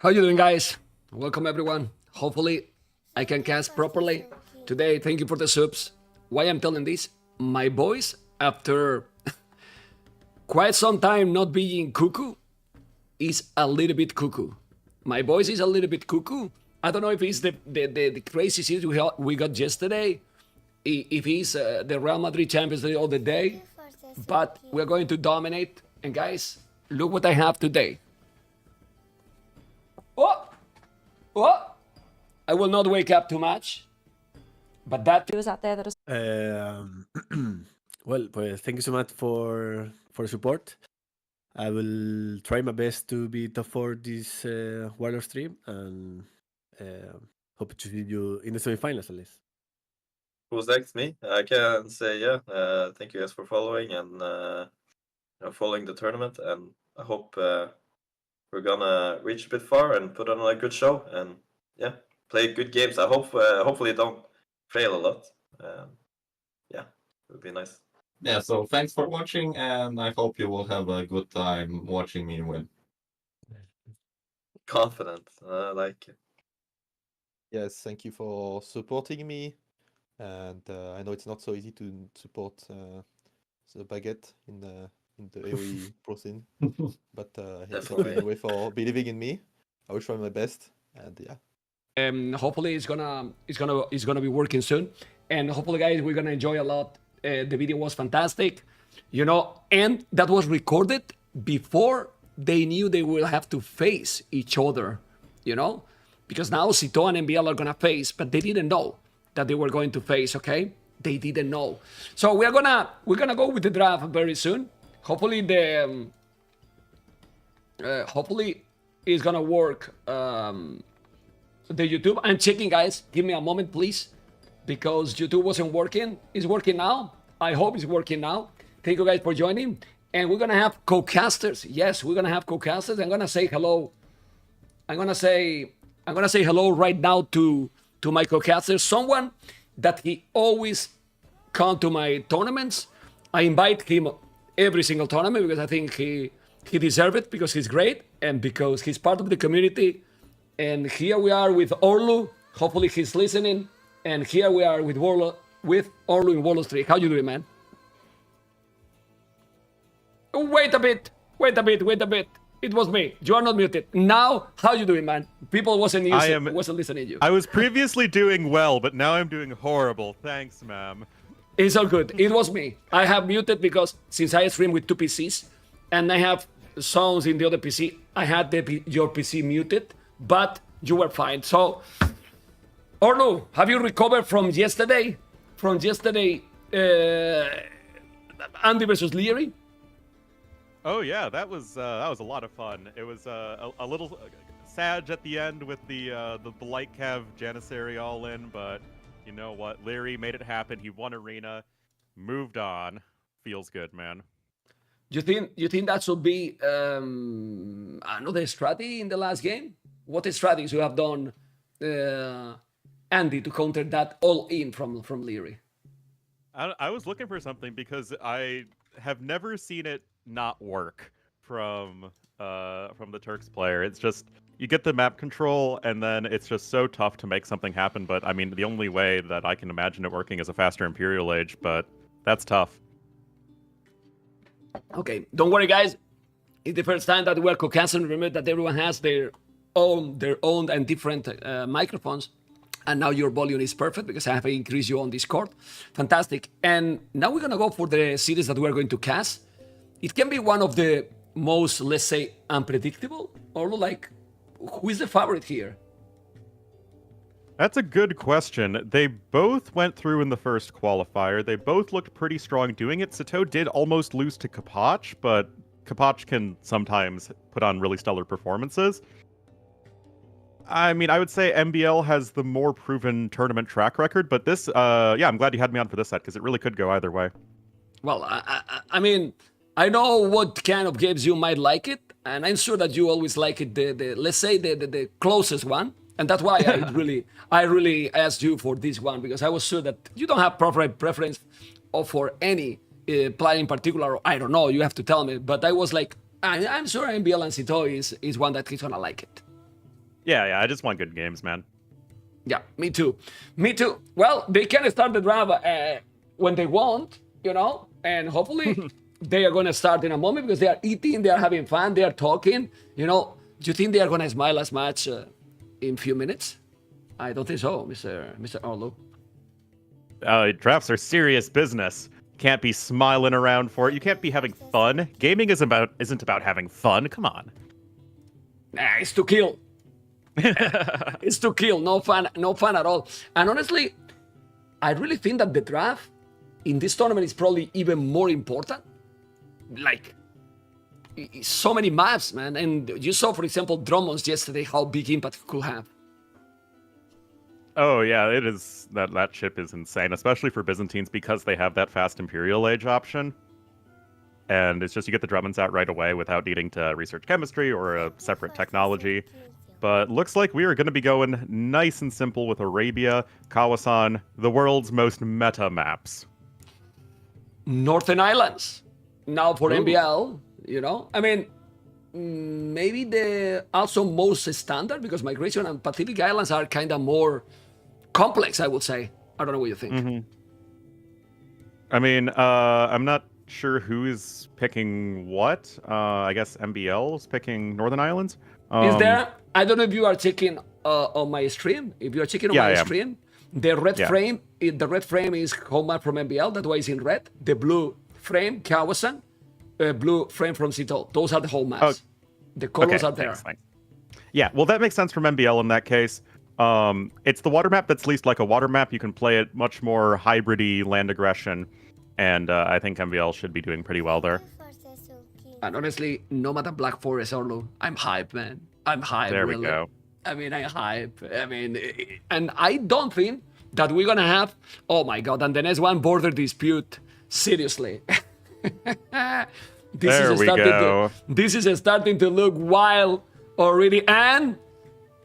How you doing, guys? Welcome, everyone. Hopefully, I can cast properly today. Thank you for the subs. Why I'm telling this? My voice, after quite some time not being cuckoo, is a little bit cuckoo. My voice is a little bit cuckoo. I don't know if it's the crazy series we got yesterday, if it's the Real Madrid Champions League of the day, but we're going to dominate. And guys, look what I have today. Oh! I will not wake up too much, but that viewers out there that are Well, pues thank you so much for for the support. I will try my best to be top 4 this Warlord stream, and hope to see you in the semifinals at least. Who's next? Me? I can say thank you guys for following and following the tournament, and I hope we're gonna reach a bit far and put on a good show and play good games. I hope hopefully don't fail a lot. It would be nice. Yeah, so thanks for watching, and I hope you will have a good time watching me win. Confident, I like it. Yes, thank you for supporting me, and I know it's not so easy to support the baguette in the AoE pro scene, but thank you anyway for believing in me. I will try my best, and hopefully it's gonna be working soon, and hopefully, guys, we're gonna enjoy a lot. The video was fantastic, and that was recorded before they knew they will have to face each other, because now Sitaux and MbL are gonna face, but they didn't know that they were going to face. Okay, they didn't know. So we're gonna go with the draft very soon. Hopefully hopefully it's gonna work. The YouTube, I'm checking, guys. Give me a moment, please, because YouTube wasn't working. It's working now. I hope it's working now. Thank you guys for joining, and we're gonna have co-casters. Yes, we're gonna have co-casters. I'm gonna say hello. I'm gonna say hello right now to my co-caster, someone that he always come to my tournaments. I invite him every single tournament because I think he deserves it, because he's great and because he's part of the community. And here we are with Orlu. Hopefully he's listening. And here we are with Orlu in Warlords 3. How you doing, man? Wait a bit. It was me. You are not muted. Now, how you doing, man? People wasn't listening to you. I was previously doing well, but now I'm doing horrible. Thanks, ma'am. It's all good. It was me. I have muted because since I stream with 2 PCs and I have sounds in the other PC, I had your PC muted, but you were fine. So, Orlu, have you recovered from yesterday? Andy versus Leary? Oh yeah, that was a lot of fun. It was a little sad at the end with the Blight Cav Janissary all in, but you know what? Leary made it happen. He won Arena, moved on. Feels good, man. You think that should be another strategy in the last game? What strategies you have done, Andy, to counter that all in from Leary? I was looking for something because I have never seen it not work from the Turks player. It's just you get the map control and then it's just so tough to make something happen. But I mean, the only way that I can imagine it working is a faster Imperial Age, but that's tough. Okay, don't worry, guys. It's the first time that we're co-casting. Remember that everyone has their own and different microphones. And now your volume is perfect because I have increased you on Discord. Fantastic. And now we're going to go for the series that we're going to cast. It can be one of the most, let's say, unpredictable. Or like, who is the favorite here? That's a good question. They both went through in the first qualifier. They both looked pretty strong doing it. Sitaux did almost lose to TaToH, but TaToH can sometimes put on really stellar performances. I mean, I would say MbL has the more proven tournament track record, but this, I'm glad you had me on for this set, because it really could go either way. Well, I mean, I know what kind of games you might like it, and I'm sure that you always like it, let's say, the closest one. And that's why I really asked you for this one, because I was sure that you don't have preference for any player in particular. I don't know, you have to tell me. But I was like, I'm sure MbL and Sitaux is one that he's gonna like it. Yeah, I just want good games, man. Yeah, me too. Well, they can start the draft when they want, and hopefully they are going to start in a moment because they are eating, they are having fun, they are talking. Do you think they are going to smile as much in few minutes? I don't think so, Mr. Orlu. Drafts are serious business. Can't be smiling around for it. You can't be having fun. Gaming isn't about having fun. Come on. Nah, it's to kill. It's to kill, no fun at all. And honestly, I really think that the draft in this tournament is probably even more important like so many maps, man. And you saw, for example, Drummond's yesterday how big impact it could have. Oh yeah, it is. That chip is insane, especially for Byzantines because they have that fast Imperial Age option. And it's just you get the Drummonds out right away without needing to research chemistry or a separate technology. But looks like we are going to be going nice and simple with Arabia, Kawasan, the world's most meta maps. Northern Islands. Now for MbL, you know? I mean, maybe the also most standard because Migration and Pacific Islands are kind of more complex, I would say. I don't know what you think. Mm-hmm. I mean, I'm not sure who is picking what. I guess MbL is picking Northern Islands. Is there? I don't know if you are checking on my stream. If you are checking on my stream, the red frame, the red frame is home map from MbL. That's why it's in red. The blue frame, Kawasan, blue frame from Sitaux. Those are the home maps. The colors are there. Thanks. Yeah, well, that makes sense from MbL in that case. It's the water map that's least like a water map. You can play it much more hybrid-y land aggression, and I think MbL should be doing pretty well there. And honestly, no matter Black Forest or Lu, I'm hyped, man. I'm hyped. There really. we go. I mean, I'm hyped. I mean, and I don't think that we're gonna have, oh my god, and the next one, border dispute. Seriously. This is starting to look wild already. And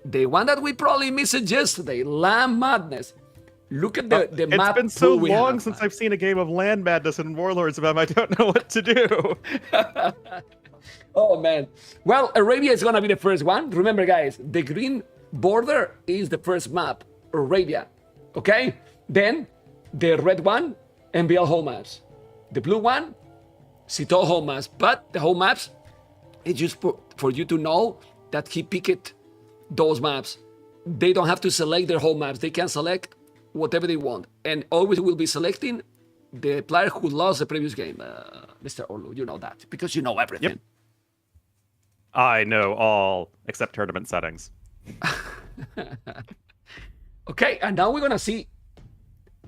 the one that we probably missed yesterday, Land Madness. Look at the map. It's been so long since I've seen a game of Land Madness and Warlords about I don't know what to do. Oh, man. Well, Arabia is going to be the first one. Remember, guys, the green border is the first map, Arabia. Okay? Then, the red one, MbL home maps. The blue one, Sitaux home maps. But the home maps, it's just for you to know that he picked those maps. They don't have to select their home maps. They can select whatever they want. And always will be selecting the player who lost the previous game, Mr. Orlu. You know that, because you know everything. Yep. I know all except tournament settings. Okay, and now we're gonna see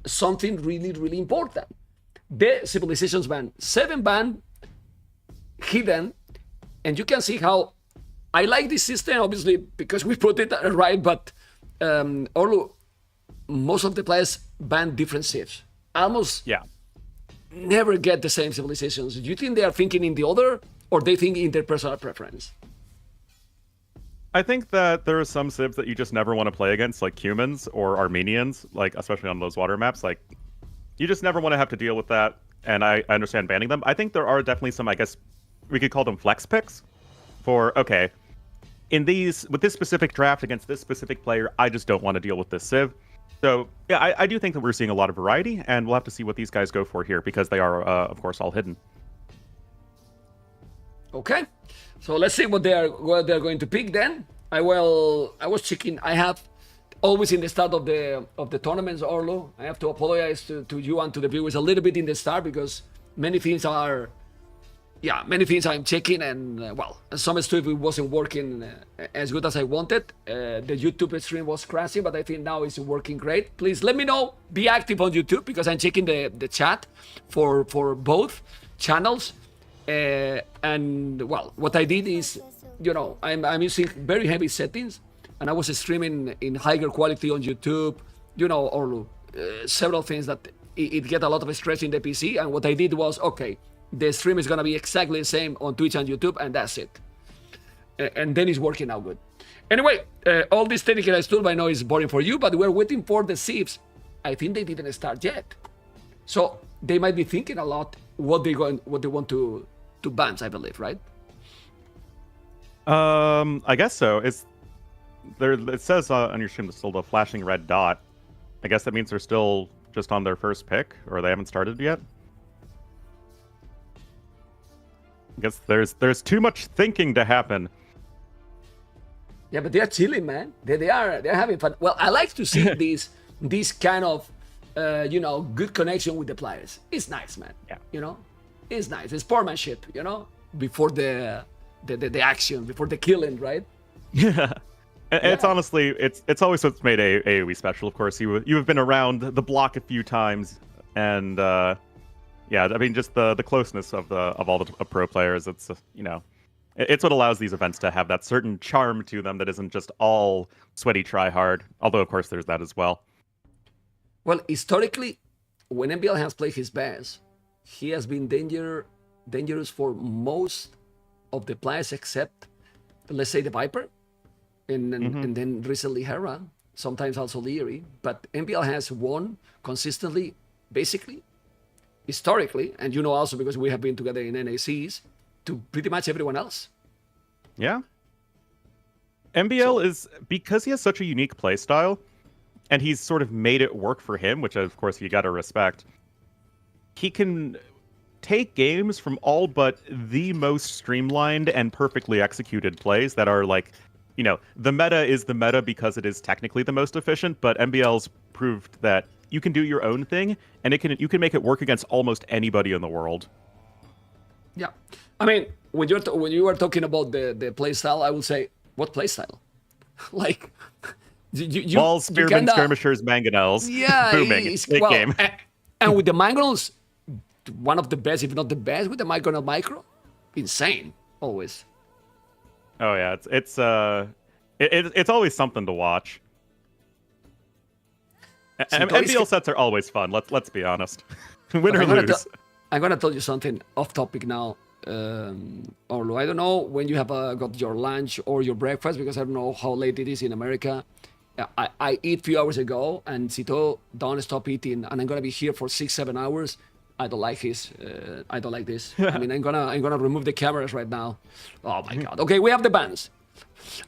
something really, really important. The civilizations ban, 7 ban, hidden, and you can see how I like this system, obviously, because we put it right, but Orlu, most of the players ban different civs. Almost never get the same civilizations. Do you think they are thinking in the order, or they think in their personal preference? I think that there are some civs that you just never want to play against, like humans or Armenians, like especially on those water maps. Like, you just never want to have to deal with that, and I understand banning them. I think there are definitely some, I guess, we could call them flex picks for, okay, with this specific draft against this specific player, I just don't want to deal with this civ. So, yeah, I do think that we're seeing a lot of variety, and we'll have to see what these guys go for here, because they are, of course, all hidden. Okay, so let's see what they're going to pick then. I was checking. I have always in the start of the tournaments, Orlu. I have to apologize to you and to the viewers a little bit in the start because many things I'm checking, and well, some stuff it wasn't working as good as I wanted. The YouTube stream was crashing, but I think now it's working great. Please let me know. Be active on YouTube because I'm checking the chat for both channels. And well, what I did is, you know, I'm using very heavy settings, and I was streaming in higher quality on YouTube, you know, or several things that it get a lot of stress in the PC. And what I did was, okay, the stream is gonna be exactly the same on Twitch and YouTube, and that's it. And then it's working out good. Anyway, all this technical stuff I know is boring for you, but we're waiting for the civs. I think they didn't start yet, so they might be thinking a lot what they want to ban, I believe, right? I guess so. It's there. It says on your stream still the flashing red dot. I guess that means they're still just on their first pick, or they haven't started yet. I guess there's too much thinking to happen. Yeah, but they're chilling, man. They're having fun. Well, I like to see this kind of you know, good connection with the players. It's nice, man. Yeah. You know, it's nice. It's sportsmanship, you know, before the action, before the killing, right? Yeah. It's honestly, it's always what's made AoE special. Of course, you have been around the block a few times, and Yeah, I mean, just the closeness of all the pro players. It's it's what allows these events to have that certain charm to them that isn't just all sweaty try hard. Although of course there's that as well. Well, historically, when MbL has played his best, he has been dangerous for most of the players except, let's say, the Viper, and then recently Hera, sometimes also Leary. But MbL has won consistently, basically, historically, and also because we have been together in NACs, to pretty much everyone else. Yeah. MbL is, because he has such a unique playstyle, and he's sort of made it work for him, which of course you gotta respect. He can take games from all but the most streamlined and perfectly executed plays that are like, the meta is the meta because it is technically the most efficient, but MbL's proved that you can do your own thing, and you can make it work against almost anybody in the world. Yeah, I mean, when you were talking about the play style, I would say, what play style? Like, Balls, spearmen, skirmishers, mangonels. Yeah, booming. Big game. And with the mangonels, one of the best, if not the best, with the mangonel micro, insane, always. Oh yeah, it's always something to watch. And MbL sets are always fun. Let's be honest. Win or lose. I'm gonna tell you something off topic now, Orlu. I don't know when you have got your lunch or your breakfast, because I don't know how late it is in America. I eat a few hours ago, and Sitaux don't stop eating, and I'm gonna be here for 6-7 hours. I don't like this. I don't like this. I mean, I'm gonna remove the cameras right now. Oh my god. Okay, we have the bans.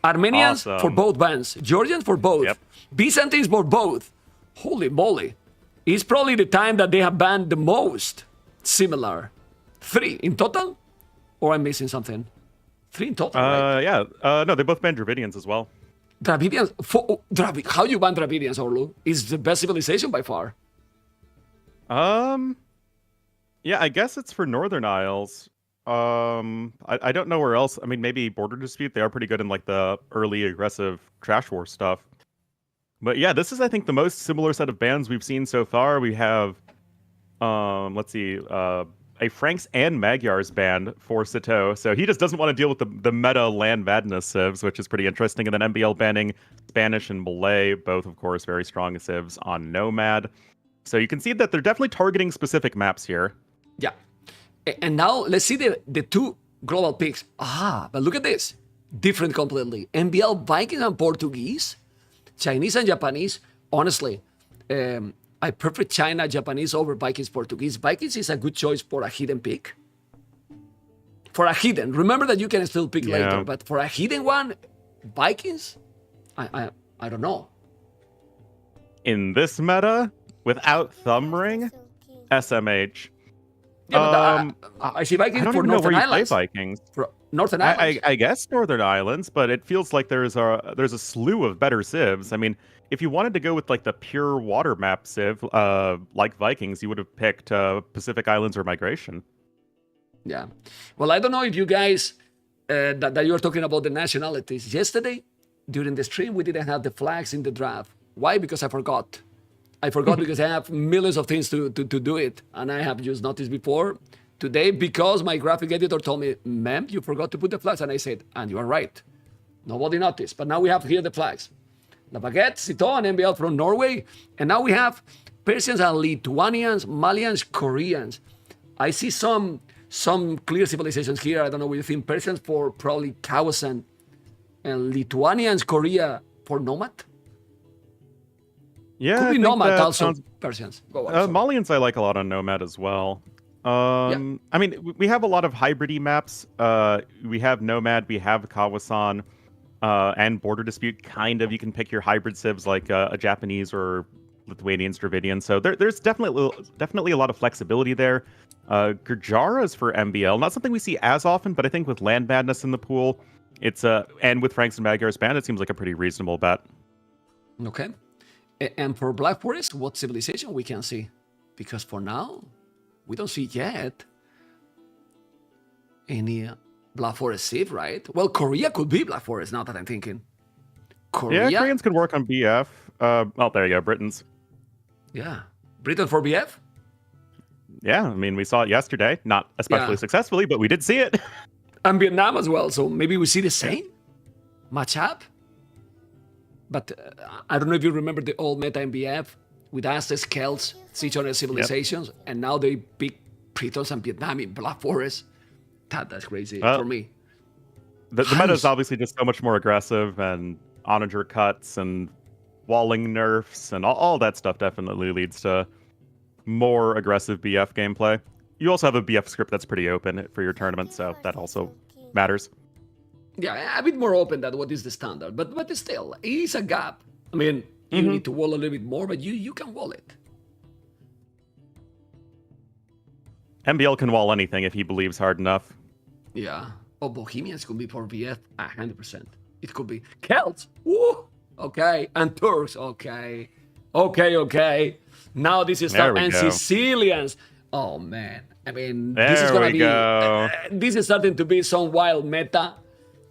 Armenians for both bans. Georgians for both. Yep. Byzantines for both. Holy moly! It's probably the time that they have banned the most similar. 3 in total, or I'm missing something. 3 in total. Right? Yeah. No, they both banned Dravidians as well. Dravidians. How you ban Dravidians, Orlu? Is the best civilization by far. Yeah, I guess it's for Northern Isles. I don't know where else. I mean, maybe Border Dispute. They are pretty good in like the early aggressive Trash War stuff. But yeah, this is, I think, the most similar set of bans we've seen so far. We have, let's see, a Franks and Magyars ban for Sitaux. So he just doesn't want to deal with the meta land madness civs, which is pretty interesting. And then MbL banning Spanish and Malay, both, of course, very strong civs on Nomad. So you can see that they're definitely targeting specific maps here. Yeah. And now let's see the two global picks. But look at this. Different completely. MbL, Vikings, and Portuguese. Chinese and Japanese. Honestly, I prefer China, Japanese over Vikings, Portuguese. Vikings is a good choice for a hidden pick. For a hidden. Remember that you can still pick later. But for a hidden one, Vikings? I don't know. In this meta, without Thumb Ring, SMH. Yeah, but I see Vikings for Northern Islands. Play Vikings. For Northern Islands. I guess Northern Islands, but it feels like there's a slew of better civs. I mean, if you wanted to go with like the pure water map civ, like Vikings, you would have picked Pacific Islands or Migration. Yeah. Well, I don't know if you guys that you were talking about the nationalities. Yesterday, during the stream, we didn't have the flags in the draft. Why? Because I forgot. Because I have millions of things to do it. And I have just noticed before today, because my graphic editor told me, ma'am, you forgot to put the flags. And I said, and you are right. Nobody noticed. But now we have here the flags. La Baguette, Sitaux, and MbL from Norway. And now we have Persians and Lithuanians, Malians, Koreans. I see some clear civilizations here. I don't know what you think. Persians for probably Kawasan. And Lithuanians, Korea for Nomad. Yeah, could be Nomad also. Persians. Go on, Malians I like a lot on Nomad as well. I mean, we have a lot of hybridy maps. We have Nomad, we have Kawasan, and Border Dispute. Kind of, you can pick your hybrid civs like a Japanese or Lithuanian, Dravidian. So there's definitely a lot of flexibility there. Gurjaras for MbL, not something we see as often, but I think with Land Madness in the pool, it's and with Franks and Magyars banned, it seems like a pretty reasonable bet. Okay. And for Black Forest, what civilization we can see? Because for now, we don't see yet any Black Forest civ, right? Well, Korea could be Black Forest, now that I'm thinking. Korea? Yeah, Koreans could work on BF. Oh, there you go, Britons. Yeah. Britain for BF? Yeah, I mean, we saw it yesterday. Not especially Yeah. successfully, but we did see it. And Vietnam as well. So maybe we see the same matchup. But I don't know if you remember the old meta MbF with Aztecs, Celts, siege on civilizations, and now they pick Britons and Vietnam in Black Forest. That's crazy Well, for me. The meta Nice. is obviously just so much more aggressive, and onager cuts and walling nerfs and all that stuff definitely leads to more aggressive BF gameplay. You also have a BF script that's pretty open for your tournament, so that also matters. Yeah, a bit more open than what is the standard, but still, it is a gap. I mean, you need to wall a little bit more, but you can wall it. MbL can wall anything if he believes hard enough. Yeah. Oh, Bohemians could be for VF 100%. It could be Celts. Woo! Okay. And Turks. Okay. Okay. Now this is There we and go. Sicilians. Oh man. I mean, this is There gonna we be. go. This is starting to be some wild meta.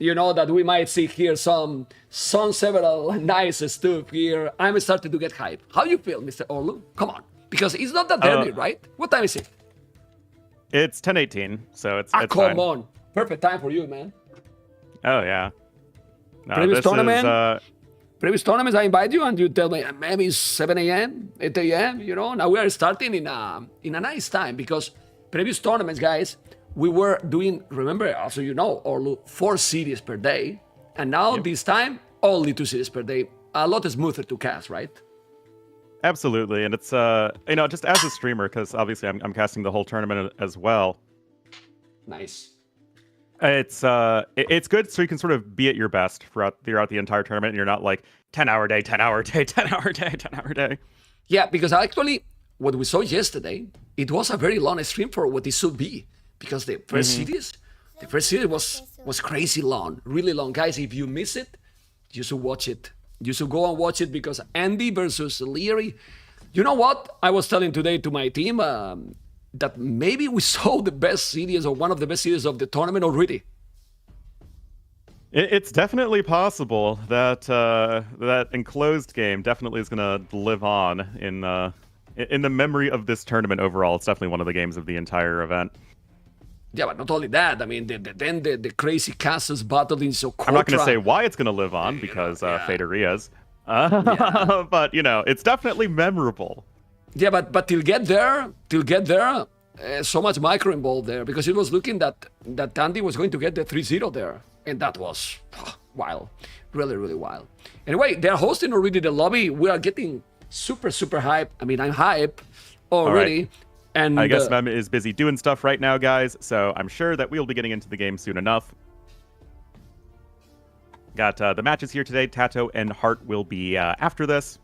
You know that we might see here some several nice stuff here. I'm starting to get hype. How you feel, Mr. Orlu? Come on, because it's not that early, right? What time is it? It's 10:18, so it's Come fine. on, perfect time for you, man. Oh yeah. No, Previous this tournament? is Previous tournaments, I invite you and you tell me maybe it's 7 a.m., 8 a.m., you know. Now we are starting in a nice time because previous tournaments, guys, we were doing, remember, also you know, Orlu, 4 series per day. And now this time, only 2 series per day. A lot smoother to cast, right? absolutely, and it's just as a streamer, because obviously I'm casting the whole tournament as well. Nice. It's good so you can sort of be at your best throughout the entire tournament, and you're not like 10-hour day, 10-hour day, 10-hour day, 10-hour day. Yeah, because actually, what we saw yesterday, it was a very long stream for what it should be. Because the first series was crazy long, really long. Guys, if you miss it, you should watch it. You should go and watch it because Andy versus Leary. You know what? I was telling today to my team that maybe we saw the best series or one of the best series of the tournament already. It's definitely possible that that enclosed game definitely is going to live on in the memory of this tournament overall. It's definitely one of the games of the entire event. Yeah, but not only that. I mean, then the crazy castles battle in Socotra. I'm not going to say why it's going to live on because Faderia's. But, it's definitely memorable. Yeah, but till get there, so much micro involved there because it was looking that Andy was going to get the 3-0 there, and that was wild, really, really wild. Anyway, they're hosting already the lobby. We are getting super hype. I mean, I'm hype already. Right. And I guess Mem is busy doing stuff right now, guys, so I'm sure that we'll be getting into the game soon enough. Got the matches here today. TaToH and Hearttt will be after this.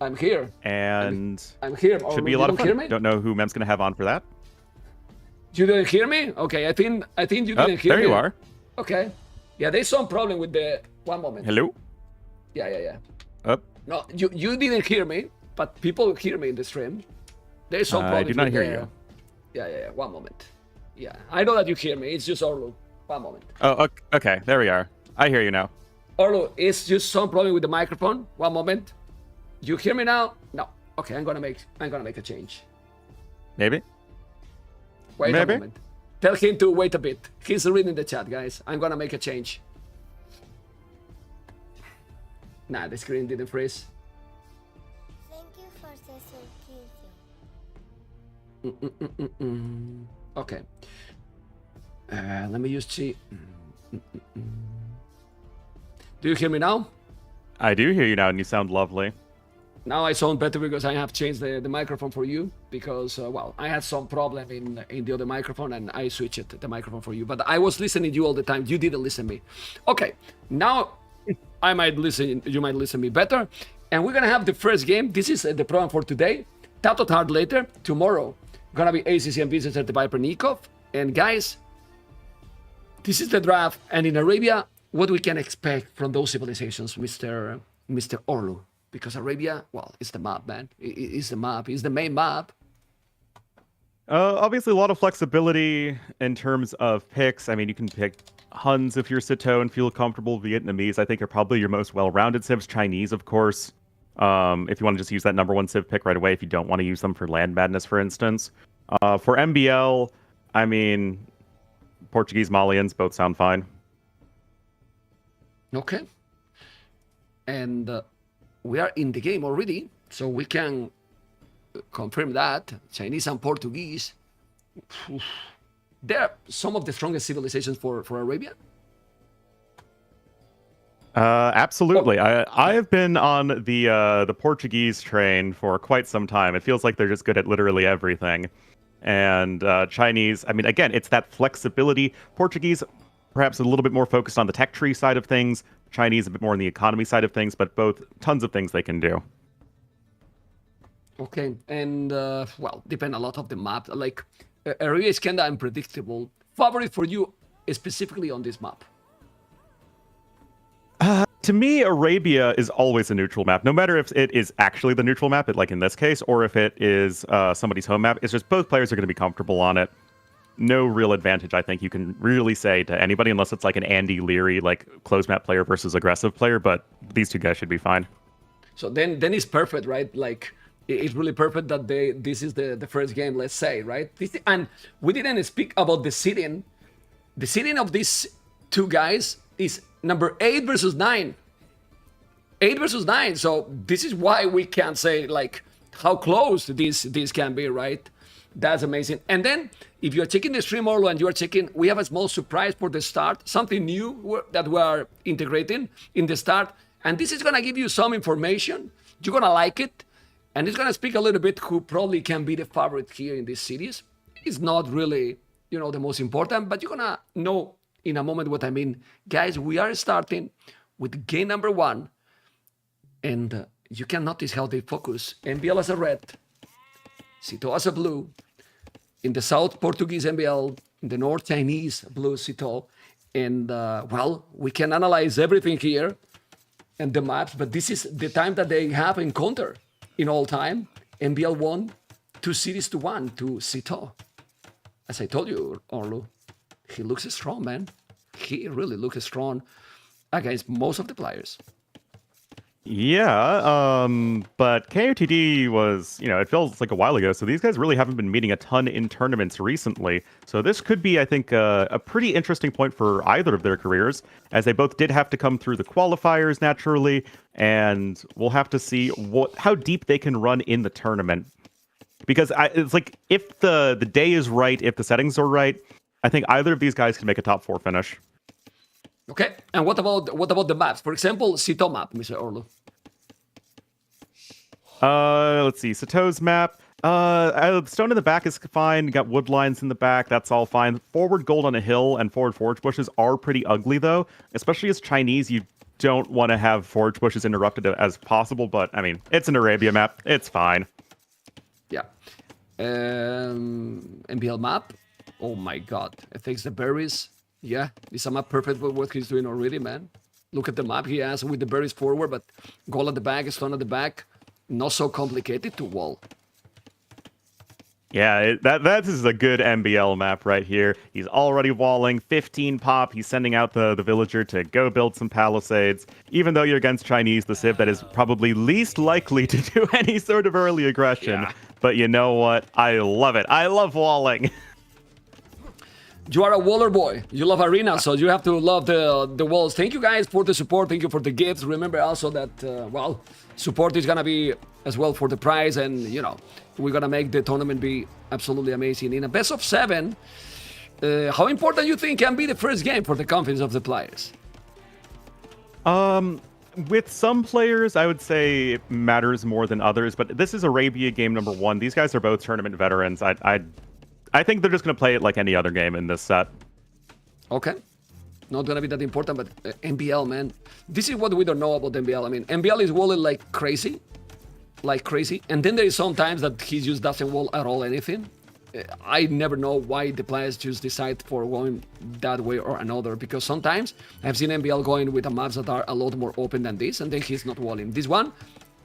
I'm here. And I'm here. should be a lot of fun. Don't know who Mem's going to have on for that. You didn't hear me? Okay, I think you didn't hear me. There you are. Okay. Yeah, there's some problem with the... One moment. Hello? Yeah. Up. No, you didn't hear me, but people hear me in the stream. There's some problem. I do not hear you. Yeah. One moment. Yeah, I know that you hear me. It's just Orlu. One moment. Oh, okay. There we are. I hear you now. Orlu, it's just some problem with the microphone. One moment. You hear me now? No. Okay, I'm gonna make a change. Maybe? Wait Maybe? a moment. Tell him to wait a bit. He's reading the chat, guys. I'm gonna make a change. Nah, the screen didn't freeze. Thank you for the subscription. Okay. Let me just see. Do you hear me now? I do hear you now, and you sound lovely. Now I sound better because I have changed the microphone for you because, I had some problem in the other microphone and I switched the microphone for you. But I was listening to you all the time. You didn't listen to me. Okay, now you might listen me better. And we're going to have the first game. This is the program for today. TaToH hard later. Tomorrow, going to be ACC and Business at the Viper Nikov. And guys, this is the draft. And in Arabia, what we can expect from those civilizations, Mr. Orlu? Because Arabia, it's the map, man. It's the map. It's the main map. Obviously, a lot of flexibility in terms of picks. I mean, you can pick Huns if you're Sitaux and feel comfortable. Vietnamese, I think, are probably your most well-rounded civs. Chinese, of course. If you want to just use that #1 civ pick right away, if you don't want to use them for land madness, for instance. For MbL, I mean, Portuguese Malians both sound fine. Okay. And we are in the game already, so we can confirm that. Chinese and Portuguese. They're some of the strongest civilizations for Arabia. Absolutely. I have been on the Portuguese train for quite some time. It feels like they're just good at literally everything. And Chinese, I mean, again, it's that flexibility. Portuguese, perhaps a little bit more focused on the tech tree side of things. Chinese, a bit more on the economy side of things, but both tons of things they can do. Okay, and well, depend a lot of the map. Like, Arabia is kind of unpredictable. Favorite for you, specifically on this map? To me, Arabia is always a neutral map, no matter if it is actually the neutral map, like in this case, or if it is somebody's home map. It's just both players are going to be comfortable on it. No real advantage, I think, you can really say to anybody, unless it's like an Andy Leary, like closed map player versus aggressive player. But these two guys should be fine. So then it's perfect, right? Like, it's really perfect that this is the first game, let's say, right? And we didn't speak about the seeding. The seeding of these two guys is number 8 versus 9. 8 versus 9. So this is why we can say, like, how close this can be, right? That's amazing. And then if you're checking the stream, Orlo, and you are checking, we have a small surprise for the start, something new that we are integrating in the start. And this is going to give you some information. You're going to like it. And it's going to speak a little bit who probably can be the favorite here in this series. It's not really, the most important, but you're going to know in a moment what I mean. Guys, we are starting with game number 1. And you can notice how they focus. MbL as a red, Sitaux as a blue, in the south Portuguese MbL, in the north Chinese blue Sitaux. And well, we can analyze everything here and the maps, but this is the time that they have encounter in all time. MbL won 2 cities to 1 to Sitaux. As I told you, Orlo, he looks strong, man. He really looks strong against most of the players. Yeah, but KOTD was, it feels like a while ago, so these guys really haven't been meeting a ton in tournaments recently. So this could be, I think, a pretty interesting point for either of their careers, as they both did have to come through the qualifiers naturally, and we'll have to see how deep they can run in the tournament. Because it's like, if the day is right, if the settings are right, I think either of these guys can make a top 4 finish. Okay, and what about the maps? For example, Sitaux map, Mr. Orlo. Let's see, Sitaux's map. Stone in the back is fine. You got wood lines in the back. That's all fine. Forward gold on a hill and forward forage bushes are pretty ugly, though. Especially as Chinese, you don't want to have forage bushes interrupted as possible. But I mean, it's an Arabia map. It's fine. Yeah. MbL map. Oh my God! It takes the berries. Yeah, it's a map perfect for what he's doing already, man. Look at the map he has with the berries forward, but goal at the back, stone at the back. Not so complicated to wall. Yeah, that is a good MbL map right here. He's already walling, 15 pop. He's sending out the villager to go build some palisades. Even though you're against Chinese, the civ that is probably least likely to do any sort of early aggression. Yeah. But you know what? I love it. I love walling. You are a waller boy. You love arena, so you have to love the walls. Thank you guys for the support. Thank you for the gifts. Remember also that, well, support is going to be as well for the prize. And, we're going to make the tournament be absolutely amazing. In a best of 7, how important you think can be the first game for the confidence of the players? With some players, I would say it matters more than others. But this is Arabia game number 1. These guys are both tournament veterans. I think they're just going to play it like any other game in this set. Okay. Not going to be that important, but MbL, man. This is what we don't know about MbL. I mean, MbL is walling like crazy. And then there is sometimes that he just doesn't wall at all anything. I never know why the players just decide for going that way or another. Because sometimes I've seen MbL going with the maps that are a lot more open than this, and then he's not walling. This one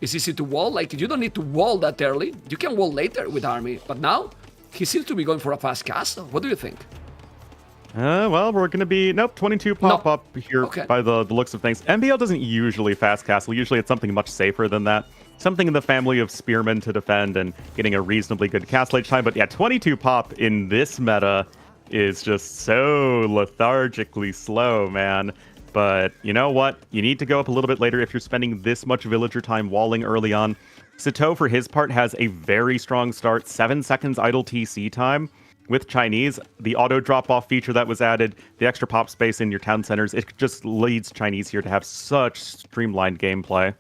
is easy to wall. Like, you don't need to wall that early. You can wall later with army. But now, he seems to be going for a fast cast. What do you think? Well, we're going to be... Nope, 22 pop up here by the looks of things. MbL doesn't usually fast castle. Usually it's something much safer than that. something in the family of spearmen to defend and getting a reasonably good castle age time. But yeah, 22 pop in this meta is just so lethargically slow, man. But you know what? You need to go up a little bit later if you're spending this much villager time walling early on. Sitaux, for his part, has a very strong start, 7 seconds idle TC time. With Chinese, the auto drop-off feature that was added, the extra pop space in your town centers, it just leads Chinese here to have such streamlined gameplay.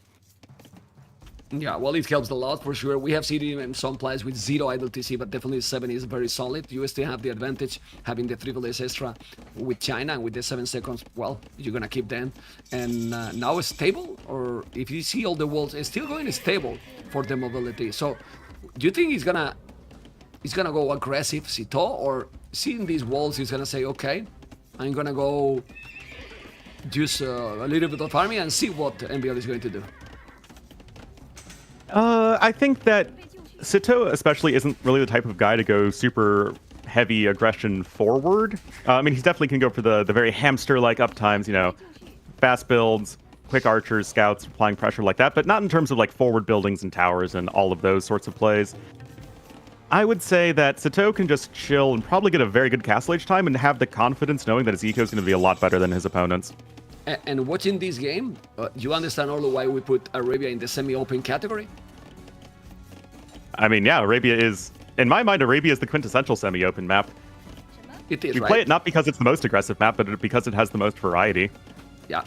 Yeah, well, it helps a lot for sure. We have seen even some players with 0 idle TC, but definitely 7 is very solid. You still have the advantage having the 3 villages extra with China, and with the 7 seconds, well, you're gonna keep them. And now it's stable, or if you see all the walls, it's still going stable for the mobility. So, do you think he's gonna go aggressive, Sitaux, or seeing these walls, he's gonna say, okay, I'm gonna go use a little bit of army and see what MbL is going to do? I think that Sitaux especially isn't really the type of guy to go super heavy aggression forward. I mean, he definitely can go for the very hamster-like uptimes, you know, fast builds, quick archers, scouts, applying pressure like that, but not in terms of like forward buildings and towers and all of those sorts of plays. I would say that Sitaux can just chill and probably get a very good castle age time and have the confidence knowing that his eco is going to be a lot better than his opponents. And watching this game, you understand also why we put Arabia in the semi-open category? I mean, yeah, Arabia is, in my mind, Arabia is the quintessential semi-open map. It is, You right? play it not because it's the most aggressive map, but because it has the most variety. Yeah.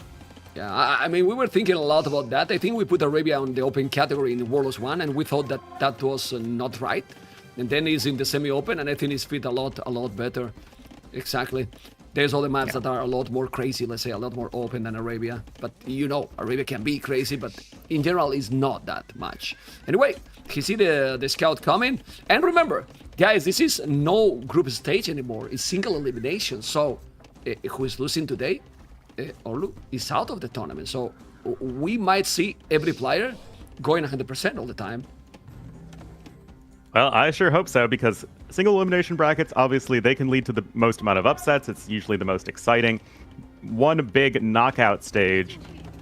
Yeah, I mean, we were thinking a lot about that. I think we put Arabia on the open category in Warlords 1, and we thought that that was not right. And then he's in the semi-open, and I think he's fit a lot better. Exactly. There's other maps that are a lot more crazy, let's say, a lot more open than Arabia. But, you know, Arabia can be crazy, but in general, it's not that much. Anyway, you see the scout coming. And remember, guys, this is no group stage anymore. It's single elimination. So, who is losing today, Orlu, is out of the tournament. So, we might see every player going 100% all the time. Well, I sure hope so, because single elimination brackets, obviously, they can lead to the most amount of upsets. It's usually the most exciting. One big knockout stage,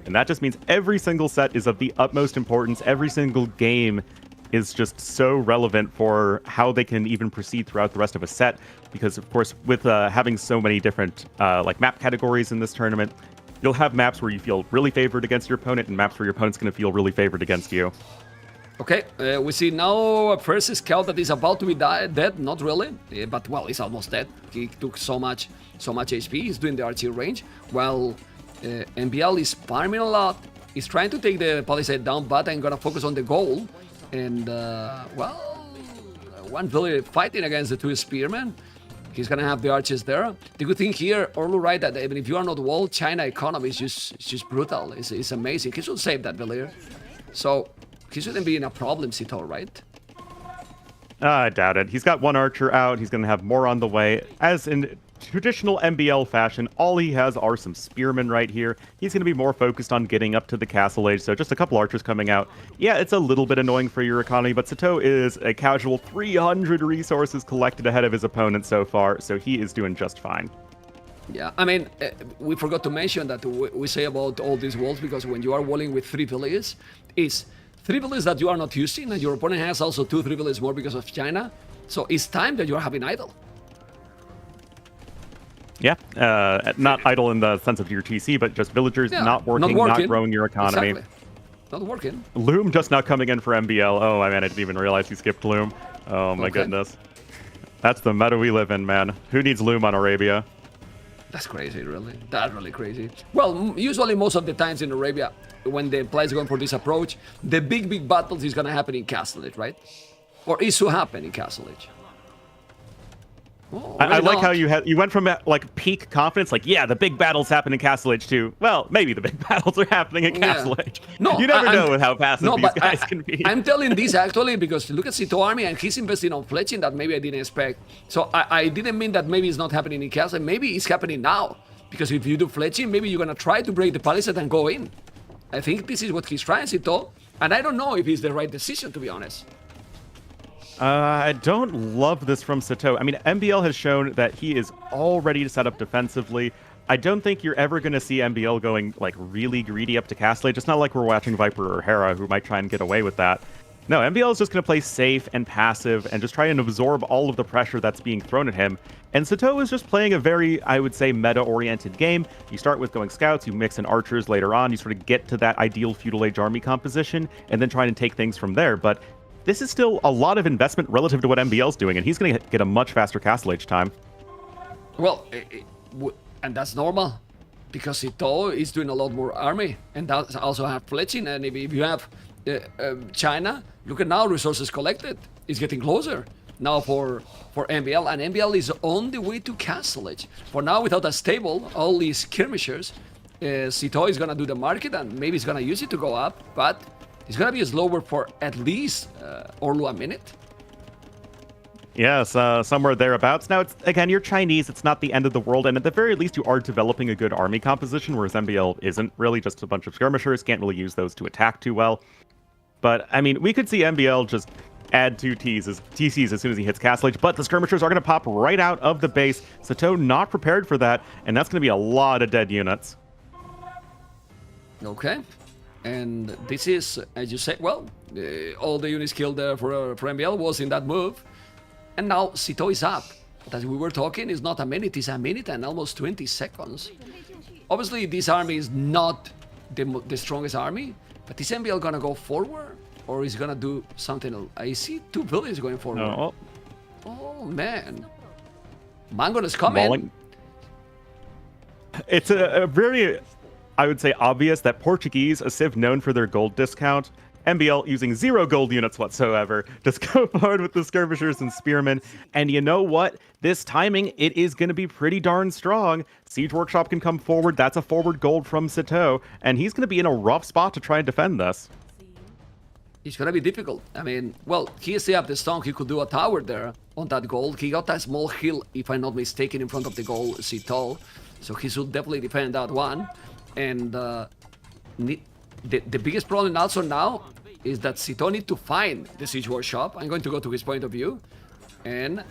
and that just means every single set is of the utmost importance. Every single game is just so relevant for how they can even proceed throughout the rest of a set, because, of course, with having so many different like map categories in this tournament, you'll have maps where you feel really favored against your opponent, and maps where your opponent's going to feel really favored against you. Okay, we see now a first scout that is about to be dead, not really, but well, he's almost dead. He took so much HP, he's doing the archery range, while MbL is farming a lot. He's trying to take the palisade down, but I'm gonna focus on the goal. And, well, one villager fighting against the 2 spearmen. He's gonna have the archers there. The good thing here, Orlu, right, that even if you are not walled, China economy is just brutal. It's amazing. He should save that villager. So, he shouldn't be in a problem, Sitaux, right? I doubt it. He's got 1 archer out. He's going to have more on the way. As in traditional MbL fashion, all he has are some spearmen right here. He's going to be more focused on getting up to the castle age, so just a couple archers coming out. Yeah, it's a little bit annoying for your economy, but Sitaux is a casual 300 resources collected ahead of his opponent so far, so he is doing just fine. Yeah, I mean, we forgot to mention that we say about all these walls, because when you are walling with 3 villages, it's 3 villages that you are not using, and your opponent has also 2, 3 villages more because of China. So it's time that you are having idle. Yeah, not idle in the sense of your TC, but just villagers not working, not growing your economy. Exactly. Not working. Loom just not coming in for MbL. Oh, man, I didn't even realize he skipped Loom. Oh, my goodness. That's the meta we live in, man. Who needs Loom on Arabia? That's crazy, really. That's really crazy. Well, usually most of the times in Arabia, when the players going for this approach, the big battles is gonna happen in Castle Age, right? Or is to happen in Castle Age. Oh, I like how you went from like peak confidence, like, yeah, the big battles happen in Castle Age too. Well, maybe the big battles are happening in Castle Age. No, you never know with how passive these guys can be. I'm telling this actually because look at Sitaux army, and he's investing on fletching that maybe I didn't expect. So I didn't mean that maybe it's not happening in Castle. Maybe it's happening now, because if you do fletching, maybe you're gonna try to break the palisade and go in. I think this is what he's trying, Sitaux, and I don't know if it's the right decision, to be honest. I don't love this from Sitaux. I mean, MbL has shown that he is all ready to set up defensively. I don't think you're ever going to see MbL going like really greedy up to Castle Age. It's not like we're watching Viper or Hera, who might try and get away with that. No, MbL is just going to play safe and passive and just try and absorb all of the pressure that's being thrown at him. And Sitaux is just playing a very, I would say, meta-oriented game. You start with going scouts, you mix in archers later on, you sort of get to that ideal feudal age army composition, and then trying to take things from there. But this is still a lot of investment relative to what MbL's doing, and he's going to get a much faster Castle Age time. Well, and that's normal, because Sitaux is doing a lot more army, and that also have fletching. And if you have China, look at now resources collected. It's getting closer now for MbL, and MbL is on the way to Castle Age. For now, without a stable, all these skirmishers, Sitaux is gonna do the market, and maybe he's gonna use it to go up, but it's gonna be slower for at least Orlu a minute. Yes, somewhere thereabouts. Now, it's again, you're Chinese, it's not the end of the world, and at the very least, you are developing a good army composition, whereas MbL isn't really, just a bunch of skirmishers, can't really use those to attack too well. But, I mean, we could see MbL just add 2 TCs as soon as he hits Castle Age, but the skirmishers are going to pop right out of the base. Sitaux not prepared for that, and that's going to be a lot of dead units. Okay, and this is, as you say, well, all the units killed for MbL was in that move, and now Sitaux is up. But as we were talking, it's not a minute, it's a minute and almost 20 seconds. Obviously, this army is not the strongest army, but is MbL gonna go forward? Or is he gonna do something else? I see 2 villages going forward. No. Oh, man. Mangon is coming. Mauling. It's a very, I would say, obvious that Portuguese, a civ known for their gold discount, MbL using 0 gold units whatsoever, just go forward with the skirmishers and spearmen. And you know what? This timing, it is going to be pretty darn strong. Siege Workshop can come forward. That's a forward gold from Sitaux, and he's going to be in a rough spot to try and defend this. It's gonna be difficult. I mean, well, he still have the stone. He could do a tower there on that gold. He got a small hill, if I'm not mistaken, in front of the gold Sitaux, so he should definitely defend that one. And the biggest problem also now is that Sitaux need to find the Siege Workshop. I'm going to go to his point of view, and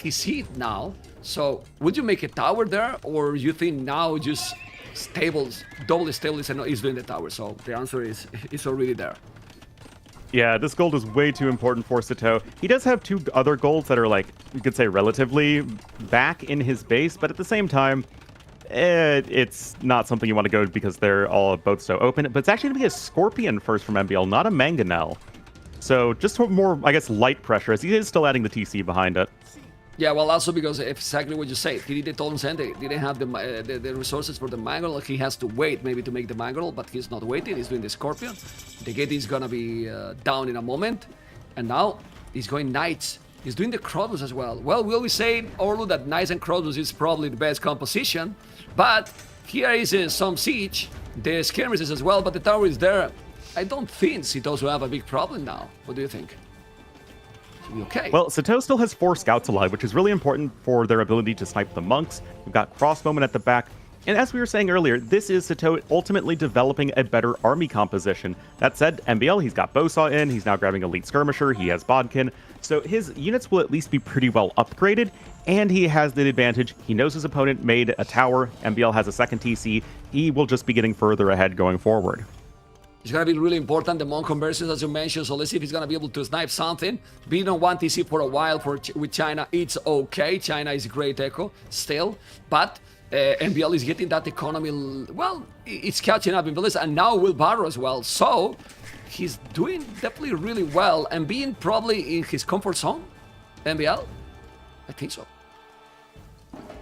he see it now. So would you make a tower there, or you think now just stables, double stables, and he's doing the tower? So the answer is already there. Yeah, this gold is way too important for Sitaux. He does have 2 other golds that are, like, you could say, relatively back in his base, but at the same time, it's not something you want to go because they're all both so open. But it's actually going to be a Scorpion first from MbL, not a Mangonel. So just more, I guess, light pressure, as he is still adding the TC behind it. Yeah, well, also because exactly what you say, he did the Tonsend, they didn't have the resources for the Mangonel. He has to wait maybe to make the Mangonel, but he's not waiting, he's doing the Scorpion. The gate is gonna be down in a moment, and now he's going Knights. He's doing the Crossbows as well. Well, we always say, Orlu, that Knights and Crossbows is probably the best composition, but here is some Siege, the skirmishes as well, but the tower is there. I don't think Sitaux will have a big problem now. What do you think? Okay. Well, Sitaux still has 4 scouts alive, which is really important for their ability to snipe the monks. We've got crossbowmen at the back. And as we were saying earlier, this is Sitaux ultimately developing a better army composition. That said, MbL, he's got Bowsaw in, he's now grabbing Elite Skirmisher, he has Bodkin. So his units will at least be pretty well upgraded, and he has the advantage. He knows his opponent made a tower, MbL has a second TC, he will just be getting further ahead going forward. It's going to be really important, the Monk conversions, as you mentioned, so let's see if he's going to be able to snipe something. Being on 1 TC for a while with China, it's okay. China is a great echo still, but MbL is getting that economy, well, it's catching up in villas, and now Will Barrow as well, so he's doing definitely really well, and being probably in his comfort zone, MbL, I think so.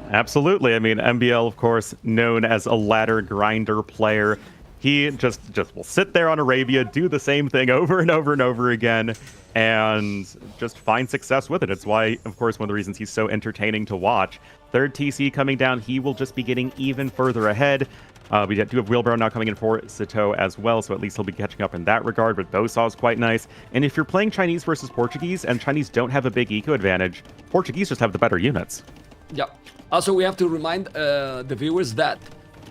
Absolutely. I mean, MbL, of course, known as a ladder grinder player. He just will sit there on Arabia, do the same thing over and over and over again, and just find success with it. It's why, of course, one of the reasons he's so entertaining to watch. Third TC coming down, he will just be getting even further ahead. We do have Wheelbarrow now coming in for Sitaux as well, so at least he'll be catching up in that regard, but Bowsaw is quite nice. And if you're playing Chinese versus Portuguese, and Chinese don't have a big eco advantage, Portuguese just have the better units. Yeah. Also, we have to remind the viewers that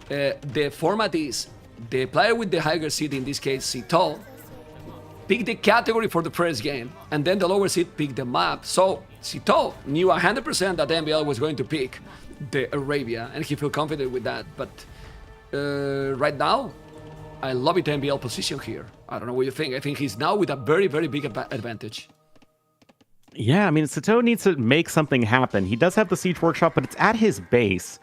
the format is the player with the higher seed, in this case Sitaux, pick the category for the first game, and then the lower seed pick the map. So Sitaux knew 100% that MbL was going to pick the Arabia, and he feel confident with that. But right now, I love it MbL position here. I don't know what you think. I think he's now with a very, very big advantage. Yeah, I mean, Sitaux needs to make something happen. He does have the Siege Workshop, but it's at his base.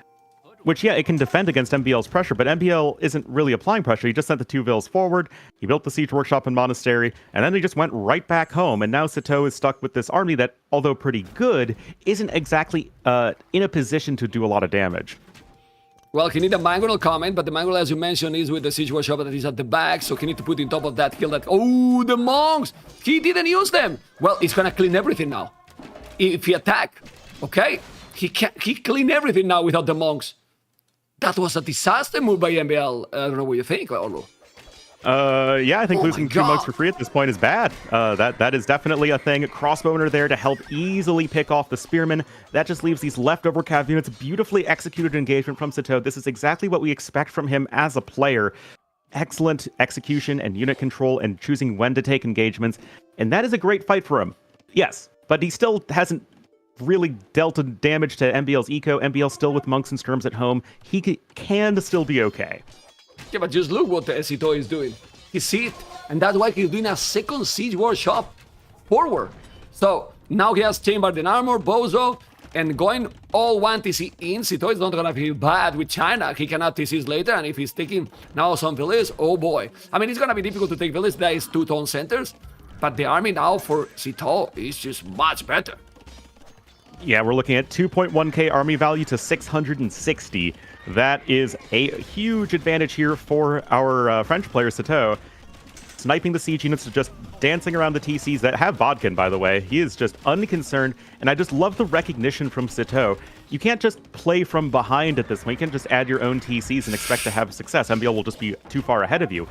Which, yeah, it can defend against MbL's pressure, but MbL isn't really applying pressure. He just sent the 2 vills forward, he built the Siege Workshop and Monastery, and then he just went right back home. And now Sitaux is stuck with this army that, although pretty good, isn't exactly in a position to do a lot of damage. Well, he need a Mangonel comment, but the Mangonel, as you mentioned, is with the Siege Workshop that is at the back, so he need to put in top of that, kill that. Oh, the monks! He didn't use them! Well, he's gonna clean everything now. If he attack, okay? He clean everything now without the monks. That was a disaster move by MbL. I don't know what you think, Olu. Yeah, I think Oh losing my 2 monks God. for free at this point is bad. That is definitely a thing. Crossbowner there to help easily pick off the spearmen. That just leaves these leftover cav units. Beautifully executed engagement from Sitaux. This is exactly what we expect from him as a player. Excellent execution and unit control and choosing when to take engagements. And that is a great fight for him. Yes, but he still hasn't really dealt a damage to MbL's eco. MbL still with monks and skirms at home. He can still be okay. Yeah, but just look what the Sitaux is doing. He see it, and that's why he's doing a second Siege Workshop forward. So now he has Chambered in Armor, Bozo, and going all 1 TC in. Sitaux is not gonna feel bad with China. He can add TCs later, and if he's taking now some villages, oh boy. I mean, it's gonna be difficult to take villages. That is 2 town centers, but the army now for Sitaux is just much better. Yeah, we're looking at 2.1k army value to 660. That is a huge advantage here for our French player, Sitaux. Sniping the siege units, just dancing around the TCs that have Bodkin, by the way. He is just unconcerned, and I just love the recognition from Sitaux. You can't just play from behind at this point. You can't just add your own TCs and expect to have success. MbL will just be too far ahead of you.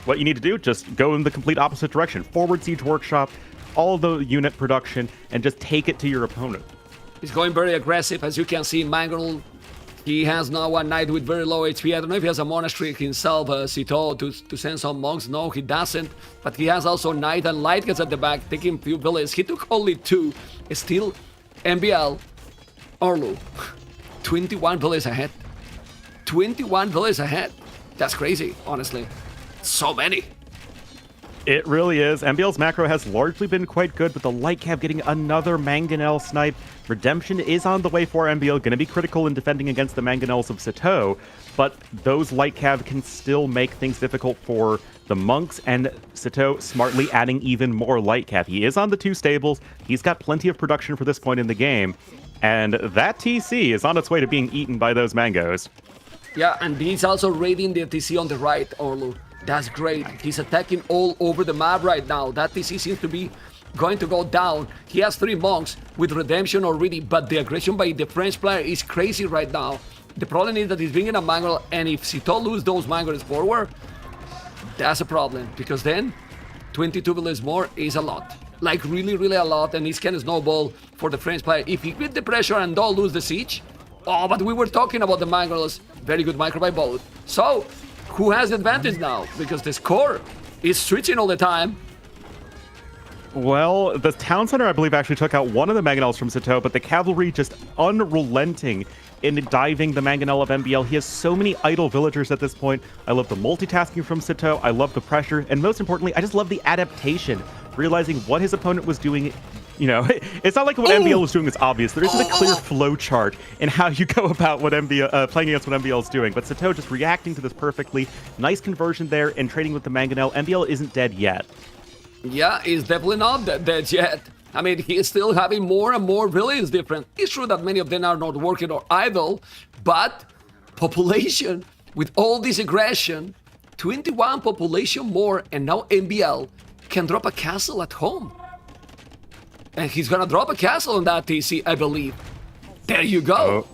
What you need to do, just go in the complete opposite direction. Forward Siege Workshop, all the unit production, and just take it to your opponent. He's going very aggressive, as you can see. Mangonel, he has now a knight with very low HP. I don't know if he has a monastery himself, Sitaux, to send some monks. No, he doesn't. But he has also knight and light guards at the back, taking few villages. He took only 2. Still, MbL, Orlu, 21 villages ahead. 21 villages ahead. That's crazy, honestly. So many. It really is. MbL's macro has largely been quite good, but the light cav getting another Mangonel snipe. Redemption is on the way for MbL, going to be critical in defending against the Mangonels of Sitaux, but those light cav can still make things difficult for the monks, and Sitaux smartly adding even more light cav. He is on the 2 stables. He's got plenty of production for this point in the game, and that TC is on its way to being eaten by those mangoes. Yeah, and he's also raiding the TC on the right, Orlu. That's great. He's attacking all over the map right now. That TC seems to be going to go down. He has 3 monks with redemption already, but the aggression by the French player is crazy right now. The problem is that he's bringing a Mangonel, and if Sitaux lose those Mangonels forward, that's a problem, because then 22 villages more is a lot. Like really, really a lot, and this can snowball for the French player. If he quit the pressure and don't lose the siege, oh, but we were talking about the Mangonels. Very good micro by both. So, who has the advantage now? Because the score is switching all the time. Well, the town center, I believe, actually took out one of the Mangonels from Sitaux, but the cavalry just unrelenting in diving the Mangonel of MbL. He has so many idle villagers at this point. I love the multitasking from Sitaux. I love the pressure. And most importantly, I just love the adaptation. Realizing what his opponent was doing. You know, it's not like what MbL was doing is obvious. There isn't a clear flow chart in how you go about what playing against what MbL is doing. But Sitaux just reacting to this perfectly. Nice conversion there and trading with the Mangonel. MbL isn't dead yet. Yeah, he's definitely not dead yet. I mean, he is still having more and more villages different. It's true that many of them are not working or idle, but population, with all this aggression, 21 population more, and now MbL can drop a castle at home. And he's gonna drop a castle on that TC, I believe. There you go.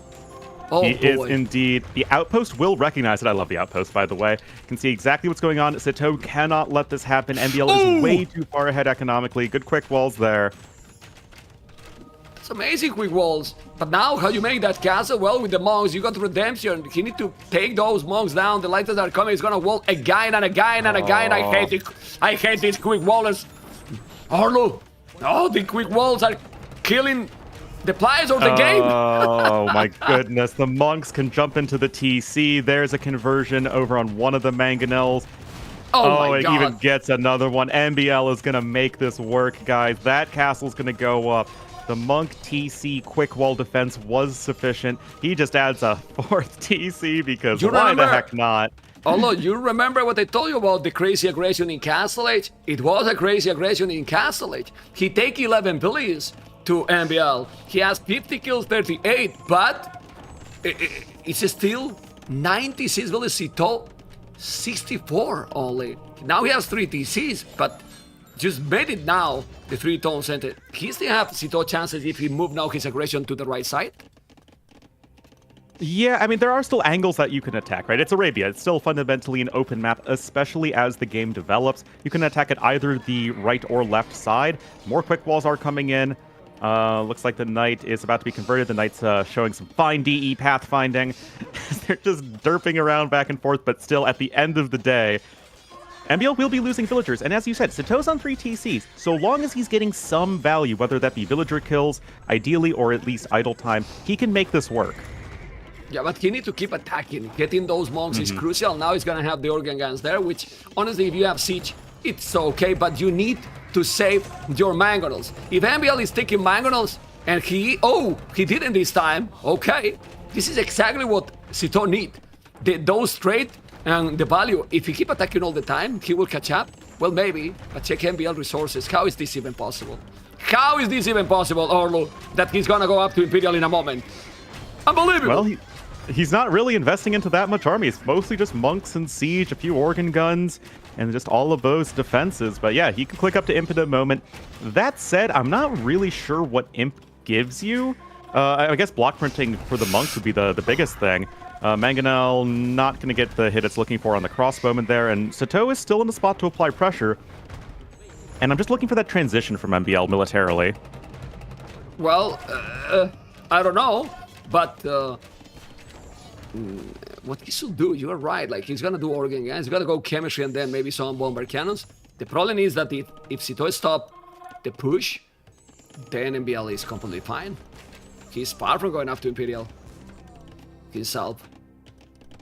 Oh, he boy. is indeed. The outpost will recognize it. I love the outpost, by the way. Can see exactly what's going on. Sitaux cannot let this happen. MbL is way too far ahead economically. Good quick walls there. It's amazing quick walls. But now, how you make that castle? Well, with the monks, you got redemption. You need to take those monks down. The lighters are coming. He's gonna wall again and again and again. I hate it. I hate these quick wallers. Orlu. Oh, the quick walls are killing the players of the game. Oh my goodness. The monks can jump into the TC. There's a conversion over on one of the mangonels. Oh my it god. even gets another one. MbL is going to make this work, guys. That castle's going to go up. The monk TC quick wall defense was sufficient. He just adds a fourth TC because why the heck not? Although, you remember what I told you about the crazy aggression in Castle Age? It was a crazy aggression in Castle Age. He take 11 billions to MbL. He has 50 kills, 38, but it's still 96 billions Sitaux, 64 only. Now he has 3 TCs, but just made it now, the 3 tone center. He still have Sitaux chances if he move now his aggression to the right side. Yeah, I mean, there are still angles that you can attack, right? It's Arabia. It's still fundamentally an open map, especially as the game develops. You can attack at either the right or left side. More quick walls are coming in. Looks like the knight is about to be converted. The knight's showing some fine DE pathfinding. They're just derping around back and forth, but still, at the end of the day, MbL will be losing villagers, and as you said, Sitaux's on 3 TCs. So long as he's getting some value, whether that be villager kills, ideally, or at least idle time, he can make this work. Yeah, but he needs to keep attacking. Getting those monks is crucial. Now he's gonna have the organ guns there, which, honestly, if you have siege, it's okay, but you need to save your mangonels. If MbL is taking mangonels, and he didn't this time, okay. This is exactly what Sitaux need. Those trade and the value. If he keep attacking all the time, he will catch up. Well, maybe, but check MbL resources. How is this even possible? How is this even possible, Orlu, that he's gonna go up to Imperial in a moment? Unbelievable! Well, he's not really investing into that much army. It's mostly just monks and siege, a few organ guns, and just all of those defenses. But yeah, he can click up to Imp in a moment. That said, I'm not really sure what Imp gives you. I guess block printing for the monks would be the biggest thing. Mangonel not going to get the hit it's looking for on the crossbowman there, and Sitaux is still in the spot to apply pressure. And I'm just looking for that transition from MbL militarily. Well, I don't know, but what he should do, you're right, like he's gonna do organ guns, he's gonna go chemistry and then maybe some bomber cannons. The problem is that if Sitaux stop the push, then MbL is completely fine. He's far from going after Imperial himself.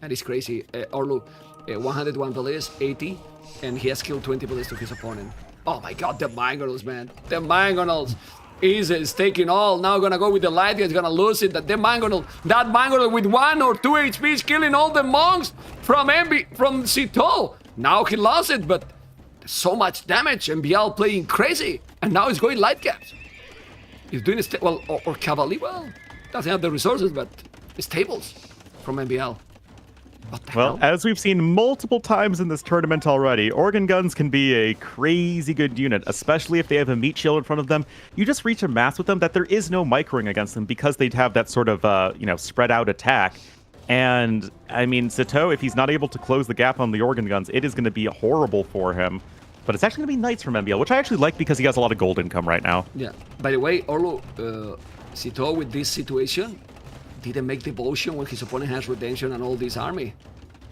And it's crazy. Orlu, 101 villas, 80, and he has killed 20 villas to his opponent. Oh my god, the mangonels, man. The mangonels. Is taking all. Now gonna go with the light, he's gonna lose it. That mangonel with 1 or 2 HP is killing all the monks from Sitaux. Now he lost it, but so much damage. MbL playing crazy, and now he's going light caps. He's doing or cavalry. Well, doesn't have the resources, but stables from MbL. What the hell? As we've seen multiple times in this tournament already, organ guns can be a crazy good unit, especially if they have a meat shield in front of them. You just reach a mass with them that there is no microing against them because they'd have that sort of, spread out attack. And, I mean, Sitaux, if he's not able to close the gap on the organ guns, it is going to be horrible for him. But it's actually going to be knights from MbL, which I actually like because he has a lot of gold income right now. Yeah. By the way, Orlu, Sitaux with this situation didn't make devotion when his opponent has redemption and all this army.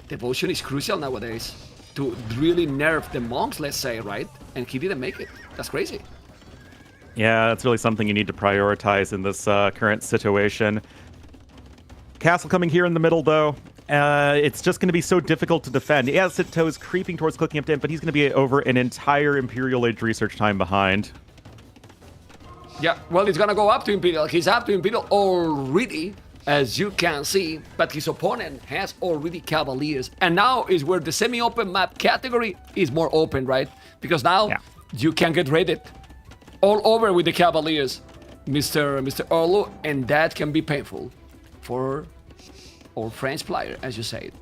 Devotion is crucial nowadays to really nerf the monks, let's say, right? And he didn't make it. That's crazy. Yeah, that's really something you need to prioritize in this current situation. Castle coming here in the middle, though. It's just going to be so difficult to defend. Yeah, Sitaux is creeping towards clicking up to him, but he's going to be over an entire Imperial Age research time behind. Yeah, well, he's going to go up to Imperial. He's up to Imperial already, as you can see, but his opponent has already Cavaliers. And now is where the semi-open map category is more open, right? Because now you can get raided all over with the Cavaliers, Mr. Orlu, and that can be painful for our French player, as you say it.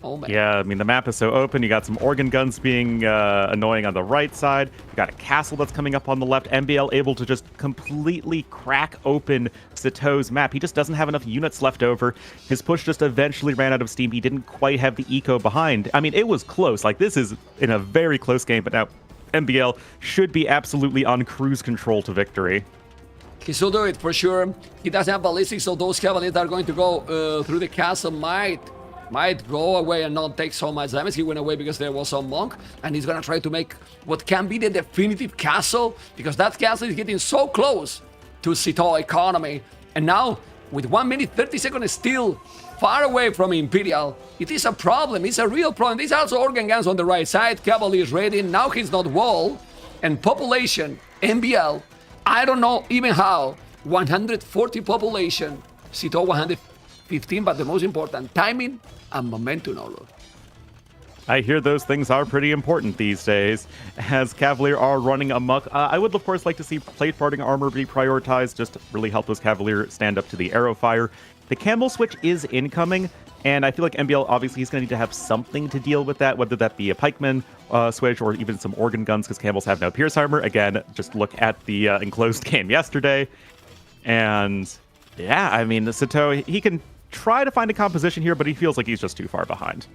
Oh, man. Yeah, I mean, the map is so open. You got some organ guns being annoying on the right side. You got a castle that's coming up on the left. MbL able to just completely crack open Sitaux's map. He just doesn't have enough units left over. His push just eventually ran out of steam. He didn't quite have the eco behind. I mean, it was close. Like, this is in a very close game, but now MbL should be absolutely on cruise control to victory. He should do it for sure. He doesn't have ballistics, so those cavaliers that are going to go through the castle might go away and not take so much damage. He went away because there was some monk, and he's gonna try to make what can be the definitive castle, because that castle is getting so close to Sitaux economy. And now, with 1 minute 30 seconds still far away from Imperial, it is a problem. It's a real problem. There's also organ guns on the right side. Cavalry is ready. Now he's not wall. And population, MbL, I don't know even how. 140 population, Sitaux 115, but the most important, timing and momentum, Olo. I hear those things are pretty important these days, as Cavalier are running amok. I would, of course, like to see plate parting armor be prioritized, just to really help those Cavalier stand up to the arrow fire. The Camel switch is incoming, and I feel like MbL, obviously, he's going to need to have something to deal with that, whether that be a pikeman switch or even some organ guns, because Camels have no pierce armor. Again, just look at the enclosed game yesterday. And, yeah, I mean, Sitaux, he can try to find a composition here, but he feels like he's just too far behind.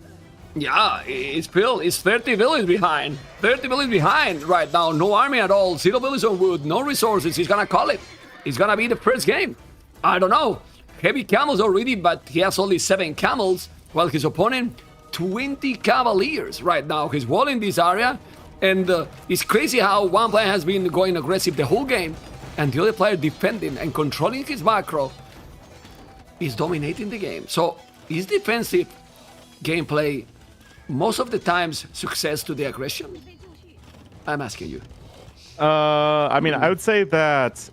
Yeah, it's 30 villages behind. 30 villages behind right now. No army at all. 0 villages on wood. No resources. He's gonna call it. It's gonna be the first game. I don't know. Heavy camels already, but he has only 7 camels, while his opponent, 20 cavaliers right now. He's walling this area, and it's crazy how one player has been going aggressive the whole game, and the other player defending and controlling his macro is dominating the game. So his defensive gameplay most of the times success to the aggression? I'm asking you. I mean, I would say that,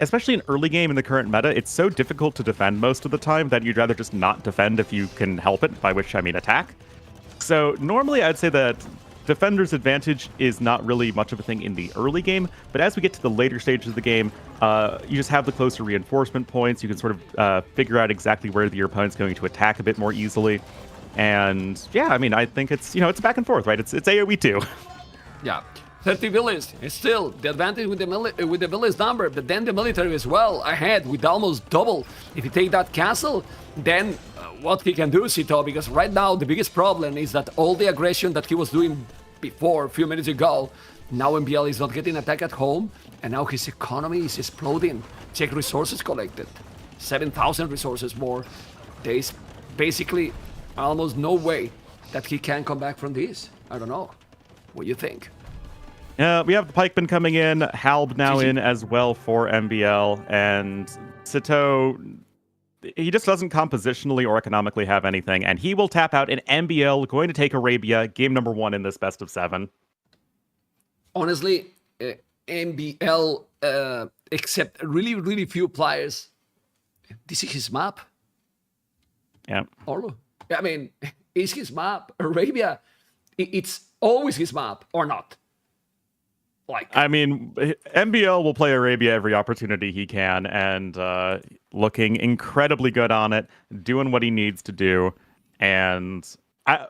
especially in early game in the current meta, it's so difficult to defend most of the time that you'd rather just not defend if you can help it, by which I mean attack. So normally I'd say that defender's advantage is not really much of a thing in the early game, but as we get to the later stages of the game, you just have the closer reinforcement points. You can sort of figure out exactly where your opponent's going to attack a bit more easily. And yeah, I mean, I think it's, it's back and forth, right? It's AoE too. Yeah, 30 villages. It's still the advantage with the village number, but then the military as well ahead with almost double. If you take that castle, then what he can do, Sitaux, because right now the biggest problem is that all the aggression that he was doing before, a few minutes ago, now MbL is not getting attacked at home, and now his economy is exploding. Check resources collected, 7,000 resources more. There is basically almost no way that he can come back from this. I don't know. What do you think? We have the pikeman coming in, Halb now in as well for MbL, and Sitaux, he just doesn't compositionally or economically have anything, and he will tap out in MbL, going to take Arabia, game number 1 in this best of 7. Honestly, MbL, except really, really few players, this is his map. Yeah. Orlo. I mean, it's his map. Arabia, it's always his map, or not? Like, I mean, MbL will play Arabia every opportunity he can, and looking incredibly good on it, doing what he needs to do. And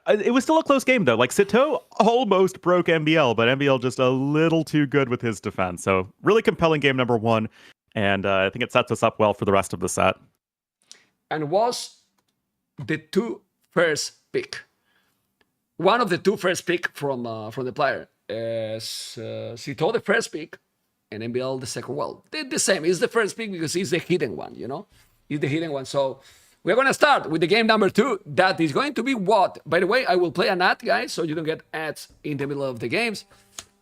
it was still a close game, though. Like, Sitaux almost broke MbL, but MbL just a little too good with his defense. So, really compelling game number 1, and I think it sets us up well for the rest of the set. And was the 2 first pick. One of the 2 first pick from the player is Sitaux the first pick and MbL the second. Well, the same. He's the first pick because he's the hidden one, He's the hidden one. So we're going to start with the game number 2. That is going to be what? By the way, I will play an ad, guys, so you don't get ads in the middle of the games.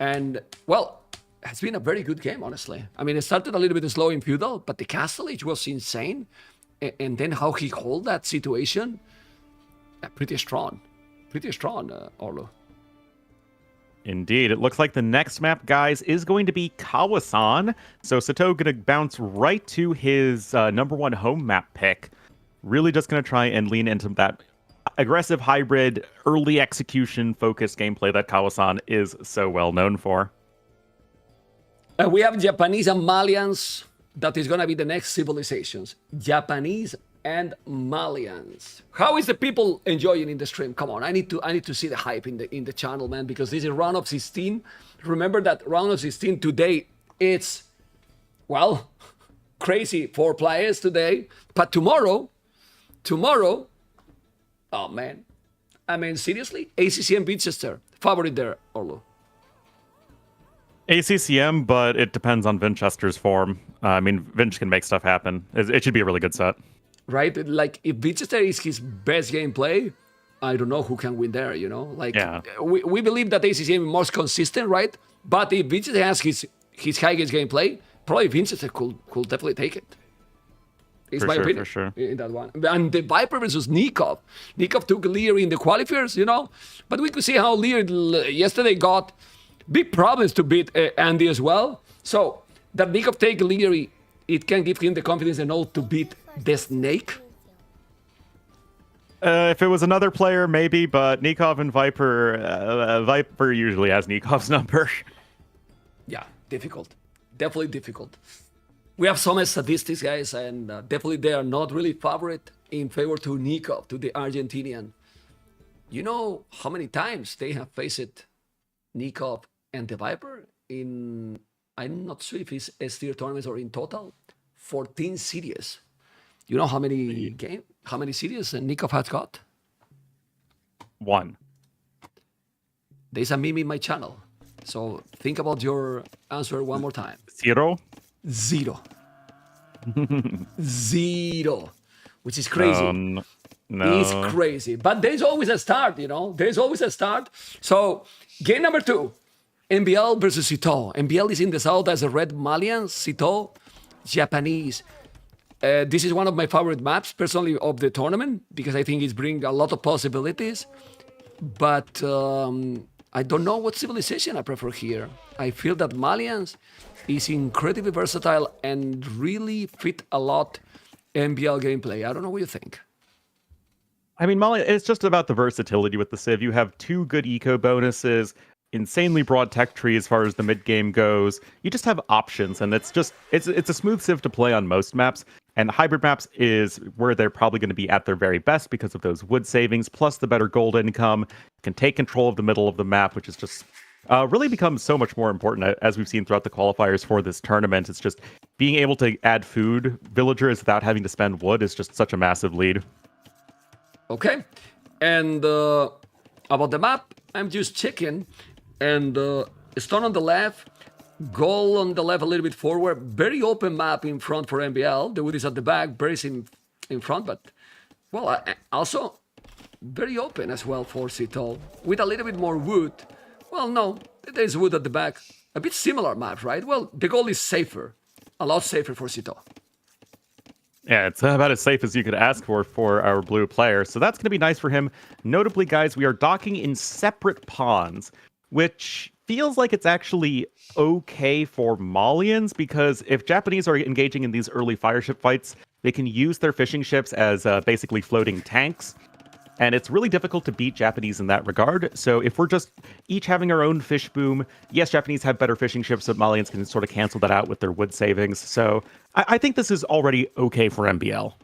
And, well, it's been a very good game, honestly. I mean, it started a little bit slow in feudal, but the castle age was insane. And then how he hold that situation, pretty strong. Pretty strong, Orlo. Indeed. It looks like the next map, guys, is going to be Kawasan. So Sitaux going to bounce right to his number 1 home map pick. Really just going to try and lean into that aggressive hybrid, early execution focused gameplay that Kawasan is so well known for. We have Japanese and Malians. That is going to be the next civilizations. Japanese and Malians. How is the people enjoying in the stream? Come on, I need to see the hype in the channel, man, because this is round of 16. Remember that round of 16 today, it's, well, crazy for players today. But tomorrow, oh man. I mean, seriously, ACCM Winchester, favorite there, Orlo. ACCM, but it depends on Vinchester's form. I mean, Vinch can make stuff happen. It should be a really good set. Right? Like, if Winchester is his best gameplay, I don't know who can win there, Like, yeah. we believe that ACCM is most consistent, right? But if Winchester has his highest gameplay, probably Vincent could definitely take it. It's For my sure, opinion for sure. in that one. And the Viper versus Nikov. Nikov took Lear in the qualifiers, you know, but we could see how Lear yesterday got big problems to beat Andy as well. So that Nikov take Lear, it can give him the confidence and all to beat the Snake. If it was another player, maybe, but Nikov and Viper, Viper usually has Nikov's number. Yeah, difficult. Definitely difficult. We have some statistics, guys, and definitely they are not really favorite in favor to Nikov, to the Argentinian. You know how many times they have faced Nikov and the Viper in, I'm not sure if it's S-tier tournaments or in total, 14 series. You know how many how many series Nikov has got? 1. There's a meme in my channel. So think about your answer one more time. 0? 0. 0. Which is crazy. No. It's crazy. But there's always a start, you know? There's always a start. So, game number 2. MbL versus Sitaux. MbL is in the south as a red Malian. Sitaux, Japanese. This is one of my favorite maps, personally, of the tournament, because I think it's bringing a lot of possibilities. But I don't know what civilization I prefer here. I feel that Malians is incredibly versatile and really fit a lot MbL gameplay. I don't know what you think. I mean, Mali, it's just about the versatility with the Civ. You have 2 good eco bonuses, insanely broad tech tree as far as the mid game goes. You just have options, and it's a smooth Civ to play on most maps. And hybrid maps is where they're probably going to be at their very best because of those wood savings, plus the better gold income. You can take control of the middle of the map, which is just really becomes so much more important as we've seen throughout the qualifiers for this tournament. It's just being able to add food villagers without having to spend wood is just such a massive lead. Okay, and about the map, I'm just checking, and stone on the left, goal on the left a little bit forward, very open map in front for MbL. The wood is at the back, Berry's in front, but, well, also very open as well for Sitaux, with a little bit more wood. Well, no, there's wood at the back. A bit similar map, right? Well, the goal is safer, a lot safer for Sitaux. Yeah, it's about as safe as you could ask for our blue player. So that's going to be nice for him. Notably, guys, we are docking in separate pawns, which feels like it's actually okay for Malians, because if Japanese are engaging in these early fireship fights, they can use their fishing ships as basically floating tanks. And it's really difficult to beat Japanese in that regard. So if we're just each having our own fish boom, yes, Japanese have better fishing ships, but Malians can sort of cancel that out with their wood savings. So I think this is already okay for MbL.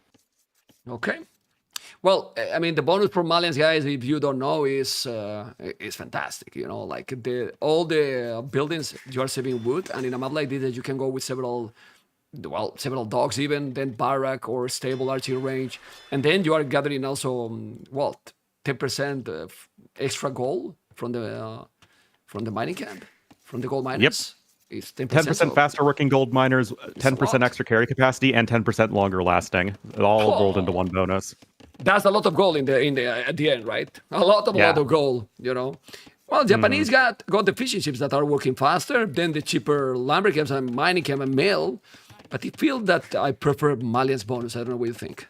Okay. Well, I mean, the bonus for Malians, guys, if you don't know, is fantastic. You know, like all the buildings, you are saving wood. And in a map like this, you can go with several dogs even, then barrack or stable archery range. And then you are gathering also, 10% extra gold from the mining camp, from the gold miners. Yep. It's 10%. 10% faster working gold miners, 10% extra carry capacity, and 10% longer lasting. It all rolled into one bonus. That's a lot of gold at the end, right? A lot of gold, you know. Well, Japanese got the fishing ships that are working faster than the cheaper lumber camps and mining camp and MbL. But I feel that I prefer Malian's bonus. I don't know what you think.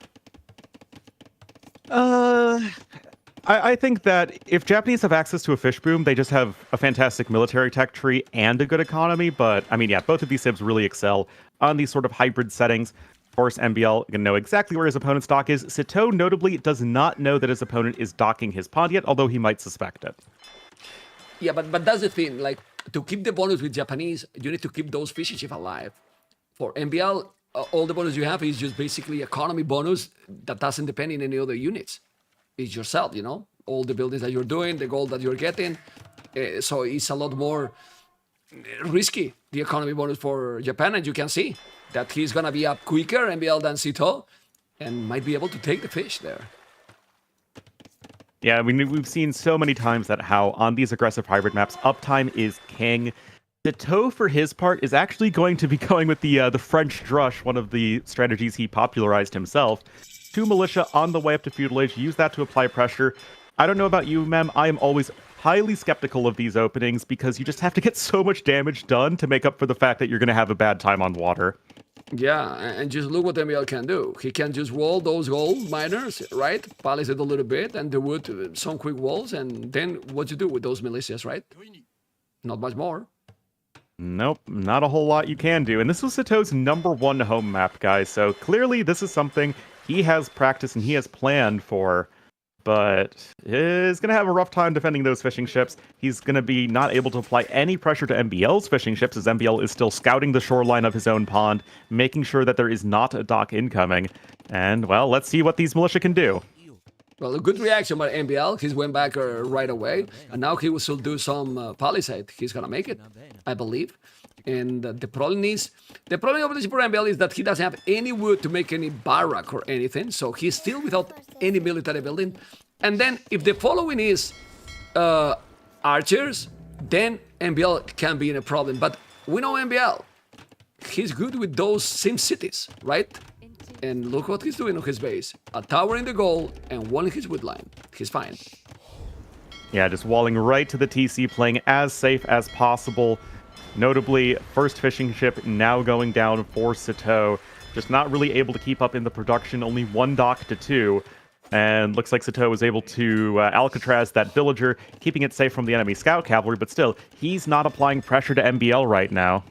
I think that if Japanese have access to a fish boom, they just have a fantastic military tech tree and a good economy. But, I mean, yeah, both of these civs really excel on these sort of hybrid settings. Of course, MbL can know exactly where his opponent's dock is. Sitaux, notably, does not know that his opponent is docking his pod yet, although he might suspect it. Yeah, but that's the thing. Like, to keep the bonus with Japanese, you need to keep those fishing ships alive. For MbL, all the bonus you have is just basically economy bonus that doesn't depend on any other units. It's yourself, you know, all the buildings that you're doing, the gold that you're getting. So it's a lot more risky, the economy bonus for Japan. And you can see that he's going to be up quicker, MbL, than Sitaux, and might be able to take the fish there. Yeah, we've seen so many times that how on these aggressive hybrid maps, uptime is king. TaToH, for his part, is actually going to be going with the French drush, one of the strategies he popularized himself. 2 militia on the way up to feudal age, use that to apply pressure. I don't know about you, Mem. I am always highly skeptical of these openings because you just have to get so much damage done to make up for the fact that you're going to have a bad time on water. Yeah, and just look what MbL can do. He can just wall those gold miners, right? Palace it a little bit, and there would some quick walls, and then what you do with those militias, right? Not much more. Nope, not a whole lot you can do. And this was Sitaux's #1 home map, guys, so clearly this is something he has practiced and he has planned for, but is going to have a rough time defending those fishing ships. He's going to be not able to apply any pressure to MbL's fishing ships, as MbL is still scouting the shoreline of his own pond, making sure that there is not a dock incoming. And, well, let's see what these militia can do. Well, a good reaction by MbL. He went back right away, and now he will still do some palisade. He's gonna make it, I believe. And the problem obviously for MbL is that he doesn't have any wood to make any barrack or anything, so he's still without any military building. And then if the following is archers, then MbL can be in a problem. But we know MbL. He's good with those sim cities, right? And look what he's doing on his base. A tower in the goal and one in his wood line. He's fine. Yeah, just walling right to the TC, playing as safe as possible. Notably, first fishing ship now going down for Sitaux. Just not really able to keep up in the production, only 1 dock to 2. And looks like Sitaux was able to Alcatraz that villager, keeping it safe from the enemy scout cavalry, but still, he's not applying pressure to MbL right now.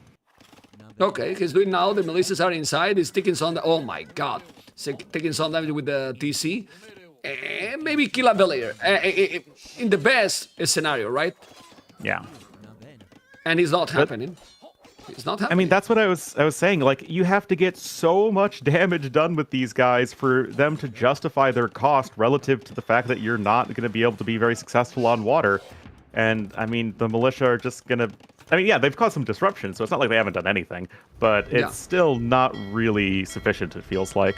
Okay, he's doing now. The militias are inside. He's taking some. Oh my god. He's taking some damage with the TC. Maybe kill a villager. In the best scenario, right? Yeah. And it's not happening. It's not happening. I mean, that's what I was saying. Like, you have to get so much damage done with these guys for them to justify their cost relative to the fact that you're not going to be able to be very successful on water. And, I mean, the militia are just going to... I mean, yeah, they've caused some disruption, so it's not like they haven't done anything. But it's still not really sufficient, it feels like.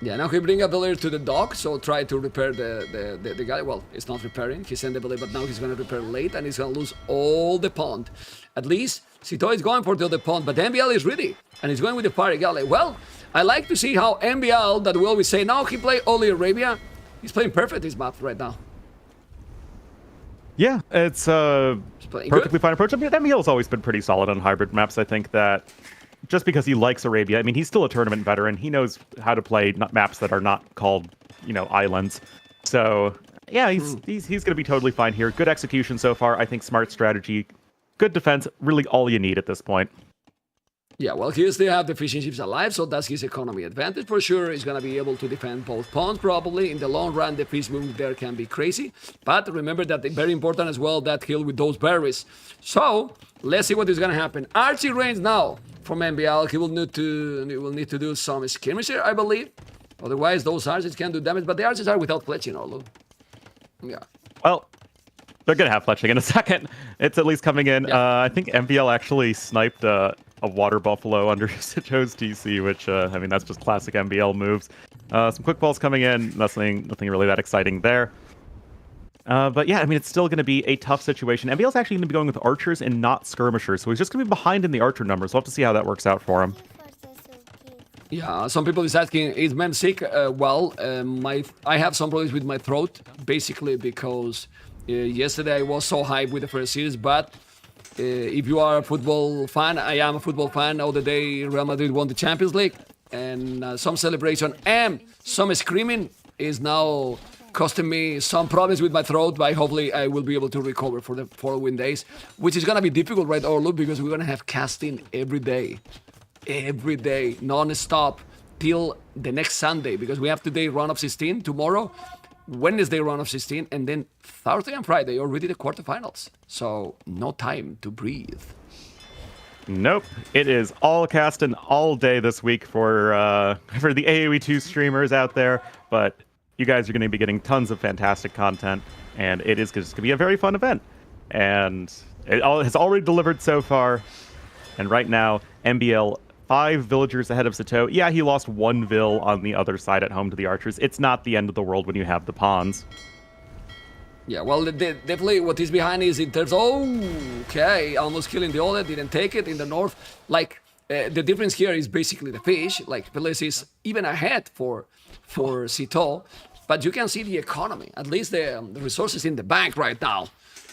Yeah, now he bring a villager to the dock, so try to repair the guy. Well, it's not repairing. He sent the villager, but now he's going to repair late, and he's going to lose all the pond. At least, Sitaux is going for the other pond, but MbL is ready, and he's going with the fire galley. Well, I like to see how MbL, that we always say, now he play only Arabia. He's playing perfect this map right now. Yeah, it's perfectly fine approach. I mean, MbL's always been pretty solid on hybrid maps. I think that just because he likes Arabia, I mean, he's still a tournament veteran. He knows how to play maps that are not called, you know, islands. So, yeah, he's going to be totally fine here. Good execution so far. I think smart strategy, good defense, really all you need at this point. Yeah, well, he still have the fishing ships alive, so that's his economy advantage for sure. He's going to be able to defend both ponds probably. In the long run, the fish movement there can be crazy. But remember that very important as well, that hill with those berries. So, let's see what is going to happen. Archie reigns now from MbL. He will need to do some skirmisher, I believe. Otherwise, those archers can do damage, but the archers are without fletching, Olu. Yeah. Well, they're going to have fletching in a second. It's at least coming in. Yeah. I think MbL actually sniped a water buffalo under Sitaux's DC, which, I mean, that's just classic MbL moves. Some quick balls coming in. Nothing really that exciting there. But yeah, I mean, it's still going to be a tough situation. MbL's actually going to be going with archers and not skirmishers, so he's just going to be behind in the archer numbers. We'll have to see how that works out for him. Yeah, some people is asking, is Mem sick? I have some problems with my throat, basically because yesterday I was so hyped with the first series, but if you are a football fan, I am a football fan. The other day Real Madrid won the Champions League, and some celebration and some screaming is now costing me some problems with my throat, but hopefully I will be able to recover for the following days, which is going to be difficult, right, Orlu, because we're going to have casting every day, non-stop, till the next Sunday, because we have today round of 16, tomorrow, Wednesday round of 16, and then Thursday and Friday already the quarterfinals. So no time to breathe. Nope, it is all casting all day this week for the AoE2 streamers out there, but you guys are going to be getting tons of fantastic content, and it is just going to be a very fun event. And it has already delivered so far, and right now, MbL 5 villagers ahead of Sitaux. Yeah, he lost 1 vill on the other side at home to the archers. It's not the end of the world when you have the pawns. Yeah, well, definitely what is behind is in terms. Okay, almost killing the other, didn't take it in the north. Like, the difference here is basically the fish. Like, Village is even ahead for Sitaux. but you can see the economy, at least the resources in the bank right now.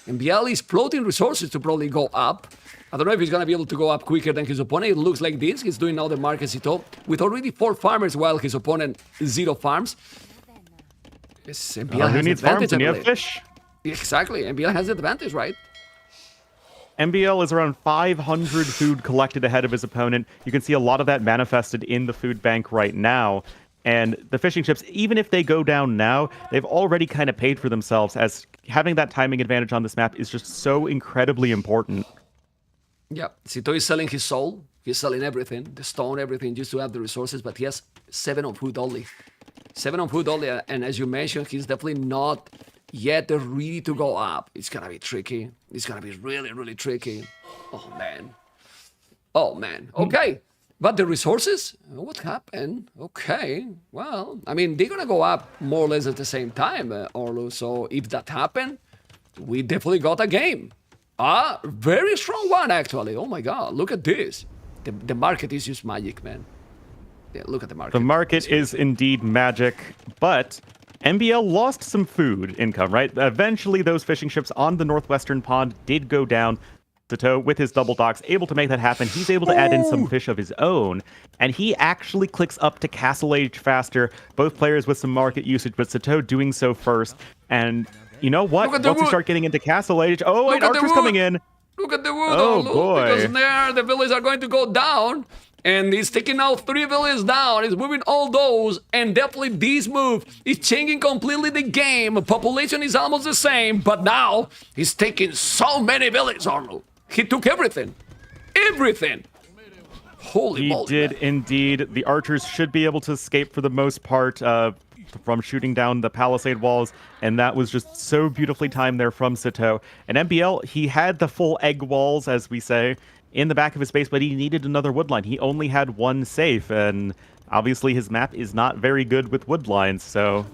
MbL is floating resources to probably go up. I don't know if he's going to be able to go up quicker than his opponent. It looks like this. He's doing now the market Sitaux with already 4 farmers while his opponent 0 farms. Yes, MbL Who has needs the advantage, farms when I you have believe. fish? Exactly. MbL has the advantage, right? MbL is around 500 food collected ahead of his opponent. You can see a lot of that manifested in the food bank right now. And the fishing ships, even if they go down now, they've already kind of paid for themselves, as having that timing advantage on this map is just so incredibly important. Yeah, Sitaux is selling his soul. He's selling everything, the stone, everything, just to have the resources. But he has 7 on food only. 7 on food only. And as you mentioned, he's definitely not yet ready to go up. It's going to be tricky. It's going to be really, really tricky. Oh, man. Oh, man. Okay. But the resources? What happened? Okay. Well, I mean, they're going to go up more or less at the same time, Orlu. So if that happened, we definitely got a game. A very strong one, actually. Oh, my God. Look at this. The market is just magic, man. Yeah, look at the market. The market is indeed magic, but MbL lost some food income, right? Eventually, those fishing ships on the northwestern pond did go down. TaToH, with his double docks, able to make that happen. He's able to add in some fish of his own, and he actually clicks up to Castle Age faster. Both players with some market usage, but TaToH doing so first. And you know what? Once we start getting into Castle Age, oh, wait, Archer's coming in. Look at the wood, Oh, look, boy. because there the villages are going to go down, and he's taking out 3 villages down. He's moving all those, and definitely this move is changing completely the game. Population is almost the same, but now he's taking so many villages, Arnold. He took everything. Everything. Holy He moly. did Man. indeed. The archers should be able to escape for the most part from shooting down the palisade walls, and that was just so beautifully timed there from TaToH. And MbL, he had the full egg walls, as we say, in the back of his base, but he needed another wood line. He only had 1 safe, and obviously his map is not very good with wood lines, so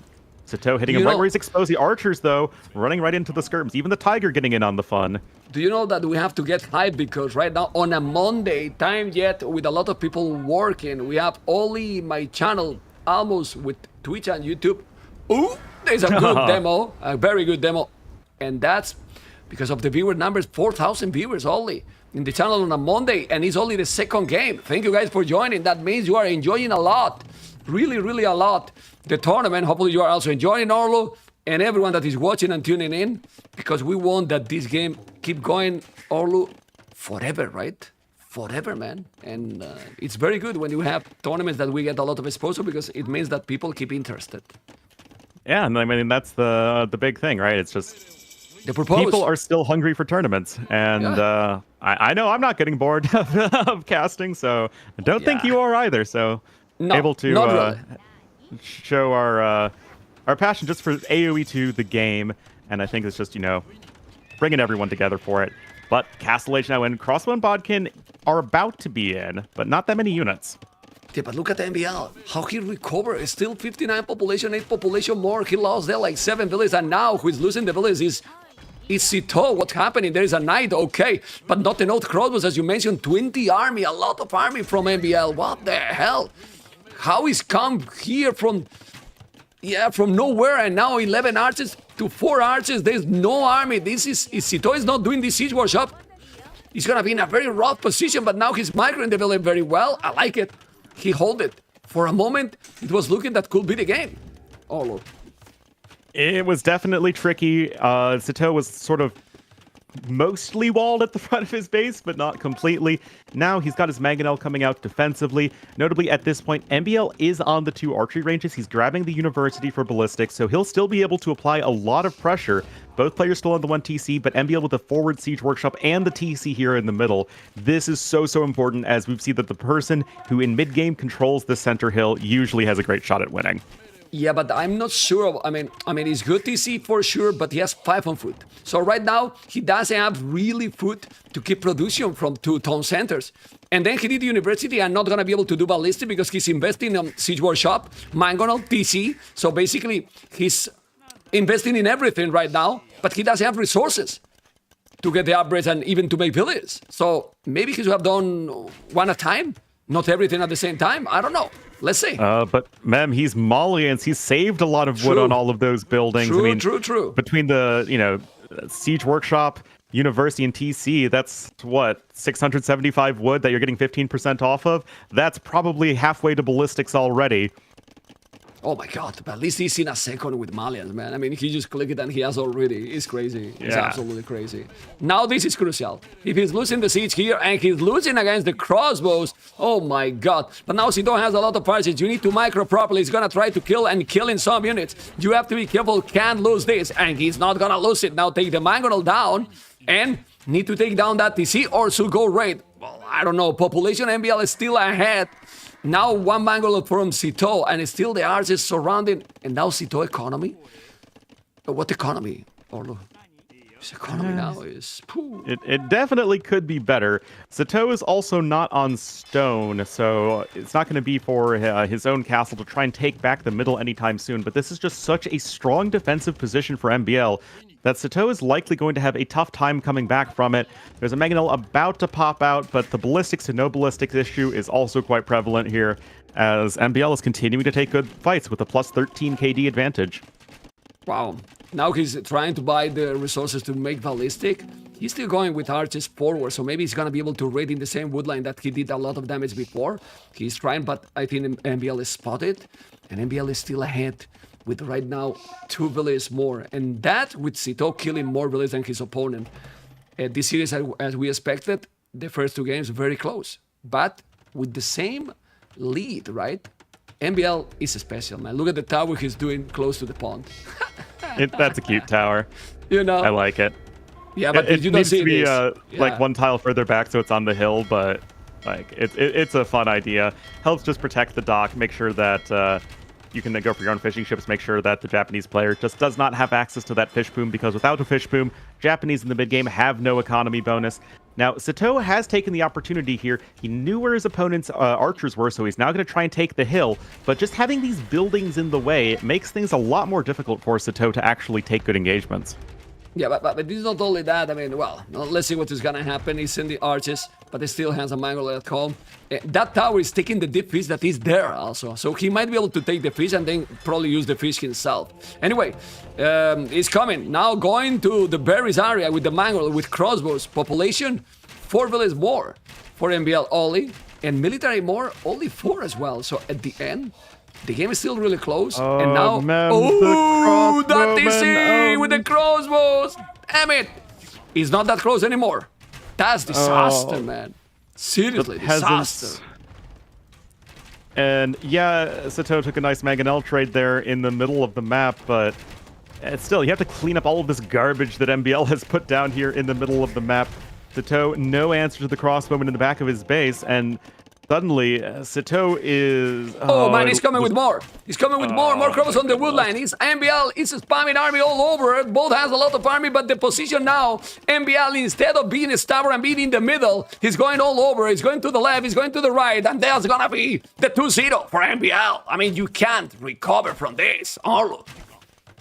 TaToH hitting him right where he's exposed. The archers, though, running right into the skirms. Even the tiger getting in on the fun. Do you know that we have to get hyped because right now on a Monday time yet with a lot of people working, we have only my channel almost with Twitch and YouTube. Ooh, there's a good demo, a very good demo. And that's because of the viewer numbers, 4,000 viewers only in the channel on a Monday, and it's only the 2nd game. Thank you guys for joining. That means you are enjoying a lot, really, really a lot, the tournament. Hopefully you are also enjoying Orlu and everyone that is watching and tuning in, because we want that this game keep going, Orlu, forever, right? Forever, man. And it's very good when you have tournaments that we get a lot of exposure, because it means that people keep interested. Yeah, and I mean, that's the big thing, right? It's just The purpose. people are still hungry for tournaments, and I know I'm not getting bored of casting, so I don't think you are either. So No, able to not really. show our passion just for AoE2, the game, and I think it's just, you know, bringing everyone together for it. But Castle Age now in, Crossbow and Bodkin are about to be in, but not that many units. Yeah, but look at the MbL. How he recovered. It's still 59 population, 8 population more. He lost there like 7 villages, and now who's losing the villages is Sitaux. What's happening? There is a knight, okay, but not enough crossbows, as you mentioned. 20 army, a lot of army from MbL. What the hell? How is come here from nowhere, and now 11 archers to 4 archers? There's no army. This is Sitaux is not doing this siege workshop. He's gonna be in a very rough position, but now he's migrating the village very well. I like it. He hold it. For a moment, it was looking that could be the game. Oh, Lord. It was definitely tricky. TaToH was sort of mostly walled at the front of his base, but not completely. Now he's got his Mangonel coming out defensively. Notably, at this point, MbL is on the 2 archery ranges. He's grabbing the University for ballistics, so he'll still be able to apply a lot of pressure. Both players still on the 1 TC, but MbL with the forward siege workshop and the TC here in the middle. This is so important, as we've seen that the person who in mid-game controls the center hill usually has a great shot at winning. Yeah, but I'm not sure. I mean, it's good TC for sure, but he has 5 on foot. So right now, he doesn't have really food to keep production from 2 town centers. And then he did university and not gonna be able to do ballistic because he's investing in siege workshop, Mangonel, TC. So basically, he's investing in everything right now, but he doesn't have resources to get the upgrades and even to make villages. So maybe he should have done one at a time, not everything at the same time. I don't know. Let's see. But Mem, he's Malians. He's saved a lot of wood True. on all of those buildings. True, I mean, true. between the Siege Workshop, University, and TC, that's what 675 wood that you're getting 15% off of. That's probably halfway to ballistics already. Oh my god, but at least he's in a second with Malians, man. I mean, he just clicked it and he has already. It's crazy. It's Yeah. absolutely crazy. Now this is crucial. If he's losing the siege here and he's losing against the crossbows, oh my god. But now Sitaux has a lot of archers. You need to micro properly. He's gonna try to kill and killing some units. You have to be careful, can't lose this. And he's not gonna lose it. Now take the mangonel down and need to take down that TC or should go raid. Well, I don't know. Population MbL is still ahead. Now one mangle from Sitaux, and still the archers surrounding. And now Sitaux economy? What economy? Orlo? His economy now is... Phew. It definitely could be better. Sitaux is also not on stone, so it's not going to be for his own castle to try and take back the middle anytime soon. But this is just such a strong defensive position for MbL that Sitaux is likely going to have a tough time coming back from it. There's a mangonel about to pop out, but the ballistics to no ballistics issue is also quite prevalent here, as MbL is continuing to take good fights with a plus 13 KD advantage. Wow. Now he's trying to buy the resources to make ballistic. He's still going with archers forward, so maybe he's gonna be able to raid in the same woodline that he did a lot of damage before. He's trying, but I think MbL is spotted, and MbL is still ahead with right now 2 villages more. And that with Sitaux killing more villages than his opponent. This series, as we expected, the first 2 games very close. But with the same lead, right? MbL is special, man. Look at the tower he's doing close to the pond. That's a cute tower. You know? I like it. Yeah, but it you don't needs see to be this. like one tile further back so it's on the hill, but like it's a fun idea. Helps just protect the dock, make sure that you can go for your own fishing ships, make sure that the Japanese player just does not have access to that fish boom, because without a fish boom, Japanese in the mid game have no economy bonus. Now, Sitaux has taken the opportunity here. He knew where his opponent's archers were, so he's now going to try and take the hill. But just having these buildings in the way makes things a lot more difficult for Sitaux to actually take good engagements. Yeah, but this is not only that. I mean, well, let's see what is gonna happen. He's in the arches, but he still has a mangle at home. That tower is taking the deep fish that is there also. So he might be able to take the fish and then probably use the fish himself. Anyway, he's coming. Now going to the berries area with the mangle, with crossbows. Population, 4 villages more for MbL only. And military more, only 4 as well. So at the end, the game is still really close, and now... Man, oh, that crossbowmen, TC with the crossbows! Damn it! He's not that close anymore. That's disaster, man. Seriously, disaster. And yeah, Sitaux took a nice mangonel trade there in the middle of the map, but still, you have to clean up all of this garbage that MbL has put down here in the middle of the map. Sitaux, no answer to the crossbowman in the back of his base, and... Suddenly, Sitaux is... Oh man, he's coming with more. He's coming with more crossbows on the woodline. He's MbL is spamming army all over. Both has a lot of army, but the position now, MbL, instead of being stubborn and being in the middle, he's going all over. He's going to the left, he's going to the right, and there's gonna be the 2-0 for MbL. I mean, you can't recover from this. Oh,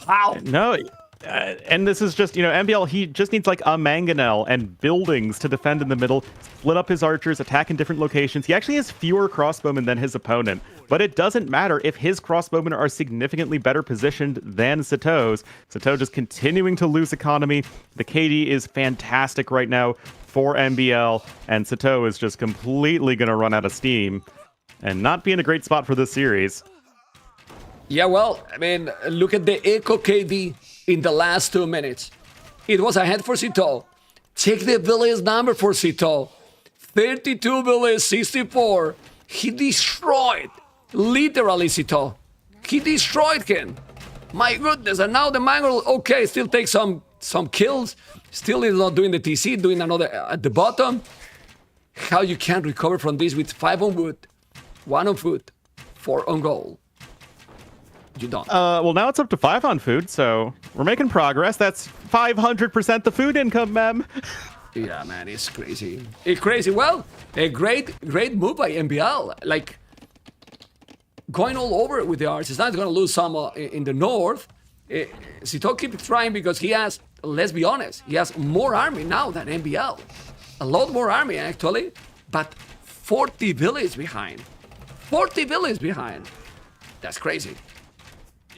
how? No, and this is just, MbL, he just needs like a mangonel and buildings to defend in the middle, split up his archers, attack in different locations. He actually has fewer crossbowmen than his opponent, but it doesn't matter if his crossbowmen are significantly better positioned than Sitaux's. Sitaux just continuing to lose economy. The KD is fantastic right now for MbL, and Sitaux is just completely going to run out of steam and not be in a great spot for this series. Yeah, well, I mean, look at the Echo KD in the last 2 minutes. It was ahead for Sitaux. Check the village number for Sitaux. 32 village, 64. He destroyed, literally, Sitaux. He destroyed him. My goodness, and now the mangle, okay, still takes some kills. Still is not doing the TC, doing another at the bottom. How you can recover from this with 5 on wood, 1 on foot, 4 on gold. You don't. Well, now it's up to 5 on food, so we're making progress. That's 500% the food income, Mem. Yeah, man, it's crazy. It's crazy. Well, a great move by MbL. Like, going all over with the arts. He's not going to lose some in the north. Sitaux keeps trying because he has, let's be honest, he has more army now than MbL. A lot more army, actually, but 40 villages behind. 40 villages behind. That's crazy.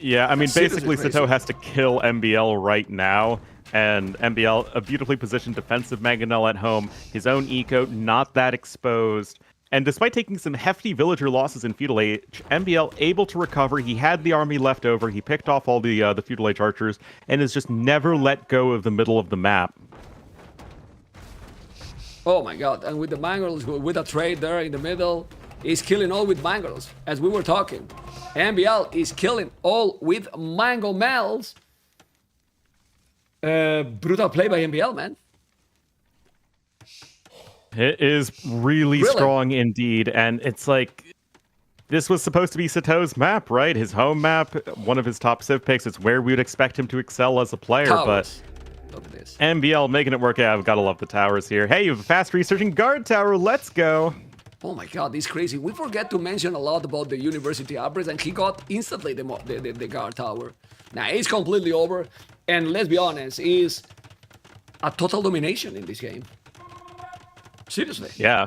Yeah, I mean, Seriously basically, crazy. Sitaux has to kill MbL right now, and MbL, a beautifully positioned defensive mangonel at home, his own eco, not that exposed. And despite taking some hefty villager losses in Feudal Age, MbL able to recover. He had the army left over. He picked off all the Feudal Age archers, and has just never let go of the middle of the map. Oh my god, and with the mangols, with a trade there in the middle, he's killing all with mangols, as we were talking. MbL is killing all with mango mels. Brutal play by MbL, man. It is really strong indeed, and it's like, this was supposed to be Sitau's map, right? His home map, one of his top civ picks. It's where we would expect him to excel as a player, Towers. Look at this. but MbL making it work. Yeah, I've got to love the towers here. Hey, you have a fast researching guard tower. Let's go. Oh my god, this is crazy. We forget to mention a lot about the university upgrades, and he got instantly the guard tower. Now, it's completely over, and let's be honest, is a total domination in this game. Seriously. Yeah.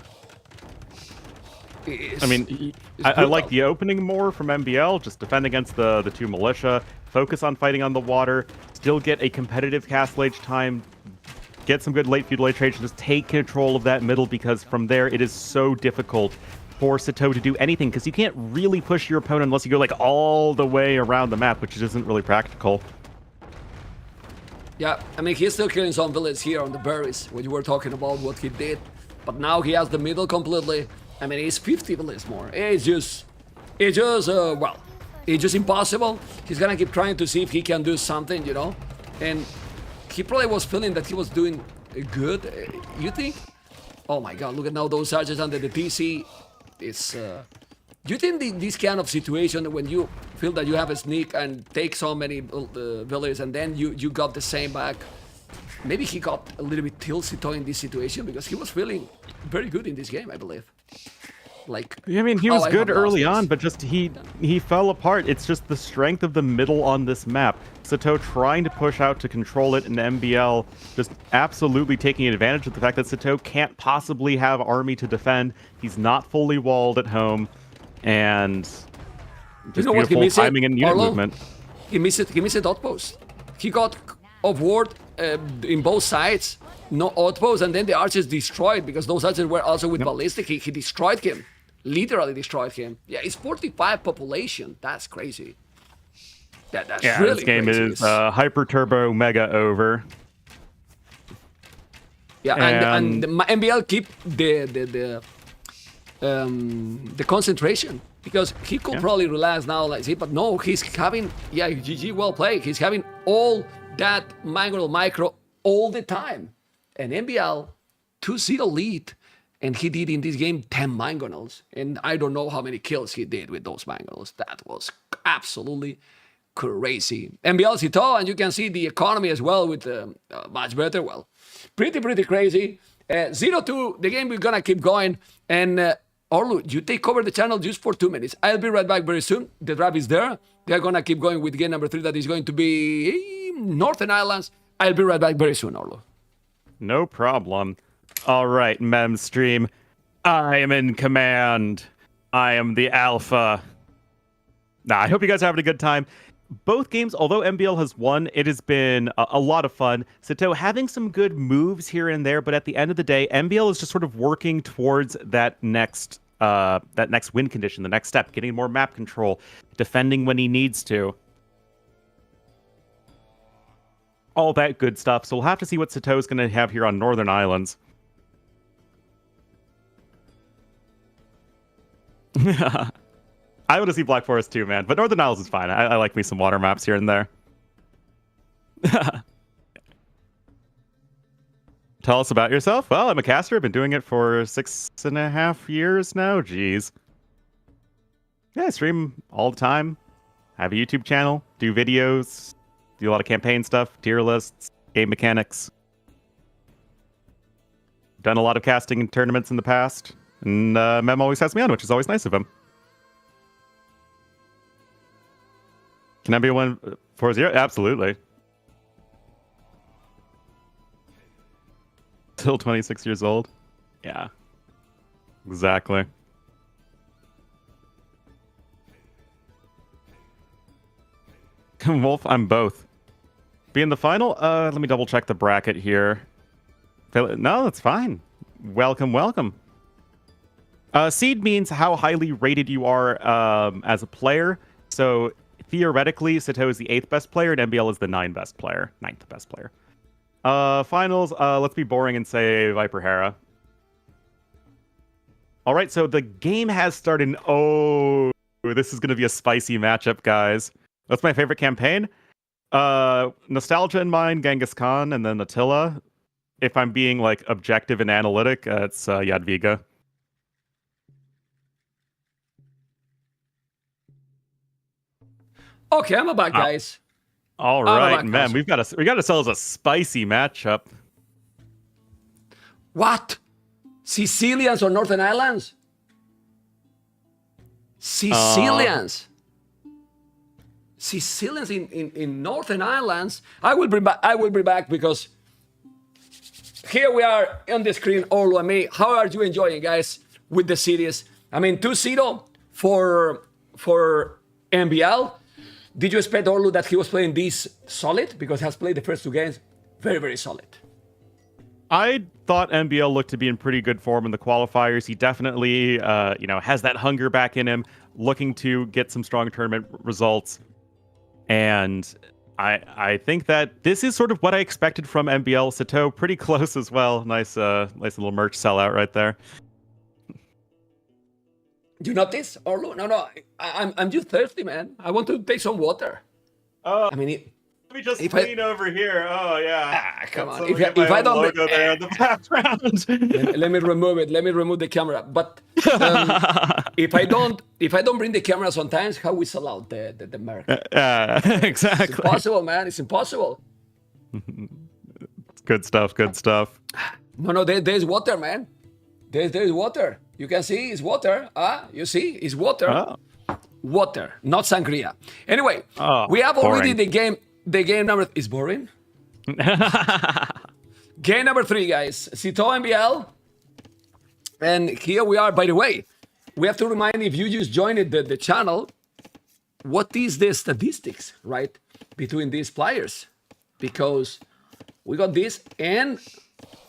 It's- I mean, it's I like brutal. the opening more from MbL. Just defend against the two militia, focus on fighting on the water, still get a competitive castle age time, get some good late feudal age trades, and just take control of that middle, because from there it is so difficult for Sitaux to do anything, because you can't really push your opponent unless you go like all the way around the map, which isn't really practical. Yeah, I mean, he's still killing some villages here on the berries, when you were talking about what he did. But now he has the middle completely. I mean, he's 50 villages more. It's just impossible. He's gonna keep trying to see if he can do something, you know? And he probably was feeling that he was doing good, you think? Oh my god, look at now those archers under the TC. It's, do you think this kind of situation, when you feel that you have a sneak and take so many villages and then you got the same back, maybe he got a little bit tilted in this situation, because he was feeling very good in this game, I believe. Like, I mean, he oh, was I good have lost early this. on, but just he fell apart. It's just the strength of the middle on this map. Sitaux trying to push out to control it, and MbL just absolutely taking advantage of the fact that Sitaux can't possibly have army to defend. He's not fully walled at home, and just know what he beautiful missed? timing and unit Arlo? movement. He missed outpost. He got offward in both sides, no outpost, and then the archers destroyed, because those archers were also with ballistic. He destroyed him, literally destroyed him. Yeah, it's 45 population. That's crazy. That's Yeah, really this game crazy. is hyper turbo mega over. Yeah, and MbL keep the concentration, because he could probably relax now, like, see, but no, he's having, yeah, GG, well played. He's having all that mangonel micro all the time, and MbL 2-0 lead, and he did in this game 10 mangonels, and I don't know how many kills he did with those mangonels. That was absolutely crazy. MbL Sitaux, and you can see the economy as well with much better. Well, pretty crazy. 0-2, the game we're gonna keep going, and Orlu, you take over the channel just for 2 minutes. I'll be right back very soon. The draft is there. They're gonna keep going with game number 3, that is going to be Northern Islands. I'll be right back very soon, Orlu. No problem. All right, Mem stream. I am in command. I am the alpha. I hope you guys are having a good time. Both games, although MbL has won, it has been a lot of fun. Sitaux having some good moves here and there, but at the end of the day, MbL is just sort of working towards that next win condition, the next step, getting more map control, defending when he needs to. All that good stuff. So we'll have to see what Sitaux is going to have here on Northern Islands. I want to see Black Forest too, man. But Northern Isles is fine. I like me some water maps here and there. Tell us about yourself. Well, I'm a caster. I've been doing it for 6.5 years now. Jeez. Yeah, I stream all the time. I have a YouTube channel. Do videos. Do a lot of campaign stuff. Tier lists. Game mechanics. Done a lot of casting in tournaments in the past. And Mem always has me on, which is always nice of him. Can I be 140? Absolutely. Still 26 years old? Yeah. Exactly. Wolf, I'm both. Be in the final? Let me double check the bracket here. No, that's fine. Welcome, welcome. Seed means how highly rated you are as a player. So theoretically, Sitaux is the 8th best player, and MbL is the 9th best player. Finals, let's be boring and say Viper Hera. All right, so the game has started. Oh, this is going to be a spicy matchup, guys. What's my favorite campaign? Nostalgia in mind, Genghis Khan, and then Attila. If I'm being like objective and analytic, it's Jadwiga. Okay, I'm back, guys. All right, man. We got ourselves a spicy matchup. What? Sicilians or Northern Islands? Sicilians. Sicilians in Northern Islands. I will be back because here we are on the screen, Orlu and me. How are you enjoying, guys, with the series? I mean, 2-0 for MbL. Did you expect, Orlu, that he was playing this solid? Because he has played the first 2 games very, very solid. I thought MbL looked to be in pretty good form in the qualifiers. He definitely, has that hunger back in him, looking to get some strong tournament results. And I think that this is sort of what I expected from MbL. Sitaux, pretty close as well. Nice little merch sellout right there. You notice, Orlu? No, I'm just thirsty, man. I want to take some water. I mean, let me just lean over here. Oh yeah. Come on. If I don't logo there in the background. let me remove it. Let me remove the camera. But if I don't bring the camera sometimes, how we sell out the merch? Exactly. It's impossible, man. It's impossible. Good stuff. No, there's water, man. There's water. You can see it's water. You see it's water. Oh. Water, not sangria. Anyway, we have boring. already the game. The game number is boring. Game number 3, guys. Sitaux MbL. And here we are. By the way, we have to remind, if you just joined the channel, what is the statistics, right, between these players? Because we got this, and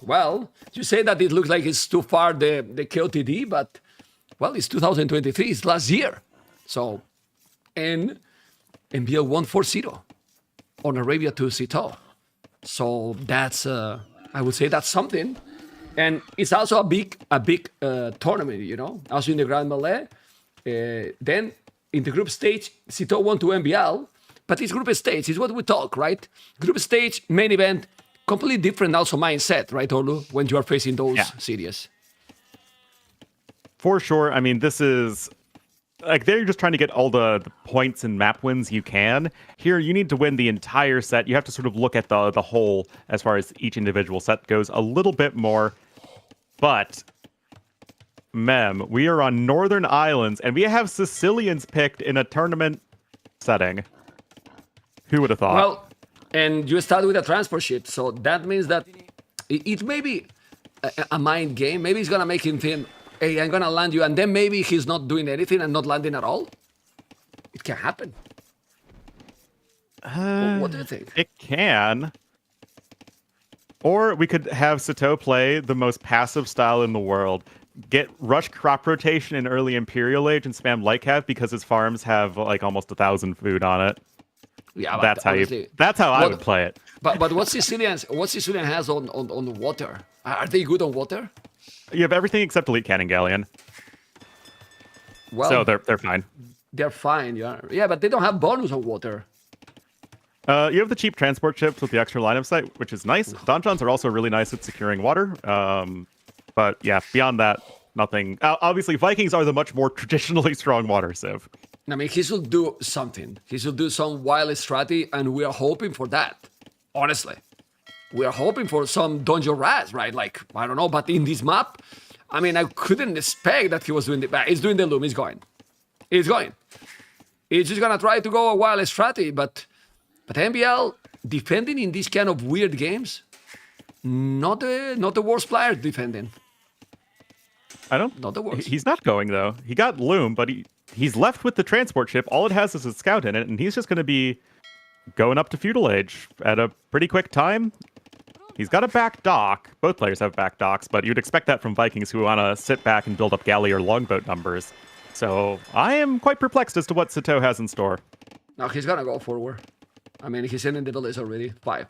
well, you say that it looks like it's too far the KOTD, but well, it's 2023. It's last year. So, and MbL won 4-0 on Arabia to Sitaux. So that's, I would say that's something. And it's also a big tournament, Also in the Grand Melee. Then in the group stage, Sitaux won to MbL, but it's group stage. It's what we talk, right? Group stage, main event, completely different also mindset, right, Orlu, when you are facing those series. For sure. I mean, this is... like, they're just trying to get all the points and map wins you can. Here, you need to win the entire set. You have to sort of look at the whole as far as each individual set goes a little bit more. But, we are on Northern Islands, and we have Sicilians picked in a tournament setting. Who would have thought? Well, and you start with a transport ship, so that means that it may be a mind game. Maybe it's going to make him think, hey, I'm going to land you, and then maybe he's not doing anything and not landing at all. It can happen. What do you think? It can. Or we could have Sitaux play the most passive style in the world. Get rush crop rotation in early Imperial Age and spam Lightcap because his farms have like almost 1,000 food on it. Yeah, that's how I would play it. But what Sicilian has on the water? Are they good on water? You have everything except Elite Cannon Galleon. Well, so they're fine. They're fine, yeah, but they don't have bonus on water. You have the cheap transport ships with the extra line of sight, which is nice. Donjons are also really nice at securing water. But yeah, beyond that, nothing. Obviously, Vikings are the much more traditionally strong water civ. I mean, he should do something. He should do some wild strategy, and we are hoping for that. Honestly, we are hoping for some Donjon Raz, right? Like, I don't know, but in this map, I mean, I couldn't expect that he was doing the... He's doing the loom. He's going. He's just gonna try to go a wild strategy, but MbL defending in these kind of weird games, not the worst player defending. Not the worst. He's not going though. He got loom, but he's left with the transport ship. All it has is a scout in it, and he's just going to be going up to feudal age at a pretty quick time. He's got a back dock. Both players have back docks, but you'd expect that from Vikings who want to sit back and build up galley or longboat numbers. So I am quite perplexed as to what Sitaux has in store. No, he's gonna go forward. I mean, he's in the village already. 5.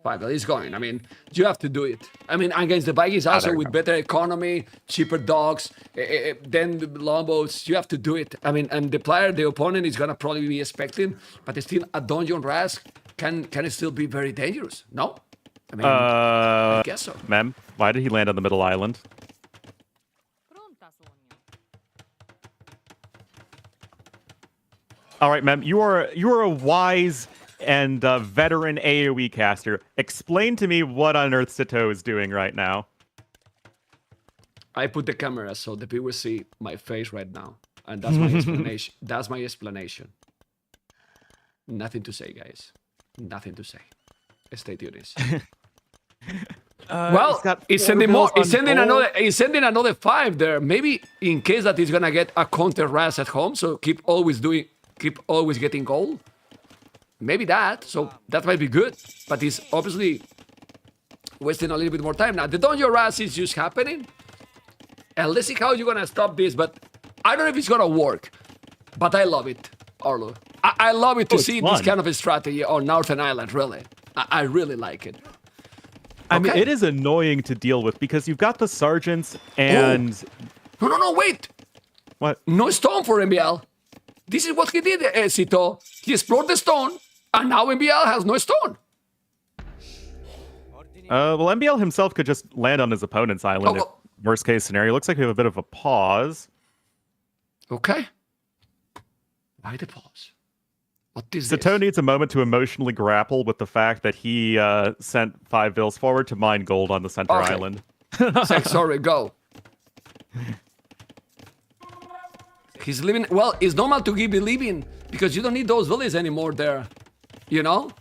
But he's going. I mean, you have to do it. I mean, against the Vikings also with better economy, cheaper dogs, then the longboats, you have to do it. I mean, and the player, the opponent is gonna probably be expecting, but still a dungeon rush can it still be very dangerous? No? I mean, I guess so. Mem, why did he land on the middle island? All right, Mem, you are a wise and veteran AoE caster. Explain to me what on earth Sitaux is doing right now. I put the camera so the people see my face right now, and that's my explanation. That's my explanation. Nothing to say, guys. Nothing to say. Stay tuned. Well, he's sending more. He's sending another. He's sending another 5 there. Maybe in case that he's gonna get a counter ras at home. So keep always getting gold. Maybe that. So that might be good. But he's obviously wasting a little bit more time now. The dungeon ras is just happening. And let's see how you're gonna stop this. But I don't know if it's gonna work. But I love it, Arlo. I love it to see this kind of a strategy on Northern Ireland. Really, I really like it. I mean, it is annoying to deal with because you've got the sergeants and... Oh. No, wait! What? No stone for MbL. This is what he did, Sitaux. He explored the stone, and now MbL has no stone. Well, MbL himself could just land on his opponent's island if worst case scenario. Looks like we have a bit of a pause. Okay. Why the pause? What is Sitaux needs a moment to emotionally grapple with the fact that he sent 5 vills forward to mine gold on the center island. Sorry, go. He's living... Well, it's normal to give the living because you don't need those villages anymore there. You know?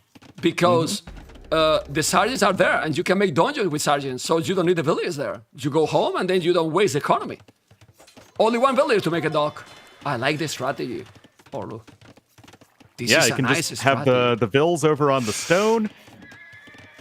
Because the sergeants are there and you can make dungeons with sergeants, so you don't need the villages there. You go home and then you don't waste economy. Only 1 village to make a dock. I like the strategy. Orlo. Yeah, you can just have the vills over on the stone.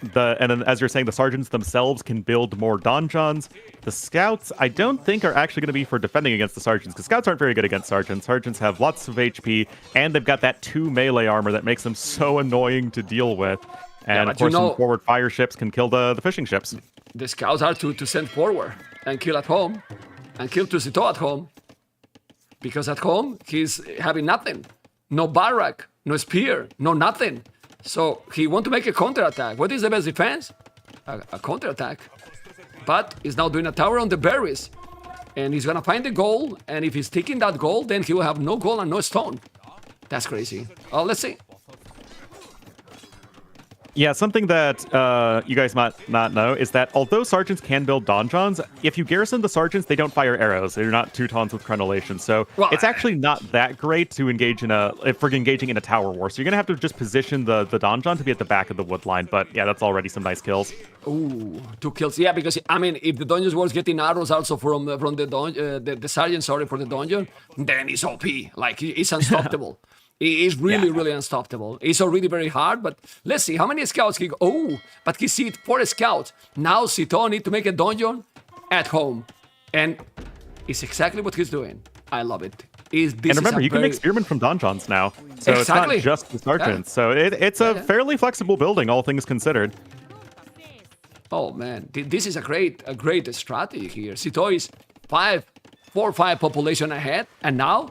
And then, as you're saying, the sergeants themselves can build more donjons. The scouts, I don't think, are actually going to be for defending against the sergeants, because scouts aren't very good against sergeants. Sergeants have lots of HP, and they've got that 2 melee armor that makes them so annoying to deal with. And of course, some forward fire ships can kill the fishing ships. The scouts are to send forward and kill at home, and kill to Sitaux at home. Because at home, he's having nothing. No barrack, no spear, no nothing. So he wants to make a counterattack. What is the best defense? A counterattack. But he's now doing a tower on the berries. And he's gonna find the gold. And if he's taking that gold, then he will have no gold and no stone. That's crazy. Oh, let's see. Yeah, something that you guys might not know is that although sergeants can build donjons, if you garrison the sergeants, they don't fire arrows. They're not Teutons with crenellation. So it's actually not that great to engage in if we're engaging in a tower war. So you're going to have to just position the donjon to be at the back of the wood line. But yeah, that's already some nice kills. Ooh, 2 kills. Yeah, because, I mean, if the dungeon was getting arrows also from the sergeant, for the dungeon, then it's OP. Like, it's unstoppable. He is really unstoppable. It's already very hard, but let's see how many scouts he go. Oh, but he sees 4 scouts. Now Sitaux needs to make a dungeon at home. And it's exactly what he's doing. I love it. And remember, you can make spearmen from donjons now. So it's not just the sergeants. Yeah. So it's a fairly flexible building, all things considered. Oh, man. This is a great strategy here. Sitaux is 4 or 5 population ahead. And now,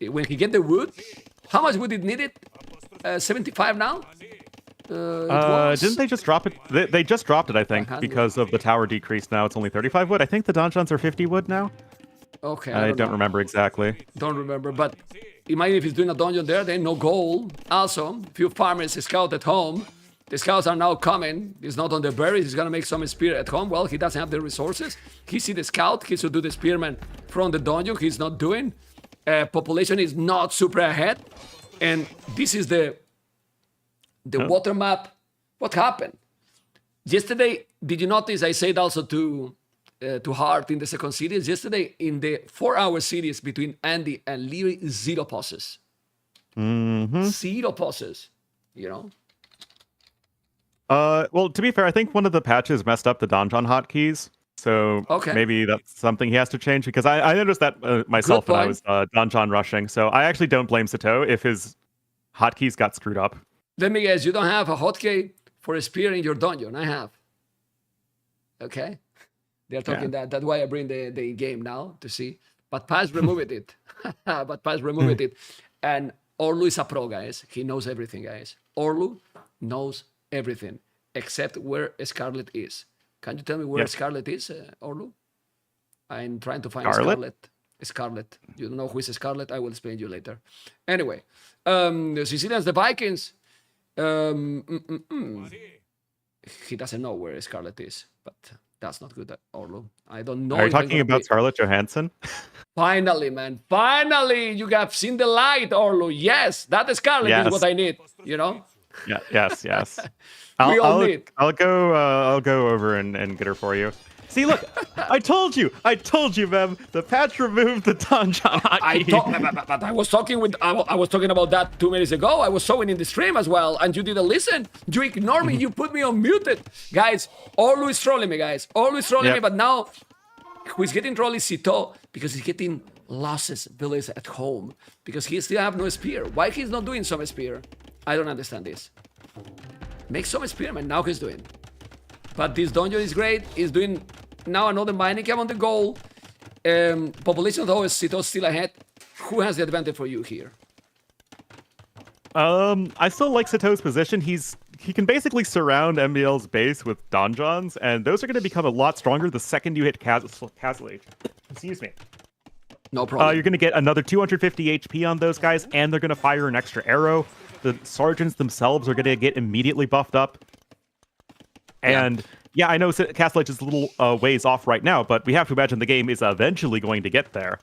when he get the wood... How much would it need it? 75 now? Didn't they just drop it? They just dropped it, I think, because of the tower decrease. Now it's only 35 wood. I think the donjons are 50 wood now. Okay. I don't remember exactly. Don't remember, but imagine if he's doing a dungeon there, then no gold. Also, few farmers scout at home. The scouts are now coming. He's not on the berries. He's gonna make some spear at home. Well, he doesn't have the resources. He see the scout. He should do the spearman from the dungeon. He's not doing. Population is not super ahead, and this is the water map. What happened yesterday? Did you notice? I said also to Hearttt in the second series yesterday in the 4-hour series between Andy and Leary, 0 pauses. 0 pauses. you know? Well, to be fair, I think one of the patches messed up the donjon hotkeys. So Okay. maybe that's something he has to change, because I noticed that myself when I was donjon rushing. So I actually don't blame Sitaux if his hotkeys got screwed up. Let me guess, you don't have a hotkey for a spear in your dungeon. I have. Okay? They're talking that. That's why I bring the game now to see. But Paz removed it. But Paz removed it. And Orlu is a pro, guys. He knows everything, guys. Orlu knows everything except where Scarlet is. Can you tell me where Scarlet is, Orlu? I'm trying to find Scarlet. Scarlet. You don't know who is Scarlet? I will explain you later. Anyway, the Sicilians, the Vikings. He doesn't know where Scarlet is, but that's not good, Orlu. I don't know. Are you talking about Scarlett Johansson? Finally, man. Finally, you have seen the light, Orlu. Yes, that Scarlet is what I need, you know? Yeah, yes. I'll go over and get her for you. See, look, I told you, Mem. The patch removed the donjon hotkey. But I was talking about that 2 minutes ago. I was showing in the stream as well, and you didn't listen. You ignored me. You put me on muted, guys. Always trolling me, guys. Always trolling me. But now, who is getting trolled is Sitaux, because he's getting losses village at home because he still have no spear. Why he's not doing some spear? I don't understand this. Make some spear, man. Now he's doing. But this dungeon is great. He's doing now another mining camp on the goal. Population though is Sitaux still ahead. Who has the advantage for you here? I still like Sitaux's position. He can basically surround MbL's base with donjons, and those are going to become a lot stronger the second you hit Castle Age. Excuse me. No problem. You're going to get another 250 HP on those guys, and they're going to fire an extra arrow. The sergeants themselves are going to get immediately buffed up. And yeah, I know Castle Age is a little ways off right now, but we have to imagine the game is eventually going to get there.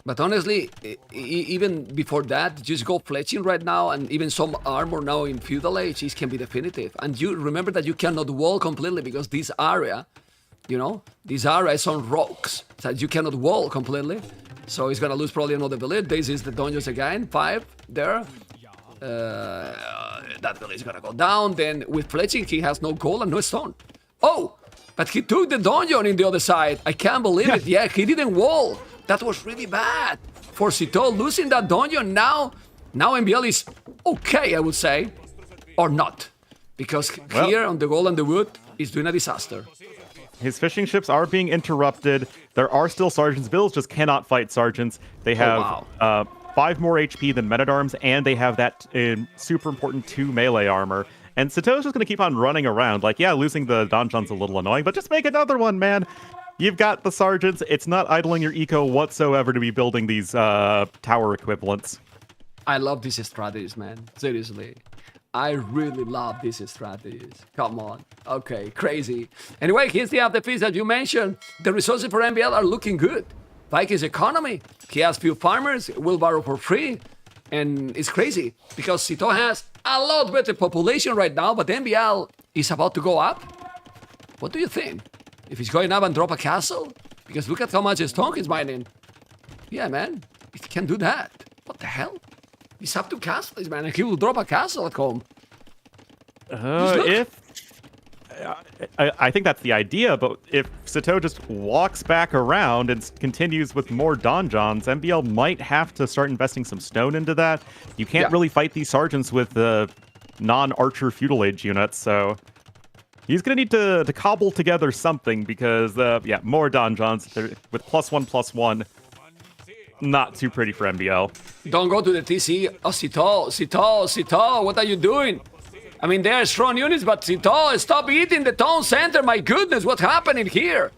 But honestly, even before that, just go fletching right now, and even some armor now in feudal age, it can be definitive. And you remember that you cannot wall completely because this area, this area is on rocks, so you cannot wall completely. So he's gonna lose probably another village. This is the dungeons again, 5 there. That village is gonna go down. Then with fletching, he has no gold and no stone. Oh, but he took the dungeon in the other side. I can't believe it. Yeah, he didn't wall. That was really bad for Sitaux losing that dungeon. Now MbL is okay, I would say, or not, because here on the gold and the wood is doing a disaster. His fishing ships are being interrupted. There are still sergeants. Bills just cannot fight sergeants. They have 5 more HP than men-at-arms, and they have that super important 2 melee armor. And Sitaux's just going to keep on running around. Like, yeah, losing the donjon's a little annoying, but just make another one, man. You've got the sergeants. It's not idling your eco whatsoever to be building these tower equivalents. I love these strategies, man. Seriously. I really love these strategies. Come on. Okay, crazy. Anyway, here's the FTPs that you mentioned. The resources for MbL are looking good. Vikings economy. He has few farmers, wheelbarrow for free. And it's crazy because Sitaux has a lot better population right now, but MbL is about to go up. What do you think? If he's going up and drop a castle? Because look at how much stone he's mining. Yeah, man. He can do that. What the hell? He's up to castles, man, and he will drop a castle at home. I think that's the idea, but if Sitaux just walks back around and continues with more donjons, MbL might have to start investing some stone into that. You can't really fight these sergeants with non-archer feudal age units, so he's going to need to cobble together something because, more donjons with +1/+1. Not too pretty for MbL. Don't go to the TC. Oh, Sitaux, what are you doing? I mean, they are strong units, but Sitaux, stop eating the town center. My goodness, what's happening here?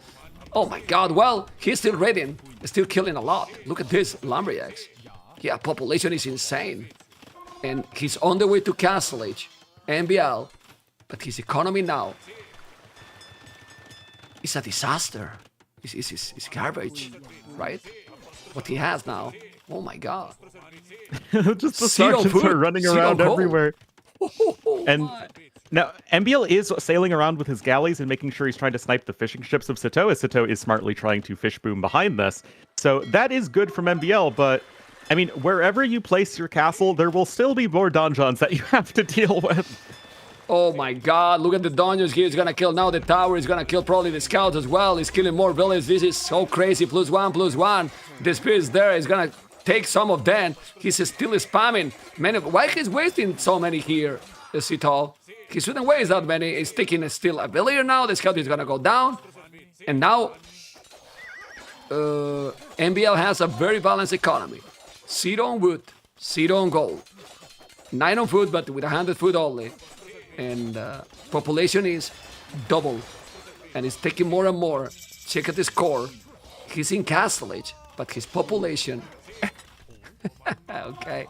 Oh my God, well, he's still raiding. Still killing a lot. Look at this, lumberjacks. Yeah, population is insane. And he's on the way to Castle Age, MbL. But his economy now is a disaster. It's garbage, right? What he has now. Oh my God. Just the sergeants are running around everywhere. And now MbL is sailing around with his galleys and making sure he's trying to snipe the fishing ships of Sitaux, as Sitaux is smartly trying to fish boom behind this. So that is good from MbL, but I mean, wherever you place your castle, there will still be more donjons that you have to deal with. Oh my god, look at the dungeons here. He's gonna kill now the tower. He's gonna kill probably the scouts as well. He's killing more villains. This is so crazy. +1/+1. The spear is there. He's gonna take some of them. He's still spamming. Man, why he's wasting so many here, the Sitaux? He shouldn't waste that many. He's taking still a villager now. The scout is gonna go down. And now, MbL has a very balanced economy. 0 on wood, 0 on gold. 9 on food, but with 100 food only. And population is double. And it's taking more and more. Check out the score. He's in Castle Age, but his population... Okay.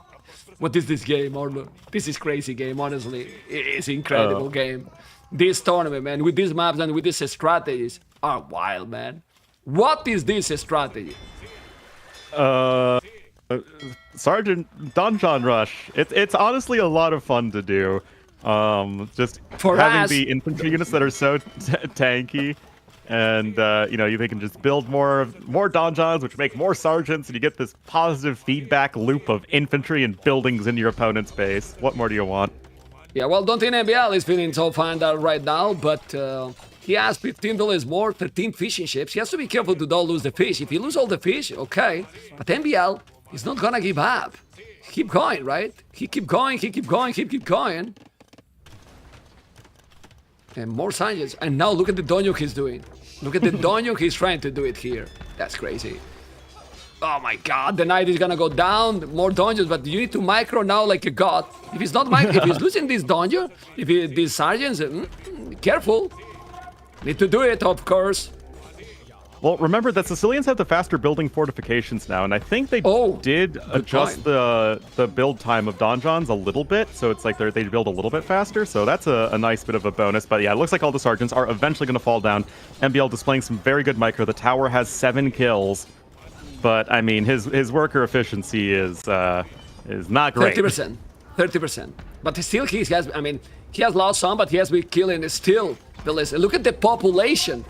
What is this game, Orlo? This is crazy game, honestly. It's incredible game. This tournament, man, with these maps and with these strategies are wild, man. What is this strategy? Sergeant Donjon Rush. It's honestly a lot of fun to do. Just For having us- the infantry units that are so tanky, and you know, they can just build more donjons, which make more sergeants, and you get this positive feedback loop of infantry and buildings in your opponent's base. What more do you want? Yeah, well, don't think MbL is feeling so fine right now, but he has $15 more, 13 fishing ships. He has to be careful to don't lose the fish. If he lose all the fish, okay. But MbL is not gonna give up. Keep going, right? He keep going, he keep going, he keep going. And more science. And now look at the donjon he's doing. Look at the donjon he's trying to do it here. That's crazy. Oh my god, the knight is gonna go down. More dungeons, but you need to micro now like a god. If he's not if he's losing this dungeon, these sergeants, careful. Need to do it, of course. Well, remember that Sicilians have the faster building fortifications now, and I think they did adjust the build time of donjons a little bit, so it's like they build a little bit faster, so that's a nice bit of a bonus. But yeah, it looks like all the sergeants are eventually going to fall down. MbL displaying some very good micro. The tower has 7 kills, but I mean, his worker efficiency is not great. 30%. 30%. But still, he has lost some, but he has been killing still. Look at the population.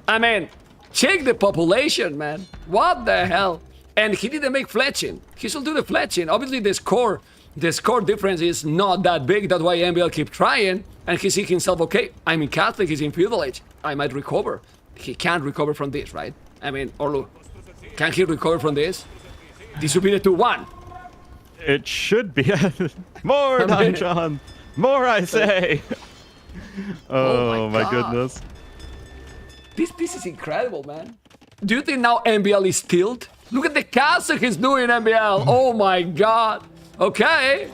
I mean, check the population, man. What the hell? And he didn't make fletching. He should do the fletching. Obviously, the score difference is not that big. That's why MbL keep trying. And he see himself, okay, I'm in Catholic, he's in feudal age. I might recover. He can't recover from this, right? I mean, Orlu, can he recover from this? This would be the 2-1. It should be. More donjon. More, I say. Oh my God. goodness. This is incredible, man. Do you think now MbL is tilted? Look at the castle he's doing, MbL. Oh my god. Okay.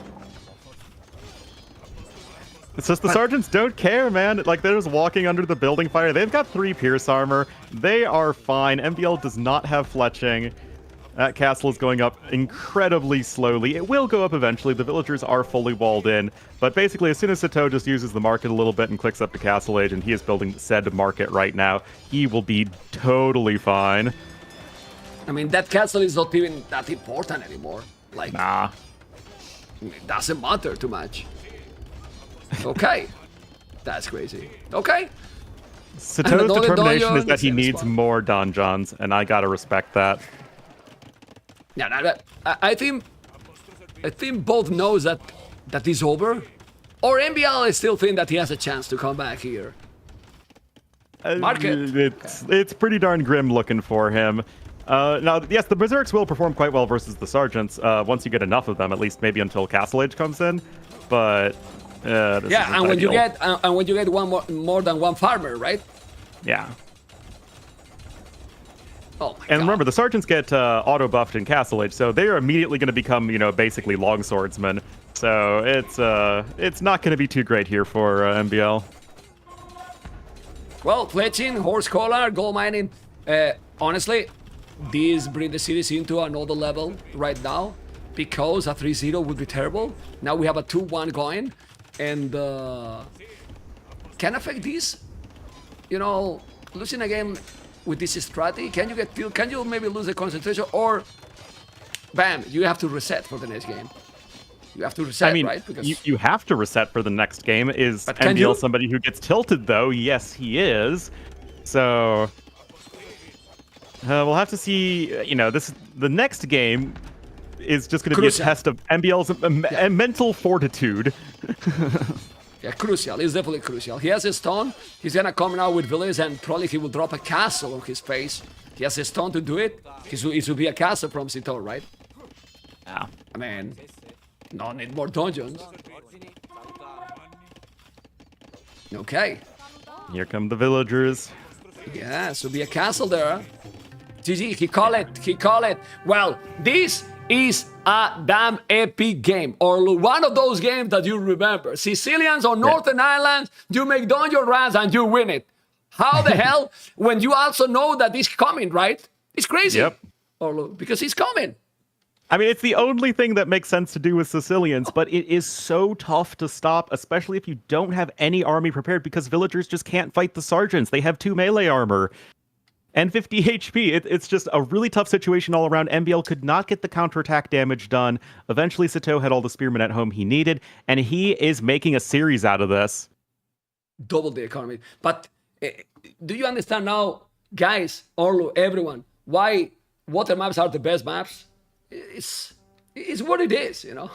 It's just the sergeants don't care, man. Like, they're just walking under the building fire. They've got 3 pierce armor. They are fine. MbL does not have fletching. That castle is going up incredibly slowly. It will go up eventually. The villagers are fully walled in. But basically, as soon as Sitaux just uses the market a little bit and clicks up to Castle Age, and he is building said market right now, he will be totally fine. I mean, that castle is not even that important anymore. Like, Nah. it doesn't matter too much. Okay. That's crazy. Okay. Sitau's another determination donjon is that he is in the needs spot. more donjons, and I gotta respect that. Yeah, I think both knows that is over. Or MbL still think that he has a chance to come back here. Market. It's pretty darn grim looking for him. Now, yes, the Berserks will perform quite well versus the Sergeants once you get enough of them, at least maybe until Castle Age comes in. But this Yeah, isn't and when you ideal. get one more than one farmer, right? Yeah. Oh my And god. remember, the Sergeants get auto buffed in Castle Age, so they are immediately going to become, basically longswordsmen. So it's not going to be too great here for MbL. Well, fletching, horse collar, gold mining. Honestly, these bring the cities into another level right now because a 3-0 would be terrible. Now we have a 2-1 going, and can affect this. Losing a game with this strategy, can you get killed? Can you maybe lose the concentration, or bam, you have to reset for the next game? You have to reset, I mean, right? Because you have to reset for the next game. Is But can MbL you? somebody who gets tilted, though? Yes, he is. So we'll have to see. The next game is just going to be a Crucial. test of MbL's mental fortitude. Yeah, crucial. It's definitely crucial. He has a stone. He's gonna come now with village, and probably he will drop a castle on his face. He has a stone to do it. It should be a castle from Sitaux, right? Yeah. I mean, no need more dungeons. Okay. Here come the villagers. Yeah, should be a castle there. GG, he call it. He call it. Well, this is a damn epic game, or one of those games that you remember. Sicilians on Northern Islands, you make dungeon runs and you win it. How the hell? When you also know that it's coming, right? It's crazy. Yep. Or because he's coming. I mean, it's the only thing that makes sense to do with Sicilians, but it is so tough to stop, especially if you don't have any army prepared, because villagers just can't fight the sergeants. They have 2 melee armor and 50 HP. It's just a really tough situation all around. MbL could not get the counterattack damage done. Eventually, Sitaux had all the spearmen at home he needed, and he is making a series out of this. Double the economy. But do you understand now, guys, Orlu, everyone, why water maps are the best maps? It's what it is, you know.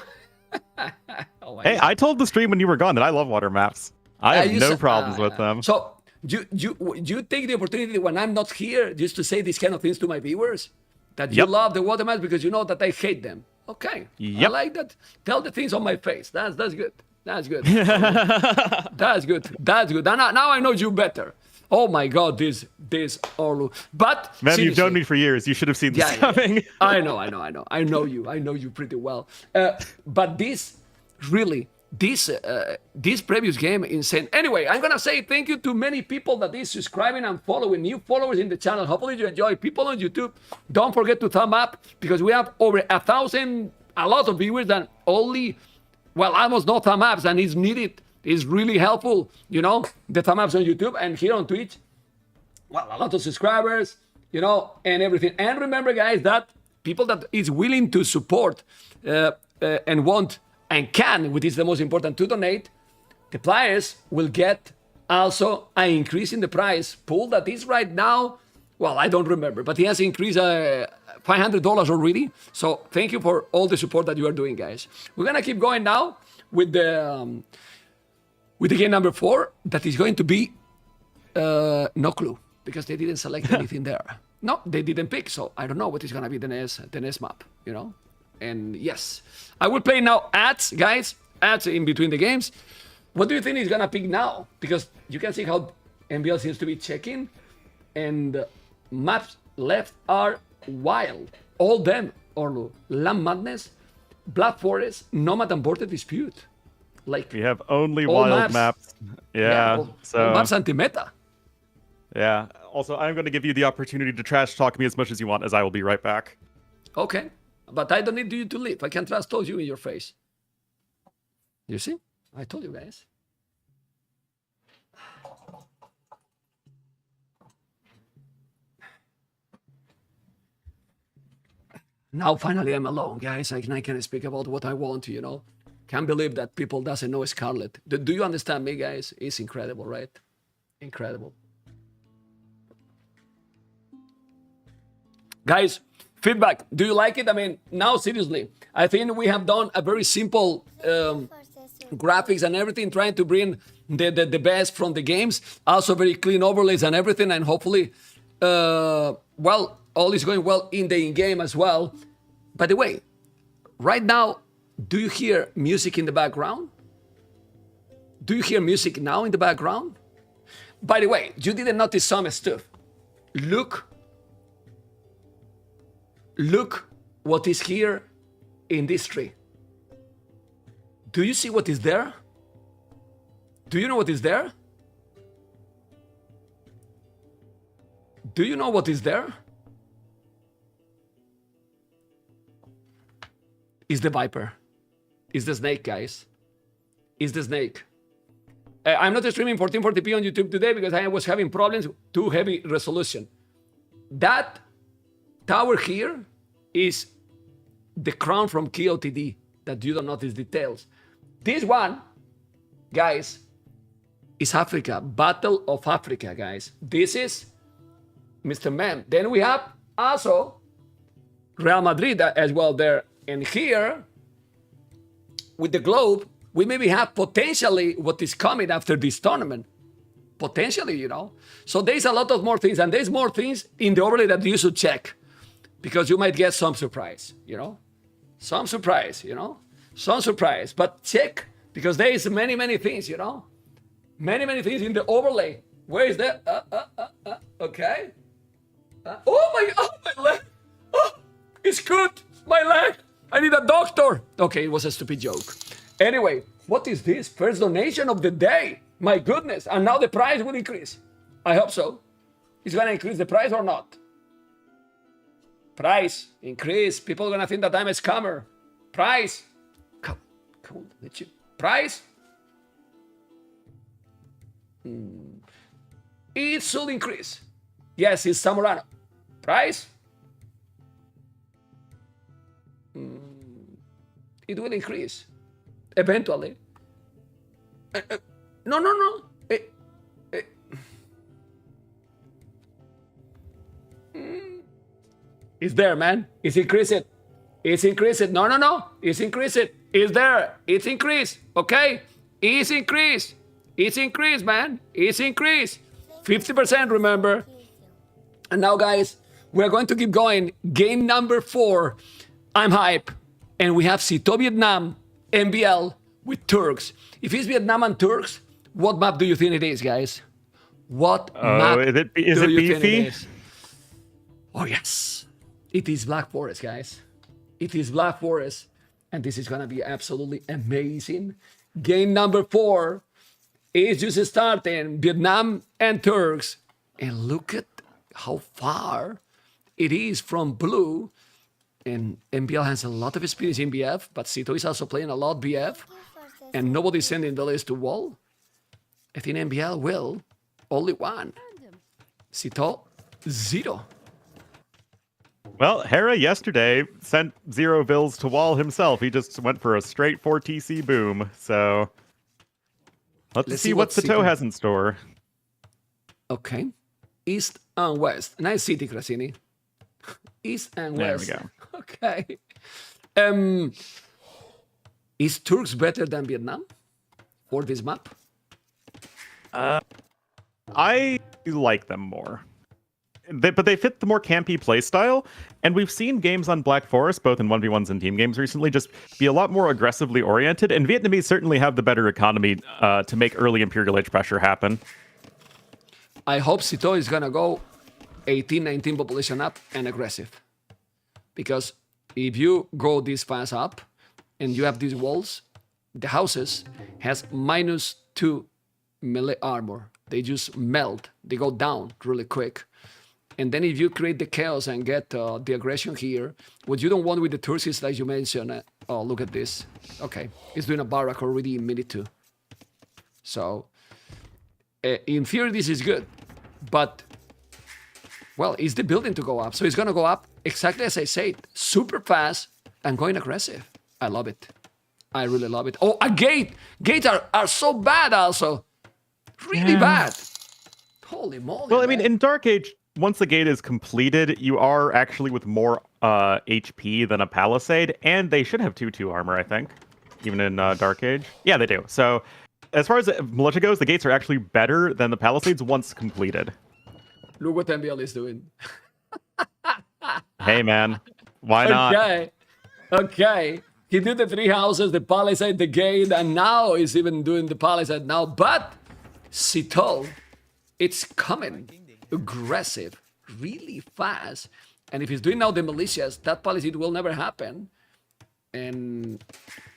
Oh, Hey, I told the stream when you were gone that I love water maps. I have no problems with them. So you take the opportunity when I'm not here just to say these kind of things to my viewers, that you Yep. love the water maps because you know that I hate them. Okay, I Yep. like that. Tell the things on my face. That's good. That's good. That's good. That's good. Now I know you better. Oh my God, this Orlu. But Man, you've seriously, known me for years. You should have seen this yeah. coming. I know. I know you pretty well. But this previous game, insane. Anyway, I'm gonna say thank you to many people that is subscribing and following, new followers in the channel. Hopefully you enjoy. People on YouTube, don't forget to thumb up, because we have over 1,000, a lot of viewers that only, well, almost no thumb ups, and it's needed. It's really helpful, you know, the thumb ups on YouTube and here on Twitch. Well, a lot of subscribers, you know, and everything. And remember, guys, that people that is willing to support and want and can, which is the most important, to donate, the players will get also an increase in the prize pool that is right now, well, I don't remember, but he has increased $500 already. So thank you for all the support that you are doing, guys. We're going to keep going now with the game number 4, that is going to be no clue, because they didn't select anything there. No, they didn't pick, so I don't know what is going to be the next map, you know? And yes, I will play now ads, guys, ads in between the games. What do you think is going to pick now? Because you can see how MbL seems to be checking, and maps left are wild. All them, Orlu, Land Madness, Black Forest, Nomad and Border Dispute. Like, We have only all wild maps. Yeah. all maps anti-meta. Yeah. Also, I'm going to give you the opportunity to trash talk me as much as you want, as I will be right back. Okay, but I don't need you to leave. I can trust told you in your face. You see? I told you guys. Now finally I'm alone, guys. I can speak about what I want, you know. Can't believe that people doesn't know Scarlet. Do you understand me, guys? It's incredible, right? Incredible. Guys, feedback. Do you like it? I mean, now seriously, I think we have done a very simple graphics and everything, trying to bring the best from the games. Also very clean overlays and everything, and hopefully, well, all is going well in the in-game as well. By the way, right now, do you hear music in the background? Do you hear music now in the background? By the way, you didn't notice some stuff. Look what is here in this tree. Do you see what is there? Do you know what is there? Do you know what is there? It's the viper. It's the snake, guys. It's the snake. I'm not streaming 1440p on YouTube today because I was having problems, too heavy resolution. That tower here is the crown from KOTD that you don't notice details. This one, guys, is Africa. Battle of Africa, guys. This is Mr. Mem. Then we have also Real Madrid as well there And here, with the globe, we maybe have potentially what is coming after this tournament. Potentially, you know. So there's a lot of more things, and there's more things in the overlay that you should check, because you might get some surprise, you know. Some surprise, you know. Some surprise, but check, because there is many things, you know. Many things in the overlay. Where is that? Okay. Oh my leg. Oh, it's good. My leg. I need a doctor. Okay, it was a stupid joke. Anyway, what is this? First donation of the day. My goodness. And now the price will increase. I hope so. Is it going to increase the price or not? Price. Increase. People are going to think that I'm a scammer. Price. Come on. Price. It should increase. Yes, it's Samurano. Price. It will increase. Eventually. No. It's there, man. It's increasing. It's increasing. No. It's increasing. It's there. It's increased. Okay? It's increased. It's increased, man. It's increased. 50%, remember. And now, guys, we're going to keep going. Game number 4. I'm hype. And we have Sitaux Vietnam, MbL with Turks. If it's Vietnam and Turks, what map do you think it is, guys? What map is it do you think beefy? it is? Oh, yes. It is Black Forest, guys. It is Black Forest. And this is going to be absolutely amazing. Game number 4 is just starting. Vietnam and Turks. And look at how far it is from blue. And MbL has a lot of experience in BF, but Sitaux is also playing a lot BF. And nobody's sending the list to wall. I think MbL will. Only one. Sitaux, 0. Well, Hera yesterday sent 0 bills to wall himself. He just went for a straight 4TC boom. So let's see what Sitaux has in store. Okay. East and West. Nice city, Krasini. East and West. There we go. Okay. Is Turks better than Vietnam for this map? I like them more. But they fit the more campy playstyle, and we've seen games on Black Forest, both in 1v1s and team games recently, just be a lot more aggressively oriented, and Vietnamese certainly have the better economy to make early Imperial Age pressure happen. I hope Sitaux is going to go 18, 19 population up and aggressive. Because if you go this fast up and you have these walls, the houses has -2 melee armor. They just melt. They go down really quick. And then if you create the chaos and get the aggression here, what you don't want with the Turks is, like you mentioned, oh, look at this. Okay, it's doing a barrack already in minute 2. So, in theory, this is good. But, well, it's the building to go up. So it's going to go up exactly as I said, super fast and going aggressive. I love it. I really love it. Oh, a gate. Gates are so bad also. Really bad. Holy moly. Well, I mean, man. in Dark Age, once the gate is completed, you are actually with more HP than a Palisade, and they should have 2/2 armor, I think, even in Dark Age. Yeah, they do. So, as far as militia goes, the gates are actually better than the Palisades once completed. Look what MbL is doing. Hey, man. Why not? Okay. He did the 3 houses, the Palisade, the gate, and now he's even doing the Palisade now. But Sitaux, it's coming aggressive, really fast. And if he's doing now the militias, that Palisade will never happen. And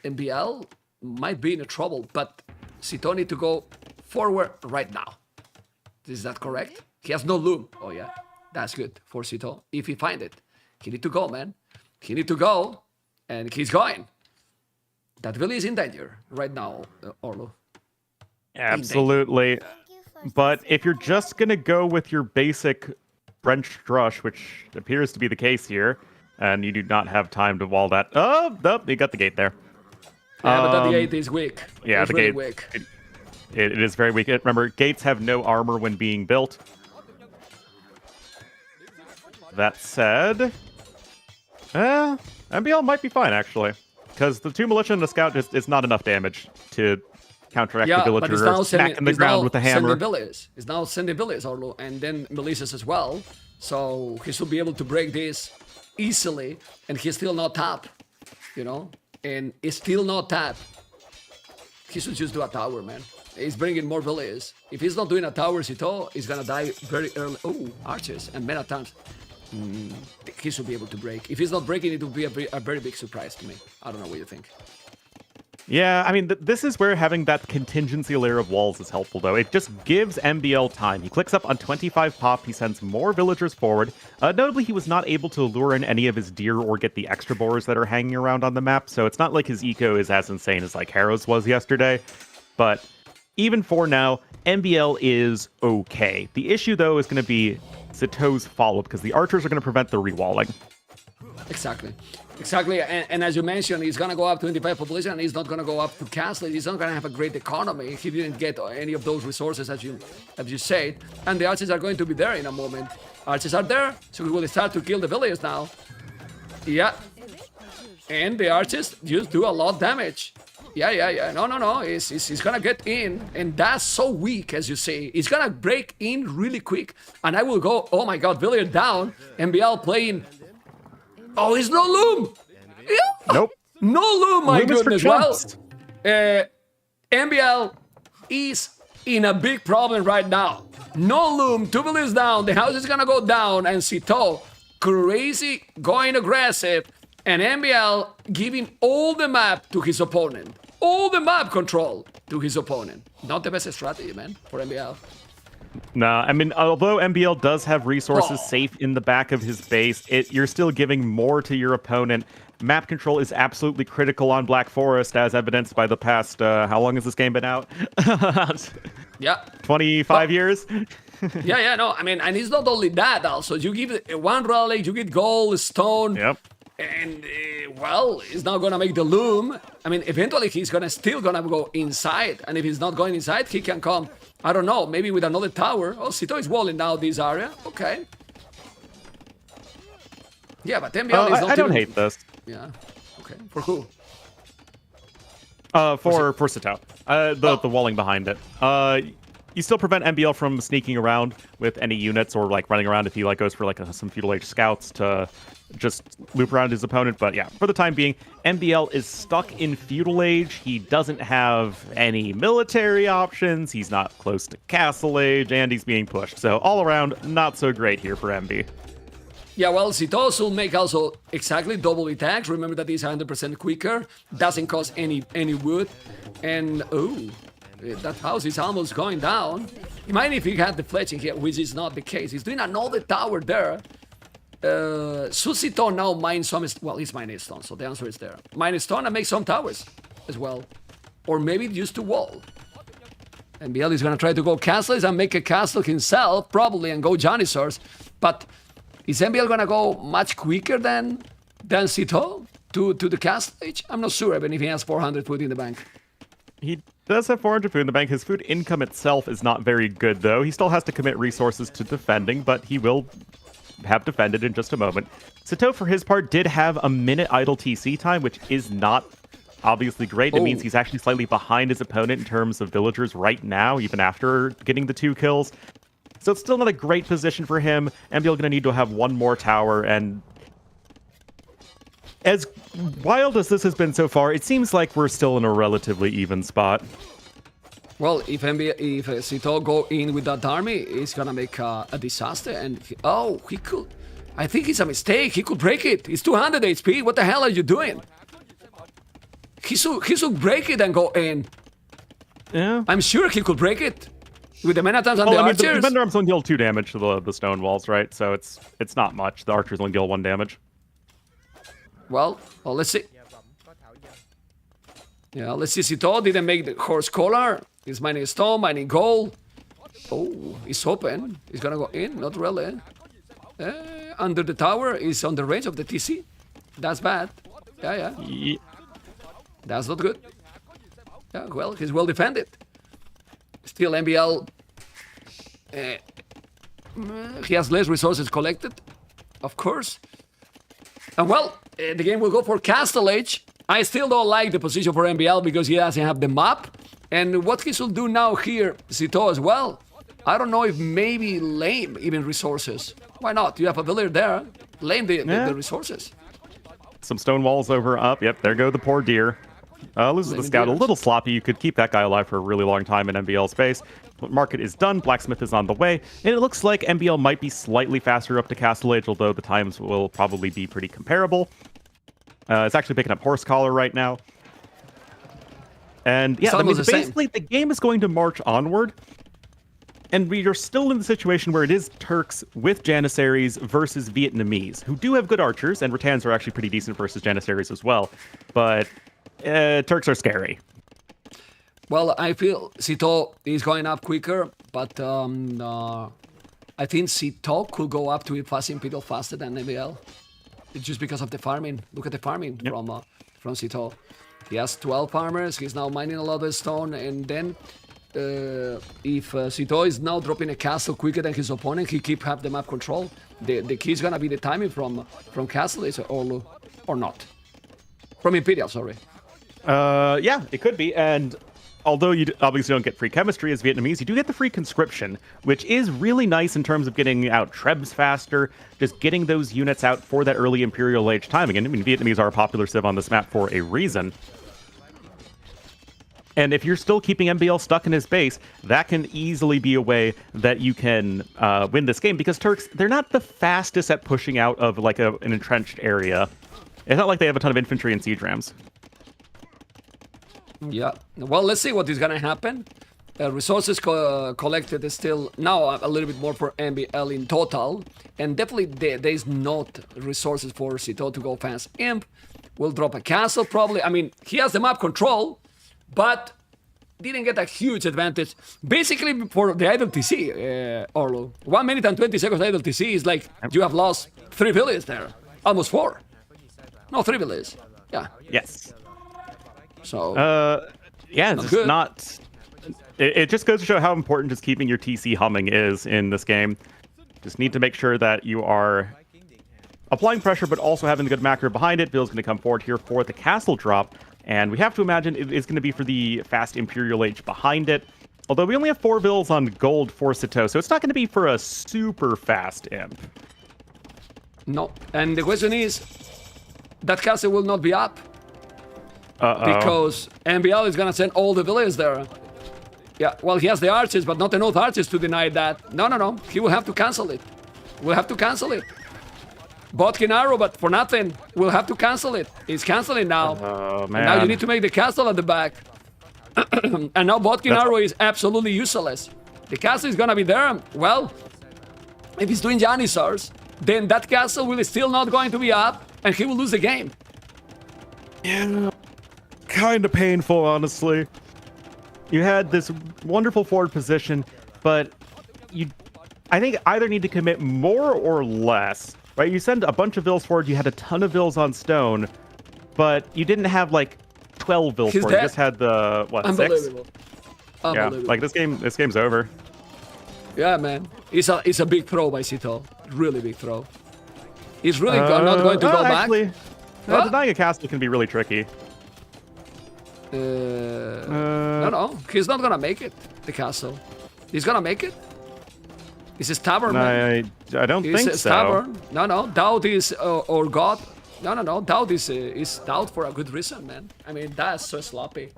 MbL might be in trouble, but Sitaux need to go forward right now. Is that correct? He has no loom. Oh, yeah. That's good for Sitaux. If he find it, he need to go, man. He need to go, and he's going. That really is in danger right now, Orlo. Absolutely. But if you're just going to go with your basic French Drush, which appears to be the case here, and you do not have time to wall that. Oh, you got the gate there. Yeah, but the gate is weak. Yeah, it's the really gate. Weak. It is very weak. Remember, gates have no armor when being built. That said, MbL might be fine, actually. Because the 2 militia and the scout just is not enough damage to counteract the but it's villager now smacking the ground with a hammer. sending villages. It's now sending villages, and then militias as well. So he should be able to break this easily, and he's still not tapped, you know? And it's still not tapped. He should just do a tower, man. He's bringing more villages. If he's not doing a tower, Sitaux is gonna die very early. Oh, archers and meta times. He should be able to break. If he's not breaking, it will be a very big surprise to me. I don't know what you think. Yeah, I mean, this is where having that contingency layer of walls is helpful, though. It just gives MbL time. He clicks up on 25 pop, he sends more villagers forward. Notably, he was not able to lure in any of his deer or get the extra boars that are hanging around on the map, so it's not like his eco is as insane as, like, Harrow's was yesterday. But even for now, MbL is okay. The issue, though, is going to be Sitaux's follow-up, because the archers are going to prevent the rewalling. Exactly. And as you mentioned, he's going to go up 25 population, and he's not going to go up to castle. He's not going to have a great economy if he didn't get any of those resources, as you said. And the archers are going to be there in a moment. Archers are there, so we will start to kill the villagers now. Yeah. And the archers just do a lot of damage. Yeah. No. He's gonna get in, and that's so weak, as you say. He's gonna break in really quick, and I will go, oh my god, villager down, MbL playing. Oh, he's no loom! Yeah. Nope. No loom, my Loom is for goodness. Well, chumps. MbL is in a big problem right now. No loom, 2 villagers down, the house is gonna go down, and Sitaux, crazy, going aggressive, and MbL giving all the map to his opponent. All the map control to his opponent. Not the best strategy, man, for MbL. Nah, I mean, although MbL does have resources safe in the back of his base, you're still giving more to your opponent. Map control is absolutely critical on Black Forest, as evidenced by the past, how long has this game been out? Yeah. 25 years? Yeah, no, I mean, and it's not only that, also. You give it one relic, you get gold, stone. Yep. And, well, he's not gonna make the loom. I mean, eventually he's still gonna go inside. And if he's not going inside, he can come, I don't know, maybe with another tower. Oh, Sitaux is walling now this area. Okay. Yeah, but MbL is not I don't hate this. Yeah. Okay. For who? For Sitaux. The walling behind it. You still prevent MbL from sneaking around with any units or like running around if he like goes for like some feudal age scouts to just loop around his opponent. But yeah, for the time being, MbL is stuck in feudal age. He doesn't have any military options. He's not close to castle age, and he's being pushed. So all around, not so great here for MB. Yeah, well, Sitaux will make also exactly double attacks. Remember that he's 100% quicker, doesn't cost any wood, and oh, that house is almost going down. Imagine if he had the fletching here, which is not the case. He's doing another tower there. Sitaux now mines some, well, he's mining stone, so the answer is there. Mine stone and make some towers as well. Or maybe used to wall. MbL is gonna try to go castles and make a castle himself, probably, and go Janissars. But is MbL gonna go much quicker than Sitaux to the castle age? I'm not sure, even if he has 400 food in the bank. He does have 400 food in the bank. His food income itself is not very good, though. He still has to commit resources to defending, but he will have defended in just a moment. Sitaux, for his part, did have a minute idle TC time, which is not obviously great. It means he's actually slightly behind his opponent in terms of villagers right now, even after getting the 2 kills. So it's still not a great position for him. MbL going to need to have one more tower, and as wild as this has been so far, it seems like we're still in a relatively even spot. Well, if Sitaux go in with that army, it's gonna make a disaster. And he could. I think it's a mistake. He could break it. It's 200 HP. What the hell are you doing? He should break it and go in. Yeah. I'm sure he could break it with the Menatans and the archers. The Bender Arms only deal 2 damage to the stone walls, right? So it's not much. The archers only deal 1 damage. Well, let's see. Yeah, let's see. Sitaux didn't make the horse collar. He's mining stone, mining gold. Oh, he's open. He's gonna go in. Not really. Under the tower is on the range of the TC. That's bad. Yeah. That's not good. Yeah, well, he's well defended. Still, MbL. He has less resources collected, of course. And well, the game will go for Castle Age. I still don't like the position for MbL because he doesn't have the map. And what he should do now here, Sitaux as well. I don't know if maybe lame even resources. Why not? You have a villager there. Lame the resources. Some stone walls over up. Yep, there go the poor deer. Loses the scout. A little sloppy. You could keep that guy alive for a really long time in MbL space. Market is done. Blacksmith is on the way. And it looks like MbL might be slightly faster up to Castle Age, although the times will probably be pretty comparable. It's actually picking up Horse Collar right now. And yeah, I mean, basically the game is going to march onward. And we are still in the situation where it is Turks with Janissaries versus Vietnamese, who do have good archers, and Rattans are actually pretty decent versus Janissaries as well. But Turks are scary. Well, I feel Sitaux is going up quicker, but I think Sitaux could go up to a fast Imperial faster than MbL. It's just because of the farming. Look at the farming from Sitaux. He has 12 farmers, he's now mining a lot of stone, and then if Sitaux is now dropping a castle quicker than his opponent, he keep have the map control. The key is gonna be the timing from castle or not. From Imperial, sorry. Yeah, it could be, and although you obviously don't get free chemistry as Vietnamese, you do get the free conscription, which is really nice in terms of getting out Trebs faster, just getting those units out for that early Imperial Age timing. And I mean, Vietnamese are a popular civ on this map for a reason. And if you're still keeping MbL stuck in his base, that can easily be a way that you can win this game, because Turks, they're not the fastest at pushing out of like an entrenched area. It's not like they have a ton of infantry and siege rams. Yeah. Well, let's see what is gonna happen. Resources collected is still now a little bit more for MbL in total, and definitely there is not resources for Sitaux to go fast. Imp will drop a castle probably. I mean, he has the map control, but didn't get a huge advantage. Basically, for the idle TC, Orlo, 1 minute and 20 seconds idle TC is like you have lost 3 villages there, almost 4. No, 3 villages. Yeah. Yes. So. Yeah, it's just not. It just goes to show how important just keeping your TC humming is in this game. Just need to make sure that you are applying pressure, but also having the good macro behind it. Bill's going to come forward here for the castle drop. And we have to imagine it's going to be for the fast Imperial Age behind it. Although we only have 4 vills on gold for Sitaux, so it's not going to be for a super fast imp. No, and the question is, that castle will not be up. Because MbL is going to send all the villages there. Yeah, well, he has the archers, but not enough archers to deny that. No. He will have to cancel it. We'll have to cancel it. Botkin arrow, but for nothing. We'll have to cancel it. He's canceling now. Oh, man. And now you need to make the castle at the back. And now Botkin arrow is absolutely useless. The castle is gonna be there. Well, if he's doing Janissars, then that castle will still not going to be up, and he will lose the game. Yeah, kind of painful, honestly. You had this wonderful forward position, but I think either need to commit more or less. Right, you send a bunch of vills forward, you had a ton of vills on stone, but you didn't have like 12 vills forward. You just had the, what, 6? Unbelievable. Yeah, like this game's over. Yeah, man. It's a big throw by Sitaux. Really big throw. He's really not going to go actually, back. Denying a castle can be really tricky. No. He's not gonna make it, the castle. He's gonna make it. This is Tavern, man. I don't think so. Tavern. No. Doubt is or God. No. Doubt is doubt for a good reason, man. I mean, that's so sloppy.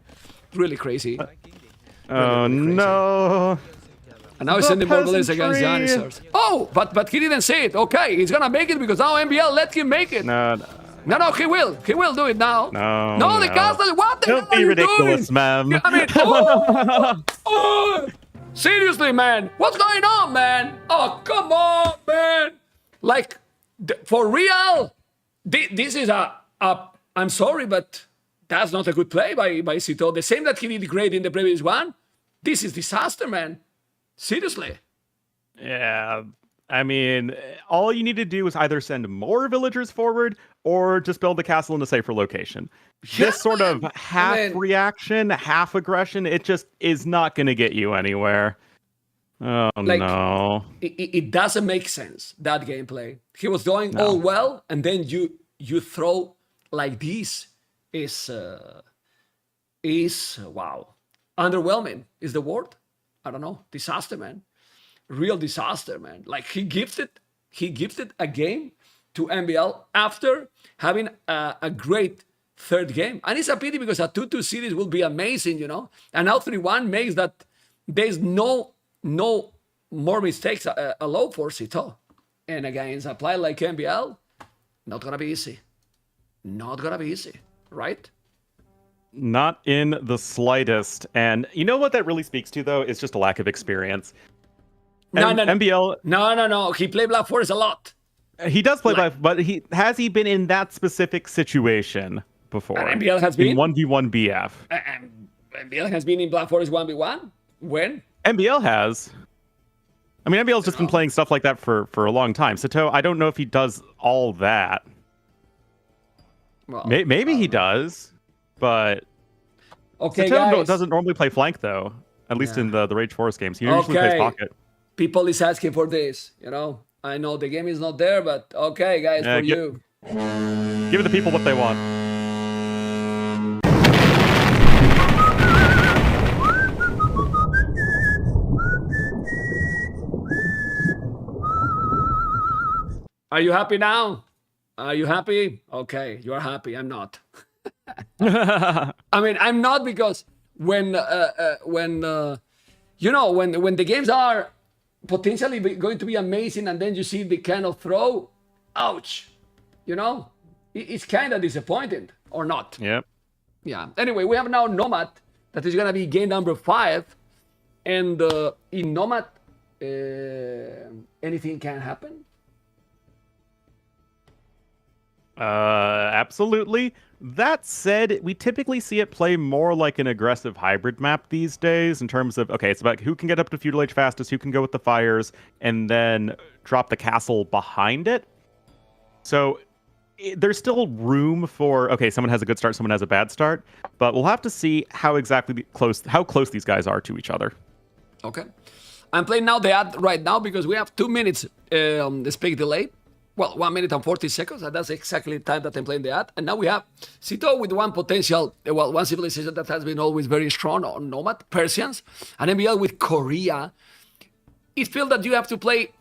Really crazy. Oh, really crazy. No. And now he's sending more villages against Janissars. Oh, but he didn't say it. Okay, he's gonna make it because now MbL let him make it. No, he will. He will do it now. No, the castle. What the hell are you doing? Don't be ridiculous, man. I mean, seriously, man. What's going on, man? Oh, come on, man. Like, for real? This is I'm sorry, but that's not a good play by Sitaux. The same that he did great in the previous one. This is disaster, man. Seriously. Yeah. I mean, all you need to do is either send more villagers forward or just build the castle in a safer location. This sort of half reaction, half aggression, it just is not going to get you anywhere. Oh, no. It doesn't make sense, that gameplay. He was doing all well, and then you you throw like this is wow, underwhelming is the word. I don't know, disaster, man, real disaster, man. Like he gifted a game to MbL after having a great third game, and it's a pity because a 2-2 series will be amazing, you know. And now 3-1 makes that there's no more mistakes allowed for Sitaux. And against a player like MbL, not gonna be easy. Not gonna be easy, right? Not in the slightest. And you know what that really speaks to, though, is just a lack of experience. MbL. No. He played Black Forest a lot. He does play Black, but has he been in that specific situation before? And MbL has been in 1v1 BF. MbL has been in Black Forest 1v1. When? MbL has. I mean, MbL's just been playing stuff like that for a long time. Sitaux, I don't know if he does all that. Well, maybe he does, but okay, Sitaux guys. doesn't normally play flank, though. At least in the Rage Forest games, he usually plays pocket. People is asking for this, you know. I know the game is not there, but okay, guys, for you. Give the people what they want. Are you happy now? Are you happy? Okay, you are happy. I'm not. I mean, I'm not because when the games are potentially going to be amazing and then you see the kind of throw, ouch, you know, it's kind of disappointing or not. Yep. Yeah. Anyway, we have now Nomad that is gonna be game number 5, and in Nomad, anything can happen. Absolutely. That said, we typically see it play more like an aggressive hybrid map these days in terms of, okay, it's about who can get up to feudal age fastest, who can go with the fires, and then drop the castle behind it. So there's still room for, okay, someone has a good start, someone has a bad start, but we'll have to see how close these guys are to each other. Okay. I'm playing now the ad right now because we have 2 minutes the speak delay. Well, 1 minute and 40 seconds, and that's exactly the time that I'm playing the ad. And now we have Sitaux with one civilization that has been always very strong on Nomad, Persians, and MbL with Korea. It feels that you have to play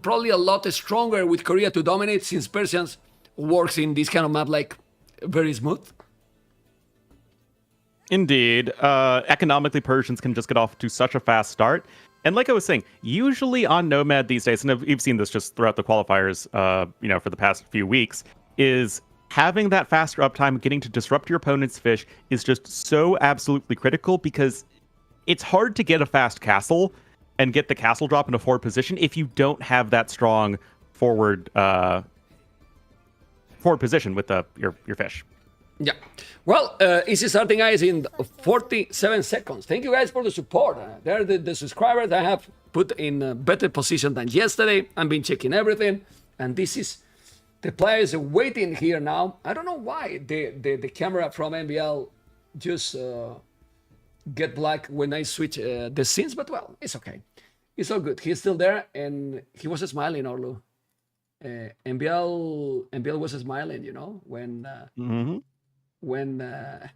probably a lot stronger with Korea to dominate, since Persians works in this kind of map like very smooth. Indeed. Economically, Persians can just get off to such a fast start. And like I was saying, usually on Nomad these days, and we've seen this just throughout the qualifiers, for the past few weeks, is having that faster uptime, getting to disrupt your opponent's fish is just so absolutely critical, because it's hard to get a fast castle and get the castle drop in a forward position if you don't have that strong forward position with your fish. Yeah. Well, easy starting, guys, in 47 seconds. Thank you guys for the support. They're the subscribers I have put in a better position than yesterday. I've been checking everything. And this is the players waiting here now. I don't know why the camera from MbL just get black when I switch the scenes, but well, it's okay. It's all good. He's still there, and he was smiling, Orlu. MbL was smiling, you know, when that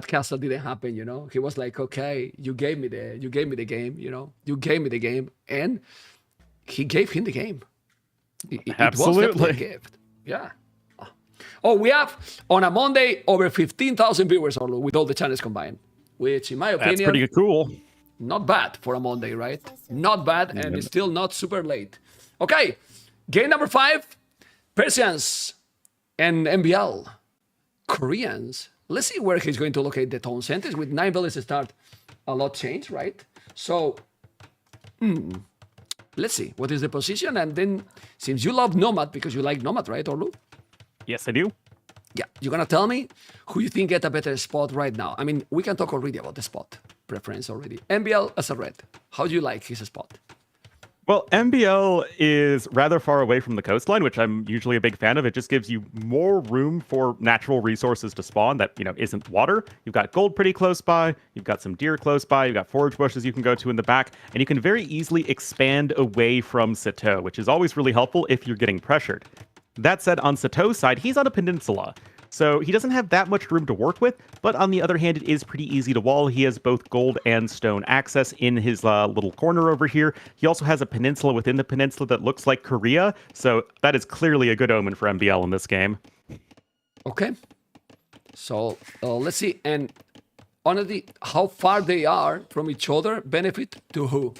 castle didn't happen, you know. He was like, okay, you gave me the game, you know, you gave me the game, and he gave him the game. Absolutely. It was definitely a gift. Yeah. Oh, we have on a Monday over 15,000 viewers, Orlu, with all the channels combined, which in my opinion, that's pretty cool. Not bad for a Monday, right? Not bad, and it's still not super late. Okay, game number 5, Persians and MbL. Koreans. Let's see where he's going to locate the tone centers. With 9 villages start, a lot changed, right? So, let's see. What is the position? And then, since you love Nomad, because you like Nomad, right, Orlu? Yes, I do. Yeah, you're gonna tell me who you think get a better spot right now. I mean, we can talk already about the spot preference already. MbL as a red. How do you like his spot? Well, MbL is rather far away from the coastline, which I'm usually a big fan of. It just gives you more room for natural resources to spawn that, isn't water. You've got gold pretty close by, you've got some deer close by, you've got forage bushes you can go to in the back, and you can very easily expand away from Sitaux, which is always really helpful if you're getting pressured. That said, on Sitaux's side, he's on a peninsula. So he doesn't have that much room to work with, but on the other hand, it is pretty easy to wall. He has both gold and stone access in his little corner over here. He also has a peninsula within the peninsula that looks like Korea, so that is clearly a good omen for MbL in this game. Okay. So let's see. And honestly, how far they are from each other benefit to who?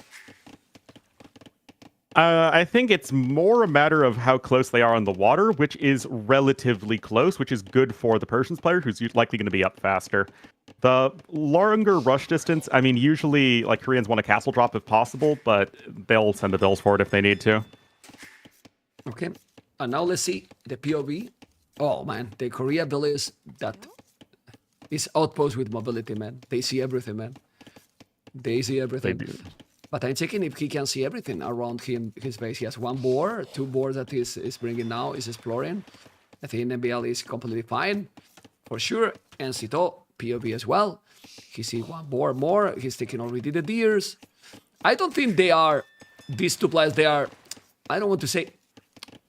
I think it's more a matter of how close they are on the water, which is relatively close, which is good for the Persians player, who's likely going to be up faster. The longer rush distance, I mean, usually, Koreans want a castle drop if possible, but they'll send the bills for it if they need to. Okay. And now let's see the POV. Oh, man. The Korea village that is outpost with mobility, man. They see everything, man. They see everything. They do. But I'm checking if he can see everything around him, his base. He has one boar, two boars that is bringing now, is exploring. I think MbL is completely fine, for sure. And Sitaux, POV as well. He sees one boar more. He's taking already the deers. I don't think they are, these two players, they are, I don't want to say,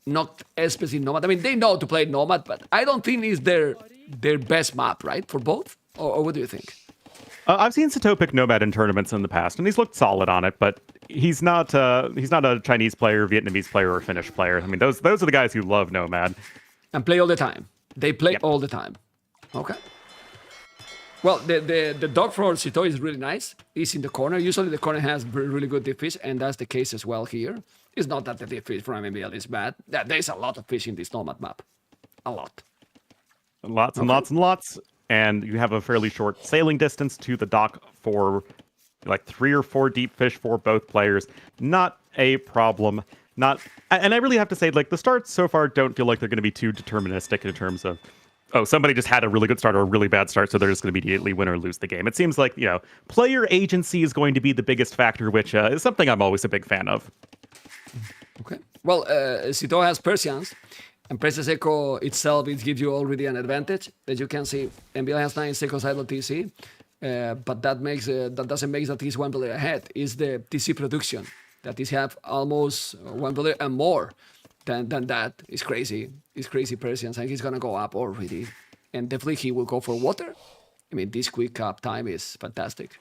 not especially Nomad. I mean, they know to play Nomad, but I don't think it's their best map, right, for both? Or what do you think? I've seen Sitaux pick Nomad in tournaments in the past, and he's looked solid on it. But he's not a Chinese player, Vietnamese player, or Finnish player. I mean, those are the guys who love Nomad And play all the time. They play all the time. Okay. Well, the dog for Sitaux is really nice. He's in the corner. Usually the corner has really good deep fish, and that's the case as well here. It's not that the deep fish from MbL is bad. There's a lot of fish in this Nomad map. A lot. Lots and lots and lots. And you have a fairly short sailing distance to the dock for 3 or 4 deep fish for both players. Not a problem. And I really have to say, the starts so far don't feel like they're going to be too deterministic in terms of, somebody just had a really good start or a really bad start, so they're just going to immediately win or lose the game. It seems like, player agency is going to be the biggest factor, which is something I'm always a big fan of. Okay. Well, Sitaux has Persians. And Princess Echo itself, it gives you already an advantage. As you can see, MbL has 9 seconds idle TC, but that doesn't make that he's 1 player ahead. It's the TC production that is have almost 1 player and more than that. It's crazy. It's crazy Persians, and he's gonna go up already. And definitely he will go for water. I mean, this quick up time is fantastic.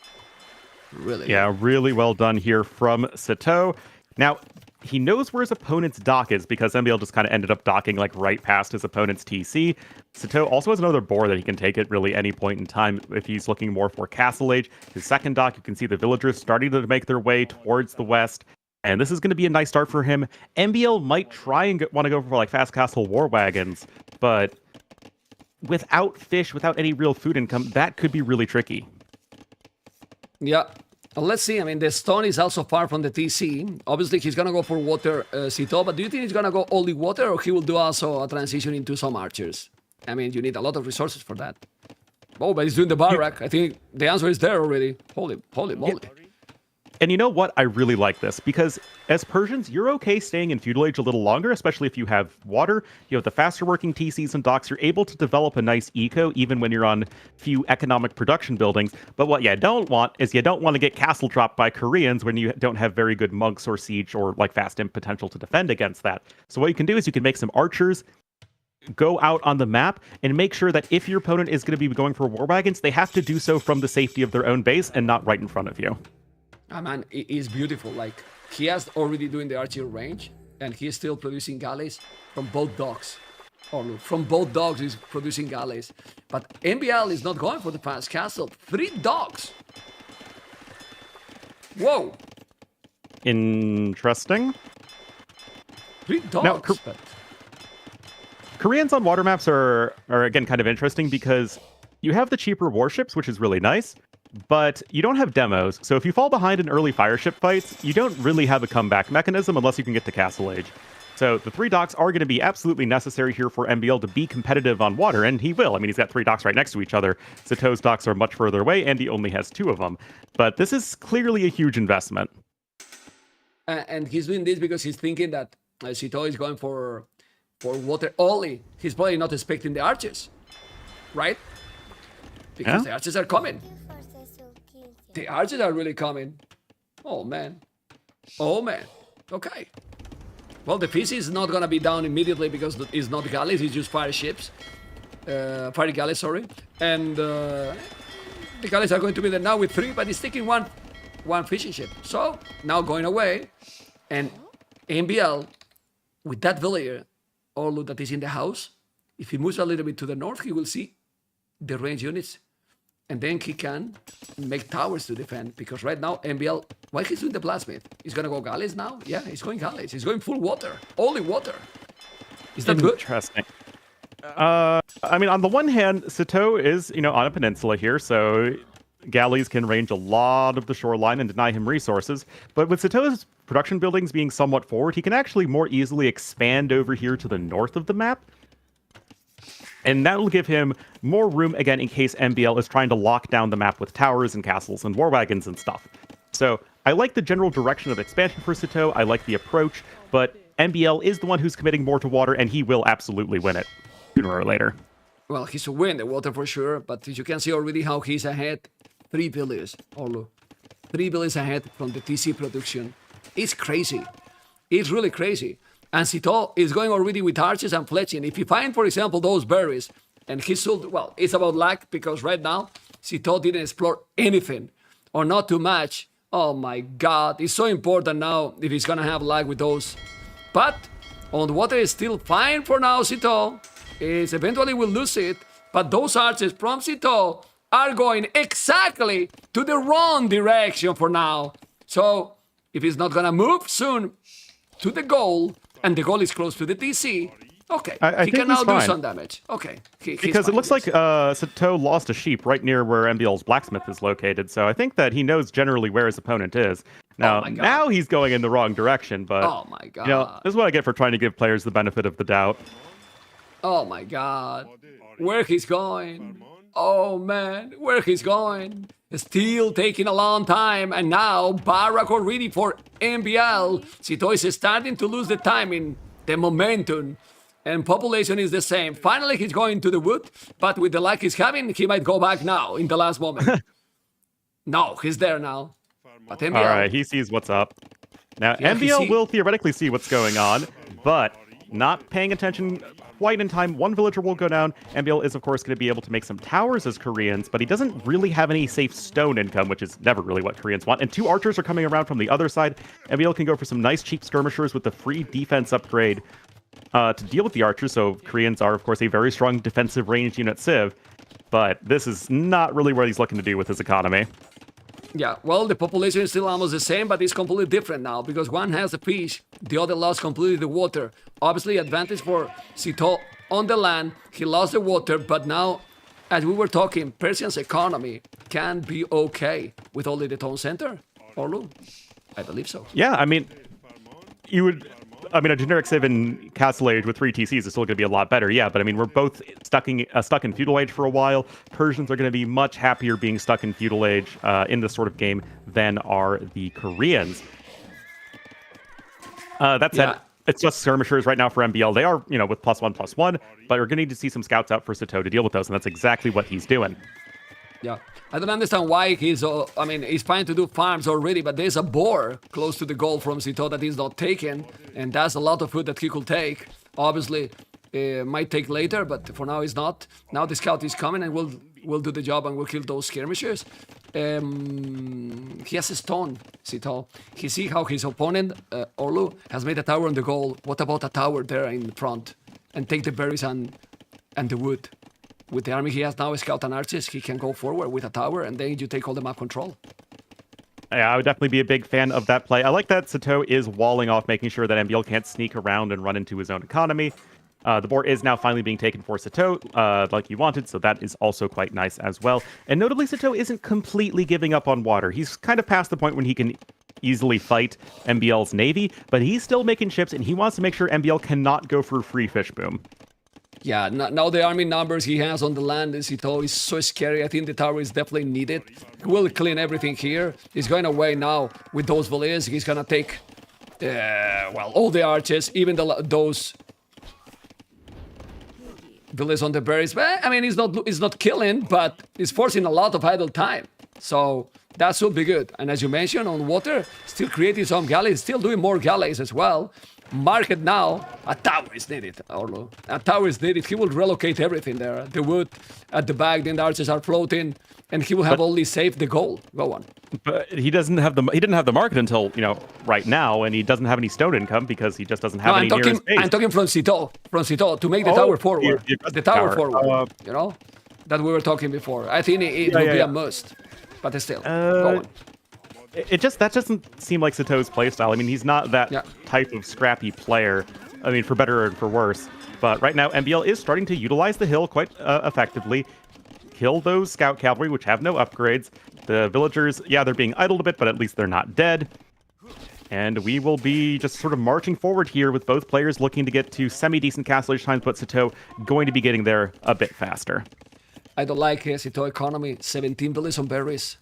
Really. Yeah, really well done here from Sitaux. Now, he knows where his opponent's dock is because MbL just kind of ended up docking right past his opponent's TC. Sitaux also has another boar that he can take at really any point in time if he's looking more for Castle Age. His second dock, you can see the villagers starting to make their way towards the west. And this is going to be a nice start for him. MbL might try and want to go for fast castle war wagons, but without fish, without any real food income, that could be really tricky. Yeah. Let's see. I mean, the stone is also far from the TC. Obviously, he's going to go for water, Sitaux, but do you think he's going to go only water, or he will do also a transition into some archers? I mean, you need a lot of resources for that. Oh, but he's doing the barrack. I think the answer is there already. Holy moly. Yeah. And you know what? I really like this, because as Persians, you're okay staying in feudal age a little longer, especially if you have water. You have the faster working TCs and docks. You're able to develop a nice eco, even when you're on few economic production buildings. But what you don't want is you don't want to get castle dropped by Koreans when you don't have very good monks or siege or fast imp potential to defend against that. So what you can do is you can make some archers, go out on the map, and make sure that if your opponent is going to be going for war wagons, they have to do so from the safety of their own base and not right in front of you. Ah, man, it is beautiful. He has already doing the archer range, and he is still producing galleys from both docks. From both docks, he's producing galleys. But MbL is not going for the fast castle. 3 docks. Whoa. Interesting. 3 docks. Now, Koreans on water maps are again kind of interesting because you have the cheaper warships, which is really nice. But you don't have demos, so if you fall behind in early fireship fights, you don't really have a comeback mechanism unless you can get to Castle Age. So the 3 docks are going to be absolutely necessary here for MbL to be competitive on water, and he will. I mean, he's got 3 docks right next to each other. Sitaux's docks are much further away, and he only has 2 of them. But this is clearly a huge investment. And he's doing this because he's thinking that Sitaux is going for water only. He's probably not expecting the archers, right? Because Yeah. the archers are coming. Thank you for the sub 15. The archers are really coming. Oh man. Oh man. Okay. Well, the PC is not gonna be down immediately because it's not galleys, it's just fire ships. Fire galleys, sorry. And the galleys are going to be there now with 3, but it's taking one fishing ship. So now going away, and MbL with that villager, Orlu that is in the house, if he moves a little bit to the north, he will see the range units. And then he can make towers to defend, because right now MbL, why he's doing the blacksmith? He's gonna go galleys now? Yeah, he's going galleys. He's going full water, only water. Is that good? Interesting. I mean, on the one hand, Sitaux is, on a peninsula here, so galleys can range a lot of the shoreline and deny him resources. But with Sitaux's production buildings being somewhat forward, he can actually more easily expand over here to the north of the map. And that will give him more room, again, in case MbL is trying to lock down the map with towers and castles and war wagons and stuff. So I like the general direction of expansion for Sitaux. I like the approach, but MbL is the one who's committing more to water, and he will absolutely win it sooner or later. Well, he's to win the water for sure, but you can see already how he's ahead. 3 villages, Orlu. 3 villages ahead from the TC production. It's crazy. It's really crazy. And Sitaux is going already with archers and fletching. If you find, for example, those berries, and he should, well, it's about luck, because right now, Sitaux didn't explore anything, or not too much. Oh my god, it's so important now if he's gonna have luck with those. But on the water is still fine for now, Sitaux. Is eventually will lose it, but those archers from Sitaux are going exactly to the wrong direction for now. So if he's not gonna move soon to the goal, and the goal is close to the TC, okay, I he think can now he's do fine. some damage. Okay, he's Because it fine, looks yes. like Sitaux lost a sheep right near where MbL's blacksmith is located, so I think that he knows generally where his opponent is. Now, my God. now he's going in the wrong direction, but Oh my god. this is what I get for trying to give players the benefit of the doubt. Oh my god. Where he's going. Oh man, where he's going. Still taking a long time, and now Barrack already for MbL. Sitaux is starting to lose the timing, the momentum, and population is the same. Finally, he's going to the wood, but with the luck he's having, he might go back now in the last moment. No, he's there now. But MbL, All right, he sees what's up. Now, Yeah, he MbL see- will theoretically see what's going on, but not paying attention quite in time. One villager will go down. MbL is, of course, going to be able to make some towers as Koreans, but he doesn't really have any safe stone income, which is never really what Koreans want. And 2 archers are coming around from the other side. MbL can go for some nice cheap skirmishers with the free defense upgrade to deal with the archers. So Koreans are, of course, a very strong defensive ranged unit civ, but this is not really what he's looking to do with his economy. yeah, well, the population is still almost the same, but it's completely different now, because one has the fish, the other lost completely the water. Obviously, advantage for Sitaux on the land. He lost the water, but now, as we were talking, Persian's economy can be okay with only the town center. Orlu? I believe so. Yeah, I mean, a generic civ in Castle Age with 3 TCs is still going to be a lot better, yeah, but I mean, we're both stuck in Feudal Age for a while. Persians are going to be much happier being stuck in Feudal Age in this sort of game than are the Koreans. That said, Yeah. it's just skirmishers right now for MbL. They are, with +1/+1, but we're going to need to see some scouts out for Sitaux to deal with those, and that's exactly what he's doing. Yeah, I don't understand why he's. He's trying to do farms already, but there's a boar close to the goal from Sitaux that is not taken, and that's a lot of food that he could take. Obviously, might take later, but for now it's not. Now the scout is coming, and we'll do the job, and we'll kill those skirmishers. He has a stone, Sitaux. He see how his opponent, Orlu, has made a tower on the goal. What about a tower there in front? And take the berries and the wood. With the army he has now, scout and archers, he can go forward with a tower, and then you take all the map control. Yeah, I would definitely be a big fan of that play. I like that Sitaux is walling off, making sure that MbL can't sneak around and run into his own economy. The boar is now finally being taken for Sitaux, like he wanted, so that is also quite nice as well. And notably, Sitaux isn't completely giving up on water. He's kind of past the point when he can easily fight MbL's navy, but he's still making ships, and he wants to make sure MbL cannot go for a free fish boom. Yeah, now the army numbers he has on the land in Sitaux is so scary. I think the tower is definitely needed. He will clean everything here. He's going away now with those villages. He's gonna take Well, all the archers, even those villages on the berries. But I mean, it's not killing, but it's forcing a lot of idle time. So that should be good. And as you mentioned, on water, still creating some galleys, still doing more galleys as well. Market now, a tower is needed, Orlo. A tower is needed. He will relocate everything there. The wood at the back, then the archers are floating, and he will have only saved the goal. Go on. But he didn't have the market until, right now, and he doesn't have any stone income because he just doesn't have any nearest base. I'm talking from Sitaux to make the tower forward. The tower forward, that we were talking before. I think it would be a must, but still, go on. That doesn't seem like Sitau's playstyle. I mean, he's not that type of scrappy player. I mean, for better or for worse. But right now, MbL is starting to utilize the hill quite effectively. Kill those scout cavalry, which have no upgrades. The villagers, they're being idled a bit, but at least they're not dead. And we will be just sort of marching forward here with both players looking to get to semi-decent castle age times, but Sitaux going to be getting there a bit faster. I don't like Sitaux economy. 17 villages on berries.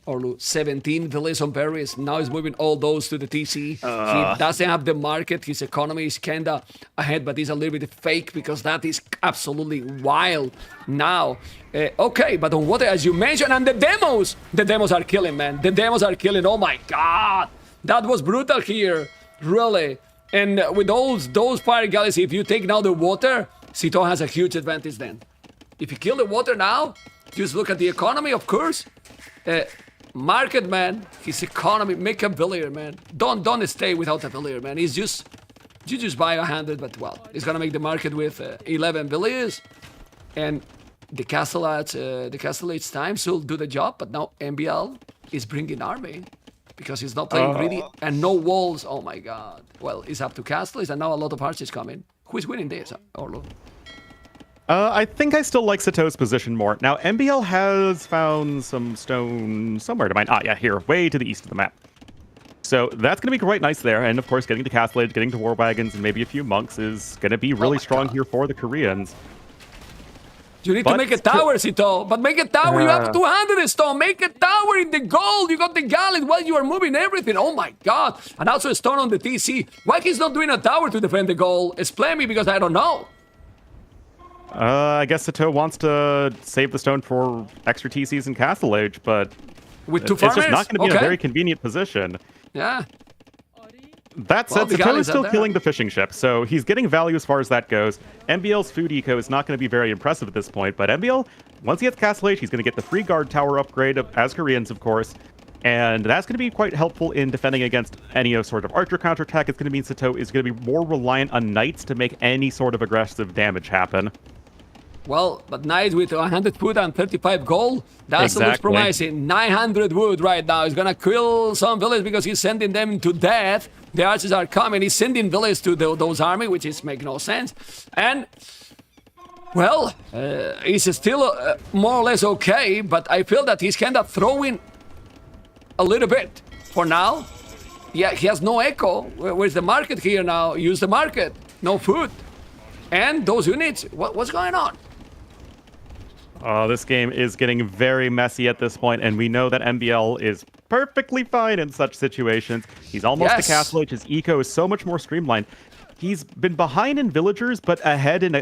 Or 17 villages on berries. Now he's moving all those to the TC. He doesn't have the market. His economy is kinda ahead, but it's a little bit fake because that is absolutely wild now. Okay, but on water, as you mentioned, and the demos are killing, man. The demos are killing. Oh my god, that was brutal here, really. And with those fire galleys, if you take now the water, Sitaux has a huge advantage then. If you kill the water now, just look at the economy, of course. Market, man, his economy, make a villager, man. Don't stay without a villager, man. You just buy 100, but well, he's gonna make the market with 11 villagers, and the castle age time will do the job. But now MbL is bringing army because he's not playing greedy and no walls. Oh my god. Well, it's up to castles, and now a lot of archers coming. Who is winning this, Orlo? I think I still like Sitau's position more. Now, MbL has found some stone somewhere to mine. Here, way to the east of the map. So that's going to be quite nice there. And of course, getting to Castle Age, getting to War Wagons, and maybe a few monks is going to be really strong here for the Koreans. You need to make a tower, Sitaux. But make a tower. You have 200 stone. Make a tower in the gold. You got the galleys while you are moving everything. Oh my god. And also a stone on the TC. Why he's not doing a tower to defend the goal? Explain me, because I don't know. I guess Sitaux wants to save the stone for extra TCs in Castle Age, but with two it's farmers? just not going to be in a very convenient position. Yeah. That said, Sitaux is still killing the fishing ship, so he's getting value as far as that goes. MbL's food eco is not going to be very impressive at this point, but MbL, once he gets Castle Age, he's going to get the free guard tower upgrade, as Koreans, of course, and that's going to be quite helpful in defending against any sort of archer counterattack. It's going to mean Sitaux is going to be more reliant on knights to make any sort of aggressive damage happen. Well, but knights with 100 wood and 35 gold, that looks promising. 900 wood right now. He's gonna kill some village because he's sending them to death. The archers are coming. He's sending village to those army, which is make no sense. And, well, he's still more or less okay, but I feel that he's kind of throwing a little bit for now. Yeah, he has no echo. Where's the market here now? Use the market. No food. And those units, what's going on? Oh, this game is getting very messy at this point, and we know that MbL is perfectly fine in such situations. He's almost to Castle Age. His eco is so much more streamlined. He's been behind in villagers, but ahead in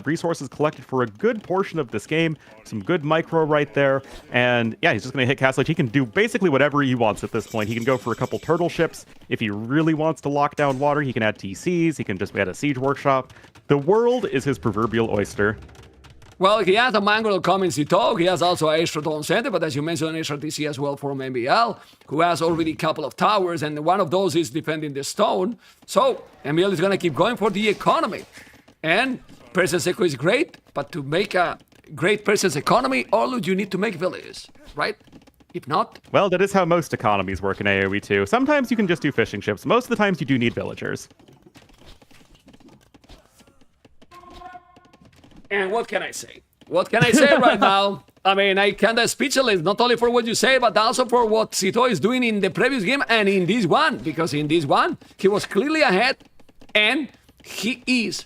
resources collected for a good portion of this game. Some good micro right there. And yeah, he's just going to hit Castle Age. He can do basically whatever he wants at this point. He can go for a couple turtle ships. If he really wants to lock down water, he can add TCs. He can just add a siege workshop. The world is his proverbial oyster. Well, he has a Mangrel coming Sitaux. He has also a extra Dawn Center, but as you mentioned, an extra TC as well from MbL, who has already a couple of towers, and one of those is defending the stone. So, MbL is going to keep going for the economy. And Presence Eco is great, but to make a great Presence economy, all you need to make villages, right? If not... Well, that is how most economies work in AoE too. Sometimes you can just do fishing ships. Most of the times you do need villagers. And what can I say? What can I say right now? I mean, I kind of speechless, not only for what you say, but also for what Sitaux is doing in the previous game and in this one. Because in this one, he was clearly ahead, and he is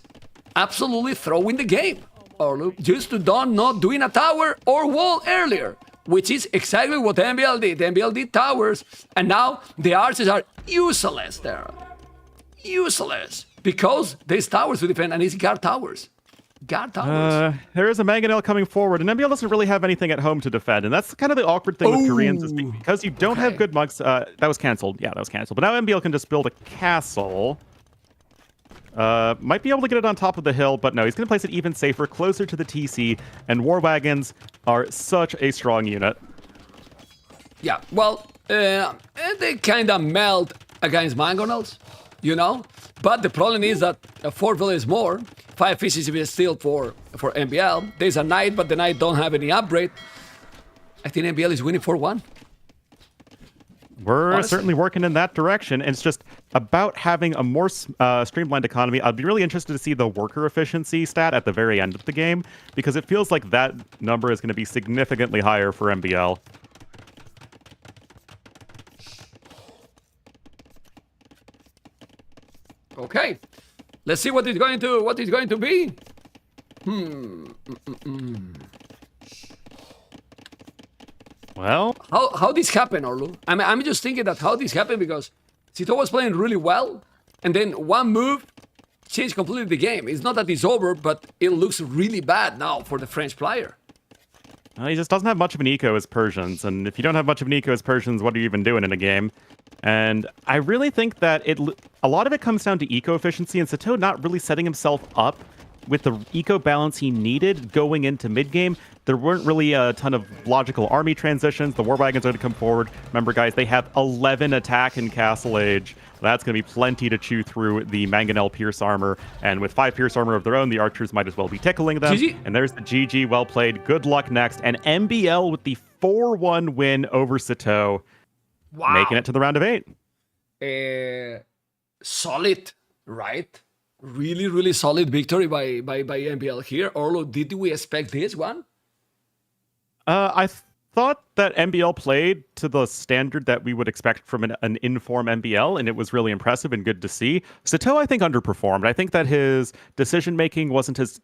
absolutely throwing the game. Or just to not doing a tower or wall earlier, which is exactly what MbL did. MbL did towers, and now the archers are useless there. useless because there's towers to defend and it's guard towers. Guard towers. There is a MbL coming forward, and MbL doesn't really have anything at home to defend, and that's kind of the awkward thing with Koreans is because you don't have good monks. That was canceled. Yeah, that was canceled. But now MbL can just build a castle. Might be able to get it on top of the hill, but no, he's going to place it even safer, closer to the TC, and war wagons are such a strong unit. Yeah, well, they kind of melt against mangonels, you know? But the problem is that 4 villages more, 5 efficiency is still for MbL. There's a knight, but the knight don't have any upgrade. I think MbL is winning 4-1. We're Honestly. certainly working in that direction, and it's just about having a more streamlined economy. I'd be really interested to see the worker efficiency stat at the very end of the game, because it feels like that number is going to be significantly higher for MbL. Okay, let's see what it's going to be. Well, How this happened, Orlu? I'm just thinking that how this happened because Sitaux was playing really well, and then one move changed completely the game. It's not that it's over, but it looks really bad now for the French player. he just doesn't have much of an eco as Persians, and if you don't have much of an eco as Persians, what are you even doing in a game? And I really think that a lot of it comes down to eco efficiency, and Sitaux not really setting himself up with the eco balance he needed going into mid-game. There weren't really a ton of logical army transitions. The war wagons are going to come forward. Remember, guys, they have 11 attack in Castle Age. That's going to be plenty to chew through the Mangonel Pierce armor. And with 5 Pierce armor of their own, the archers might as well be tickling them. GG. And there's the GG. Well played. Good luck next. And MbL with the 4-1 win over Sitaux, Wow. making it to the round of 8. Solid, right? Really, really solid victory by MbL here. Orlo, did we expect this one? I thought that MbL played to the standard that we would expect from an in-form MbL, and it was really impressive and good to see. Sitaux, I think, underperformed. I think that his decision-making wasn't as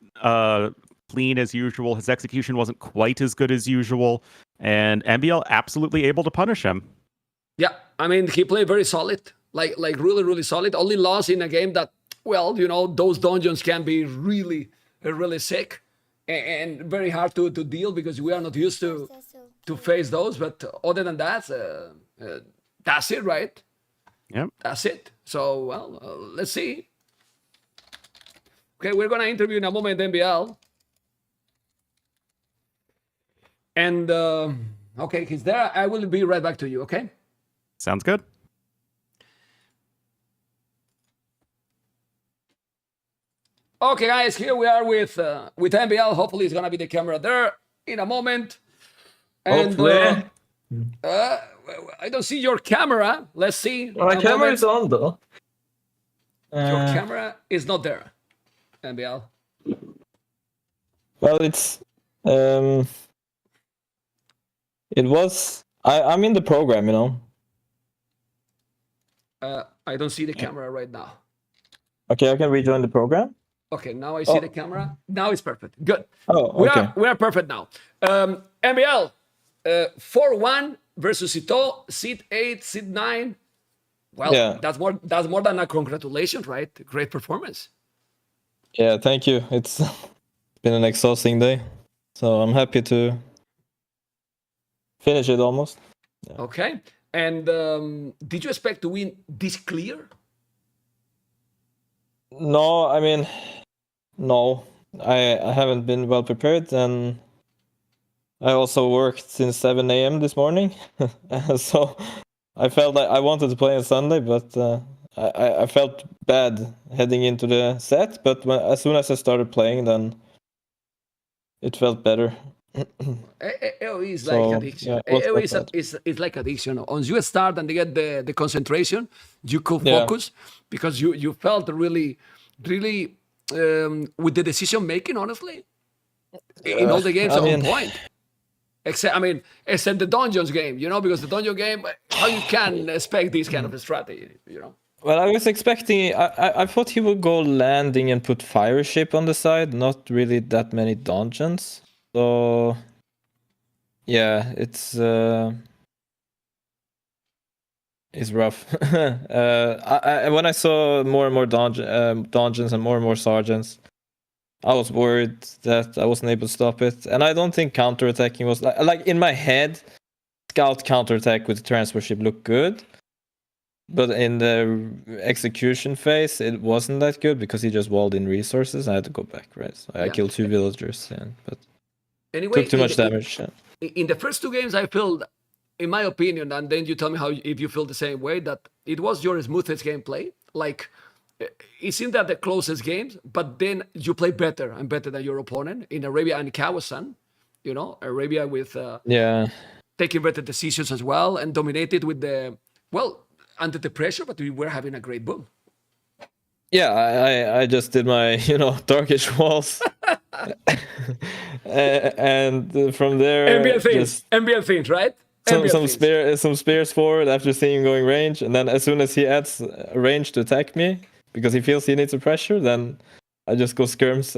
clean as usual. His execution wasn't quite as good as usual, and MbL absolutely able to punish him. Yeah, I mean, he played very solid, like really, really solid. Only lost in a game that, well, you know, those dungeons can be really, really sick and very hard to deal because we are not used to face those. But other than that, that's it, right? Yep. That's it. So, well, let's see. Okay, we're going to interview in a moment MbL. And, okay, he's there. I will be right back to you, okay? Sounds good. Okay, guys, here we are with MbL. Hopefully, it's gonna be the camera there in a moment. And I don't see your camera. Let's see. My camera is on though. Your camera is not there, MbL. Well, it's it was. I'm in the program, you know. I don't see the camera right now. Okay, I can rejoin the program. Okay, now I see the camera. Now it's perfect. Good. Oh, okay. We are perfect now. MbL 4-1 versus Sitaux, seat 8, seat 9. Well, Yeah. that's more than a congratulation, right? Great performance. Yeah, thank you. It's been an exhausting day, so I'm happy to finish it almost. Okay. And did you expect to win this clear? No, I mean, no. I haven't been well prepared, and I also worked since 7 a.m. this morning, so I felt like I wanted to play on Sunday, but I felt bad heading into the set. But as soon as I started playing, then it felt better. AoE is So, like addiction. yeah, what's AoE that? is like addiction. Once you start and you get the concentration, you could Yeah. focus because you felt really with the decision making. Honestly, in all the games I on mean- point. Except the dungeons game, you know, because the dungeon game, how you can expect this kind of a strategy, you know? Well, I was expecting. I thought he would go landing and put fire ship on the side. Not really that many dungeons. So yeah, it's is rough. When I saw more and more dungeons and more sergeants, I was worried that I wasn't able to stop it. And I don't think counterattacking was like in my head, scout counterattack with the transport ship looked good. But in the execution phase, it wasn't that good because he just walled in resources. I had to go back, right? So I killed 2 villagers, but Anyway, took too much damage. In the first 2 games, I felt, in my opinion, and then you tell me if you feel the same way, that it was your smoothest gameplay. Like, it seemed that the closest games, but then you play better and better than your opponent in Arabia and Kawasan. You know, Arabia with taking better decisions as well and dominated with the under the pressure, but we were having a great boom. Yeah, I just did my darkish walls, and from there MbL things, right? Some spears forward after seeing him going range, and then as soon as he adds a range to attack me because he feels he needs a pressure, then I just go skirms,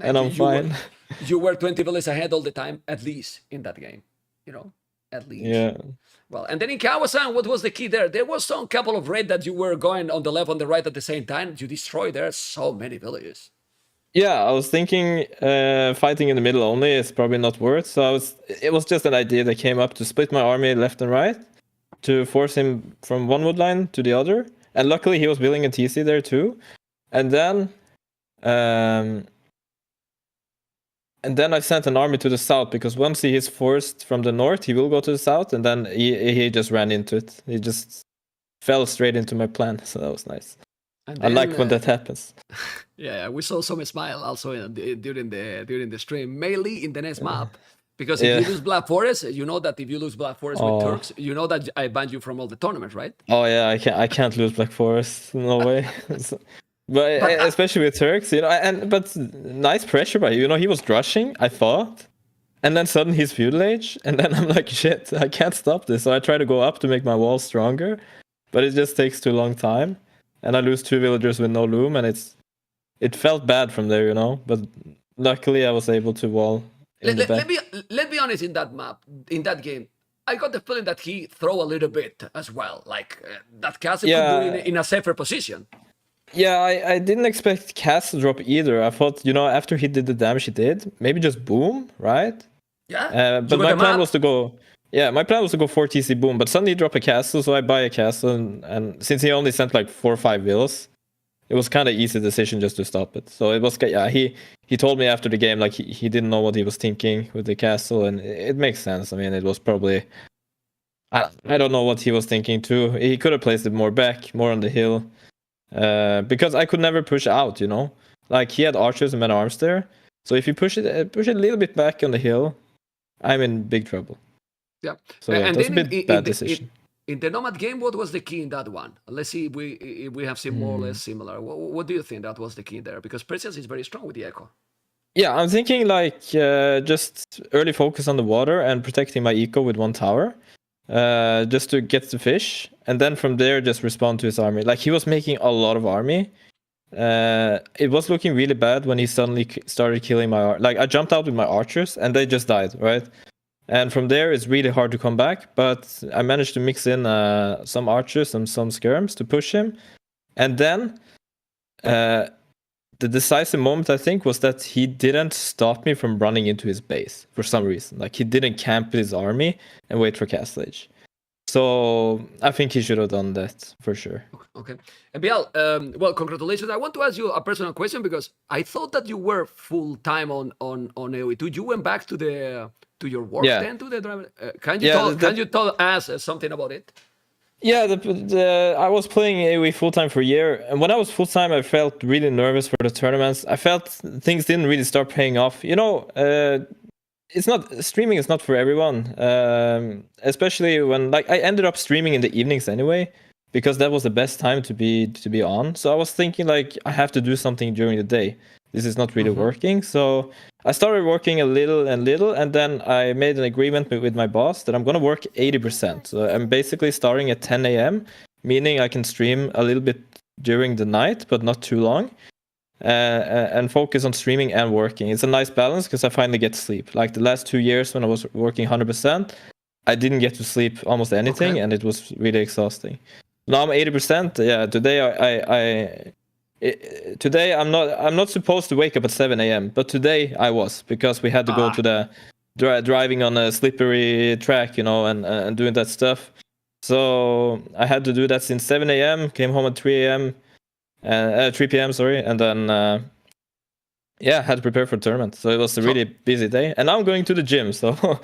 and I'm fine. You were 20 villages ahead all the time, at least in that game, at least. Yeah. Well, and then in Kawasan, what was the key there? There was some couple of red that you were going on the left, on the right at the same time. You destroyed there so many villages. Yeah, I was thinking fighting in the middle only is probably not worth. So it was just an idea that came up to split my army left and right to force him from one wood line to the other. And luckily he was building a TC there too. And then I sent an army to the south because once he is forced from the north, he will go to the south, and then he just ran into it. He just fell straight into my plan, so that was nice. Then, I like when that happens. Yeah, we saw some smile also during the stream, mainly in the next map. Because if you lose Black Forest, you know that if you lose Black Forest with Turks, you know that I banned you from all the tournaments, right? Oh yeah, I can't lose Black Forest, no way. But especially with Turks, but nice pressure by you. He was rushing, I thought, and then suddenly he's feudal age, and then I'm like, shit, I can't stop this. So I try to go up to make my wall stronger, but it just takes too long time, and I lose 2 villagers with no loom, and it felt bad from there, But luckily, I was able to wall. Let be honest, in that map, in that game, I got the feeling that he throw a little bit as well, like that Castle could do in a safer position. Yeah, I didn't expect Cass to drop either. I thought, after he did the damage he did, maybe just boom, right? Yeah. But my plan was to go 4 TC boom, but suddenly he dropped a castle, so I buy a castle, and since he only sent like 4 or 5 villas, it was kind of easy decision just to stop it. So it was, he told me after the game, like he didn't know what he was thinking with the castle, and it makes sense. I mean, it was probably, I don't know what he was thinking too. He could have placed it more back, more on the hill. Because I could never push out, like he had archers and men at arms there. So if you push it a little bit back on the hill, I'm in big trouble. Yeah. So and that's a bit bad decision. In the Nomad game, what was the key in that one? Let's see if we have seen more or less similar. What do you think that was the key there? Because Precious is very strong with the Echo. Yeah, I'm thinking like just early focus on the water and protecting my eco with 1 tower. Just to get the fish, and then from there just respond to his army. Like he was making a lot of army. It was looking really bad when he suddenly started killing my I jumped out with my archers and they just died, right? And from there it's really hard to come back, but I managed to mix in some archers and some skirms to push him. And then the decisive moment, I think, was that he didn't stop me from running into his base for some reason. Like, he didn't camp his army and wait for Castle Age. So I think he should have done that for sure. Okay. MbL, well, congratulations. I want to ask you a personal question because I thought that you were full time on AoE2. You went back to your work then to the driver. Can you tell us something about it? Yeah, I was playing AoE full-time for a year, and when I was full-time, I felt really nervous for the tournaments. I felt things didn't really start paying off. Streaming is not for everyone, especially when I ended up streaming in the evenings anyway, because that was the best time to be on. So I was thinking I have to do something during the day. This is not really working. So I started working a little, and then I made an agreement with my boss that I'm going to work 80%. So I'm basically starting at 10 a.m., meaning I can stream a little bit during the night, but not too long, and focus on streaming and working. It's a nice balance because I finally get sleep. Like the last 2 years when I was working 100%, I didn't get to sleep almost anything, Okay. and it was really exhausting. Now I'm 80%. Yeah, today today I'm not supposed to wake up at 7 a.m. But today I was, because we had to go to the driving on a slippery track, you know, and doing that stuff. So I had to do that since 7 a.m. Came home at 3 a.m. 3 p.m. Sorry, and then. Yeah, I had to prepare for the tournament, so it was a really busy day. And now I'm going to the gym, so, so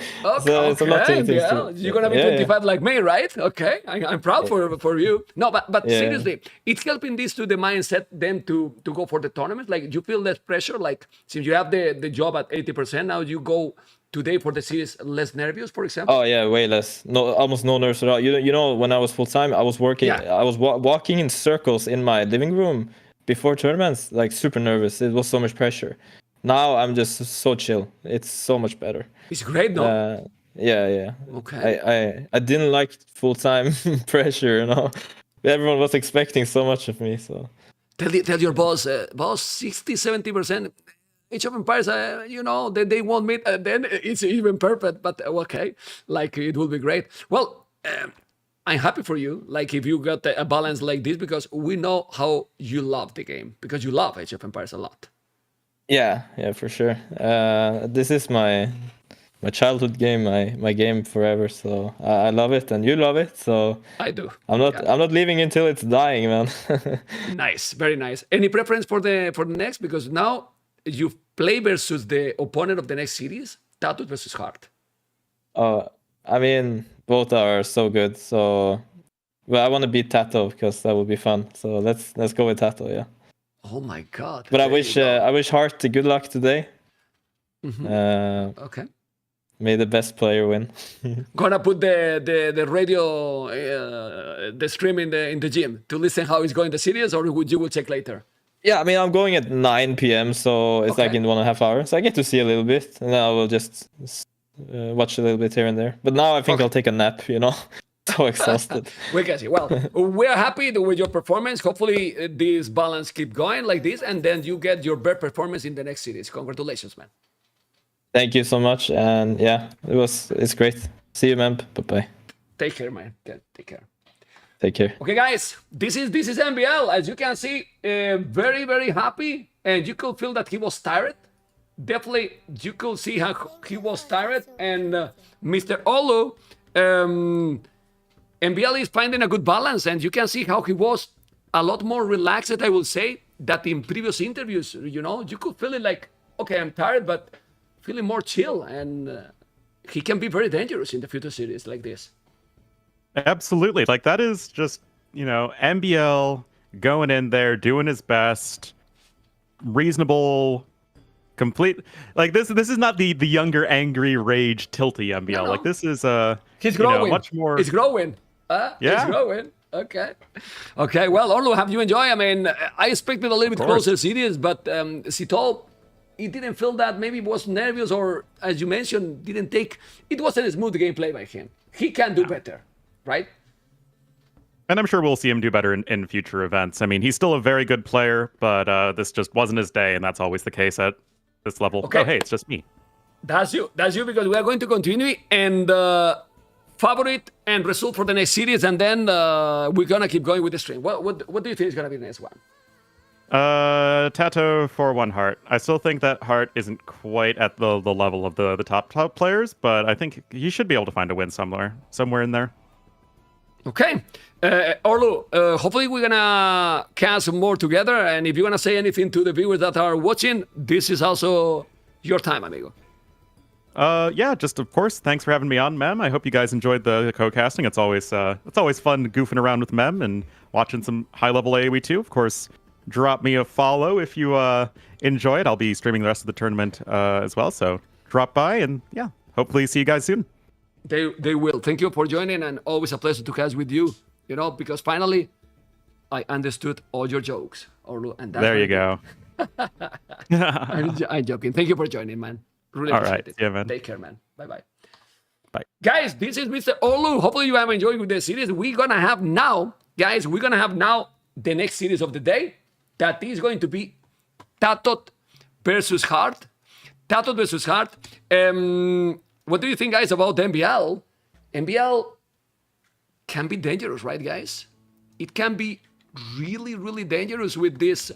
it's a lot of things to. You're gonna be 25 like me, right? Okay, I'm proud for you. No, but Yeah. seriously, it's helping this to the mindset then to go for the tournament. Like you feel less pressure. Like since you have the job at 80%, now you go today for the series less nervous, for example. Oh yeah, way less. No, almost no nerves at all. You know, when I was full time, I was working. Yeah. I was walking in circles in my living room before tournaments, like super nervous. It was so much pressure. Now I'm just so chill. It's so much better. It's great, no? Yeah. Okay. I didn't like full time pressure. You know, everyone was expecting so much of me. So Tell your boss, 60-70%. Age of Empires, you know, they won't meet, then it's even perfect. But okay, like it will be great. Well, I'm happy for you. Like if you got a balance like this, because we know how you love the game, because you love Age of Empires a lot. yeah, for sure. This is my childhood game, my game forever. So I love it, and you love it. So I do. I'm not leaving until it's dying, man. Nice, very nice. Any preference for the next? Because now you play versus the opponent of the next series, TaToH versus Hearttt. I mean, both are so good. So, well, I want to beat TaToH because that would be fun. So let's go with TaToH, yeah. Oh my God! But I There wish you go. Hearttt good luck today. Okay. May the best player win. Gonna put the radio the stream in the gym to listen how it's going the series, or would you check later? Yeah, I mean, I'm going at 9 p.m. So it's like Okay. in 1.5 hours. So I get to see a little bit, and then I will just watch a little bit here and there. But now I think I'll take a nap. You know, so exhausted. We can see. Well, we're happy with your performance. Hopefully, this balance keep going like this, and then you get your best performance in the next series. Congratulations, man. Thank you so much, and yeah, it's great. See you, man. Bye bye. Take care, man. Take care. Take care. Okay, guys, this is MbL. As you can see, very, very happy. And you could feel that he was tired. Definitely, you could see how he was tired. And Mr. Olu, MbL is finding a good balance. And you can see how he was a lot more relaxed, I will say, that in previous interviews. You know, you could feel it like, okay, I'm tired, but feeling more chill. And he can be very dangerous in the future series like this. Absolutely. Like that is just, MbL going in there, doing his best, reasonable, complete. Like this is not the younger, angry, rage, tilty MbL. No. Like this is He's growing. much more. He's growing. Yeah. He's growing. Okay. Well, Orlu, have you enjoyed? I mean, I expected a little bit closer series, but Sitaux, he didn't feel that. Maybe was nervous, or as you mentioned, didn't take. It wasn't a smooth gameplay by him. He can do better, right? And I'm sure we'll see him do better in future events. I mean, he's still a very good player, but this just wasn't his day, and that's always the case at this level. Okay. Oh, hey, it's just me. That's you, because we are going to continue and favorite and result for the next series, and then we're gonna keep going with the stream. What do you think is gonna be the next one? TaToH 4-1 Hearttt. I still think that Hearttt isn't quite at the level of the top players, but I think he should be able to find a win somewhere in there. Okay. Orlu, hopefully we're gonna cast more together, and if you're gonna say anything to the viewers that are watching, this is also your time, amigo. Yeah, just of course, thanks for having me on, Mem. I hope you guys enjoyed the co-casting. It's always fun goofing around with Mem and watching some high-level AoE too. Of course, drop me a follow if you enjoy it. I'll be streaming the rest of the tournament as well, so drop by and yeah, hopefully see you guys soon. They will. Thank you for joining, and always a pleasure to cast with you. Because finally, I understood all your jokes, Orlu, and that's there you go. I'm joking. Thank you for joining, man. Really All appreciate right. it. Yeah, man. Take care, man. Bye-bye. Bye. Guys, this is Mr. Orlu. Hopefully you have enjoyed with the series. We're going to have now the next series of the day. That is going to be TaToH versus Hearttt. TaToH versus Hearttt. What do you think, guys, about MbL? MbL can be dangerous, right, guys? It can be really, really dangerous with this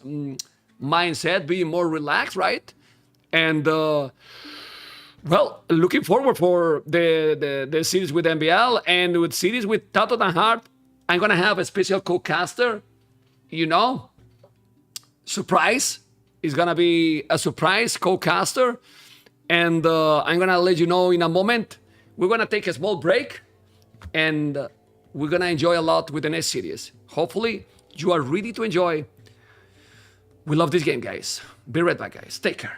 mindset, being more relaxed, right? And well, looking forward for the series with MbL and with series with TaToH and Hearttt. I'm gonna have a special co-caster, you know, surprise. It's gonna be a surprise co-caster, and I'm gonna let you know in a moment. We're gonna take a small break, and we're gonna enjoy a lot with the next series. Hopefully, you are ready to enjoy. We love this game, guys. Be right back, guys. Take care.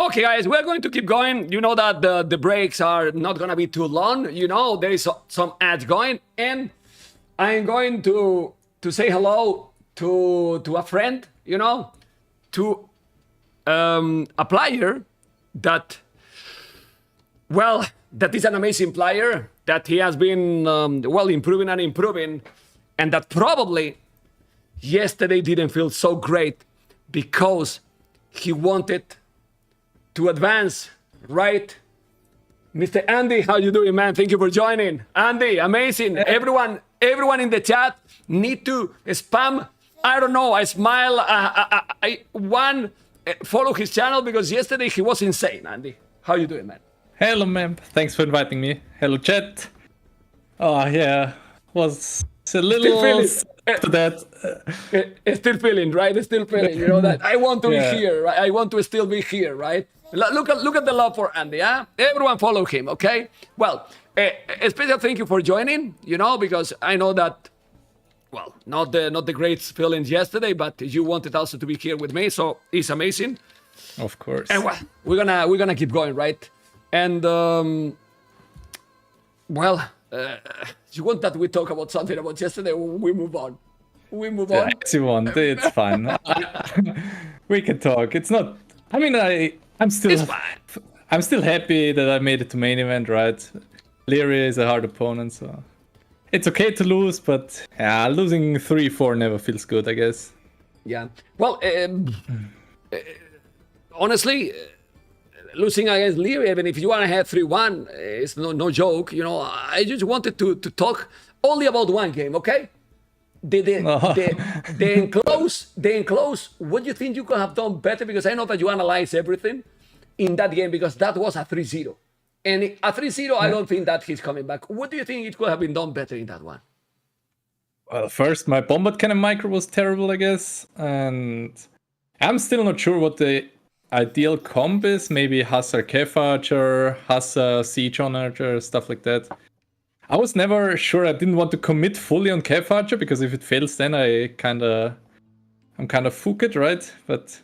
Okay, guys, we're going to keep going. You know that the breaks are not going to be too long. You know, there is some ads going. And I'm going to say hello to a friend, you know, to a player that, well, that is an amazing player, that he has been, well, improving and improving, and that probably yesterday didn't feel so great because he wanted to advance, right? Mr. Andy, how you doing, man? Thank you for joining. Andy, amazing. Everyone in the chat need to spam, I don't know, I smile, follow his channel because yesterday he was insane, Andy. How you doing, man? Hello, man. Thanks for inviting me. Hello, chat. Oh, yeah. Was a little to that. Still feeling, right? Still feeling, you know, that I want to be here, right? I want to still be here, right? Look at the love for Andy, huh? Everyone follow him, okay? Well, a special thank you for joining, because I know that, well, not the great feelings yesterday, but you wanted also to be here with me, so it's amazing. Of course. And well, we're gonna keep going, right? And you want that we talk about something about yesterday? We move on. Yeah, as you want. It's fine. We can talk. It's not. I mean, I'm still. It's fine. I'm still happy that I made it to main event, right? Leary is a hard opponent, so it's okay to lose, but yeah, losing 3-4 never feels good, I guess. Yeah. Well, honestly, losing against Leary, even if you want to have 3-1, it's no joke. I just wanted to talk only about one game, okay? The enclose. What do you think you could have done better? Because I know that you analyze everything in that game, because that was a 3-0. And a 3-0, I don't think that he's coming back. What do you think it could have been done better in that one? Well, first, my Bombard Cannon micro was terrible, I guess. And I'm still not sure what the ideal comp is. Maybe Hussar Kef Archer, Hussar Siege Archer, stuff like that. I was never sure. I didn't want to commit fully on Kef Archer, because if it fails, then I'm kind of fucked, right? But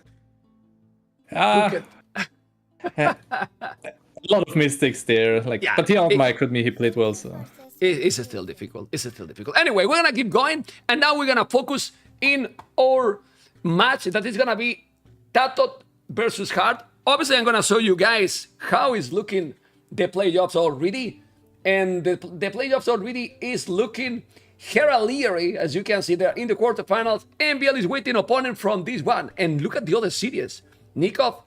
a lot of mistakes there. But he out-microed me. He played well, so it's still difficult. Anyway, we're gonna keep going, and now we're gonna focus in our match that is gonna be TaToH versus Hearttt. Obviously, I'm gonna show you guys how is looking the playoffs already. And the playoffs already is looking Leary, as you can see there in the quarterfinals. MbL is waiting opponent from this one. And look at the other series. Nikov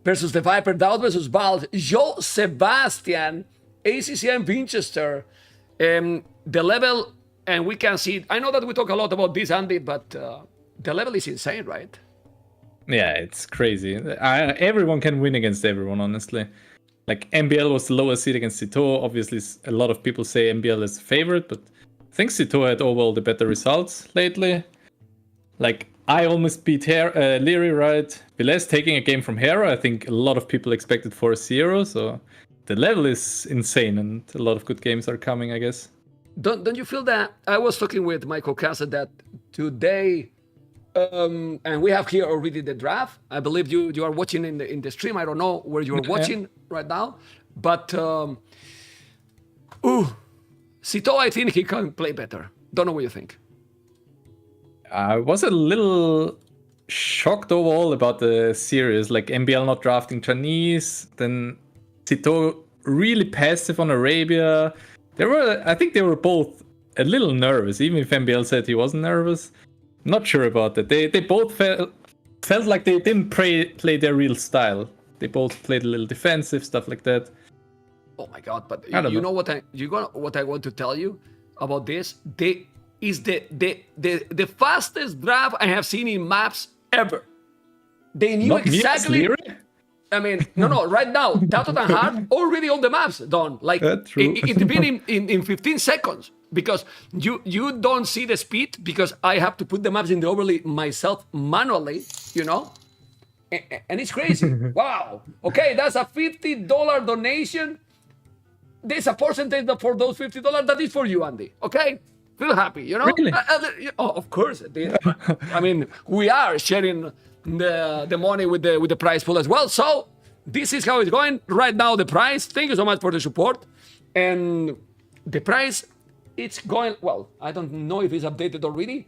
versus the Viper, Dowd versus Bald, Joe Sebastian, ACCM Winchester. The level, and we can see, I know that we talk a lot about this, Andy, but the level is insane, right? Yeah, it's crazy. Everyone can win against everyone, honestly. MbL was the lowest seed against Sitaux. Obviously, a lot of people say MbL is the favorite, but I think Sitaux had overall the better results lately. I almost beat Leary, right? Viles taking a game from Hera. I think a lot of people expected 4-0, so the level is insane, and a lot of good games are coming, I guess. Don't you feel that? I was talking with Michael Casa that today, and we have here already the draft. I believe you are watching in the stream. I don't know where you are watching right now, but Sitaux, I think he can play better. Don't know what you think. I was a little shocked overall about the series, MbL not drafting Chinese, then Sitaux really passive on Arabia. I think they were both a little nervous, even if MbL said he wasn't nervous. Not sure about that. They both felt like they didn't play their real style. They both played a little defensive, stuff like that. Oh my god! But you know what I want to tell you about this? Is the fastest draft I have seen in maps ever. They knew Not exactly. I mean, no. Right now, TaToH and Hearttt already on the maps done. That's true. It's been in 15 seconds, because you don't see the speed, because I have to put the maps in the overlay myself manually, and it's crazy. Wow. Okay, that's a $50 donation. There's a percentage for those $50 that is for you, Andy. Okay, feel happy, Really? Of course. I mean, we are sharing the money with the prize pool as well. So this is how it's going right now. The prize. Thank you so much for the support, and the prize. It's going well. I don't know if it's updated already,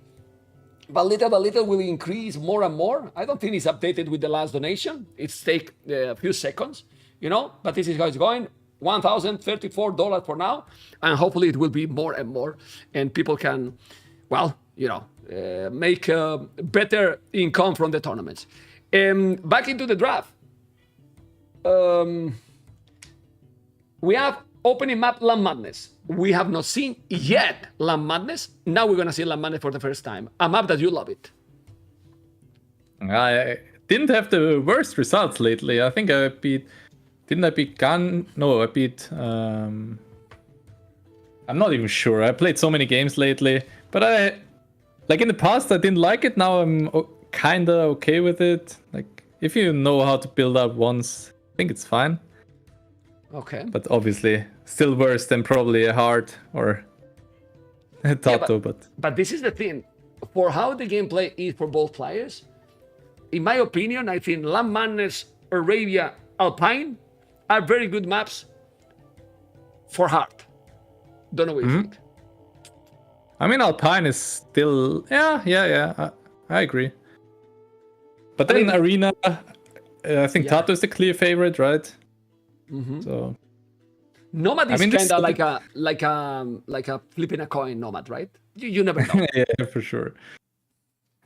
but little by little will increase more and more. I don't think it's updated with the last donation. It's take a few seconds, But this is how it's going. $1,034 for now, and hopefully it will be more and more, and people can, make better income from the tournaments. Back into the draft. We have opening map Land Madness. We have not seen yet Land Madness. Now we're gonna see Land Madness for the first time. A map that you love it. I didn't have the worst results lately. I think I beat. Didn't I beat Gun? No, I beat. I'm not even sure. I played so many games lately, but in the past I didn't like it. Now I'm kinda okay with it. If you know how to build up once, I think it's fine. Okay. But obviously, still worse than probably a Hearttt or a TaToH. But this is the thing. For how the gameplay is for both players, in my opinion, I think Land Madness, Arabia, Alpine are very good maps for Hearttt. Don't know what you think. I mean, Alpine is still... Yeah. I agree. But then Arena, I think TaToH is the clear favorite, right? So... Nomad is kind of like a flipping a coin Nomad, right? You never know. Yeah, for sure.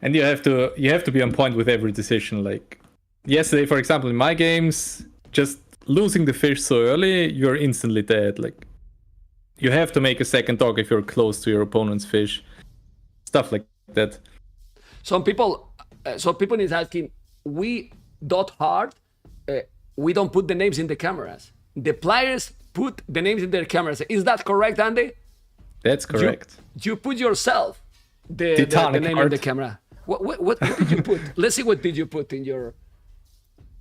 And you have to be on point with every decision. Like yesterday, for example, in my games, just losing the fish so early, you're instantly dead. Like you have to make a second dog if you're close to your opponent's fish. Stuff like that. Some people is asking, we .hard, we don't put the names in the cameras. The players put the names in their cameras. Is that correct, Andy? That's correct. You put yourself the name in the camera. What did you put? Let's see, what did you put in your?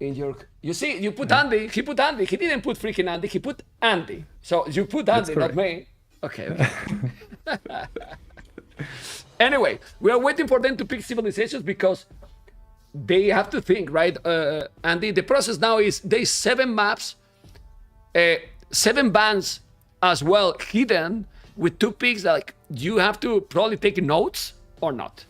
You see, you put Andy. He put Andy. He didn't put freaking Andy. He put Andy. So you put Andy, not me. Okay. Anyway, we are waiting for them to pick civilizations because they have to think, right? Andy, the process now is there's 7 maps, 7 bands as well hidden with 2 picks. Like you have to probably take notes or not.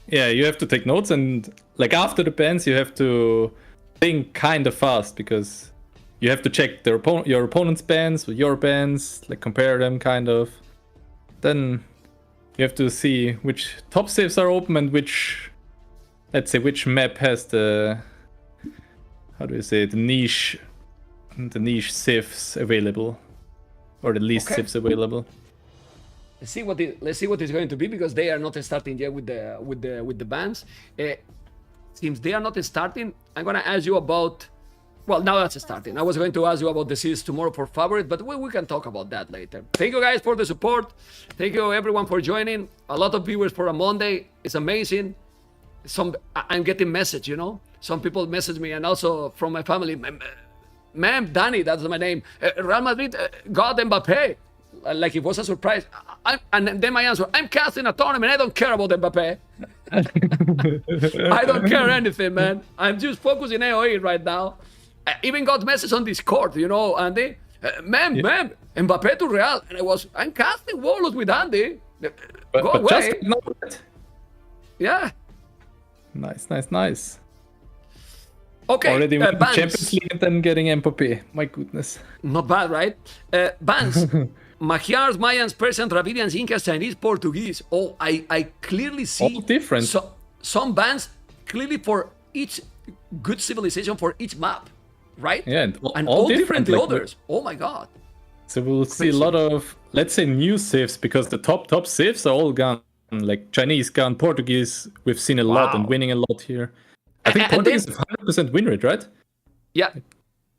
Yeah, you have to take notes, and like after the bans, you have to think kind of fast because you have to check your opponent's bans with your bans, like compare them kind of. Then you have to see which top saves are open and which, let's say, which map has the, how do you say, the niche sieves available, or the least sieves available. Let's see what it's going to be, because they are not starting yet with the bans. Since they are not starting, I'm gonna ask you about. Well, now that's starting. I was going to ask you about the series tomorrow for favorite, but we can talk about that later. Thank you guys for the support. Thank you everyone for joining. A lot of viewers for a Monday. It's amazing. I'm getting message, you know. Some people message me, and also from my family. Ma'am, Danny, that's my name. Real Madrid got Mbappe. Like it was a surprise. And then my answer, I'm casting a tournament. I don't care about Mbappe. I don't care anything, man. I'm just focusing AOE right now. I even got message on Discord, you know, Andy. Ma'am, Mbappe to Real. And I'm casting Warlords with Andy. Go away. Just ignore it. Yeah. Nice. Okay, already winning bans. Champions League and then getting Mbappe. My goodness. Not bad, right? Bans. Magyars, Mayans, Persians, Dravidians, Incas, Chinese, Portuguese. Oh, I clearly see all different. Some bans clearly for each good civilization for each map, right? Yeah, and all different the like, others. Oh my god. So we'll see a lot of, let's say, new sieves, because the top sieves are all gone. Like Chinese gone, Portuguese, we've seen a lot and winning a lot here. I think Portuguese is 100% win rate, right? Yeah.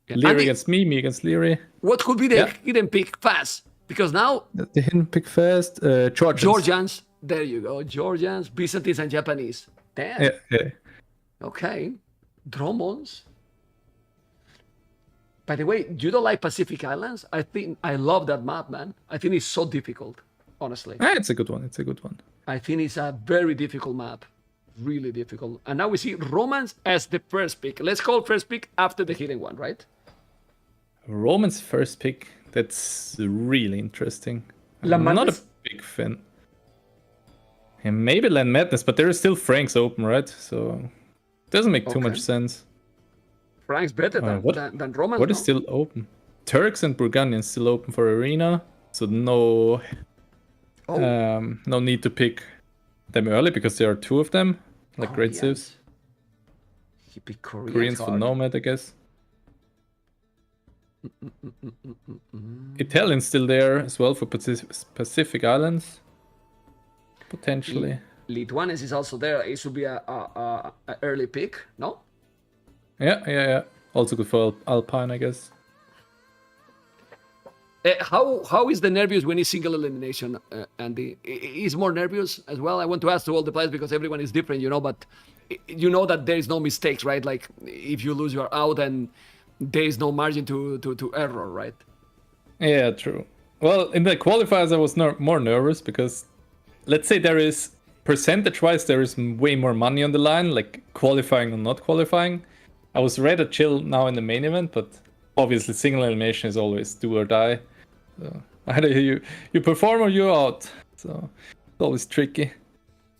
Leary against me against Leary. What could be the hidden pick fast? Because now the hidden pick fast, Georgians. There you go. Georgians, Byzantines, and Japanese. Damn. Yeah. Okay. Dromons. By the way, you don't like Pacific Islands? I love that map, man. I think it's so difficult, honestly. It's a good one. I think it's a very difficult map. Really difficult. And now we see Romans as the first pick. Let's call first pick after the hidden one, right? Romans first pick. That's really interesting. I'm not a big fan. And maybe Land Madness, but there are still Franks open, right? So it doesn't make too much sense. Franks better than Romans. What is still open? Turks and Burgundians still open for Arena. So no need to pick them early because there are 2 of them. Like great saves. He picked Koreans for Nomad, I guess. Italians still there as well for Pacific Islands. Potentially. Lithuanians is also there. It should be a early pick, no? Yeah. Also good for Alpine, I guess. How is the nervous when it's single elimination, Andy? Is more nervous as well? I want to ask to all the players because everyone is different, you know, but you know that there is no mistakes, right? Like if you lose, you're out, and there is no margin to error, right? Yeah, true. Well, in the qualifiers, I was more nervous because, let's say there is percentage-wise, there is way more money on the line, like qualifying or not qualifying. I was rather chill now in the main event, but obviously single elimination is always do or die. So either you perform or you're out. So it's always tricky.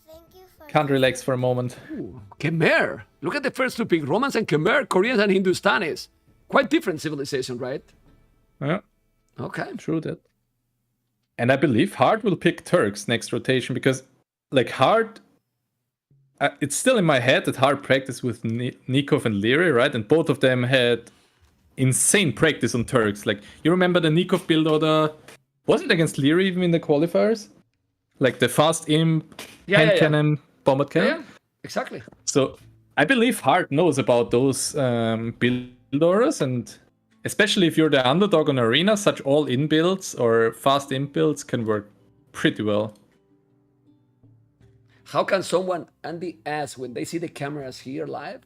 Thank you for Can't relax for a moment. Ooh, Khmer. Look at the first two picks. Romans and Khmer, Koreans and Hindustanis. Quite different civilization, right? Yeah, Okay. true that. And I believe Hearttt will pick Turks next rotation because, like, Hearttt, it's still in my head that Hearttt practiced with Nikov and Leary, right? And both of them had insane practice on Turks. Like, you remember the Nikov build order? Was it against Leary even in the qualifiers? Like the fast imp, hand cannon, bombard cannon? Yeah, exactly. So I believe Hearttt knows about those build orders, and especially if you're the underdog on Arena, such all-in builds or fast imp builds can work pretty well. How can someone, Andy, ask when they see the cameras here live?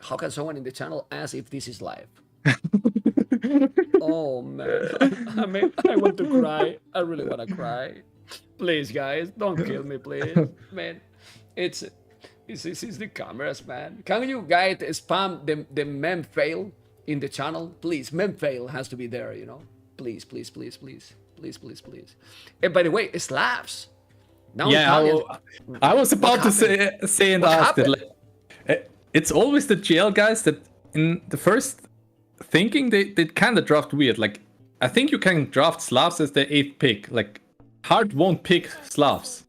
How can someone in the channel ask if this is live? Oh man, I mean, I want to cry. I really want to cry. Please, guys, don't kill me, please, man. It's the cameras, man. Can you guys spam the memFail in the channel, please? memFail has to be there, you know. Please, please, please, please, please, please, please. And by the way, Slavs. Now Italians, I was about to say and ask that. Like, it's always the GL guys that in the first thinking they kind of draft weird. Like, I think you can draft Slavs as the 8th pick. Like, Hearttt won't pick Slavs.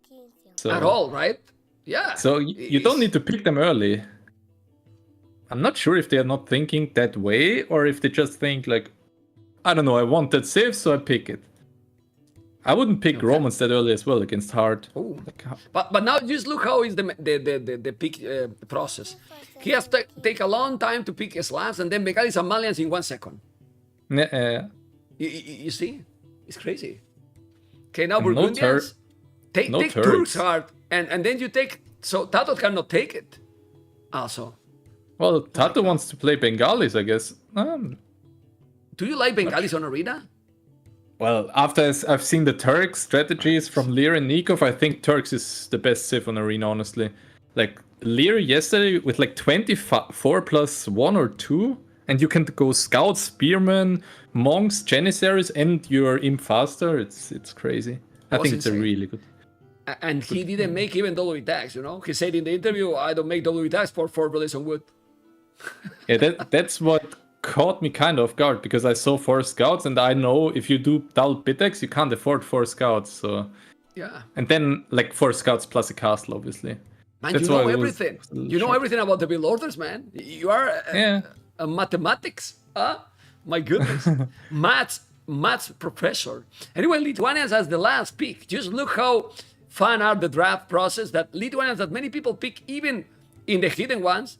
So, at all, right? Yeah. So you don't need to pick them early. I'm not sure if they're not thinking that way or if they just think like, I don't know, I want that safe, so I pick it. I wouldn't pick Romans that early as well against Hearttt. Oh, Like, but now just look how is the pick process. He has to take a long time to pick Slavs, and then Bengalis and Malians in 1 second. You see, it's crazy. Okay, now Burgundians take Turks hard, and then you take so TaToH cannot take it. Also, well, TaToH wants to play Bengalis, I guess. do you like Bengalis on Arena? Well, after I've seen the Turks strategies from Lear and Nikov, I think Turks is the best civ on Arena, honestly. Like, Lear yesterday with like 24 plus 1 or 2, and you can go Scouts, Spearmen, Monks, Janissaries, and your Imp faster. It's crazy. I think it's a really good. And he didn't make even W tags, you know? He said in the interview, I don't make W tags for 4 brothers on wood. Yeah, that's what caught me kind of off guard, because I saw 4 scouts, and I know if you do double pitax, you can't afford 4 scouts. So yeah, and then like 4 scouts plus a castle, obviously. Man, That's you know why I was everything. a little You know shocked. everything about the build orders, man. You are a mathematics. My goodness, maths professor. Anyway, Lithuanians as the last pick. Just look how fun are the draft process that Lithuanians that many people pick, even in the hidden ones.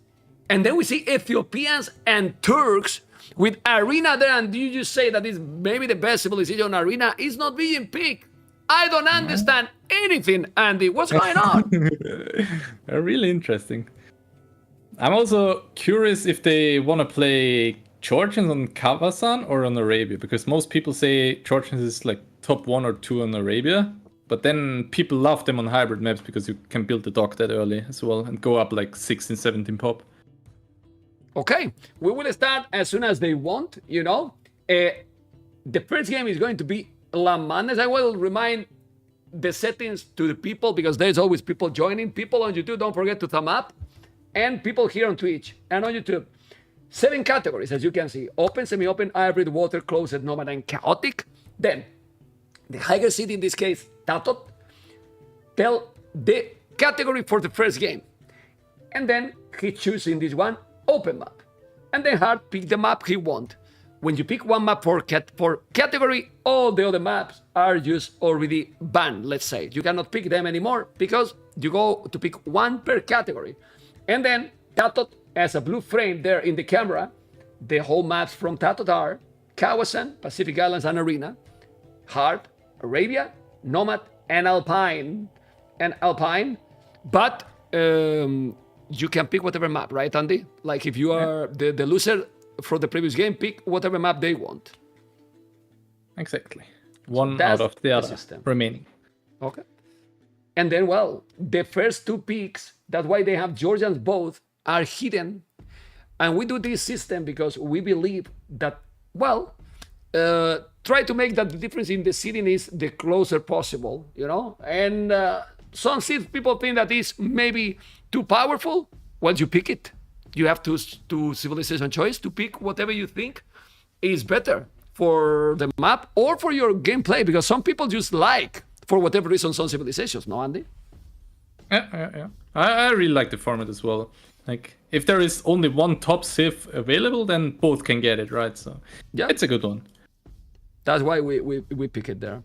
And then we see Ethiopians and Turks with Arena there, and you just say that is maybe the best civilization on Arena is not being picked. I don't understand anything, Andy. What's going on? Really interesting. I'm also curious if they want to play Georgians on Kavazan or on Arabia, because most people say Georgians is like top 1 or 2 on Arabia, but then people love them on hybrid maps because you can build the dock that early as well and go up like 16, 17 pop. Okay, we will start as soon as they want, you know. The first game is going to be La Madness. I will remind the settings to the people because there's always people joining. People on YouTube, don't forget to thumb up. And people here on Twitch and on YouTube. 7 categories, as you can see. Open, semi-open, hybrid, water, closed, nomad, and chaotic. Then, the higher seed, in this case, TaToH, tell the category for the first game. And then he chooses in this one, open map. And then Hearttt pick the map he wants. When you pick one map for category, all the other maps are just already banned, let's say. You cannot pick them anymore because you go to pick one per category. And then TaToH has a blue frame there in the camera. The whole maps from TaToH are Kawasan, Pacific Islands and Arena, Hearttt, Arabia, Nomad, and Alpine. But you can pick whatever map, right, Andy? Like if you are the loser for the previous game, pick whatever map they want. Exactly. One that's out of the the other system. remaining. Okay. And then, well, the first 2 picks, that's why they have Georgians both, are hidden. And we do this system because we believe that, well, try to make that the difference in the seeding is the closer possible, you know? And some seed people think that is maybe too powerful. Once you pick it, you have to civilization choice to pick whatever you think is better for the map or for your gameplay, because some people just like, for whatever reason, some civilizations, no, Andy? Yeah. I really like the format as well. Like, if there is only one top civ available, then both can get it, right? So, yeah, it's a good one. That's why we pick it there.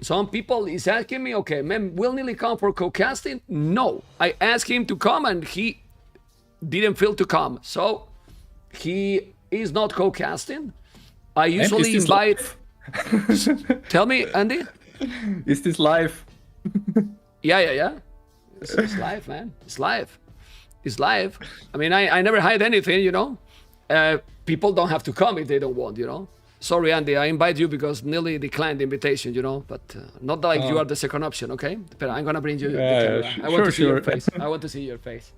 Some people is asking me, okay, man, will Neely come for co-casting? No, I asked him to come and he didn't feel to come. So he is not co-casting. I usually invite... Tell me, Andy? Is this live? Yeah. It's live, man. It's live. It's live. I mean, I never hide anything, you know? People don't have to come if they don't want, you know? Sorry, Andy, I invite you because Neely declined the invitation, you know? But not like you are the second option, okay? But I'm going to bring you the camera. I want to see your face. I want to see your face.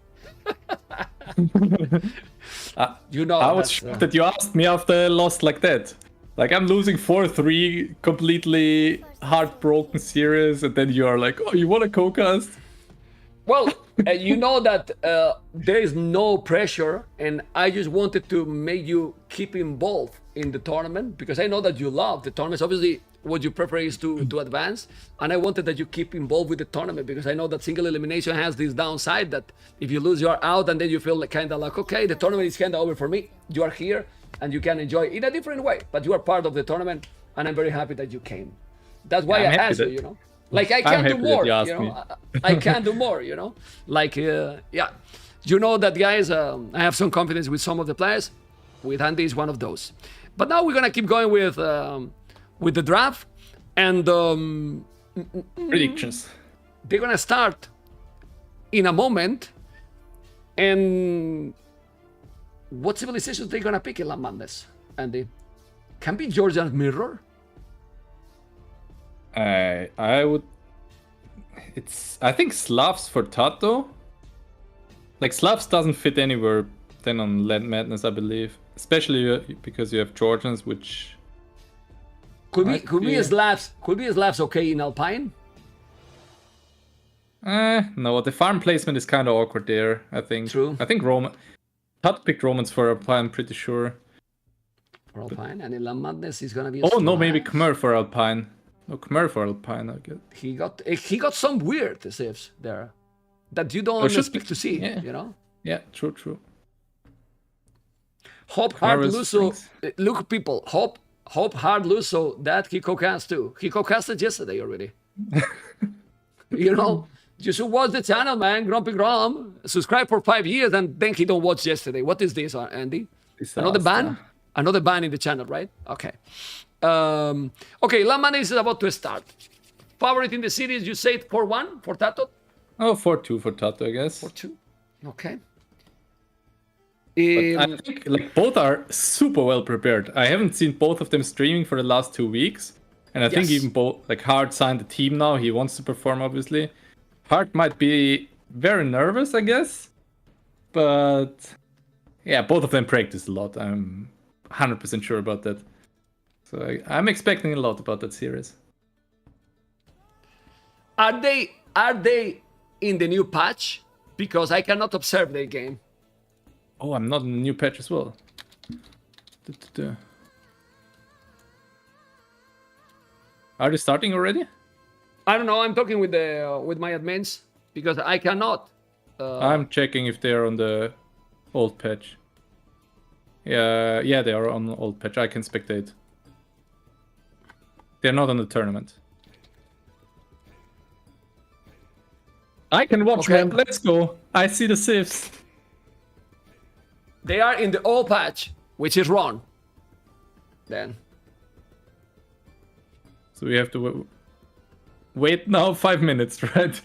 You know, I was shocked that you asked me after I lost like that. Like, I'm losing 4-3, completely heartbroken series, and then you are like, oh, you want a co-cast? Well, you know that there is no pressure, and I just wanted to make you keep involved in the tournament, because I know that you love the tournaments. Obviously, what you prefer is to advance, and I wanted that you keep involved with the tournament, because I know that single elimination has this downside that if you lose, you are out, and then you feel like, kind of like, okay, the tournament is kind of over for me. You are here, and you can enjoy it in a different way, but you are part of the tournament, and I'm very happy that you came. That's why I asked you, you know? Like, I can do more, you know? I can do more, you know? Like, yeah. You know that, guys, I have some confidence with some of the players. With Andy is one of those. But now we're going to keep going with the draft. And predictions. They're going to start in a moment. And what civilizations they going to pick in La Madness, Andy? Can be Georgian Mirror? I would. I think Slavs for TaToH. Like, Slavs doesn't fit anywhere then on Land Madness, I believe. Especially because you have Georgians, which could be Slavs okay in Alpine? No, the farm placement is kind of awkward there, I think. True. I think TaToH picked Romans for Alpine, pretty sure. For Alpine, and in La Madness is gonna be. Oh no, maybe Khmer for Alpine. No, Khmer for Alpine, I guess. He got some weird civs there that you don't expect to see, you know? Yeah, true. Hope Hard Luso, look people, Hope Hard Luso, that he co-cast too. He co-casted yesterday already. You know, you should watch the channel, man. Grumpy Grom, subscribe for 5 years and then he don't watch yesterday. What is this, Andy? Another ban? Another ban in the channel, right? Okay. Okay, La Madness is about to start. Favorite in the series, you say 4-1 for TaToH? Oh, 4-2 for TaToH, I guess. 4-2. Okay. I think like both are super well prepared. I haven't seen both of them streaming for the last 2 weeks, and I think even both, like, Hearttt signed the team now. He wants to perform, obviously. Hearttt might be very nervous, I guess, but yeah, both of them practice a lot. I'm 100% sure about that. So I'm expecting a lot about that series. Are they in the new patch? Because I cannot observe their game. Oh, I'm not in the new patch as well. Are they starting already? I don't know. I'm talking with my admins because I cannot. I'm checking if they are on the old patch. Yeah, they are on the old patch. I can spectate. They're not on the tournament. I can watch, man. Let's go. I see the civs. They are in the old patch, which is wrong. Then. So we have to wait now 5 minutes, right?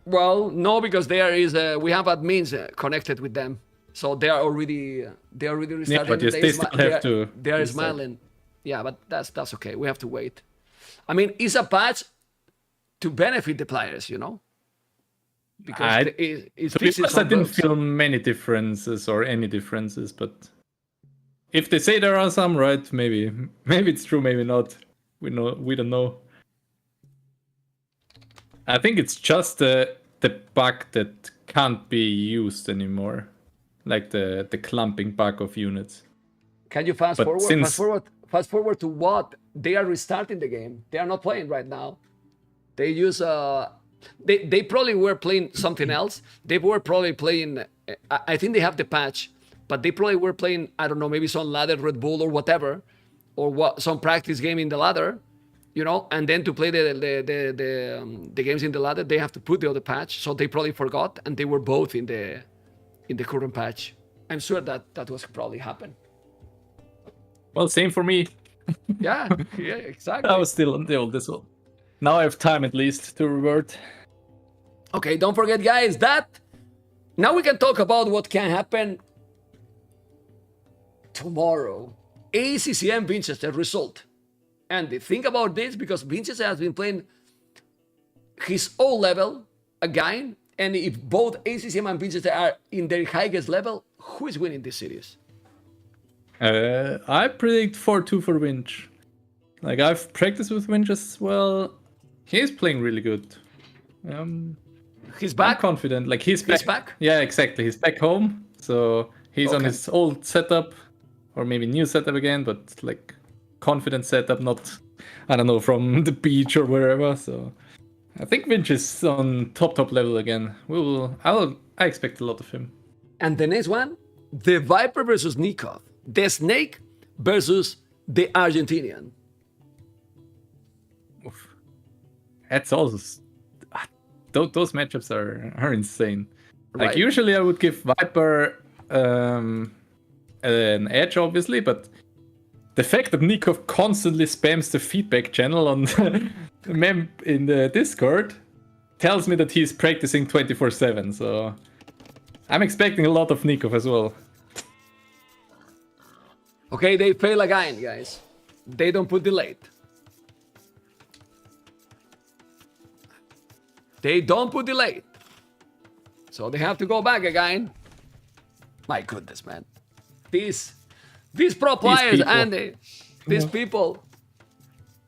Well, no, because there is we have admins connected with them. So they are already restarting. Yeah, but yes, they still have to They are restart. smiling. Yeah, but that's okay. We have to wait. I mean, it's a patch to benefit the players, you know. Because it To be fixes honest, I some didn't bugs. feel many differences or any differences, but if they say there are some, right? Maybe it's true, maybe not. We don't know. I think it's just the bug that can't be used anymore, like the clumping bug of units. Can you fast But forward? since- Fast forward to what? They are restarting the game. They are not playing right now. They use they probably were playing something else. They were probably playing. I think they have the patch, but they probably were playing. I don't know, maybe some ladder Red Bull or whatever, or what some practice game in the ladder, you know. And then to play the games in the ladder, they have to put the other patch. So they probably forgot, and they were both in the current patch. I'm sure that was probably happened. Well, same for me. Yeah, yeah, exactly. I was still on the oldest one. Now I have time at least to revert. Okay, don't forget, guys, that now we can talk about what can happen tomorrow. ACCM Winchester result. And think about this because Winchester has been playing his own level again. And if both ACCM and Winchester are in their highest level, who is winning this series? I predict 4-2 for Winch. Like, I've practiced with Winch as well. He's playing really good. He's I'm back. confident. Like, he's back? Yeah, exactly. He's back home. So he's on Okay. his old setup, or maybe new setup again, but like confident setup, not, I don't know, from the beach or wherever. So I think Winch is on top level again. I expect a lot of him. And the next one, the Viper versus Nikov. The Snake versus the Argentinian. Oof. That's also those matchups are insane. Like, Right. usually I would give Viper an edge, obviously, but the fact that Nikov constantly spams the feedback channel on in the Discord tells me that he's practicing 24/7. So I'm expecting a lot of Nikov as well. Okay, they fail again, guys. They don't put delayed. They don't put delayed. So they have to go back again. My goodness, man. These pro players, people. Andy. These people.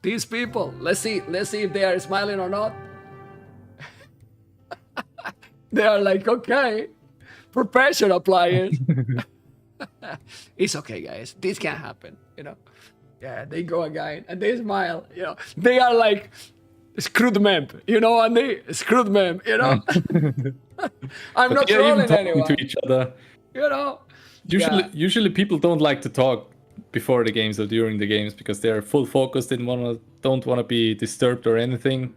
These people. Let's see if they are smiling or not. They are like, okay, professional players. It's okay, guys. This can happen, you know. Yeah, they go again and they smile, you know. They are like screwed mem, you know, and they screwed mem, you know. I'm not They're even trolling talking anyone, to each other. you know. Usually people don't like to talk before the games or during the games because they're full focused and don't want to be disturbed or anything.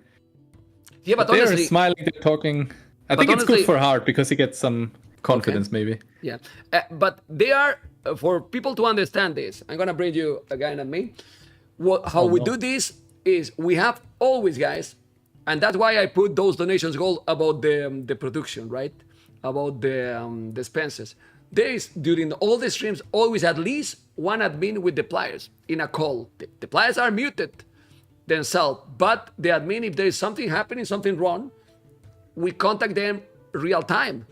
Yeah, but They're honestly, smiling, they're talking. I But think it's honestly- good for Hearttt because he gets some confidence, maybe. yeah. But they are, for people to understand this, I'm going to bring you again at me. How we do this is we have always, guys, and that's why I put those donations goal about the production, right? About the expenses. There is, during all the streams, always at least one admin with the players in a call. The players are muted themselves, but the admin, if there is something happening, something wrong, we contact them real time.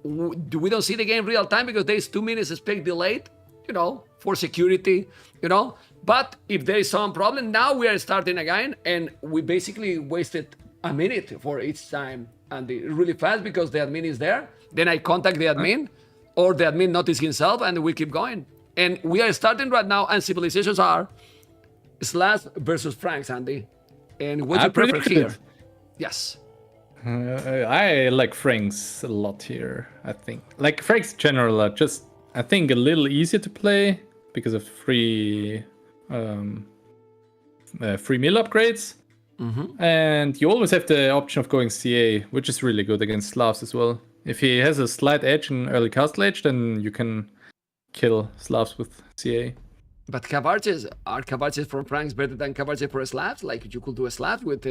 We don't see the game real time because there is 2 minutes spec delayed, you know, for security, you know. But if there is some problem, now we are starting again, and we basically wasted a minute for each time, and really fast because the admin is there. Then I contact the admin, or the admin notice himself, and we keep going. And we are starting right now, and civilizations are Slash versus Franks, Andy. And what do I you prefer predicted here? it. Yes. I like Franks a lot here, I think. Like, Franks in general are just, I think, a little easier to play because of free meal upgrades. And you always have the option of going CA, which is really good against Slavs as well. If he has a slight edge in early castle edge, then you can kill Slavs with CA. But are Cabarches from Franks better than Cabarches for Slavs? Like, you could do a Slav with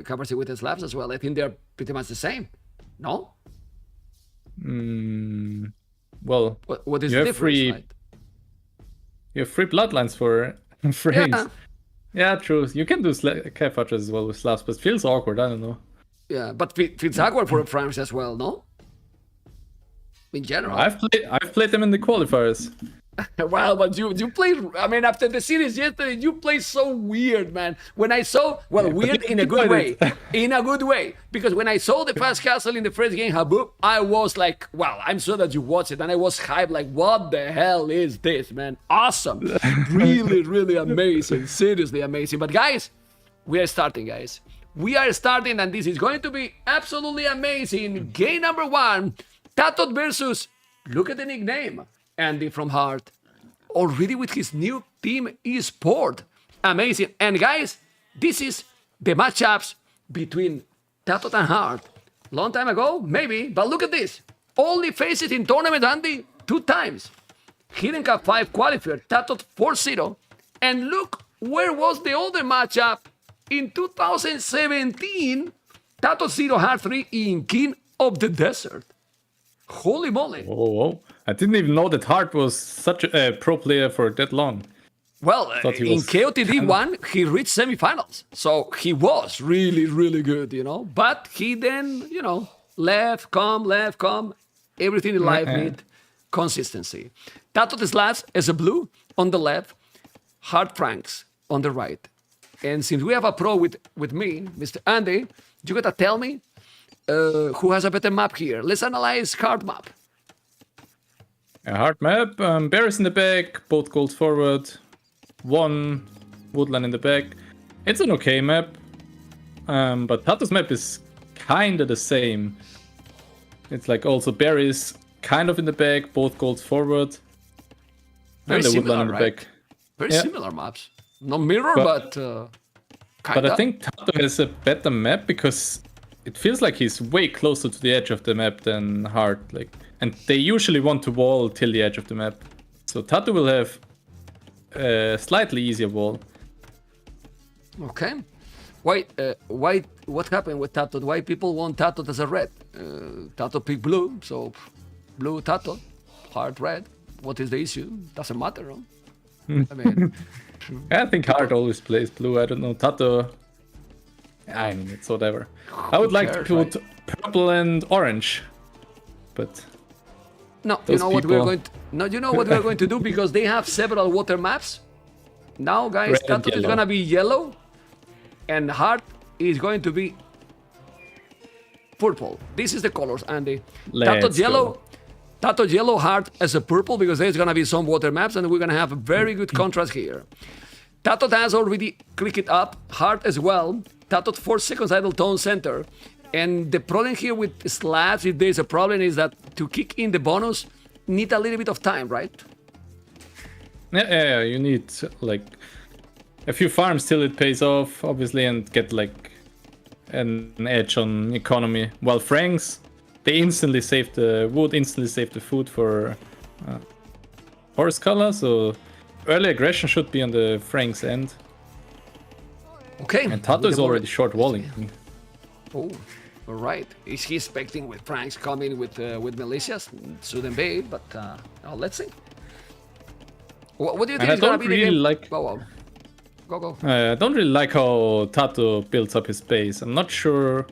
Cabarches with the Slavs as well. I think they're pretty much the same. No? well, What is you the have difference, free- right? you have 3 bloodlines for frames. Yeah, true. You can do Cav Archers as well with Slavs, but it feels awkward. I don't know. Yeah, but it's awkward for frames as well, no? In general. I've played them in the qualifiers. Wow, but you played. I mean, after the series yesterday, you played so weird, man. When I saw, well, weird in a good way, in a good way, because when I saw the fast castle in the first game, Habub, I was like, well, I'm sure that you watched it, and I was hyped, like, what the hell is this, man? Awesome, really, really amazing, seriously amazing. But guys, we are starting, guys. We are starting, and this is going to be absolutely amazing. Game number 1, TaToH versus. Look at the nickname. Andy from Hearttt, already with his new team eSport. Amazing. And guys, this is the matchups between TaToH and Hearttt. Long time ago, maybe, but look at this. Only faced it in tournament, Andy, 2 times. Hidden Cup 5 qualifier, TaToH 4-0. And look where was the other matchup in 2017. TaToH 0 Hearttt 3 in King of the Desert. Holy moly. Oh, I didn't even know that Hearttt was such a pro player for that long. Well, he in was KOTD 1, he reached semifinals. So he was really, really good, you know. But he then, you know, left, come. Everything in life need consistency. TaToH Slavs as a blue on the left, Hearttt Franks on the right. And since we have a pro with me, Mr. Andy, you gotta tell me who has a better map here. Let's analyze Hearttt map. A Hearttt map, berries in the back, both goals forward, 1 woodland in the back. It's an okay map, but TaToH's map is kinda the same. It's like also berries kind of in the back, both goals forward, Very and the similar, woodland in the right? back. Very Yeah. similar maps. No mirror, But- kinda. But I think TaToH has a better map because it feels like he's way closer to the edge of the map than Hearttt. Like, and they usually want to wall till the edge of the map. So TaToH will have a slightly easier wall. Okay. Why? What happened with TaToH? Why people want TaToH as a red? TaToH pick blue, so blue TaToH, Hearttt red. What is the issue? Doesn't matter, no? I mean, I think Hearttt always plays blue. I don't know. TaToH, I mean, it's whatever. I would like to cares, put purple and orange, but no. You Those know what we're people- going? You know what we're going to do because they have several water maps. Now, guys, Red and TaToH is yellow. gonna be yellow, and Hearttt is going to be purple. This is the colors, Andy. Let's TaToH yellow. go. TaToH yellow, Hearttt as a purple because there's gonna be some water maps, and we're gonna have a very good contrast here. TaToH has already clicked up, Hearttt as well. TaToH 4 seconds idle tone center. And the problem here with Slavs, if there's a problem, is that to kick in the bonus, need a little bit of time, right? yeah, you need like a few farms till it pays off, obviously, and get like an edge on economy. While Franks, they instantly save the wood, instantly save the food for horse color, so early aggression should be on the Franks end. Okay. And TaToH is already short walling. Oh, all right. Is he expecting with Franks coming with militias? Shouldn't be, but let's see. What do you think And I is gonna don't be the really game? like- Go. I don't really like how TaToH builds up his base. I'm not sure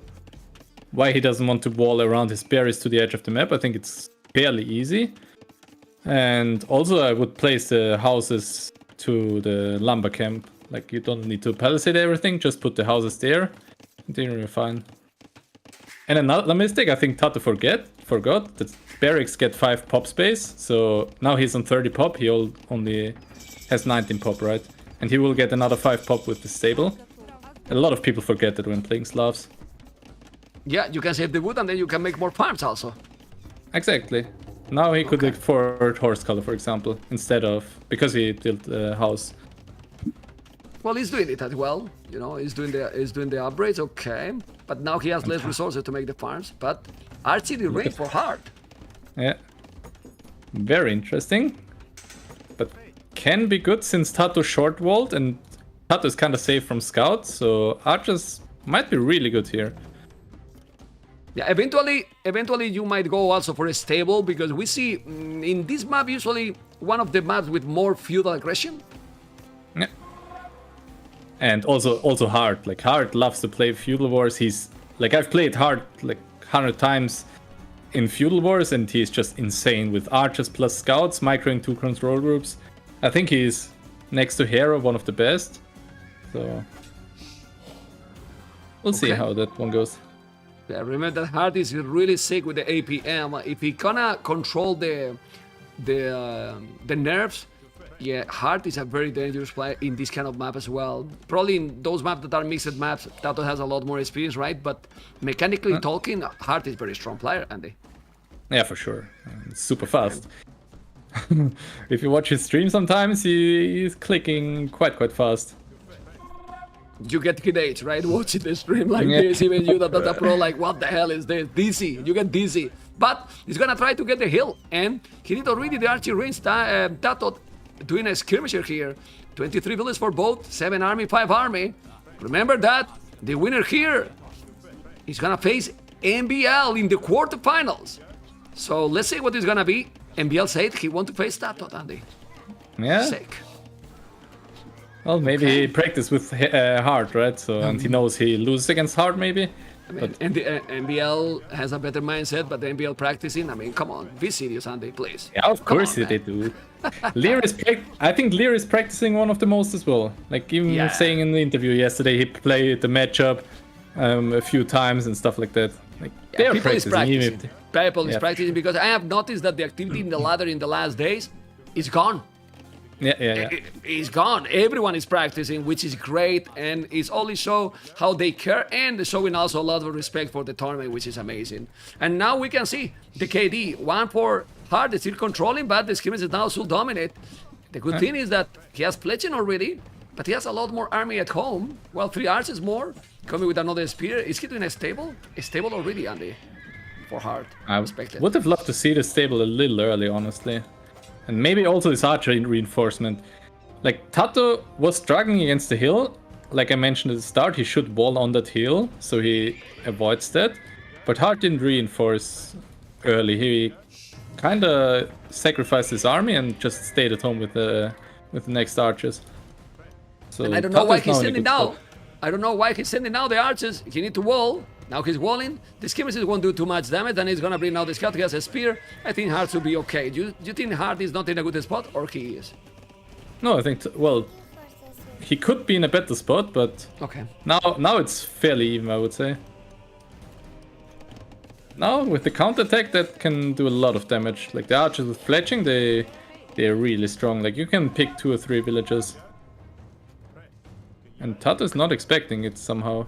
why he doesn't want to wall around his berries to the edge of the map. I think it's fairly easy. And also I would place the houses to the lumber camp. Like, you don't need to palisade everything, just put the houses there. Then you're fine. And another mistake, I think TaToH forgot that barracks get 5 pop space. So now he's on 30 pop, he only has 19 pop, right? And he will get another 5 pop with the stable. A lot of people forget that when playing Slavs. Yeah, you can save the wood and then you can make more farms also. Exactly. Now he could afford horse color, for example, instead of, because he built a house. Well, he's doing it as well. You know, he's doing the upgrades, okay. But now he has less resources to make the farms. But RCD range for Hearttt. Yeah. Very interesting. But can be good since TaToH short walled and TaToH is kind of safe from scouts, so archers might be really good here. Yeah, eventually you might go also for a stable, because we see in this map usually one of the maps with more feudal aggression. Yeah. And also Hearttt. Like Hearttt loves to play feudal wars. He's like, I've played Hearttt like 100 times in feudal wars, and he's just insane with archers plus scouts, microing 2 control groups. I think he's next to Hero one of the best. So we'll see how that one goes. Yeah, remember that Hearttt is really sick with the APM. If he gonna control the nerfs, yeah, Hearttt is a very dangerous player in this kind of map as well. Probably in those maps that are mixed maps, TaToH has a lot more experience, right? But mechanically talking, Hearttt is a very strong player, Andy. Yeah, for sure. It's super fast. If you watch his stream sometimes, he's clicking quite fast. You get grenades, right? Watching the stream like this, even you, the pro, like, what the hell is this? Dizzy, you get dizzy. But he's gonna try to get the hill, and he did already the archery range. TaToH doing a skirmisher here. 23 villages for both, 7 army, 5 army. Remember that the winner here is gonna face MbL in the quarterfinals. So let's see what it's gonna be. MbL said he want to face TaToH, Andy. Yeah. Sick. Well, maybe he practiced with Hearttt, right? So and he knows he loses against Hearttt, maybe. I mean, and the MbL has a better mindset, but the MbL practicing, I mean, come on, be serious, Andy, please. Yeah, of course they do. Lear is I think Lear is practicing one of the most as well. Like even saying in the interview yesterday, he played the matchup a few times and stuff like that. Like they are practicing. People is practicing, because I have noticed that the activity in the ladder in the last days is gone. Yeah. It's gone. Everyone is practicing, which is great, and it's only show how they care, and showing also a lot of respect for the tournament, which is amazing. And now we can see the KD, 1 for Hearttt, is still controlling, but the skirmish is now still dominate. The good thing is that he has pledging already, but he has a lot more army at home. Well, 3 archers more, coming with another spear. Is he doing a stable? A stable already, Andy, for Hearttt. I would have loved to see the stable a little early, honestly. And maybe also his archery reinforcement. Like, TaToH was struggling against the hill. Like I mentioned at the start, he should wall on that hill, so he avoids that. But Hearttt didn't reinforce early. He kinda sacrificed his army and just stayed at home with the next archers. So and I don't know why he's sending now. I don't know why he's sending now the archers. He need to wall. Now he's walling. The skirmishes won't do too much damage, and he's gonna bring now the scout. He has a spear. I think Hearttt will be okay. Do you think Hearttt is not in a good spot, or he is? No, I think well, he could be in a better spot, but now it's fairly even, I would say. Now with the counterattack, that can do a lot of damage. Like the archers with fletching, they're really strong. Like you can pick 2 or 3 villagers, and TaToH is not expecting it somehow.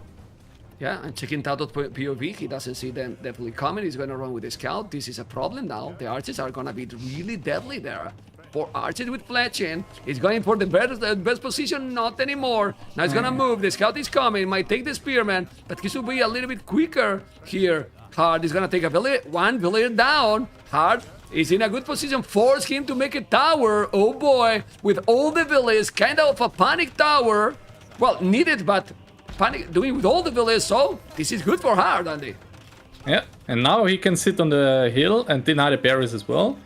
Yeah, and checking TaToH POV, he doesn't see them definitely coming. He's going to run with the scout. This is a problem now. The archers are going to be really deadly there. For archers with fletching, he's going for the best position, not anymore. Now he's going to move. The scout is coming. Might take the spearman, but he should be a little bit quicker here. Hearttt is going to take one villager down. Hearttt is in a good position. Force him to make a tower. Oh boy, with all the villages, kind of a panic tower. Well, needed, but panic doing with all the villages, so this is good for Hearttt, Andy. Yeah, and now he can sit on the hill and deny the berries as well.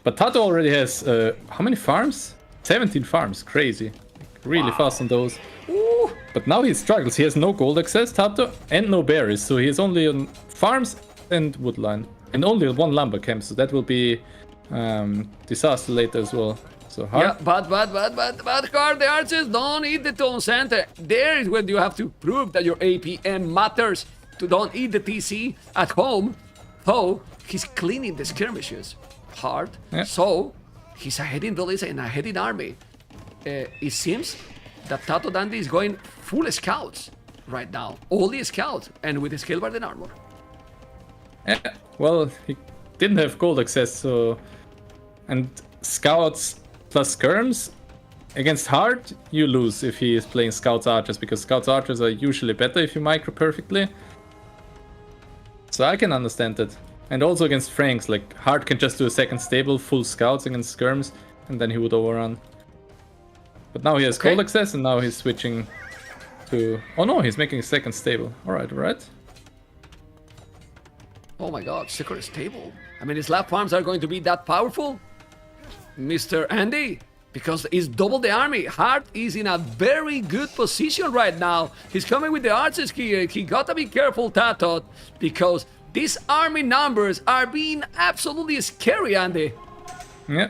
But TaToH already has how many farms? 17 farms, crazy. Really fast on those. Ooh. But now he struggles. He has no gold access, TaToH, and no berries, so he's only on farms and woodline, and only 1 lumber camp. So that will be disaster later as well. So Hearttt. Yeah, but Hearttt, the archers don't eat the town center. There is when you have to prove that your APM matters. To don't eat the TC at home. So he's cleaning the skirmishes. Hearttt. Yeah. So he's ahead in village and ahead in army. It seems that TaToH Dandy is going full scouts right now. Only scouts and with the scale bar and armor. Yeah, well, he didn't have gold access, so and scouts plus skirms against Hearttt, you lose if he is playing scouts archers, because scouts archers are usually better if you micro perfectly. So I can understand that. And also against Franks, like Hearttt can just do a second stable, full scouts against skirms, and then he would overrun. But now he has gold access, and now he's switching to... Oh no, he's making a second stable. Alright. Oh my god, secret stable. I mean, his lab farms are going to be that powerful? Mr. Andy? Because he's double the army. Hearttt is in a very good position right now. He's coming with the archers here. He gotta be careful, TaToH, because these army numbers are being absolutely scary, Andy. Yeah.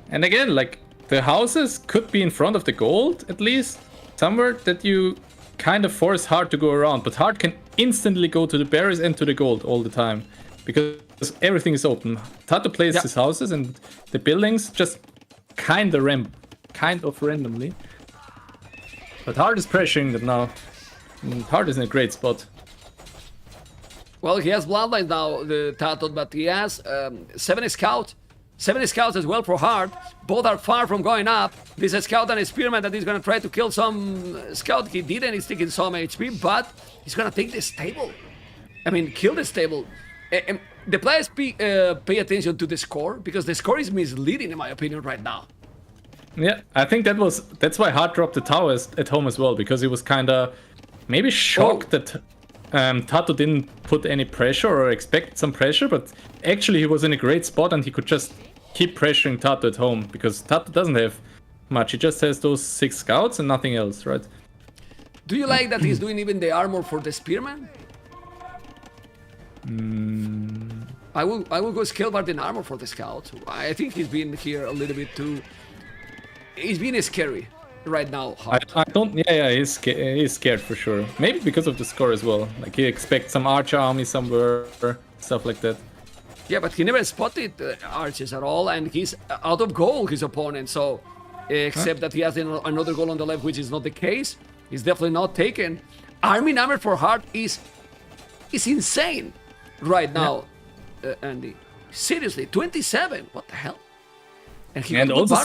And again, like, the houses could be in front of the gold, at least. Somewhere that you kind of force Hearttt to go around. But Hearttt can instantly go to the berries and to the gold all the time. Because everything is open. TaToH plays his houses and the buildings just kind of randomly. But Hearttt is pressuring them now. And Hearttt is in a great spot. Well, he has bloodlines now, the TaToH, but he has 7 scouts. 7 scouts as well for Hearttt. Both are far from going up. This is a scout and a spearman that is going to try to kill some scout. He didn't, he's taking some HP, but he's going to take the stable. I mean, kill the stable. The players pay attention to the score, because the score is misleading, in my opinion, right now. Yeah, I think that's why Hearttt dropped the towers at home as well, because he was kind of maybe shocked that TaToH didn't put any pressure or expect some pressure, but actually he was in a great spot and he could just keep pressuring TaToH at home, because TaToH doesn't have much. He just has those 6 scouts and nothing else, right? Do you like that he's doing even the armor for the spearman? I will go scale bar the armor for the scout. I think he's been here a little bit too. He's being scary right now. I don't. Yeah, he's scared for sure. Maybe because of the score as well. Like he expects some archer army somewhere, stuff like that. Yeah, but he never spotted archers at all, and he's out of goal, his opponent. So, except that he has another goal on the left, which is not the case. He's definitely not taken. Army number for Hearttt is insane right now, Andy. Seriously, 27. What the hell? And also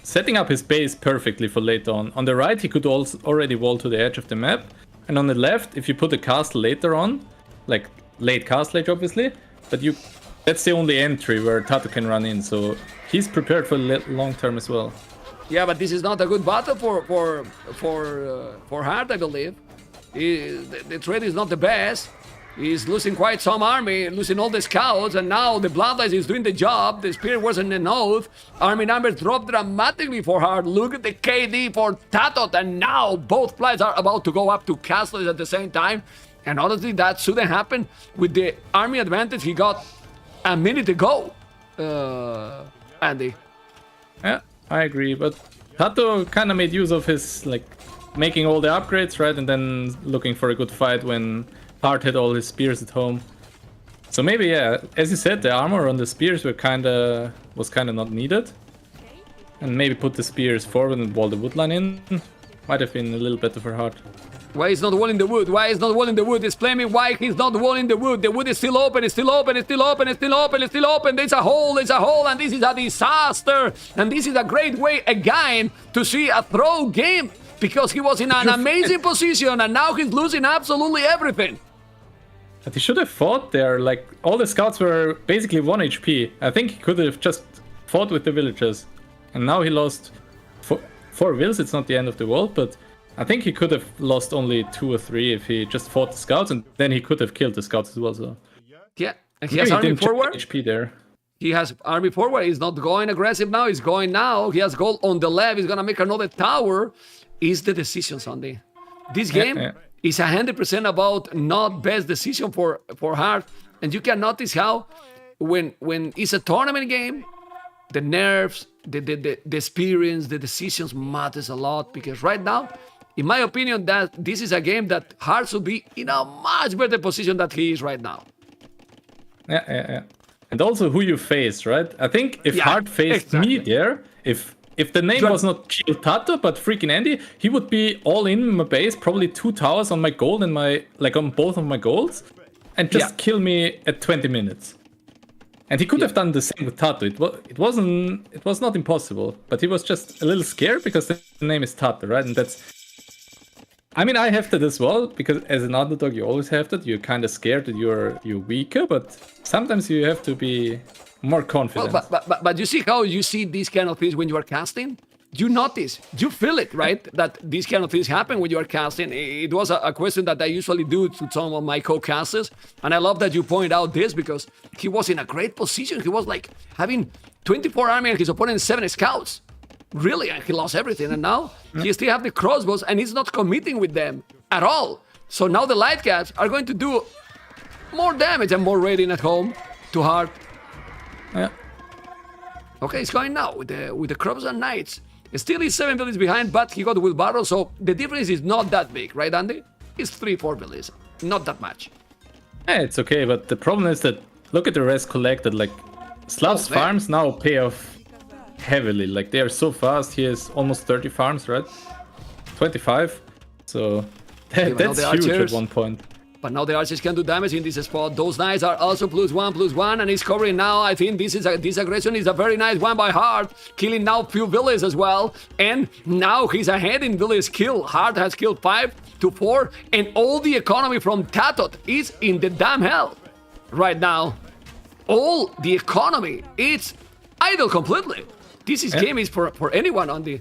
setting up his base perfectly for later on. On the right, he could also already wall to the edge of the map, and on the left, if you put a castle later on, like late castle age, obviously, but that's the only entry where TaToH can run in. So he's prepared for long term as well. Yeah, but this is not a good battle for Hearttt, I believe. The trade is not the best. He's losing quite some army, losing all the scouts, and now the Bloodlines is doing the job. The Spirit wasn't enough. Army numbers dropped dramatically for Hearttt. Look at the KD for TaToH, and now both flights are about to go up to castles at the same time. And honestly, that shouldn't happen. With the army advantage, he got a minute to go, Andy. Yeah, I agree, but TaToH kind of made use of his, like, making all the upgrades, right, and then looking for a good fight when Hearttt had all his spears at home. So maybe, yeah, as you said, the armor on the spears was kind of not needed. And maybe put the spears forward and wall the wood line in. Might have been a little better for Hearttt. Why is not walling the wood? Why is not walling the wood? Explain me why he's not walling the wood. The wood is still open, it's still open, it's still open, it's still open, it's still open. There's a hole, and this is a disaster. And this is a great way, again, to see a throw game. Because he was in an amazing position, and now he's losing absolutely everything. But he should have fought there. Like, all the scouts were basically 1 HP. I think he could have just fought with the villagers. And now he lost 4 wills. It's not the end of the world, but I think he could have lost only 2 or 3 if he just fought the scouts, and then he could have killed the scouts as well. So yeah, and he has army forward. HP there. He has army forward. He's not going aggressive now. He's going now. He has gold on the left. He's gonna make another tower. Is the decision, Sunday? This game is 100% about not best decision for Hearttt, and you can notice how when it's a tournament game, the nerves, the experience, the decisions matters a lot, because right now, in my opinion, that this is a game that Hearttt should be in a much better position than he is right now. Yeah. And also who you face, right? I think if Hearttt faced me there, if the name was not Chill TaToH, but freaking Andy, he would be all in my base, probably 2 towers on my gold and on both of my golds, and just kill me at 20 minutes. And he could have done the same with TaToH. It was not impossible, but he was just a little scared because the name is TaToH, right? And I mean, I have that as well, because as an underdog, you always have that. You're kind of scared that you're weaker, but sometimes you have to be more confident. Well, but you see how you see these kind of things when you are casting? you notice, you feel it, right? That these kind of things happen when you are casting. It was a question that I usually do to some of my co-casters, and I love that you point out this because he was in a great position. He was like having 24 army and his opponent 7 scouts. Really, and he lost everything, and now he still have the crossbows and he's not committing with them at all. So now the light caps are going to do more damage and more raiding at home to Hearttt. Yeah. Okay, he's going now with the crops and knights. Still he's 7 villages behind, but he got wheelbarrow, so the difference is not that big, right, Andy? It's 3-4 villages, not that much. Yeah, it's okay, but the problem is that look at the rest collected. Like Slav's man. farms now pay off heavily. Like they are so fast. He has almost 30 farms, right? 25. So but now that's the huge archers- at one point. But now the archers can do damage in this spot. Those knights are also +1/+1, and he's covering now. I think this aggression is a very nice one by Hearttt, killing now few villages as well. And now he's ahead in village kill. Hearttt has killed 5 to 4, and all the economy from TaToH is in the damn hell right now. All the economy, it's idle completely. This game is for anyone on the...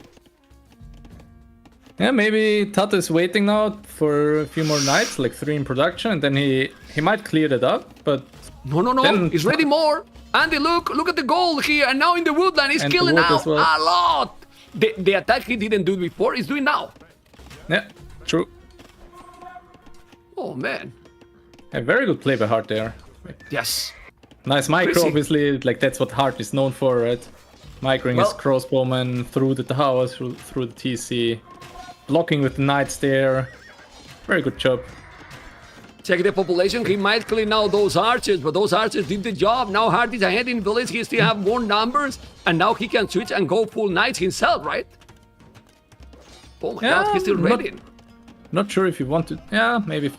Yeah, maybe TaToH is waiting now for a few more nights, like 3 in production, and then he might clear that up. But No, Then- he's ready more. Andy, look at the gold here, and now in the woodland, he's And the killing wood now as well. a lot. The attack he didn't do before, he's doing now. yeah, true. Oh man, A very good play by Hearttt there. yes. Nice micro, Crazy. obviously. Like that's what Hearttt is known for, right? Microing his Well- crossbowmen through the towers, through the TC, blocking with the knights there. Very good job. Check the population, he might clean out those archers, but those archers did the job. Now Hearttt is ahead in village, he still have more numbers, and now he can switch and go full knights himself, right? Oh my god, he's still not- ready. Not sure if you want to. Yeah, maybe.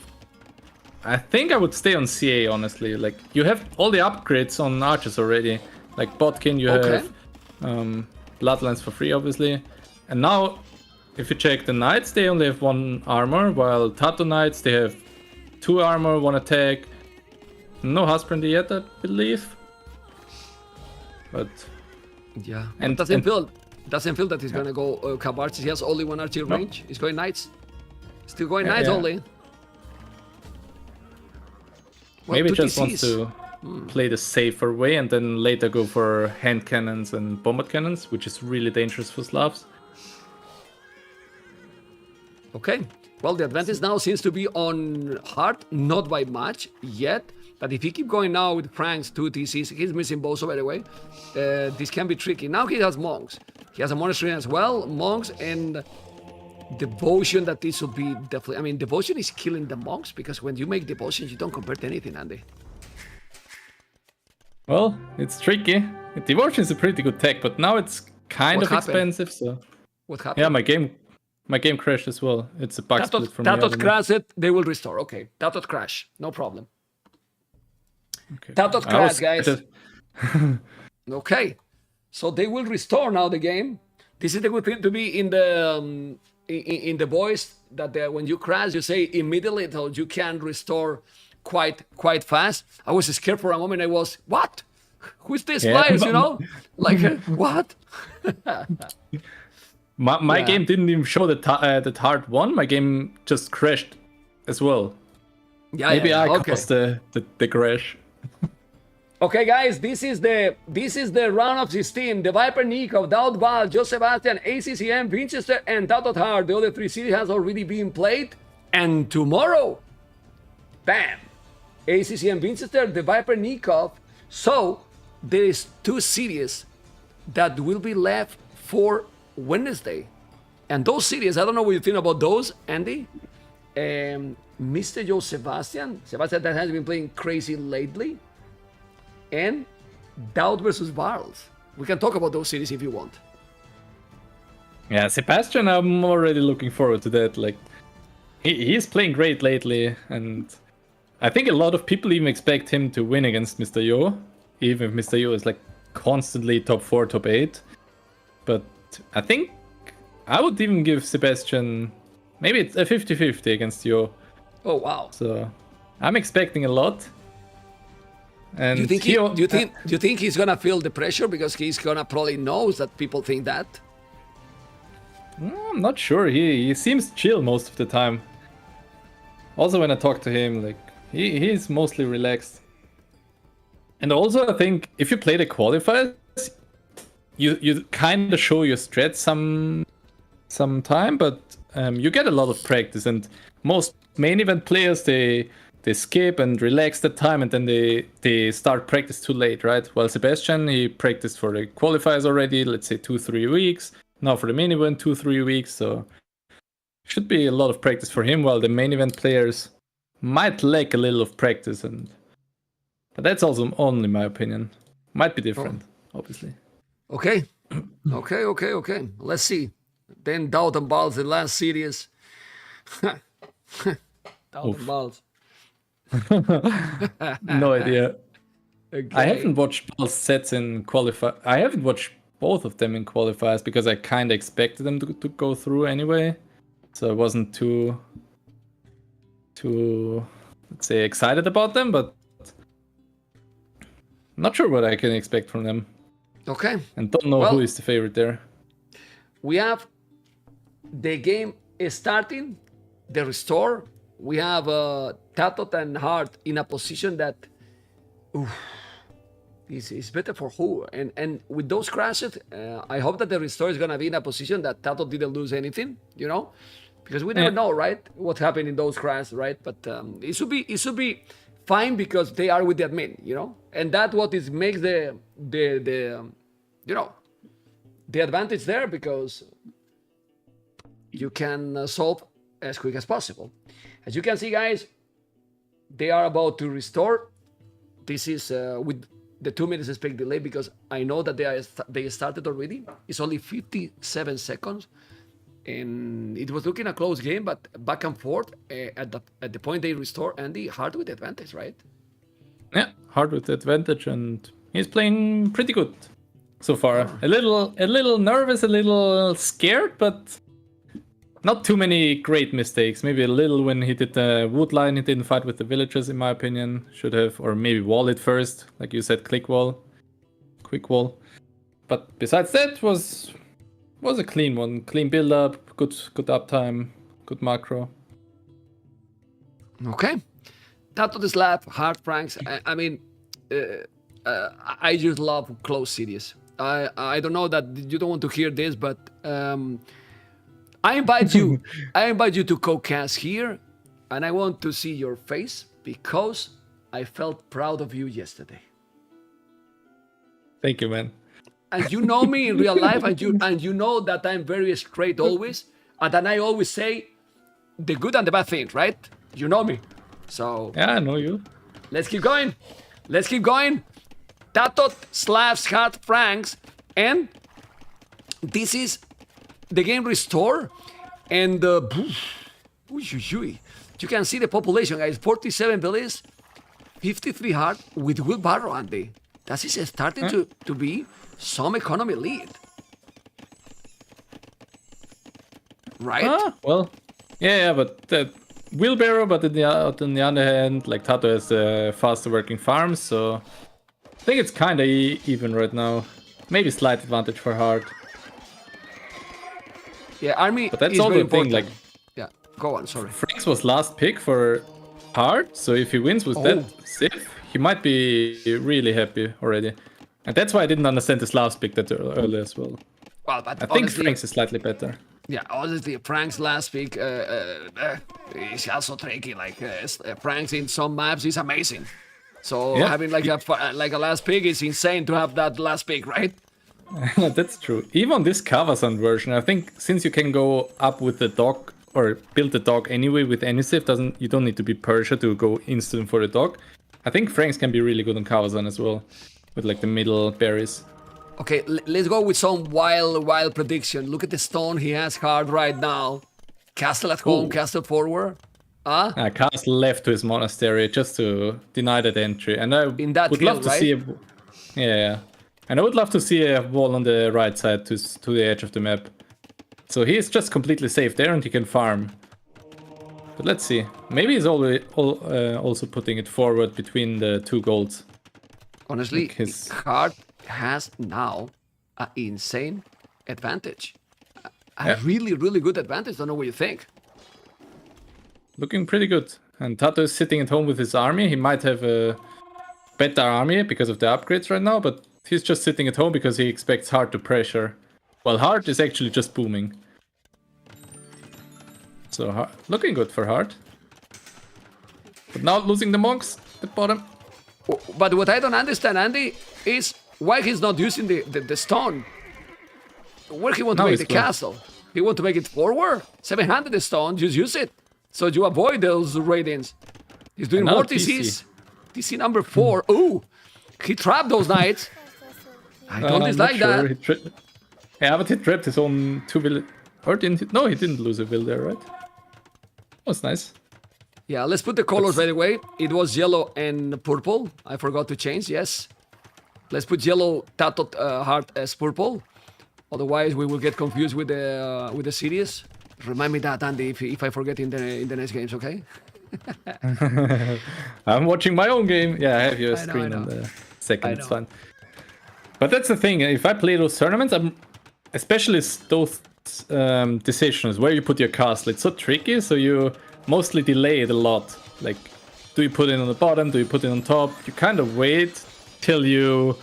I think I would stay on CA, honestly. Like, you have all the upgrades on archers already. Like, Botkin, you Okay. have Bloodlines for free, obviously. And now, if you check the knights, they only have 1 armor, while TaToH knights, they have 2 armor, 1 attack. No husband yet, I believe. But Yeah, And- doesn't feel that he's gonna go Kabarch. He has only 1 archer No. range. He's going knights. Still going Yeah, knights yeah. only. Well, maybe 2 just wants TCs. to play the safer way and then later go for hand cannons and bombard cannons, which is really dangerous for Slavs. Okay. Well, the advantage now seems to be on Hearttt, not by much yet. But if he keep going now with Franks, 2 TCs, he's missing Bozo, by the way. This can be tricky. Now he has monks. He has a monastery as well, monks, and devotion. That this would be definitely. I mean, devotion is killing the monks because when you make devotion, you don't convert anything, Andy. Well, it's tricky. Devotion is a pretty good tech, but now it's kind What of happened? expensive. So What happened? yeah, my game crashed as well. It's a bug split for me. I TaToH don't know. crash it, they will restore. Okay, TaToH crash, no problem. Okay. TaToH I crash, was- guys. Okay, so they will restore now the game. This is the good thing to be in the voice that when you crash, you say immediately, so you can restore quite fast. I was scared for a moment. I was, what? Who's this Yeah. players? You know, like what? My Yeah. game didn't even show that Hearttt won. My game just crashed as well. Yeah, Maybe yeah, I okay. caused the crash. Okay, guys, this is the round of 16. The Viper Nikov, Daud Val, Joe Sebastian, ACCM, Winchester, and TaToH Hearttt. The other 3 cities has already been played. And tomorrow, bam, ACCM, Winchester, the Viper Nikov. So there is 2 cities that will be left for Wednesday. And those cities, I don't know what you think about those, Andy. Mr. Joe Sebastian that has been playing crazy lately. And Daud versus Barrels. We can talk about those cities if you want. Yeah, Sebastian, I'm already looking forward to that. Like, he's playing great lately, and I think a lot of people even expect him to win against Mr. Yo, even if Mr. Yo is like constantly top 4, top 8. But I think I would even give Sebastian maybe it's a 50-50 against Yo. Oh wow! So I'm expecting a lot. And Do you think he's gonna feel the pressure because he's gonna probably knows that people think that? I'm not sure. He seems chill most of the time. Also, when I talk to him, like he's mostly relaxed. And also, I think if you play the qualifiers, you kind of show your strat some time, but you get a lot of practice. And most main event players they skip and relax the time, and then they start practice too late, right? While Sebastian, he practiced for the qualifiers already, let's say 2-3 weeks. Now for the main event, 2-3 weeks. So should be a lot of practice for him, while the main event players might lack a little of practice. But that's also only my opinion. Might be different, obviously. Okay. Okay. Let's see. Then Dalton Balls, the last series. Dalton Balls. No idea. Okay. I haven't watched both sets in qualify. I haven't watched both of them in qualifiers because I kind of expected them to go through anyway. So I wasn't too let's say excited about them, but not sure what I can expect from them. Okay. And don't know who is the favorite there. We have the game is starting, the restore. We have TaToH and Hearttt in a position that is better for who. And with those crashes, I hope that the restore is going to be in a position that TaToH didn't lose anything, you know? Because we never know, right? What happened in those crashes, right? But it should be fine because they are with the admin, you know? And that's what makes the you know, the advantage there, because you can solve as quick as possible. As you can see, guys, they are about to restore. This is with the 2 minutes spec delay, because I know that they started already. It's only 57 seconds. And it was looking a close game, but back and forth at the point they restore, Andy, Hearttt with advantage, right? Yeah, Hearttt with advantage, and he's playing pretty good so far. A little nervous, a little scared, but not too many great mistakes. Maybe a little when he did the wood line, he didn't fight with the villagers, in my opinion. Should have, or maybe wall it first, like you said, quick wall. But besides that, was a clean one. Clean build up, good uptime, good macro. Okay. TaToH the slap, hard pranks. I mean, I just love close series. I don't know that you don't want to hear this, but I invite you. I invite you to co-cast here, and I want to see your face because I felt proud of you yesterday. Thank you, man. And you know me in real life, and you know that I'm very straight always, and then I always say the good and the bad things, right? You know me, so yeah, I know you. Let's keep going. TaToH slaps hard pranks, and this is the game restore, and you can see the population, guys. 47 villages, 53 Hearttt with Will Barrow, Andy. That is starting to be some economy lead, right? Well, yeah, but wheelbarrow. But on the other hand, like TaToH has a faster working farm, so I think it's kind of even right now. Maybe slight advantage for Hearttt. Yeah, army. But that's is all very the thing. important. Like, yeah, go on. Sorry. Franks was last pick for Hearttt, so if he wins with that Civ, he might be really happy already. And that's why I didn't understand this last pick that early as well. Well, but I think Franks is slightly better. Yeah, honestly, Frank's last pick is also tricky. Like Frank's in some maps is amazing. So having like a last pick is insane to have that last pick, right? That's true. Even on this Kavazan version, I think since you can go up with the dog or build the dog anyway with any Civ, you don't need to be Persia to go instant for the dog. I think Franks can be really good on Kavazan as well, with like the middle berries. Okay, let's go with some wild prediction. Look at the stone he has hard right now. Castle at home, castle forward. Castle left to his monastery just to deny that entry. And I would love to see and I would love to see a wall on the right side to the edge of the map. So he is just completely safe there and he can farm. But let's see. Maybe he's also putting it forward between the two golds. Honestly, like Hearttt has now an insane advantage. a really, really good advantage. Don't know what you think. Looking pretty good. And TaToH is sitting at home with his army. He might have a better army because of the upgrades right now, but he's just sitting at home because he expects Hearttt to pressure. Well, Hearttt is actually just booming. So, looking good for Hearttt. But now losing the monks at the bottom. But what I don't understand, Andy, is why he's not using the stone. Where he want to Now make the he's going. castle? He want to make it forward? 700 stone, just use it. So you avoid those raidings. He's doing And now more TC. TCs. TC number 4. Ooh, he trapped those knights. I don't dislike that. Yeah, but he trapped his own 2 villages. Or didn't he? No, he didn't lose a villager, right? That's nice. Yeah, let's put the colors right away. It was yellow and purple. I forgot to change, yes. Let's put yellow TaToH Hearttt as purple. Otherwise, we will get confused with the series. Remind me that, Andy, if I forget in the next games, okay? I'm watching my own game. Yeah, I have your I know, screen I on know. the second. I It's know. fine. But that's the thing. If I play those tournaments, especially those decisions where you put your castle. It's so tricky. So you mostly delay it a lot. Like, do you put it on the bottom? Do you put it on top? You kind of wait till you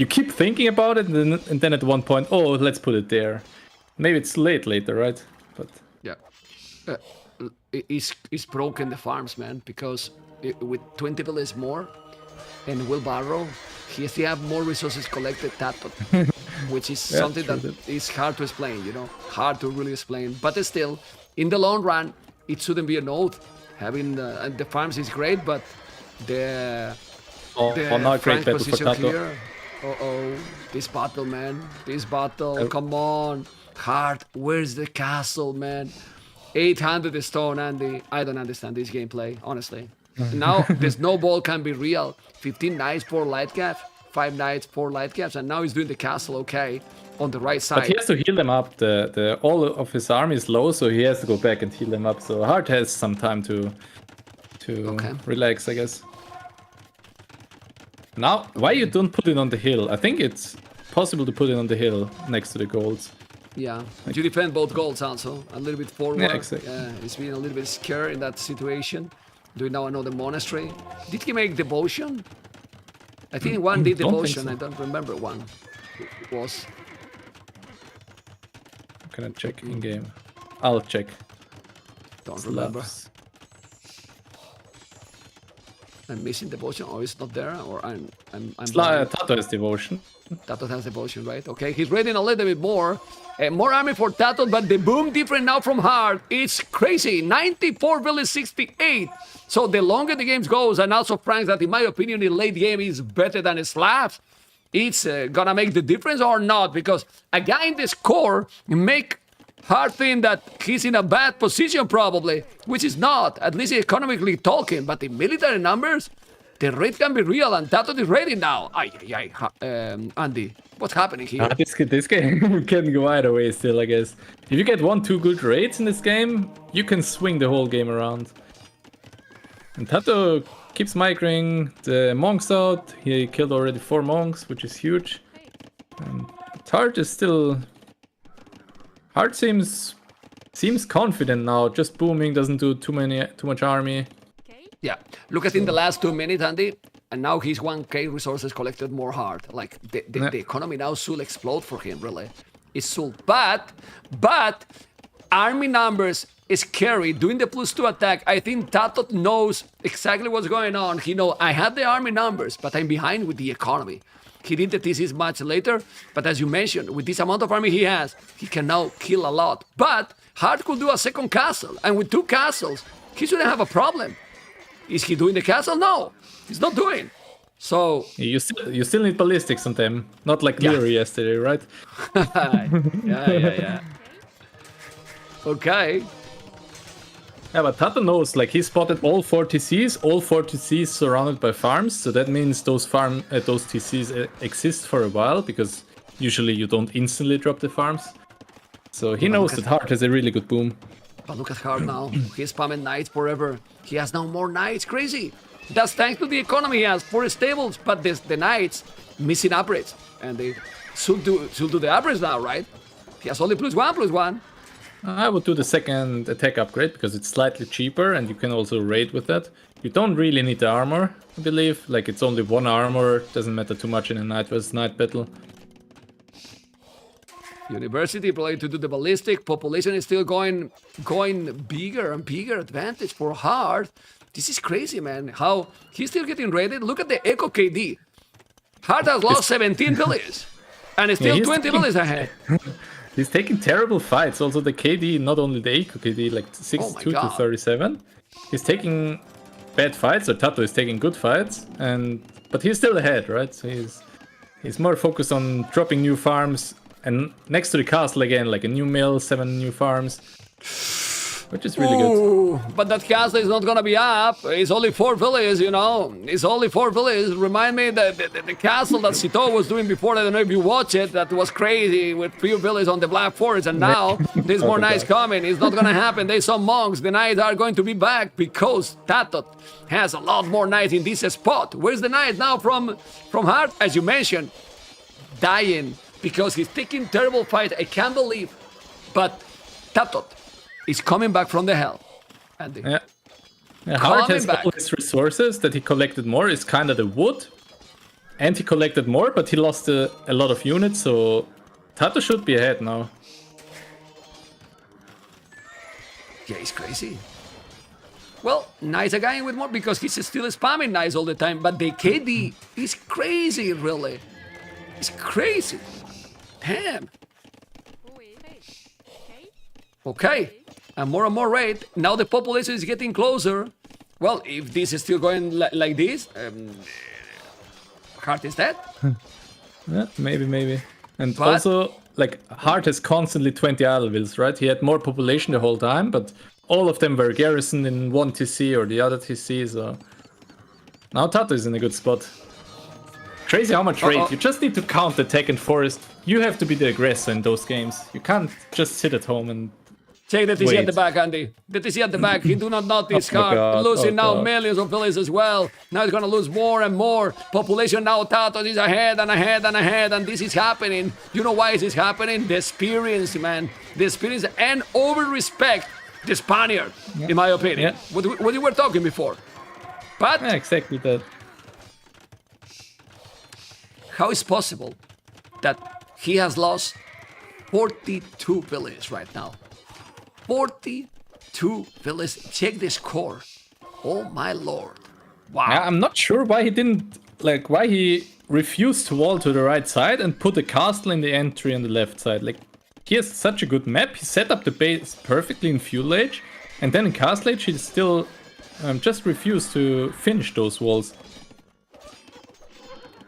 keep thinking about it, and then at one point, oh, let's put it there. Maybe it's late later, right? But Yeah. It's broken the farms, man, because with 20 villages more and wheelbarrow, he still have more resources collected TaToH, which is something true, that is hard to explain, you know, hard to really explain. But still, in the long run, it shouldn't be a note. Having the farms is great, but the now great Frank battle for position TaToH. clear. This battle, man. This battle. Come on. Hearttt, where's the castle, man? 800 stone, Andy. I don't understand this gameplay, honestly. Now the snowball can be real. 15 knights, 4 light caps. 5 knights, 4 light caps. And now he's doing the castle okay on the right side. But he has to heal them up. The all of his army is low, so he has to go back and heal them up. So Hearttt has some time to relax, I guess. Now, why you don't put it on the hill? I think it's possible to put it on the hill next to the golds. Yeah, you defend both goals also. A little bit forward. Yeah, exactly. He's being a little bit scared in that situation. Doing now another monastery. Did he make devotion? I think one did Don't think devotion. so. I don't remember one. It was. Can I check in game? I'll check. Don't remember. Slavs. I'm missing devotion, or it's not there, or I'm TaToH has devotion. TaToH has devotion, right? Okay, he's raiding a little bit more. More army for TaToH, but the boom different now from Hearttt. It's crazy. 94 village 68. So the longer the game goes, and also Frank, that in my opinion, in late game is better than a Slav. It's gonna make the difference or not? Because a guy in the score make Hearttt think that he's in a bad position probably, which is not, at least economically talking. But in military numbers, the raid can be real, and TaToH is raiding now. Andy, what's happening here? This game can go either way still, I guess. If you get 1-2 good raids in this game, you can swing the whole game around. And TaToH keeps migrating the monks out. He killed already 4 monks, which is huge. And Hearttt is still... Hearttt seems confident now, just booming, doesn't do too much army. Yeah, look at in the last 2 minutes, Andy, and now he's 1k resources collected more hard. Like the economy now should explode for him, really. It should, but army numbers is scary. Doing the +2 attack, I think TaToH knows exactly what's going on. He knows I have the army numbers, but I'm behind with the economy. He did the thesis much later, but as you mentioned, with this amount of army he has, he can now kill a lot. But Hearttt could do a second castle, and with 2 castles, he shouldn't have a problem. Is he doing the castle? No, he's not doing. So You still need ballistics on them, not like Leary yesterday, right? yeah. Okay. Yeah, but TaToH knows, like, he spotted all 4 TCs surrounded by farms, so that means those TCs exist for a while, because usually you don't instantly drop the farms. So he knows that Hearttt has a really good boom. But look at Hearttt now. He's spamming knights forever. He has now more knights. Crazy. That's thanks to the economy he has. 4 stables, but the knights missing upgrades. And they should do the upgrades now, right? He has only +1/+1. I would do the second attack upgrade because it's slightly cheaper and you can also raid with that. You don't really need the armor, I believe. Like, it's only 1 armor, doesn't matter too much in a knight versus knight battle. University probably to do the ballistic. Population is still going bigger and bigger advantage for Hearttt. This is crazy, man. How he's still getting raided. Look at the Echo KD. Hearttt has lost 17 villages. And it's still he's 20 taking- villages ahead. He's taking terrible fights. Also the KD, not only the Eco KD, like 62 to God. 37. He's taking bad fights, or TaToH is taking good fights, but he's still ahead, right? So he's more focused on dropping new farms, and next to the castle again, like a new mill, 7 new farms, which is really good. Ooh, but that castle is not gonna be up. It's only 4 villages, you know. It's only 4 villages. Remind me that the castle that Sitaux was doing before. I don't know if you watch it. That was crazy with few villages on the Black Forest, and now there's more knights coming. It's not gonna happen. There's some monks. The knights are going to be back because TaToH has a lot more knights in this spot. Where's the knight now from Hearttt? As you mentioned, dying because he's taking terrible fight. I can't believe, but TaToH is coming back from the hell. Andy. Yeah. Hearttt Coming has back. all his resources that he collected more. Is kind of the wood, and he collected more, but he lost a lot of units. So TaToH should be ahead now. Yeah, he's crazy. Well, knights are going with more because he's still spamming knights all the time. But the KD is crazy, really. It's crazy. Damn. Okay. And more raid. Now the population is getting closer. Well, if this is still going like this, Hearttt is dead. Yeah, maybe. And But- also, like, Hearttt has constantly 20 idle wills, right? He had more population the whole time, but all of them were garrisoned in one TC or the other TC, so... Now TaToH is in a good spot. Crazy how much raid. You just need to counter tech and forest. You have to be the aggressor in those games. You can't just sit at home and... Check the TC at Wait. the back, Andy. The TC at the back. He do not notice Oh my Hearttt God, losing oh now God. millions of villages as well. Now he's gonna lose more and more. Population now, TaToH is ahead and ahead and ahead, and this is happening. You know why is this happening? The experience, man. The experience and over respect the Spaniard, in my opinion. Yeah. What you were talking before. But Yeah, exactly that. how is possible that he has lost 42 villages right now? 42 villages. Check the score. Oh my lord. Wow. I'm not sure why he didn't... Like, why he refused to wall to the right side and put a castle in the entry on the left side. Like, he has such a good map. He set up the base perfectly in feudal age. And then in castle age, he still just refused to finish those walls.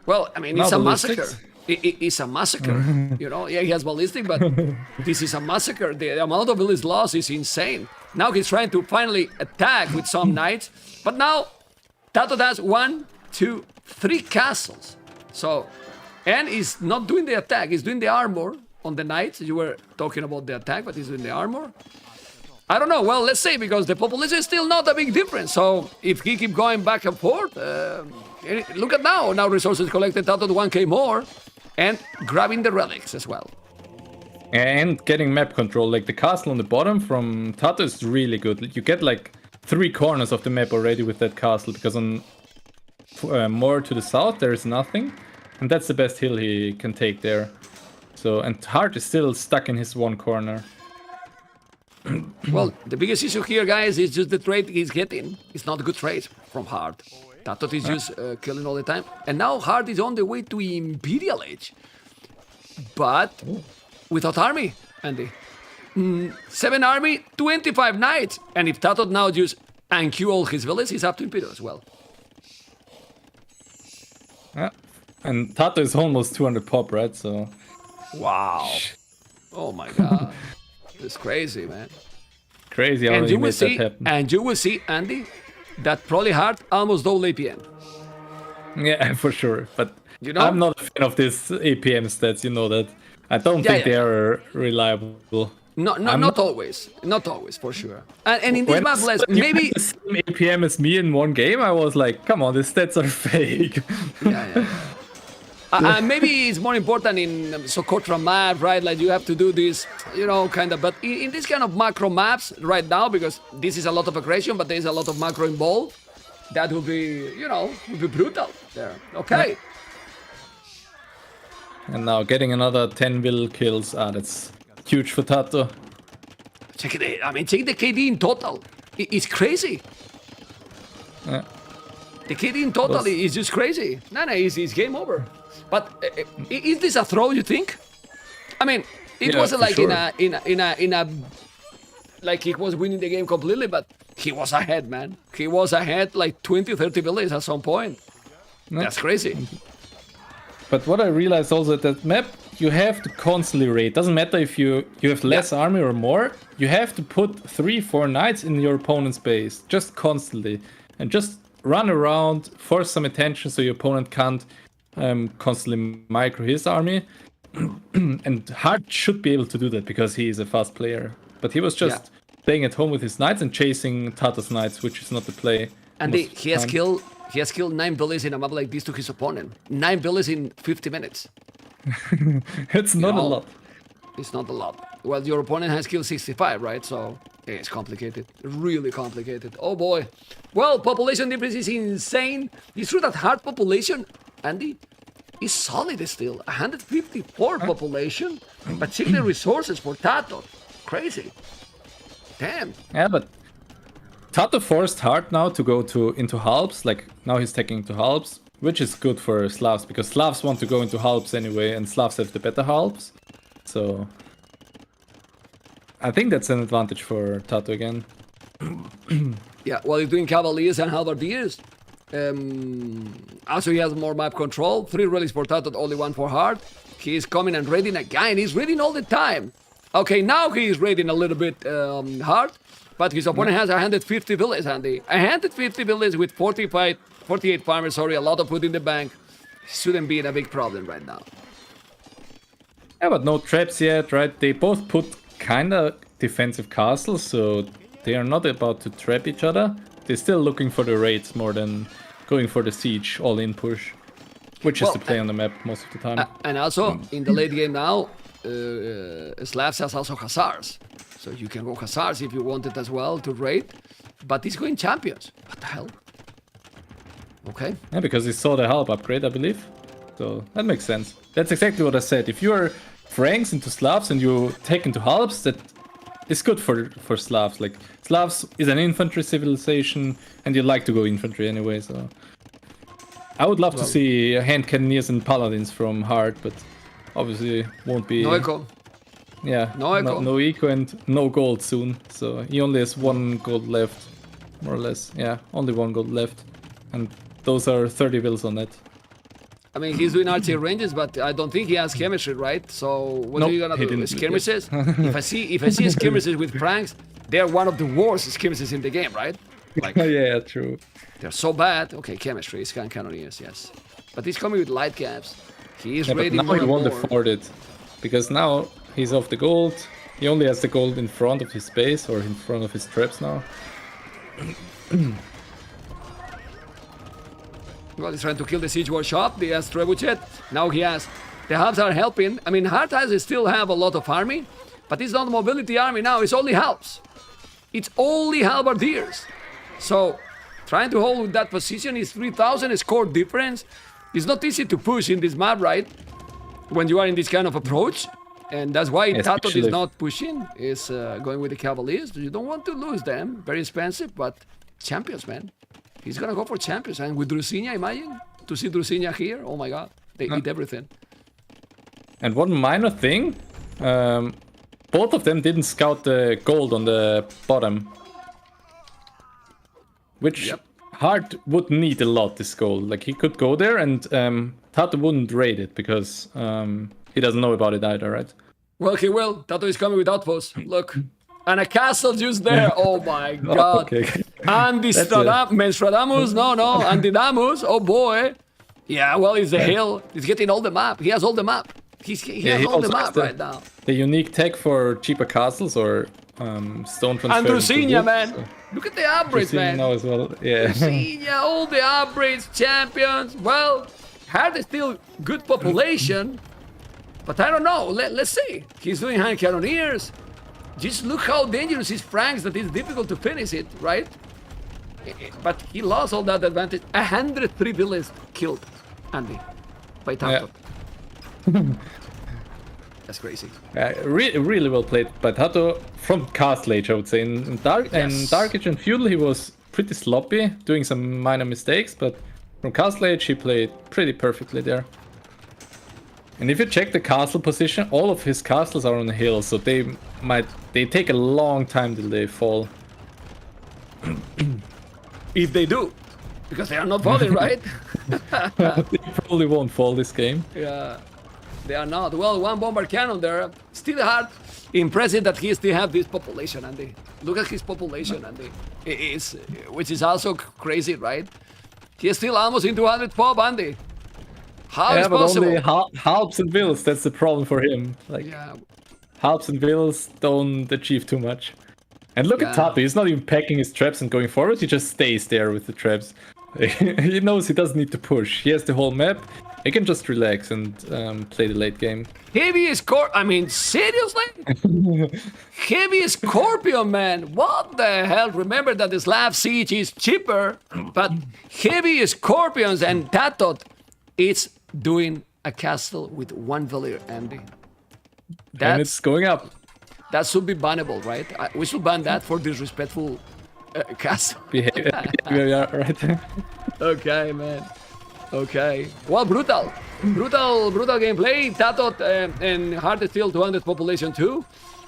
Well, I mean, Now it's a ballistics? massacre. It's a massacre. You know, yeah, he has ballistic, but this is a massacre. The amount of villages lost is insane. Now he's trying to finally attack with some knights. But now, TaToH has 1, 2, 3 castles. So, and he's not doing the attack. He's doing the armor on the knights. You were talking about the attack, but he's doing the armor. I don't know. Well, let's say because the population is still not a big difference. So if he keep going back and forth, look at now. Now resources collected out of 1k more, and grabbing the relics as well. And getting map control. Like, the castle on the bottom from TaToH is really good. You get like 3 corners of the map already with that castle, because on more to the south there is nothing, and that's the best hill he can take there. So, and Hearttt is still stuck in his one corner. Well, the biggest issue here, guys, is just the trade he's getting. It's not a good trade from Hearttt. TaToH is just killing all the time. And now Hearttt is on the way to Imperial Age. But without army, Andy. 7 army, 25 knights. And if TaToH now just unqueue all his villages, he's up to Imperial as well. Yeah. And TaToH is almost 200 pop, right? So... Wow. Oh my god. It's crazy, man. Crazy how And he you will made that see, happen. Andy, that probably Hearttt almost double APM. Yeah, for sure. But You know? I'm not a fan of these APM stats, you know that. I don't think they are reliable. No, I'm not always. Not always, for sure. And in this When map, less, you maybe... had the same APM as me in one game, I was like, come on, these stats are fake. Yeah. Maybe it's more important in Socotra map, right? Like you have to do this, you know, kind of. But in this kind of macro maps right now, because this is a lot of aggression, but there is a lot of macro involved, that will be, you know, will be brutal there. Okay. And now getting another 10 will kills. That's huge for TaToH. Check it. I mean, check the KD in total. It's crazy. Yeah. The KD in total is just crazy. No, it's game over. But is this a throw? You think? I mean, it wasn't like sure. in a like he was winning the game completely, but he was ahead, man. He was ahead like 20, 30 villages at some point. No. That's crazy. But what I realized also that map, you have to constantly raid. Doesn't matter if you have less army or more. You have to put 3-4 knights in your opponent's base, just constantly, and just run around, force some attention so your opponent can't constantly micro his army. And Hearttt should be able to do that because he is a fast player. But he was just playing at home with his knights and chasing TaToH's knights, which is not the play. And he has killed 9 villages in a map like this to his opponent. 9 villages in 50 minutes. It's not a lot. It's not a lot. Well, your opponent has killed 65, right? So it's complicated. Really complicated. Oh boy. Well, population difference is insane. It's true that Hearttt population, Andy, is solid still. 154 population, but 60 resources for TaToH. Crazy. Damn. Yeah, but TaToH forced Hearttt now to go into halbs. Like now he's taking into halbs, which is good for Slavs because Slavs want to go into halbs anyway, and Slavs have the better halbs. So I think that's an advantage for TaToH again. Yeah, well, he's doing Cavaliers and Halberdiers. Also, he has more map control. 3 relics for TaToH, only 1 for Hearttt. He's coming and raiding again. He's raiding all the time. Okay, now he's raiding a little bit Hearttt, but his opponent has 150 villages, Andy. 150 villages with 48 farmers, sorry, a lot of food in the bank. Shouldn't be a big problem right now. Yeah, but no traps yet, right? They both put kinda defensive castles, so they are not about to trap each other. They're still looking for the raids more than going for the siege all-in push, which is the play on the map most of the time. And also, in the late game now, Slavs has also Hussars. So you can go Hussars if you want it as well to raid. But he's going champions. What the hell? Okay. Yeah, because he saw the halb upgrade, I believe. So that makes sense. That's exactly what I said. If you are Franks into Slavs and you take into halbs, that is good for Slavs. Like Slavs is an infantry civilization, and you like to go infantry anyway. So I would love to see hand cannoneers and paladins from Hearttt, but obviously won't be. No echo. Yeah. No echo. No eco and no gold soon. So he only has 1 gold left, more or less. Yeah, only 1 gold left, and those are 30 bills on it. I mean, he's doing archery ranges, but I don't think he has chemistry, right? So what are you gonna do? Skirmishes? if I see skirmishes with Franks, they're one of the worst skirmishes in the game, right? Like, yeah, true. They're so bad. Okay, chemistry is cannoneers, yes. But he's coming with light caps. He is raiding now more he and won't more. afford it, because now he's off the gold. He only has the gold in front of his base or in front of his traps now. Well, he's trying to kill the siege workshop. He has trebuchet. Now he has. The halves are helping. I mean, Hearttt still have a lot of army, but it's not mobility army now. It's only halves. It's only halberdiers. So, trying to hold that position is 3,000 score difference. It's not easy to push in this map, right? When you are in this kind of approach. And that's why TaToH is not pushing, is going with the Cavaliers. You don't want to lose them. Very expensive, but champions, man. He's gonna go for champions. And with Drusinia, imagine to see Drusinia here. Oh my god, they eat everything. And one minor thing, both of them didn't scout the gold on the bottom. Which Hearttt would need a lot, this gold. Like, he could go there and TaToH wouldn't raid it because he doesn't know about it either, right? Well, he will. TaToH is coming with outposts. Look. And a castle just there. Oh my god. Okay. Andy Menstradamus. No. Andy Damus. Oh boy. Yeah, well, it's the hill. He's getting all the map. He has all the map. He has all the map right now. The unique tech for cheaper castles or stone transfer. And Drusinia, man. So. Look at the upgrades, man. Now as well. Yeah. Drusinia, all the upgrades, champions. Well, Hearttt is still good population, but I don't know. Let's see. He's doing hand cannoneers. Just look how dangerous his Franks that it's difficult to finish it, right? But he lost all that advantage. 103 villains killed, Andy, by TaToH. That's crazy. Really well played by TaToH from Castle Age, I would say. In Dark Age and Feudal, he was pretty sloppy, doing some minor mistakes, but from Castle Age, he played pretty perfectly there. And if you check the castle position, all of his castles are on the hill, so they take a long time till they fall. If they do, because they are not falling, right? They probably won't fall this game. Yeah, they are not. Well, one bomber cannon there. Still hard. Impressive that he still have this population, Andy. Look at his population, Andy. Which is also crazy, right? He's still almost in 200 pop, Andy. How is but possible? only Halps and Wills, that's the problem for him. Like, Yeah. Halps and Wills don't achieve too much. And look at Yeah. TaToH, he's not even packing his traps and going forward, he just stays there with the traps. He knows he doesn't need to push. He has the whole map, he can just relax and play the late game. Heavy I mean, seriously? Heavy Scorpion, man. What the hell? Remember that the Slav Siege is cheaper, but Heavy Scorpions and TaToH is doing a castle with 1 village, Andy. And it's going up. That should be bannable, right? We should ban that for disrespectful castle. Behavior, yeah, right. Okay, man. Okay. Well, brutal gameplay. TaToH and Hearttt still 200 population too.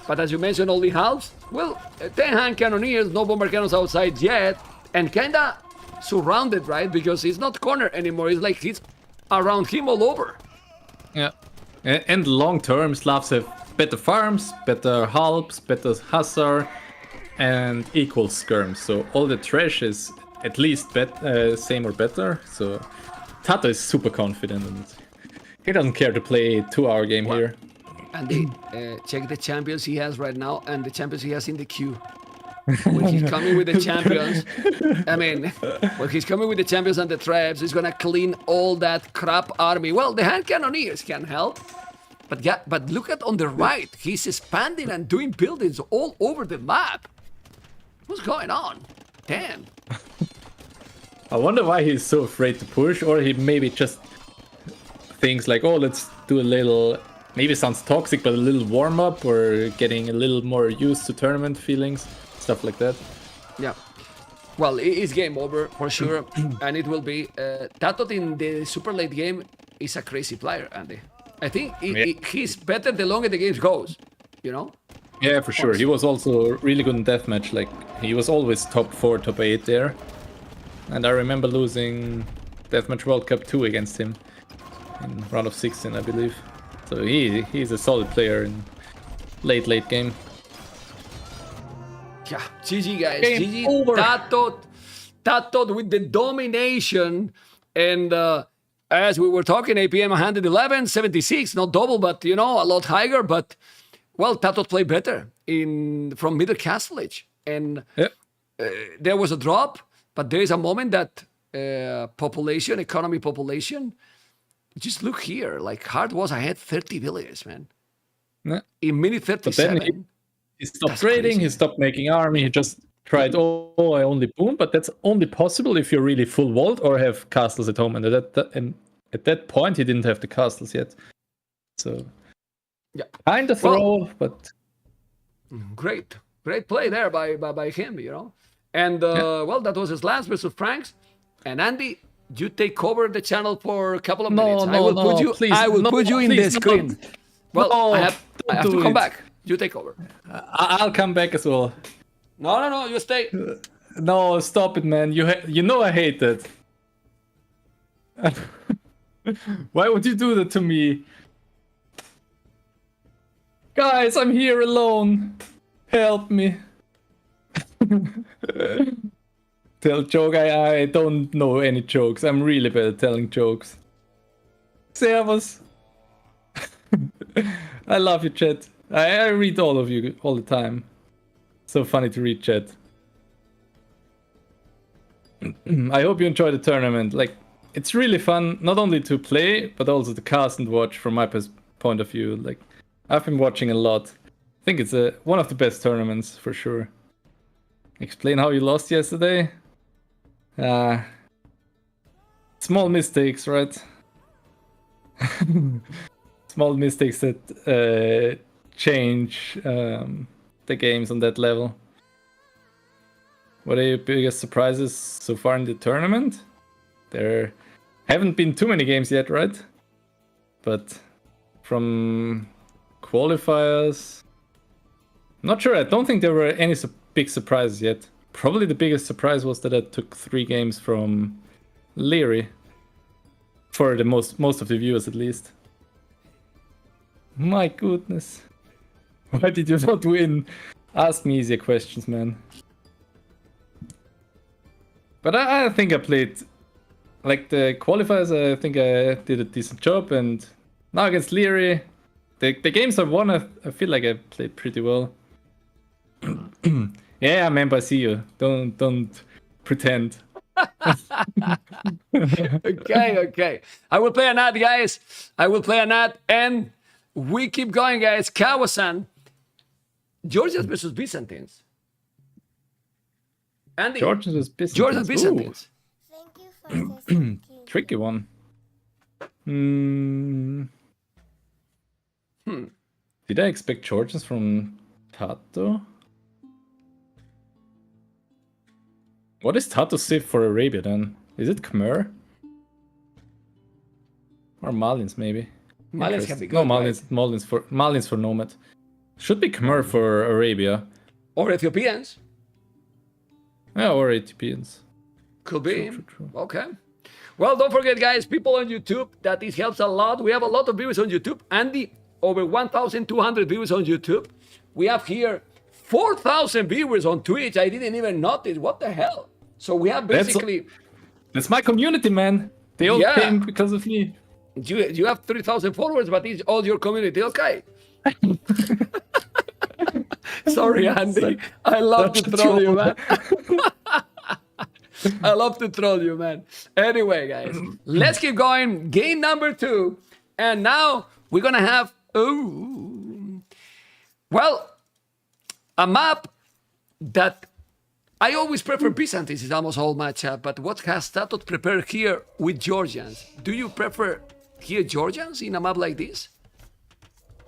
But as you mentioned, only halves. Well, 10 hand cannoneers, no bomber cannons outside yet. And kinda surrounded, right? Because he's not corner anymore. It's like he's around him all over. Yeah. And long term, Slavs have better farms, better halps, better hussar, and equal skirms. So all the trash is at least same or better. So TaToH is super confident and he doesn't care to play a 2-hour game here. And check the champions he has right now and the champions he has in the queue. When he's coming with the champions, I mean, when he's coming with the champions and the traps, he's gonna clean all that crap army. Well, the hand cannoneers can help, but yeah, but look at on the right, he's expanding and doing buildings all over the map. What's going on? Damn. I wonder why he's so afraid to push, or he maybe just thinks like, oh, let's do a little, maybe it sounds toxic, but a little warm up or getting a little more used to tournament feelings. Stuff like that. Yeah. Well, it's game over for sure, and it will be. TaToH in the super late game is a crazy player, Andy. I think he's better the longer the game goes, you know? Yeah, for sure. He was also really good in deathmatch. Like, he was always top 4, top 8 there. And I remember losing Deathmatch World Cup 2 against him in round of 16, I believe. So he's a solid player in late game. Yeah, GG guys, Game GG. over. TaToH with the domination, and as we were talking, APM 111, 76, not double, but you know, a lot higher. But well, TaToH played better from middle castle age, and there was a drop, but there is a moment that economy population. Just look here, like Hearttt was ahead 30 villages, man. Yeah. In minute 37. He stopped That's trading, crazy. he stopped making army, he just tried, I only boom, but that's only possible if you're really full vault or have castles at home. And at that point, he didn't have the castles yet. So, Yeah. kind of throw, but... Great play there by him, you know. And well, that was his last versus Franks. And Andy, you take over the channel for a couple of minutes. I will put you in the screen. Well, I have to come back. You take over. I'll come back as well. No, you stay. No, stop it, man. You know I hate that. Why would you do that to me? Guys, I'm here alone. Help me. Tell joke. I don't know any jokes. I'm really bad at telling jokes. Servus. I love you, chat. I read all of you all the time. So funny to read chat. I hope you enjoy the tournament. Like, it's really fun not only to play but also to cast and watch from my point of view. Like I've been watching a lot. I think it's one of the best tournaments for sure. Explain how you lost yesterday. Small mistakes, right? Small mistakes that change the games on that level. What are your biggest surprises so far in the tournament? There haven't been too many games yet, right? But from qualifiers, not sure. I don't think there were any big surprises yet. Probably the biggest surprise was that I took 3 games from Leary. For the most of the viewers, at least. My goodness. Why did you not win? Ask me easier questions, man. But I think I played... Like the qualifiers, I think I did a decent job. And now against Leary, the games I won, I feel like I played pretty well. Yeah, member, I see you. Don't pretend. Okay. I will play an ad, guys. I will play an ad, and we keep going, guys. Kawasan, Georgians versus Byzantines. Andy, Georgians versus Byzantines. Georgians Byzantines. Thank you for the sulky. Tricky one. Did I expect Georgians from TaToH? What is TaToH Civ for Arabia then? Is it Khmer? Or Malins maybe? Malins can be good. No, Malins for Nomad. Should be Khmer for Arabia. Or Ethiopians. Yeah, or Ethiopians. Could be. True. Okay. Well, don't forget, guys, people on YouTube, that it helps a lot. We have a lot of viewers on YouTube. Andy, over 1,200 viewers on YouTube. We have here 4,000 viewers on Twitch. I didn't even notice. What the hell? So we have basically... That's my community, man. They all came because of me. You have 3,000 followers, but it's all your community. Okay. Sorry, Andy. I love to troll you, man. I love to troll you, man. Anyway, guys, let's keep going. Game number 2. And now we're going to have... well, a map that I always prefer Byzantines. It's almost all matchup. But what has TaToH prepared here with Georgians? Do you prefer here Georgians in a map like this?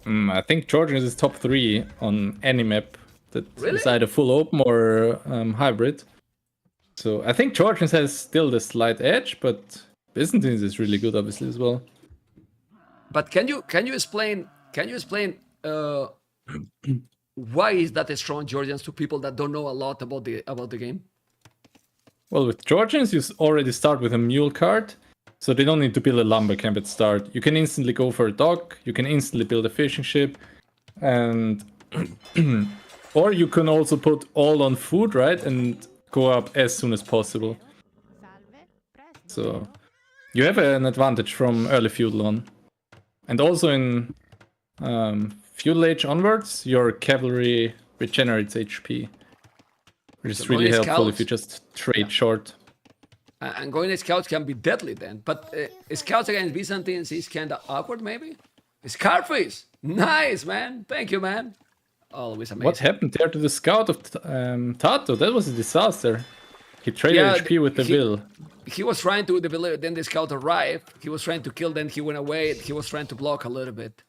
I think Georgians is top 3 on any map that Really? is either full open or hybrid. So I think Georgians has still the slight edge, but Byzantines is really good, obviously, as well. But can you explain why is that a strong Georgians to people that don't know a lot about the game? Well, with Georgians, you already start with a mule card, so they don't need to build a lumber camp at start. You can instantly go for a dock, you can instantly build a fishing ship, and or you can also put all on food, right, and go up as soon as possible. So you have an advantage from early feudal on. And also in feudal age onwards, your cavalry regenerates HP, which is really helpful if you just trade short. And going to scouts can be deadly then. But scouts against Byzantines is kind of awkward, maybe? Scarface! Nice, man! Thank you, man! Always amazing. What happened there to the scout of TaToH? That was a disaster. He traded HP with the Vil. He was trying to, then the scout arrived. He was trying to kill, then he went away. He was trying to block a little bit.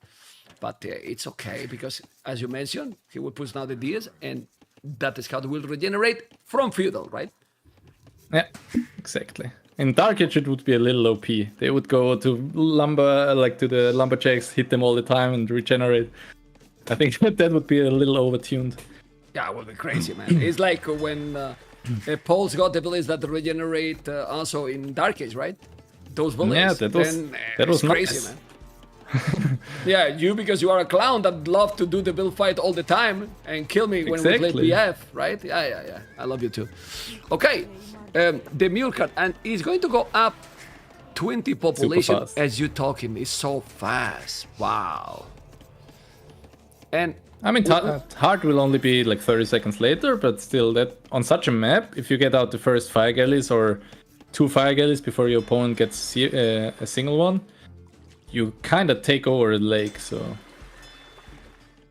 But it's okay, because as you mentioned, he will push now the Diaz, and that scout will regenerate from feudal, right? Yeah, exactly. In Dark Age, it would be a little OP. They would go to lumber, like to the lumberjacks, hit them all the time and regenerate. I think that would be a little overtuned. Yeah, it would be crazy, man. It's like when Paul's got the abilities that regenerate also in Dark Age, right? Those bullets. Yeah, that was crazy, nice. Man. Yeah, you, because you are a clown that love to do the build fight all the time and kill me when we play BF, right? Yeah. I love you too. Okay, the mule card, and it's going to go up 20 population as you talking. It's so fast. Wow. And I mean, Hearttt will only be like 30 seconds later, but still, that on such a map, if you get out the first fire galleys or 2 fire galleys before your opponent gets a single one, you kind of take over the lake. So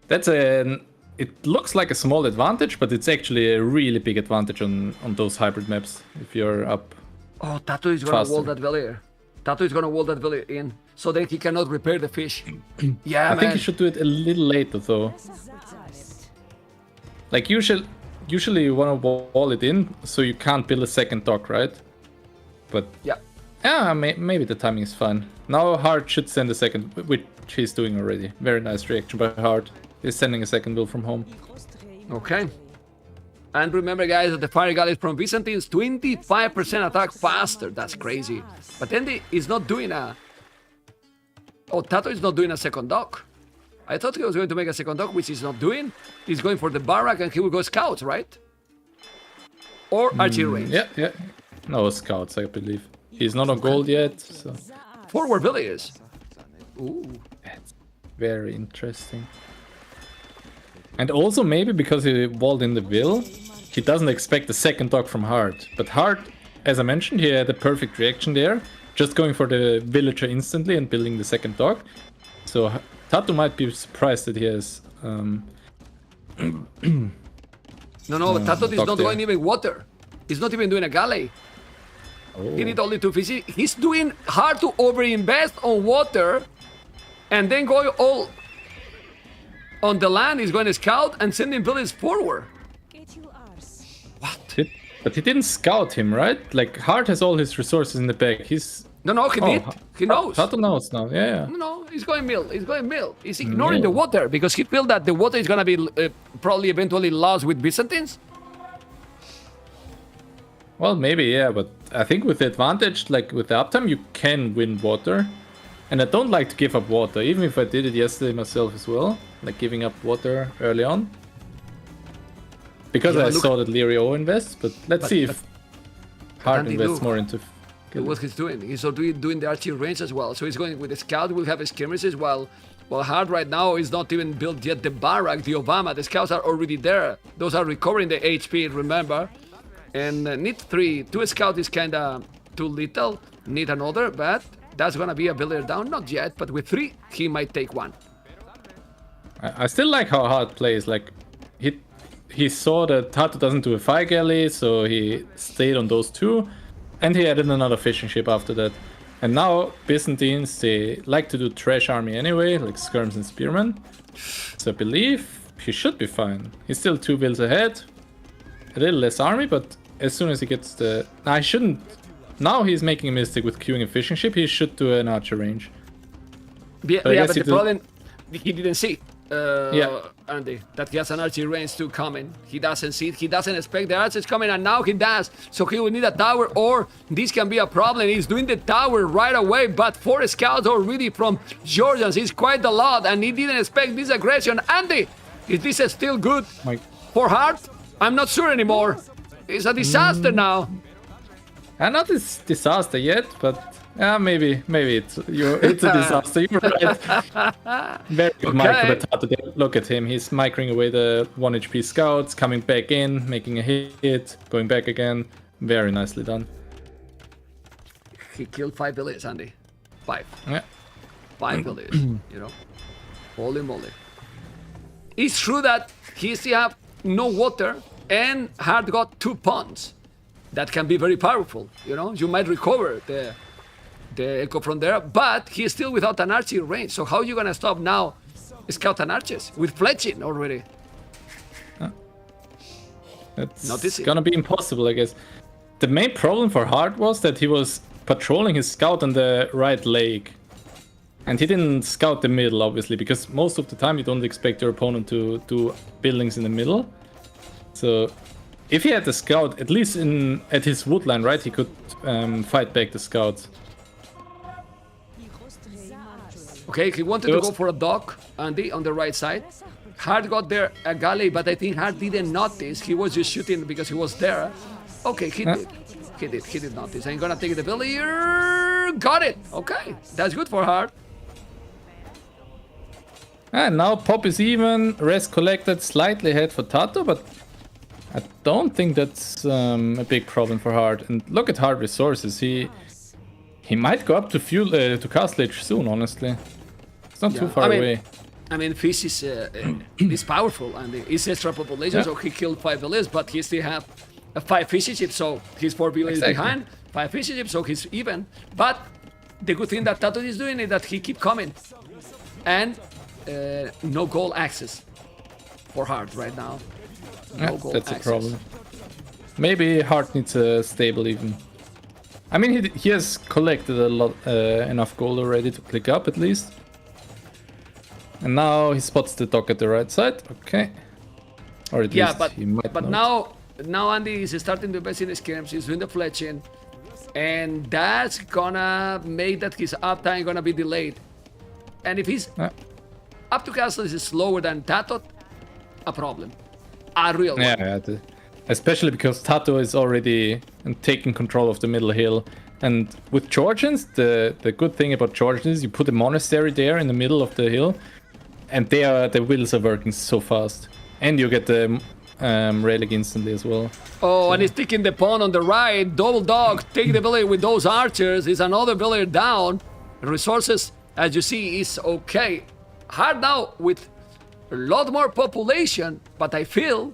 that's it looks like a small advantage, but it's actually a really big advantage on those hybrid maps if you're up. Oh, TaToH is gonna Faster. wall that village. TaToH is gonna wall that village in, so then he cannot repair the fish. Yeah, I man. think you should do it a little later though. Like usually you want to wall it in so you can't build a second dock, right? But Yeah. maybe the timing is fine. Now Hearttt should send a second, which he's doing already. Very nice reaction by Hearttt. He's sending a second build from home. Okay. And remember, guys, that the fire galleys from Byzantines 25% attack faster. That's crazy. But then he's not doing a. Oh, TaToH is not doing a second dock. I thought he was going to make a second dock, which he's not doing. He's going for the barrack and he will go scouts, right? Or archery range. Yeah. No, scouts, I believe. He's not on gold yet, so Forward villages. Ooh. that's very interesting. And also maybe because he walled in the Will, he doesn't expect the second dock from Hearttt. But Hearttt, as I mentioned, he had the perfect reaction there. Just going for the villager instantly and building the second dock. So TaToH might be surprised that he has... No, but TaToH is dock not there. going even water. He's not even doing a galley. He need only 2 fishes. He's doing hard to overinvest on water and then going all on the land. He's going to scout and sending villages forward. But he didn't scout him, right? Like, Hearttt has all his resources in the back. He's... No, he did. He knows. TaToH knows now, yeah. No, he's going mill. He's going mill. He's ignoring the water because he feels that the water is going to be probably eventually lost with Byzantines. Well, maybe, yeah, but I think with the advantage, like with the uptime, you can win water. And I don't like to give up water, even if I did it yesterday myself as well. Like giving up water early on. Because Yeah, I look- saw that Lirio invests, but let's see if Hearttt Andy, invests look. more into... What he's doing. He's also doing the archery range as well. So he's going with the scout. We'll have skirmishes while Hearttt right now is not even built yet the barrack, the Obama. The scouts are already there. Those are recovering the HP, remember. And need 2 scout is kind of too little. Need another, but that's going to be a villager down. Not yet, but with 3, he might take 1. I still like how Hearttt plays. Like, he saw that TaToH doesn't do a fire galley, so he stayed on those 2. And he added another fishing ship after that. And now Byzantines, they like to do trash army anyway, like skirms and spearmen. So I believe he should be fine. He's still 2 bills ahead. A little less army, but as soon as he gets the... I shouldn't... Now he's making a mistake with queuing a fishing ship. He should do an archer range. Yeah, But I guess but he the did- problem, he didn't see. Yeah. Andy, that he has an archery range too coming. He doesn't see it. He doesn't expect the archers coming, and now he does. So he will need a tower, or this can be a problem. He's doing the tower right away, but 4 scouts already from Georgians is quite a lot, and he didn't expect this aggression. Andy, is this still good for Hearttt? I'm not sure anymore. It's a disaster now. Not this disaster yet, but maybe it's a disaster. You're right. Very good micro for TaToH. Look at him. He's microing away the 1 HP scouts, coming back in, making a hit, going back again. Very nicely done. He killed 5 villages, Andy. 5. Yeah. 5 villages, you know. Holy moly. It's true that he still have no water and Hearttt got 2 ponds. That can be very powerful, you know. You might recover the echo from there, but he's still without an archery range. So how are you gonna stop now scout and archers with fletching already? It's Not easy. gonna be impossible, I guess. The main problem for Hearttt was that he was patrolling his scout on the right lake. And he didn't scout the middle, obviously, because most of the time you don't expect your opponent to do buildings in the middle. So if he had the scout, at least at his woodline, right, he could fight back the scouts. Okay, he wanted to go for a dock, Andy, on the right side. Hearttt got there a galley, but I think Hearttt didn't notice. He was just shooting because he was there. Okay, he did. He did notice. I'm gonna take the villager. Got it. Okay, that's good for Hearttt. And now Pop is even, rest collected, slightly ahead for TaToH, but I don't think that's a big problem for Hearttt. And look at Hearttt resources. He might go up to feudal to castle age soon. Honestly, it's not too far away. I mean, Fish is powerful and he's extra population, so he killed 5 villages, but he still have 5 fishy chips, so he's 4 villages behind. 5 fishy chips, so he's even. But the good thing that TaToH is doing is that he keep coming, and no goal access for Hearttt right now. No goal That's access. a problem. Maybe Hearttt needs a stable even. I mean, he has collected a lot enough gold already to click up at least. And now he spots the dock at the right side. Okay. Or at least he might not. now Andy is starting to invest in the skirms. He's doing the fletching, and that's gonna make that his uptime gonna be delayed. And if he's up to castle is slower than TaToH, a problem, a real one. Yeah, especially because TaToH is already taking control of the middle hill. And with Georgians, the good thing about Georgians is you put a monastery there in the middle of the hill, and the wheels are working so fast, and you get the relic instantly as well. Oh, and he's taking the pawn on the right. Double dog, take the village with those archers. Is another village down. Resources, as you see, is okay. Hard now with a lot more population, but I feel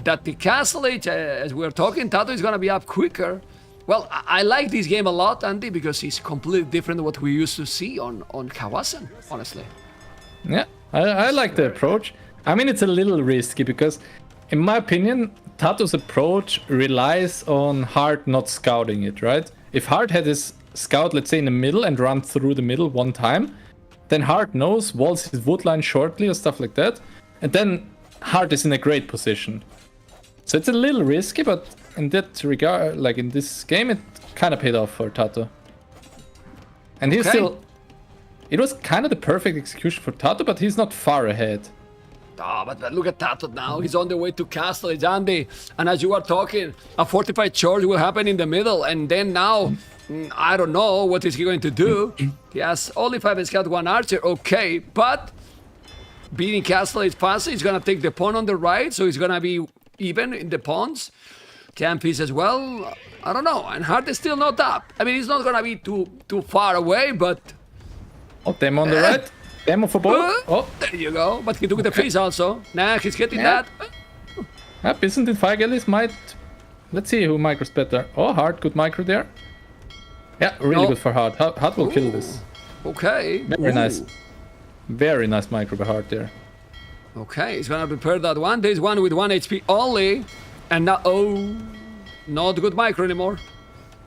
that the castle age, as we're talking, TaToH is gonna be up quicker. Well, I like this game a lot, Andy, because it's completely different than what we used to see on Kawasan, honestly. Yeah, I like the approach. I mean, it's a little risky because, in my opinion, TaToH's approach relies on Hearttt not scouting it, right? If Hearttt had his scout, let's say, in the middle and run through the middle one time, then Hearttt knows, walls his wood line shortly or stuff like that, and then Hearttt is in a great position. So it's a little risky, but in that regard, like in this game, it kind of paid off for TaToH. And he's still... It was kind of the perfect execution for TaToH, but he's not far ahead. Oh, but look at TaToH now. He's on the way to Castle Andy. And as you are talking, a fortified charge will happen in the middle. And then now, I don't know what is he going to do. He has only 5 scout, 1 archer. Okay, but beating Castle is fast. He's going to take the pawn on the right. So he's going to be even in the pawns. Camp is as well. I don't know. And Hearttt is still not up. I mean, he's not going to be too far away, but... Oh, demo on the right. Demo for both. Oh, there you go. But he took the freeze also. Nah, he's getting that. Byzantine Firegallis might... Let's see who micros better. Oh, Hearttt, good micro there. Yeah, really good for Hearttt. Hearttt will kill this. Okay. Very nice. Very nice micro by Hearttt there. Okay, he's gonna prepare that one. There's one with 1 HP only. And now, not good micro anymore.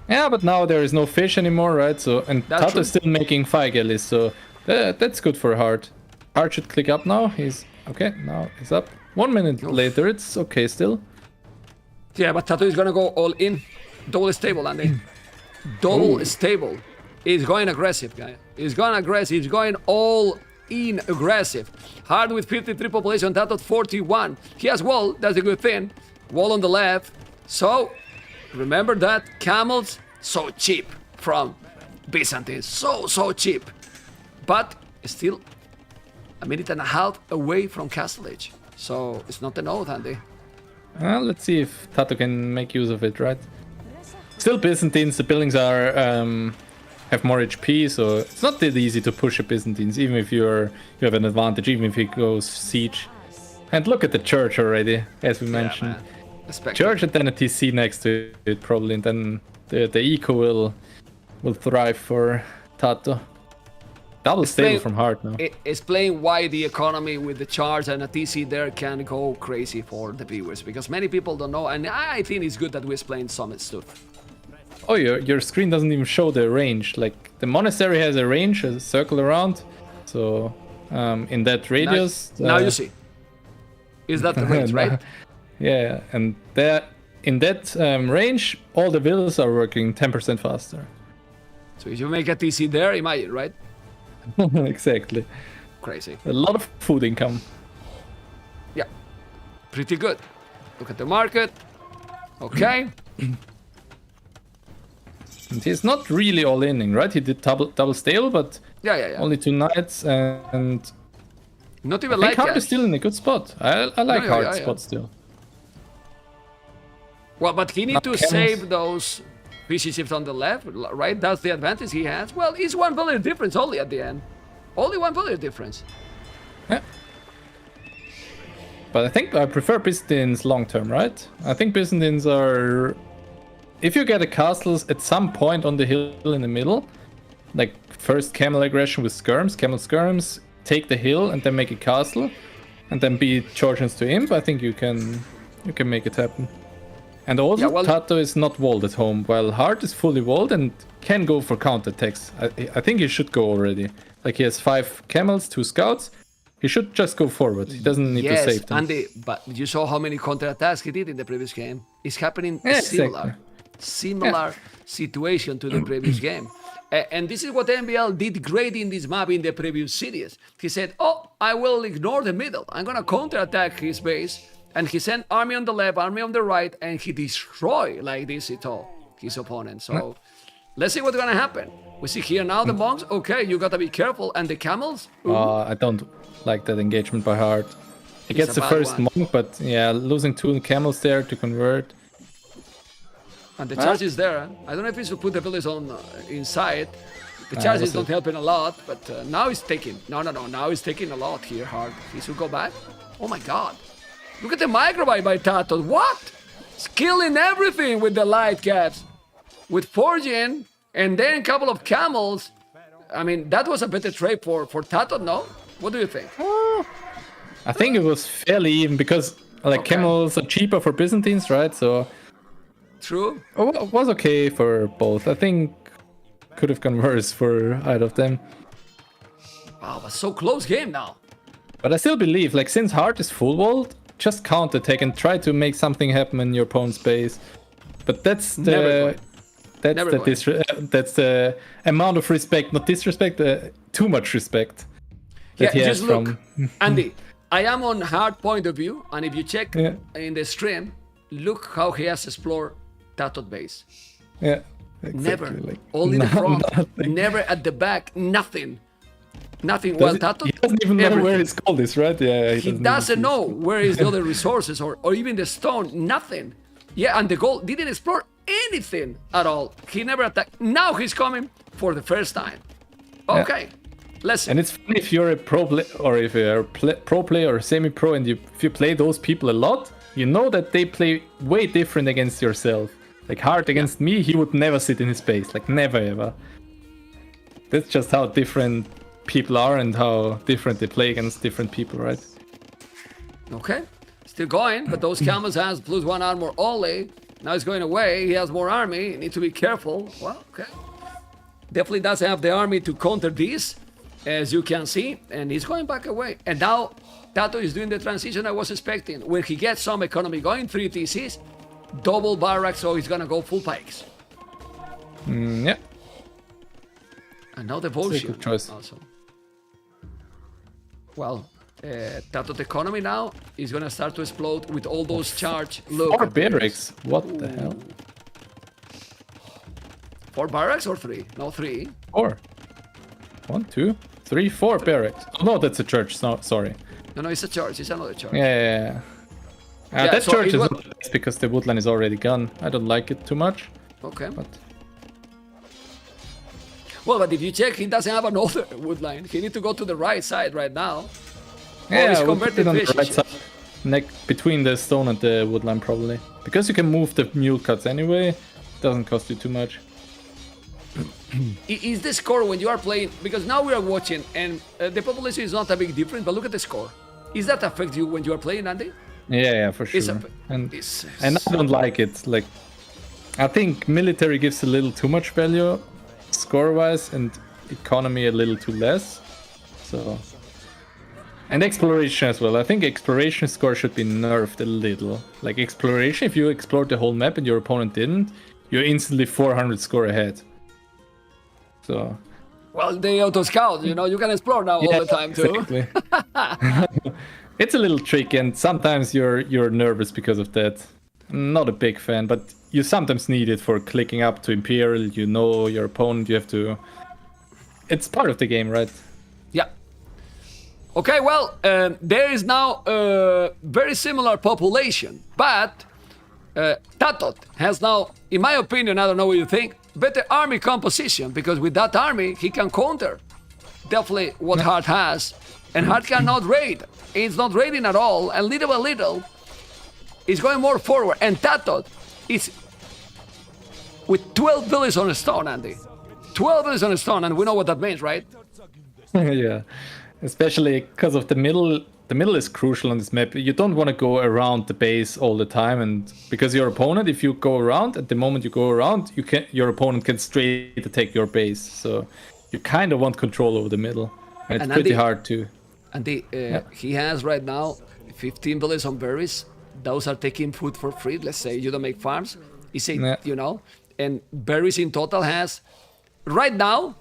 Yeah, but now there is no fish anymore, right? So, and TaToH is still making Firegallis, so that's good for Hearttt. Hearttt should click up now. He's okay. Now he's up. 1 minute later, it's okay still. Yeah, but TaToH is gonna go all in. Double stable, Andy. Double stable. He's going aggressive, guy. He's going aggressive. He's going all in aggressive. Hearttt with 53 population, TaToH 41. He has wall. That's a good thing. Wall on the left. So remember that camels so cheap from Byzantine. So cheap. But still a minute and a half away from Castle Age. So it's not an oath, Andy. Well, let's see if TaToH can make use of it, right? Still Byzantines, the buildings are have more HP, so it's not that easy to push a Byzantines, even if you have an advantage, even if it goes siege. And look at the church already, as we mentioned. Church and then a TC next to it probably, and then the eco will thrive for TaToH. Double stable from Hearttt now. Explain why the economy with the charge and a TC there can go crazy for the viewers, because many people don't know, and I think it's good that we explain some stuff. Oh, your screen doesn't even show the range. Like, the monastery has a range, a circle around, so in that radius... Now you see. Is that the range, right? Yeah, and in that range, all the villas are working 10% faster. So if you make a TC there, imagine, right? Exactly. Crazy. A lot of food income. Yeah, pretty good. Look at the market. Okay. And he's not really all inning, right? He did double stale, but yeah. only 2 knights, and not even I think like Hearttt is still in a good spot. I like Heartt's spot still. Well, but he need to camels. save those fishy ships on the left, right? That's the advantage he has. Well, it's 1 village difference only at the end. Only 1 village difference. Yeah. But I think I prefer Byzantines long term, right? I think Byzantines are. If you get a castle at some point on the hill in the middle, like first camel aggression with skirms, camel skirms, take the hill and then make a castle, and then beat Georgians to imp, I think you can make it happen. And also, Yeah, well- TaToH is not walled at home, while Hearttt is fully walled and can go for counterattacks. I think he should go already. Like he has 5 camels, 2 scouts. He should just go forward. He doesn't need to Yes, save them. Andy, but you saw how many counterattacks he did in the previous game. It's happening Yeah, similar situation to the previous game. And this is what MbL did great in this map in the previous series. He said, oh, I will ignore the middle. I'm going to counterattack his base. And he sent army on the left, army on the right, and he destroyed like this Sitaux, his opponent. So let's see what's going to happen. We see here now the monks. Okay, you got to be careful. And the camels? I don't like that engagement by Hearttt. He It's gets a the bad first one. monk, but yeah, losing 2 camels there to convert. And the charge is there. I don't know if he should put the village on inside. The charges don't help a lot, but now he's taking. No. Now he's taking a lot here, Hearttt. He should go back. Oh my god. Look at the microbite by TaToH. What? It's killing everything with the light caps. With forging and then a couple of camels. I mean, that was a better trade for TaToH, no? What do you think? I think it was fairly even because like Okay. camels are cheaper for Byzantines, right? So True. it was okay for both. I think could have gone worse for either of them. Wow, but so close game now. But I still believe, like, since Hearttt is full walled, just counterattack and try to make something happen in your opponent's base. But that's Never the going. Never going. that's the amount of respect, not disrespect, too much respect that he has just look, from. Andy, I am on Hearttt point of view, and if you check Yeah. in the stream, look how he has explored TaToH base. Yeah, exactly. Never. Like, Only the front. nothing. Never at the back. Nothing. Nothing. Does Well, he TaToH, doesn't even know where everything. his gold is, right? Yeah, He doesn't know where is the other resources or even the stone. Nothing. Yeah, and the gold didn't explore anything at all. He never attacked. Now he's coming for the first time. Okay. Let's see. And it's funny if you're a or if you're a pro player or semi-pro, and if you play those people a lot, you know that they play way different against yourself. Like Hearttt against me, he would never sit in his base, like never ever. That's just how different people are and how different they play against different people, right? Okay, still going, but those camels has +1 armor only. Now he's going away. He has more army. You need to be careful. Well, okay. Definitely doesn't have the army to counter this, as you can see, and he's going back away. And now TaToH is doing the transition I was expecting. When he gets some economy going, 3 TCs, double barracks, so he's gonna go full pikes. Yeah. And now devotion. good choice. Also. Well, TaToH economy now is gonna start to explode with all those charge. Look. 4 at this. barracks. What the hell? 4 barracks or 3? No, 3. 4. 1, 2, 3, 4 barracks. Oh, no, that's a church. No, sorry. No, it's a church. It's another church. Yeah. Yeah, That so church it is was- not nice because the woodland is already gone. I don't like it too much. Okay. But Well, but if you check, he doesn't have another wood line. He need to go to the right side right now. yeah, he's I would put converted it on the fish right shit. side, between the stone and the woodland probably, because you can move the mule cuts anyway. Doesn't cost you too much. Is the score when you are playing? Because now we are watching, and the population is not a big difference. But look at the score. Is that affect you when you are playing, Andy? Yeah, for It's sure. a- And It's, I don't like it. Like, I think military gives a little too much value, score-wise, and economy a little too less. So, and exploration as well. I think exploration score should be nerfed a little. Like exploration, if you explored the whole map and your opponent didn't, you're instantly 400 score ahead. So, well, the auto scout. You know, you can explore now all the time too. exactly. It's a little tricky, and sometimes you're nervous because of that. I'm not a big fan, but you sometimes need it for clicking up to Imperial. You know your opponent. You have to. It's part of the game, right? Yeah. Okay, well, there is now a very similar population, but TaToH has now, in my opinion, I don't know what you think, better army composition, because with that army, he can counter definitely what Hearttt has. And Hearttt cannot raid. It's not raiding at all, and little by little, it's going more forward. And TaToH is with 12 villages on a stone, Andy. 12 villages on a stone, and we know what that means, right? Yeah, especially because of the middle. The middle is crucial on this map. You don't want to go around the base all the time, and because your opponent, if you go around, at the moment you go around, your opponent can straight attack your base. So you kind of want control over the middle, and it's pretty hard to. And he has right now 15 villages on berries. Those are taking food for free. Let's say you don't make farms. You know, and berries in total has right now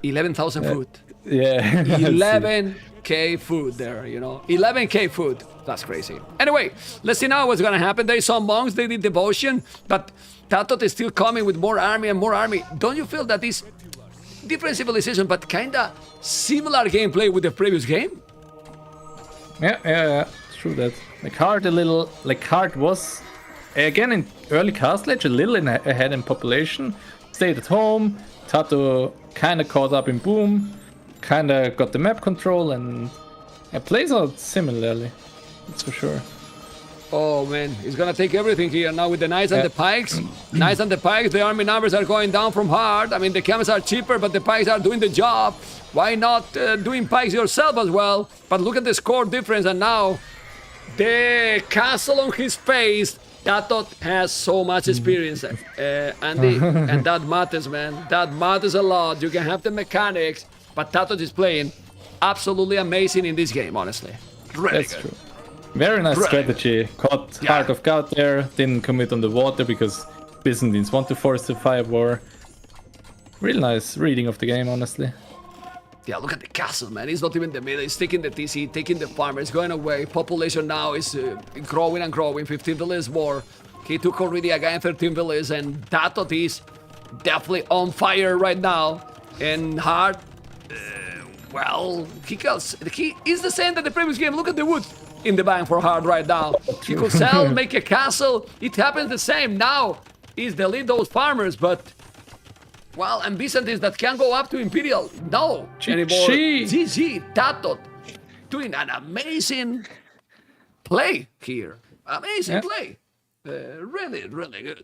11,000 food. Yeah. 11K food there, you know. 11K food. That's crazy. Anyway, let's see now what's gonna happen. There is some monks, they did devotion, but TaToH is still coming with more army and more army. Don't you feel that is different civilization, but kinda similar gameplay with the previous game? Yeah. It's true that. Like Hearttt was, again in early Castle Age, a little ahead in population. Stayed at home. TaToH kinda caught up in Boom. Kinda got the map control, and it plays out similarly. That's for sure. Oh man, he's gonna take everything here now with the knights and the pikes. Knights and the pikes, the army numbers are going down from Hearttt. I mean, the camels are cheaper, but the pikes are doing the job. Why not doing pikes yourself as well? But look at the score difference, and now the castle on his face. TaToH has so much experience, Andy, and that matters, man. That matters a lot. You can have the mechanics, but TaToH is playing absolutely amazing in this game, honestly. Really That's good. true. Very nice strategy. Caught Heart of God there, didn't commit on the water because Byzantines want to force the fire war. Really nice reading of the game, honestly. Yeah, look at the castle, man. He's not even in the middle. He's taking the TC, taking the farmers, going away. Population now is growing and growing. 15 villages more. He took already again 13 villages, and TaToH is definitely on fire right now. And Hearttt, well, he is the same that the previous game. Look at the wood in the bank for Hearttt right now. He could sell, make a castle. It happens the same. Now he's the lead those farmers, but well, and Byzantines that can go up to Imperial. No anymore. GG, TaToH doing an amazing play here. Amazing play. Really, really good.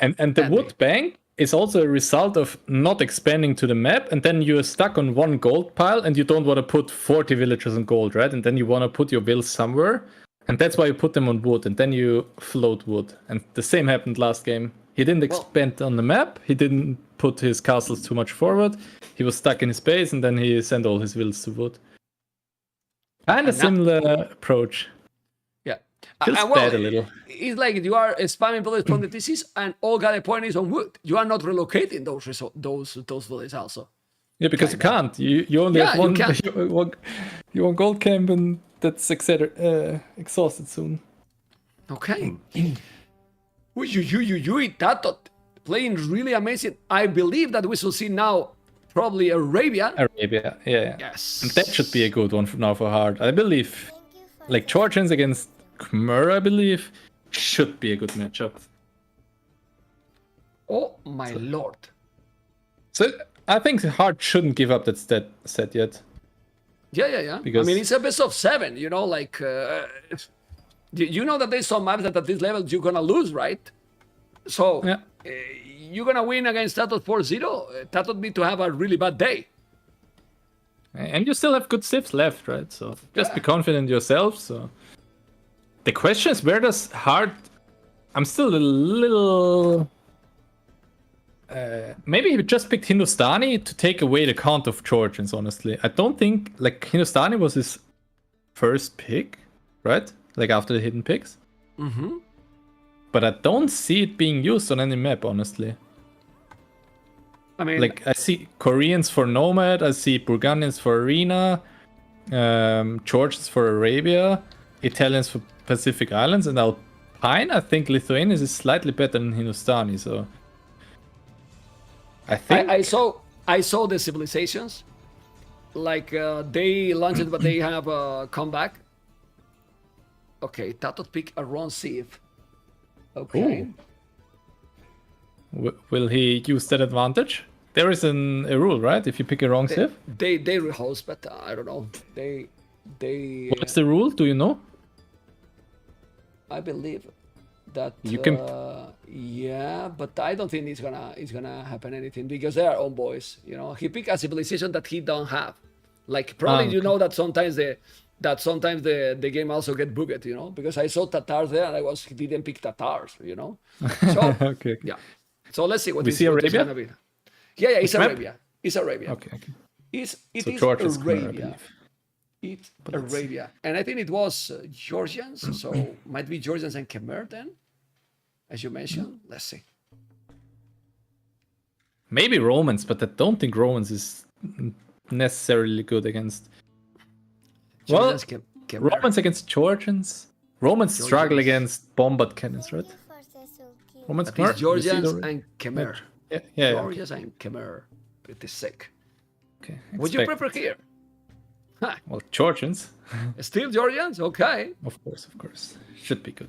And the wood bank is also a result of not expanding to the map, and then you're stuck on one gold pile, and you don't want to put 40 villagers on gold, right? And then you want to put your vills somewhere, and that's why you put them on wood, and then you float wood. And the same happened last game. He didn't expand on the map, he didn't put his castles too much forward, he was stuck in his base, and then he sent all his vills to wood. Kind of similar approach. Yeah. Feels bad a little. It's like you are spamming villages from the TCs, and all got a point is on wood. You are not relocating those villages also. Yeah, because you can't. You only have you want gold camp, and that's exhausted soon. Okay. TaToH playing really amazing. I believe that we shall see now probably Arabia. Yeah. Yes. And that should be a good one now for Hearttt. I believe, like Georgians against Khmer, I believe, should be a good matchup. Oh my lord. So I think Hearttt shouldn't give up that set yet. Yeah. Because I mean, it's a best of 7, you know, like... you know that there's some maps that at this level you're gonna lose, right? So you're gonna win against TaToH 4-0. TaToH need to have a really bad day. And you still have good civs left, right? So just be confident in yourself. So the question is, where does Hearttt... I'm still a little... maybe he just picked Hindustani to take away the count of Georgians, honestly. I don't think... Like, Hindustani was his first pick, right? Like, after the hidden picks. Mm-hmm. But I don't see it being used on any map, honestly. I mean... Like, I see Koreans for Nomad, I see Burgundians for Arena, Georgians for Arabia, Italians for Pacific Islands, and Alpine, I think Lithuanians is slightly better than Hindustani, so... I think... I saw the civilizations. Like, they launched it, but they have a comeback. Okay, TaToH pick a wrong sieve. Okay. Will he use that advantage? There is a rule, right? If you pick a wrong sieve. They rehost, but I don't know. They What's the rule? Do you know? I believe that You can- yeah, but I don't think it's gonna happen anything because they are own boys. You know, he picked a civilization that he don't have. Like probably you okay. know that sometimes the game also get bugged. You know, because I saw Tatars there and he didn't pick Tatars. You know, so Okay. yeah. So let's see what We is see what it's Arabia? gonna be. Yeah, it's Which map? Arabia. It's Arabia. Okay. It So is George is Khmer, I Arabia. believe. It's let's see. Arabia, and I think it was Georgians, so might be Georgians and Khmer then, as you mentioned. Let's see. Maybe Romans, but I don't think Romans is necessarily good against. Well, Georgians, Khmer. Romans against Georgians. Romans struggle Georgians. against bombard cannons, right? Romans, That is Khmer? You see it Georgians already? and Khmer. Yeah. Georgians and Khmer. Pretty sick. Okay. Would you expect- prefer here? Well, Georgians, Still Georgians? Okay. of course. Should be good.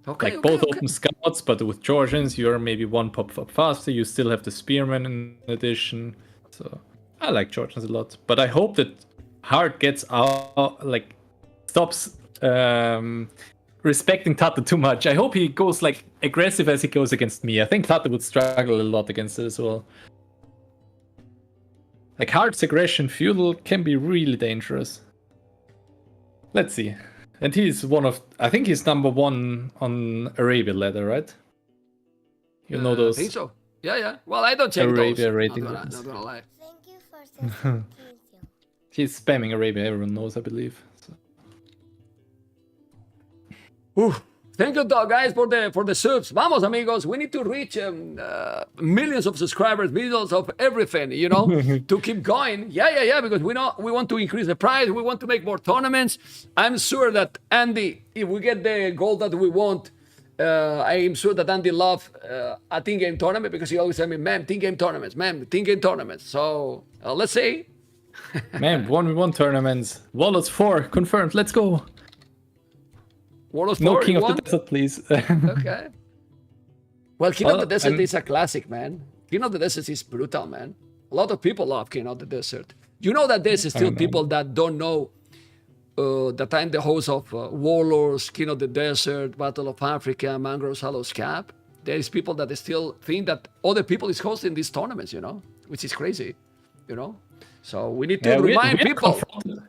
Okay. Like okay, both okay. open scouts, but with Georgians, you're maybe one pop up faster. You still have the spearmen in addition. So I like Georgians a lot. But I hope that Hearttt gets out, like stops respecting TaToH too much. I hope he goes like aggressive as he goes against me. I think TaToH would struggle a lot against it as well. Like Heartt's aggression feudal can be really dangerous. Let's see. And he's I think he's number 1 on Arabia ladder, right? You know those. I think so. Yeah. Well, I don't check Arabia those. rating Not levels. gonna lie. Thank you for the kill. He's spamming Arabia, everyone knows, I believe. So. Thank you, guys, for the subs. Vamos, amigos. We need to reach millions of subscribers, millions of everything, you know, to keep going. Yeah. Because we want to increase the price. We want to make more tournaments. I'm sure that Andy, if we get the goal that we want, I am sure that Andy loves a team game tournament because he always tell me, "Man, team game tournaments, man, team game tournaments." So let's see. Man, 1v1 tournaments. Warlords 4 confirmed. Let's go. Warlords No 4, King you of want? the Desert, please. Okay. Well, King of Well, the Desert I'm- is a classic, man. King of the Desert is brutal, man. A lot of people love King of the Desert. You know that there's still people that don't know that I'm the host of Warlords, King of the Desert, Battle of Africa, Mangroves Hollows Cap. There's people that still think that other people is hosting these tournaments, you know, which is crazy, you know. So we need to Yeah, remind we're people. confronted.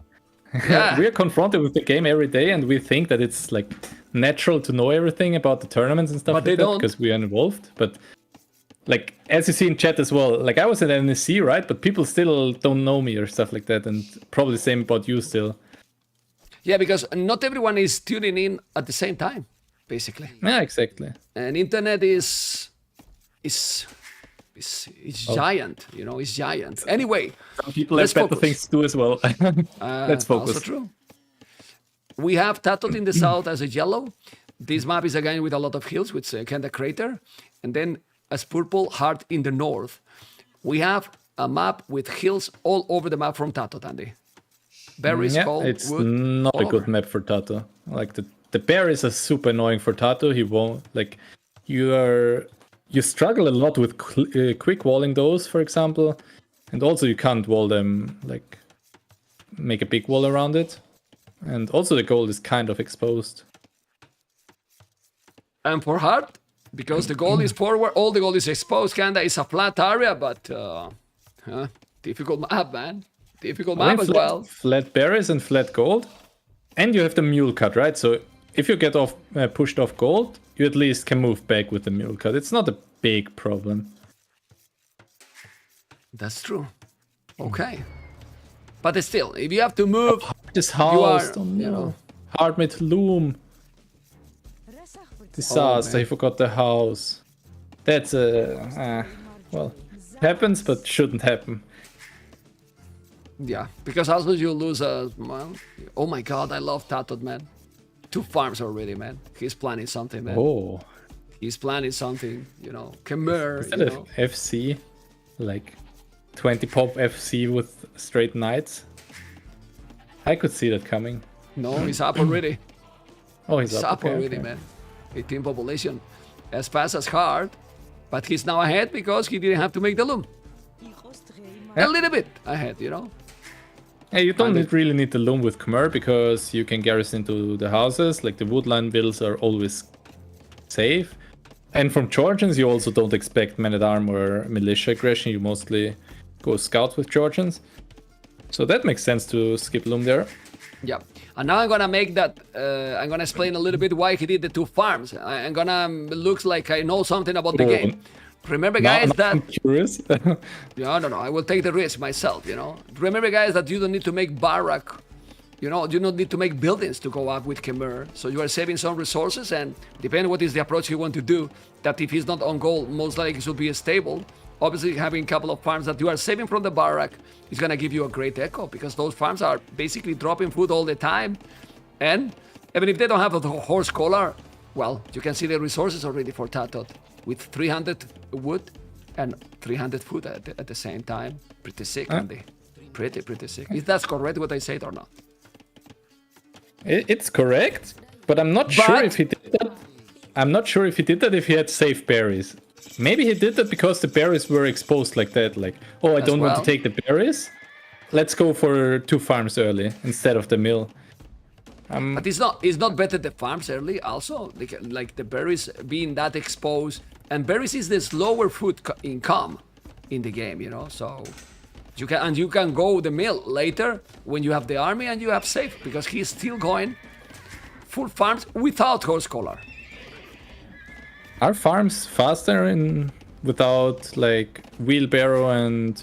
Yeah. We're confronted with the game every day, and we think that it's like natural to know everything about the tournaments and stuff But like they that don't. because we are involved. But like as you see in chat as well, like I was at NSC, right? But people still don't know me or stuff like that, and probably the same about you still. Yeah, because not everyone is tuning in at the same time, basically. Yeah, exactly. And internet is giant, you know, it's giant. Anyway, Some people let's have better focus. things to do as well. Let's focus. Also true. We have TaToH in the south as a yellow. This map is again with a lot of hills, with Kenda Crater, and then as purple Hearttt in the north. We have a map with hills all over the map from TaToH, Andy. Berries, Yeah, cold, it's wood, not all a good over. map for TaToH. Like the berries are super annoying for TaToH. He won't like you struggle a lot with quick walling those, for example, and also you can't wall them like make a big wall around it, and also the gold is kind of exposed. And for Hearttt, because the gold is forward, all the gold is exposed, kinda, it's a flat area, but difficult map, man. Difficult I mean, map as well. flat berries and flat gold, and you have the mule cut, right? So if you get off pushed off gold, you at least can move back with the mule cut. It's not a big problem. That's true. Okay. But still, if you have to move, This you house, are, you know. hard made loom. Disaster, man. he forgot the house. That's well, happens, but shouldn't happen. Yeah, because also you lose a. Well, oh my god, I love TaToH, man. 2 farms already, man. He's planning something, man. Oh, He's planning something, you know. Khmer, is you that a know. FC? Like 20 pop FC with straight knights? I could see that coming. No, he's up already. Oh, he's He's up. up Okay, already, okay. man. 18 population. As fast as Hearttt, but he's now ahead because he didn't have to make the loom. Yeah. A little bit ahead, you know. Hey, you don't Kinda. really need the loom with Khmer because you can garrison into the houses. Like the woodline builds are always safe. And from Georgians, you also don't expect man-at-arm or militia aggression. You mostly go scout with Georgians. So that makes sense to skip loom there. Yeah. And now I'm gonna make that. I'm gonna explain a little bit why he did the 2 farms. I'm gonna looks like I know something about the Oh. game. Remember, guys, that I'm curious. no, I will take the risk myself. You know. Remember, guys, that you don't need to make barrack. You know, you don't need to make buildings to go up with Khmer. So you are saving some resources, and depending what is the approach you want to do, that if he's not on goal, most likely it should be stable. Obviously, having a couple of farms that you are saving from the barrack is gonna give you a great echo because those farms are basically dropping food all the time, and even if they don't have a horse collar, well, you can see the resources already for TaToH with 300 wood and 300 food at the same time. Pretty sick, Andy. Pretty sick. Is that correct what I said or not? It's correct, but I'm not sure if he did that. I'm not sure if he did that if he had safe berries. Maybe he did that because the berries were exposed like that. Like, oh, I don't want to take the berries. Let's go for 2 farms early instead of the mill. But it's not better the farms early also, like the berries being that exposed, and berries is the slower food income in the game, you know. So you can go the mill later when you have the army and you have safe because he's still going full farms without horse collar. Are farms faster without like wheelbarrow and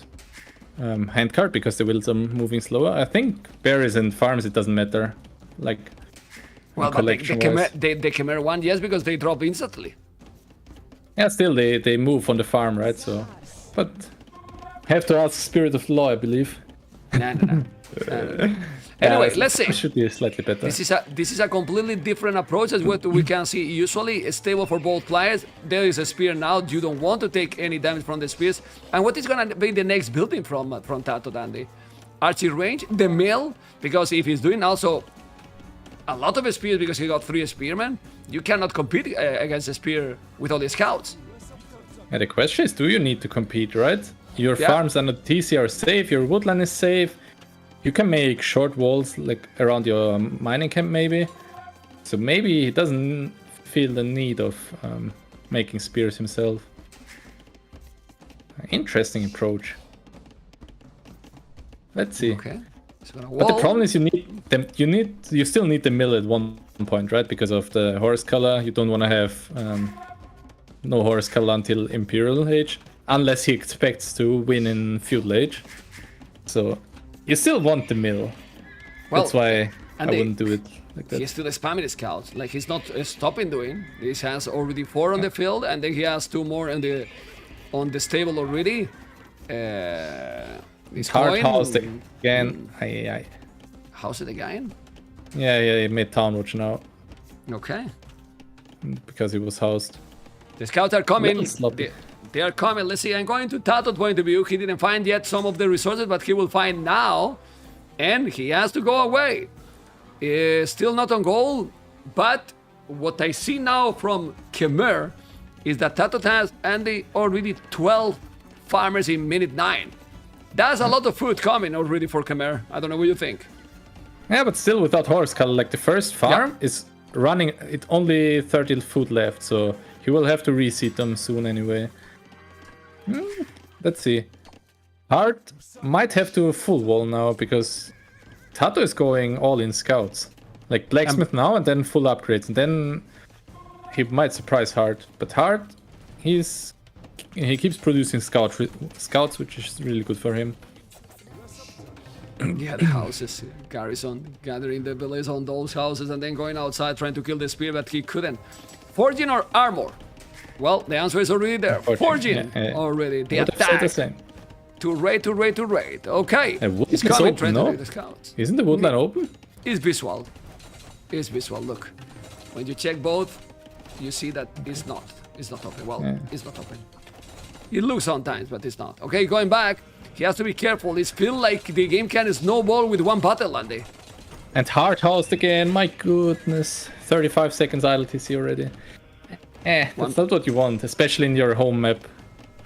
handcart because the wheels are moving slower? I think berries and farms it doesn't matter. Like, well, but the Khmer one, yes, because they drop instantly. Yeah, still they move on the farm, right? So, but have to ask Spirit of the Law, I believe. No. Anyway, let's see. It should be slightly better. This is a completely different approach as what we can see usually. It's stable for both players. There is a spear now. You don't want to take any damage from the spears. And what is gonna be the next building from TaToH, Andy? Archery range, the mill, because if he's doing also a lot of spears because he got 3 spearmen, you cannot compete against a spear with all the scouts. And the question is, do you need to compete, right? Your farms under TC are safe, your woodland is safe. You can make short walls like around your mining camp maybe. So maybe he doesn't feel the need of making spears himself. Interesting approach. Let's see. Okay. But the problem is you still need the mill at one point, right? Because of the horse color. You don't want to have no horse color until Imperial Age, unless he expects to win in Feudal Age. So you still want the mill. Well, that's why I wouldn't do it like that. He's still spamming scouts. Like he's not stopping doing. He has already 4 on the field, and then he has 2 more on the stable already. He's hard housed again. House it again? Yeah, he made Town Watch now. Okay. Because he was housed. The scouts are coming. They are coming. Let's see. I'm going to TaToH point of view. He didn't find yet some of the resources, but he will find now. And he has to go away. Still not on goal. But what I see now from Khmer is that TaToH has already 12 farmers in minute 9. That's a lot of food coming already for Khmer. I don't know what you think. Yeah, but still without horse color. Like the first farm is running. It's only 30 food left, so he will have to reseat them soon anyway. Let's see. Hearttt might have to full wall now because TaToH is going all in scouts. Like blacksmith now and then full upgrades, and then he might surprise Hearttt. But Hearttt, he keeps producing scouts, which is really good for him. Yeah, the houses, garrison, gathering the village on those houses and then going outside trying to kill the spear, but he couldn't. Forging or armor? Well, the answer is already there. Forging already. The attack. The same. To raid. Okay. He's coming trying to do the scouts. Isn't the woodland open? It's visual. Look, when you check both, you see that it's not open. Well, it's not open. It looks sometimes, but it's not. Okay, going back. He has to be careful. It feels like the game can snowball with one battle, Andy. And hard housed again, my goodness. 35 seconds idle TC already. That's not what you want, especially in your home map.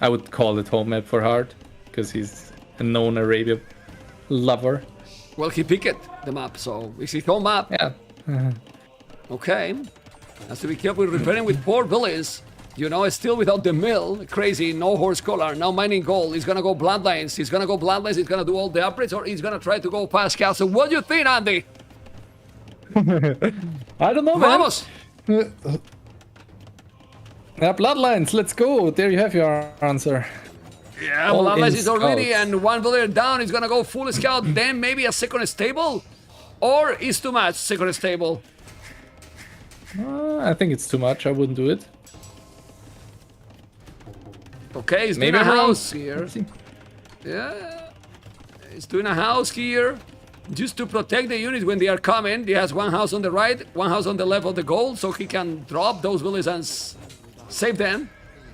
I would call it home map for Hearttt, because he's a known Arabia lover. Well, he picked the map, so it's his home map. Yeah. Okay. Has to be careful repairing with 4 villains. You know, still without the mill. Crazy, no horse collar, now mining gold. He's gonna go bloodlines. He's gonna gonna do all the upgrades, or he's gonna try to go past castle. What do you think, Andy? I don't know, man. Vamos! Yeah, bloodlines, let's go. There you have your answer. Yeah, All bloodlines in is already, scouts. and 1 villager down. He's gonna go full scout, then maybe a second stable? Or is too much second stable? I think it's too much. I wouldn't do it. Okay, he's Maybe doing a I'm wrong. house here. Yeah, he's doing a house here. Just to protect the units when they are coming. He has 1 house on the right, 1 house on the left of the goal, so he can drop those villages and save them.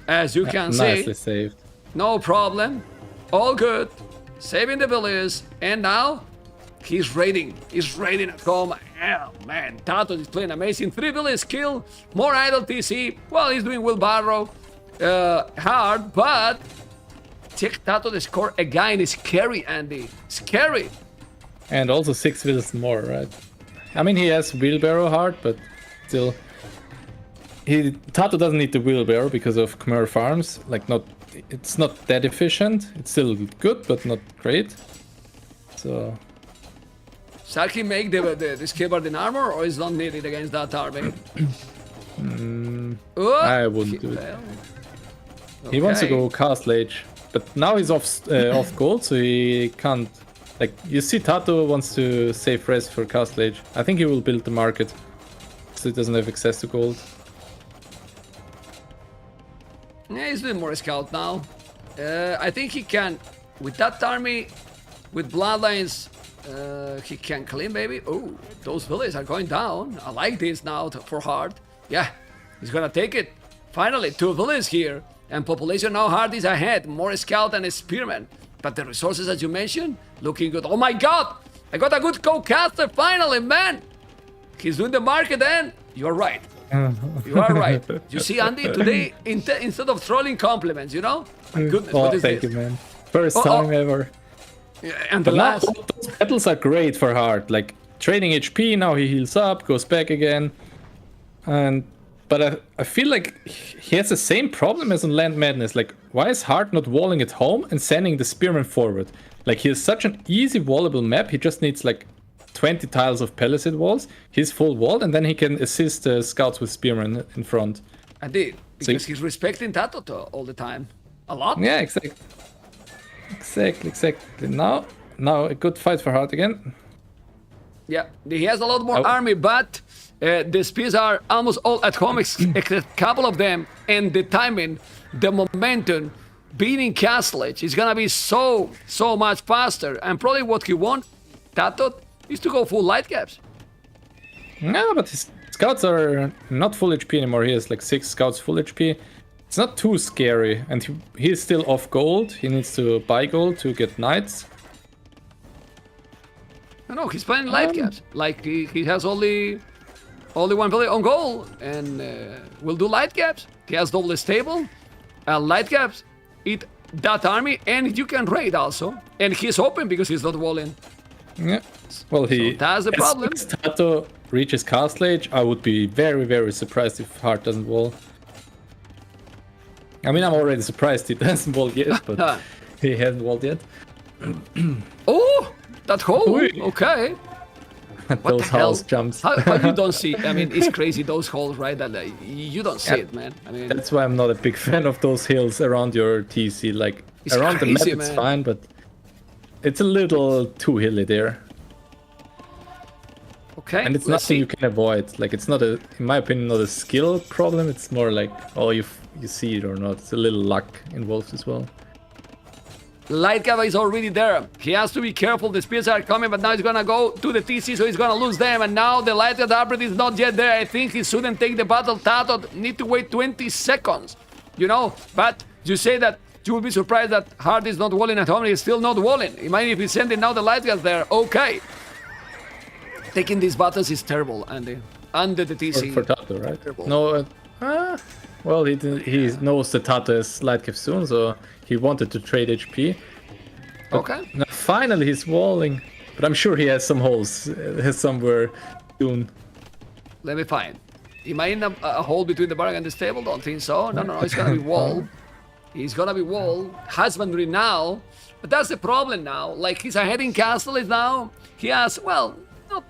As you can Nicely see, saved. no problem. All good. Saving the villages. And now, he's raiding. He's raiding at home. Oh, man, TaToH is playing amazing. 3 villages kill, more idle TC. Well, he's doing wheelbarrow. Hard, but check TaToH the score again. Is scary, Andy. Scary. And also 6 villas more, right? I mean, he has wheelbarrow hard, but still. TaToH doesn't need the wheelbarrow because of Khmer farms. Like, it's not that efficient. It's still good, but not great. So, Shall he make the scabbard in armor, or is not needed against that army? I wouldn't do it. He wants to go Castle Age, but now he's off gold, so he can't. Like, you see, TaToH wants to save res for Castle Age. I think he will build the market, so he doesn't have access to gold. Yeah, he's doing more scout now. I think he can, with that army, with bloodlines, he can clean, maybe. Oh, those villages are going down. I like this now for Hearttt. Yeah, he's gonna take it. Finally, 2 villages here. And population now Hearttt is ahead. More scout and spearmen. But the resources, as you mentioned, looking good. Oh my god! I got a good co-caster finally, man! He's doing the market then. You're right. You are right. You see, Andy, today, instead of trolling compliments, you know? My goodness, Oh, what is thank this? you, man. First time ever. Yeah, and the But now last. those battles are great for Hearttt. Like, trading HP, now he heals up, goes back again. But I feel like he has the same problem as on Land Madness. Like, why is Hearttt not walling at home and sending the spearmen forward? Like, he has such an easy wallable map. He just needs like 20 tiles of palisade walls. He's full walled, and then he can assist the scouts with spearmen in front. I did, because he's respecting TaToH all the time. A lot. Yeah, exactly. Exactly. Now a good fight for Hearttt again. Yeah, he has a lot more army, but the spears are almost all at home, except a couple of them. And the timing, the momentum, being in Castle Age is gonna be so much faster. And probably what he wants, TaToH, is to go full light caps. No, but his scouts are not full HP anymore. He has like 6 scouts full HP. It's not too scary, and he's still off gold. He needs to buy gold to get knights. No, he's playing light caps. Like he has only 1 village on goal, and will do light caps. He has double stable, light caps, eat that army, and you can raid also. And he's open because he's not walling. Yeah. Well, So that's the problem. As TaToH reaches Castle Age, I would be very, very surprised if Hearttt doesn't wall. I mean, I'm already surprised he doesn't wall yet, but he hasn't walled yet. Oh, that hole. Oi. Okay. What Those the hell? house jumps. How you don't see? I mean, it's crazy those holes, right? That you don't see it, man. I mean, That's why I'm not a big fan of those hills around your TC. Like, It's around the map, crazy, it's man. fine, but it's a little too hilly there. okay. And it's let's nothing see. you can avoid. Like, it's not a, in my opinion, not a skill problem. It's more like, oh, you see it or not. It's a little luck involved as well. Light Gava is already there. He has to be careful. The spears are coming, but now he's gonna go to the TC, so he's gonna lose them. And now the Light Gava upgrade is not yet there. I think he shouldn't take the battle. TaToH need to wait 20 seconds, you know. But you say that you will be surprised that Hearttt is not walling at home. He's still not walling. Imagine if he's sending now the Light Gava there. Okay. Taking these battles is terrible, Andy. Under the TC. For TaToH, right? Terrible. No, well, he knows that TaToH is light cap soon, so he wanted to trade HP. Okay. Now, finally, he's walling, but I'm sure he has some holes somewhere soon. Let me find. He might end up a hole between the barrack and the stable. Don't think so. No. It's gonna be wall. He's gonna be wall. Husbandry now. But that's the problem now. Like, he's ahead in castle is now. He has, well,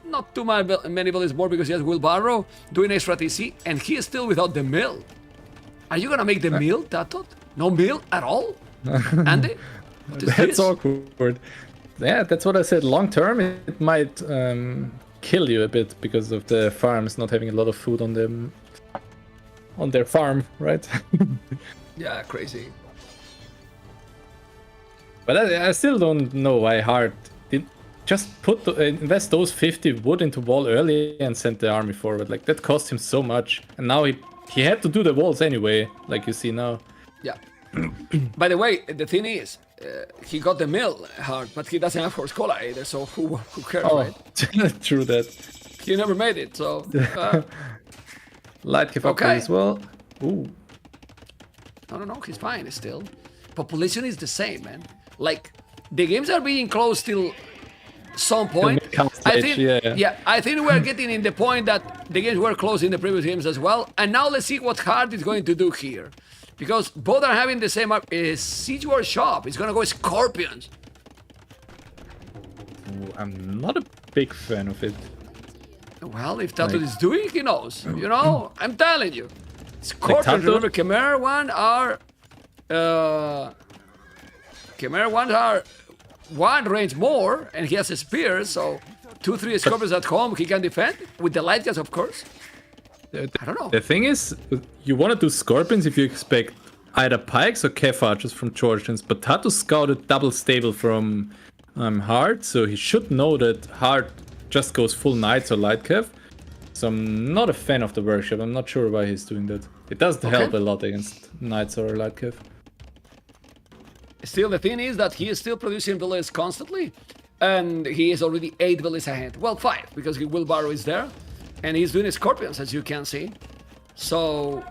not too many villages more because he has wheelbarrow doing extra TC, and he is still without the mill. Are you gonna make the mill, TaToH? No mill at all? Andy? What is That's this? awkward. Yeah, that's what I said. Long term, it might kill you a bit because of the farms not having a lot of food on them, on their farm, right? Yeah, crazy. But I still don't know why Hearttt did just invest those 50 wood into wall early and send the army forward. Like, that cost him so much, and now he had to do the walls anyway, like you see now. Yeah. By the way, the thing is, he got the mill hard, but he doesn't have horse cola either, so who cares, right? True that. He never made it, so... Light cap Okay. as well. Ooh. No, he's fine still. Population is the same, man. Like, the games are being close till some point. I think, I think we're getting in the point that the games were close in the previous games as well. And now let's see what Hearttt is going to do here. Because both are having the same siege war shop. It's gonna go Scorpions. Ooh, I'm not a big fan of it. Well, if TaToH is doing, he knows. You know, I'm telling you. Scorpions, TaToH? remember, Khmer one are... Khmer ones are one range more, and he has a spear, so 2-3 Scorpions at home he can defend, with the light gas, of course. I don't know. The thing is, you want to do Scorpions if you expect either Pikes or Kef Archers from Georgians, but TaToH scouted double stable from Hearttt, so he should know that Hearttt just goes full Knights or Light Kef. So I'm not a fan of the workshop. I'm not sure why he's doing that. It does help a lot against Knights or Light Kef. Still, the thing is that he is still producing villages constantly, and he is already 8 villages ahead. Well, 5, because his wheelbarrow is there, and he's doing Scorpions, as you can see. So,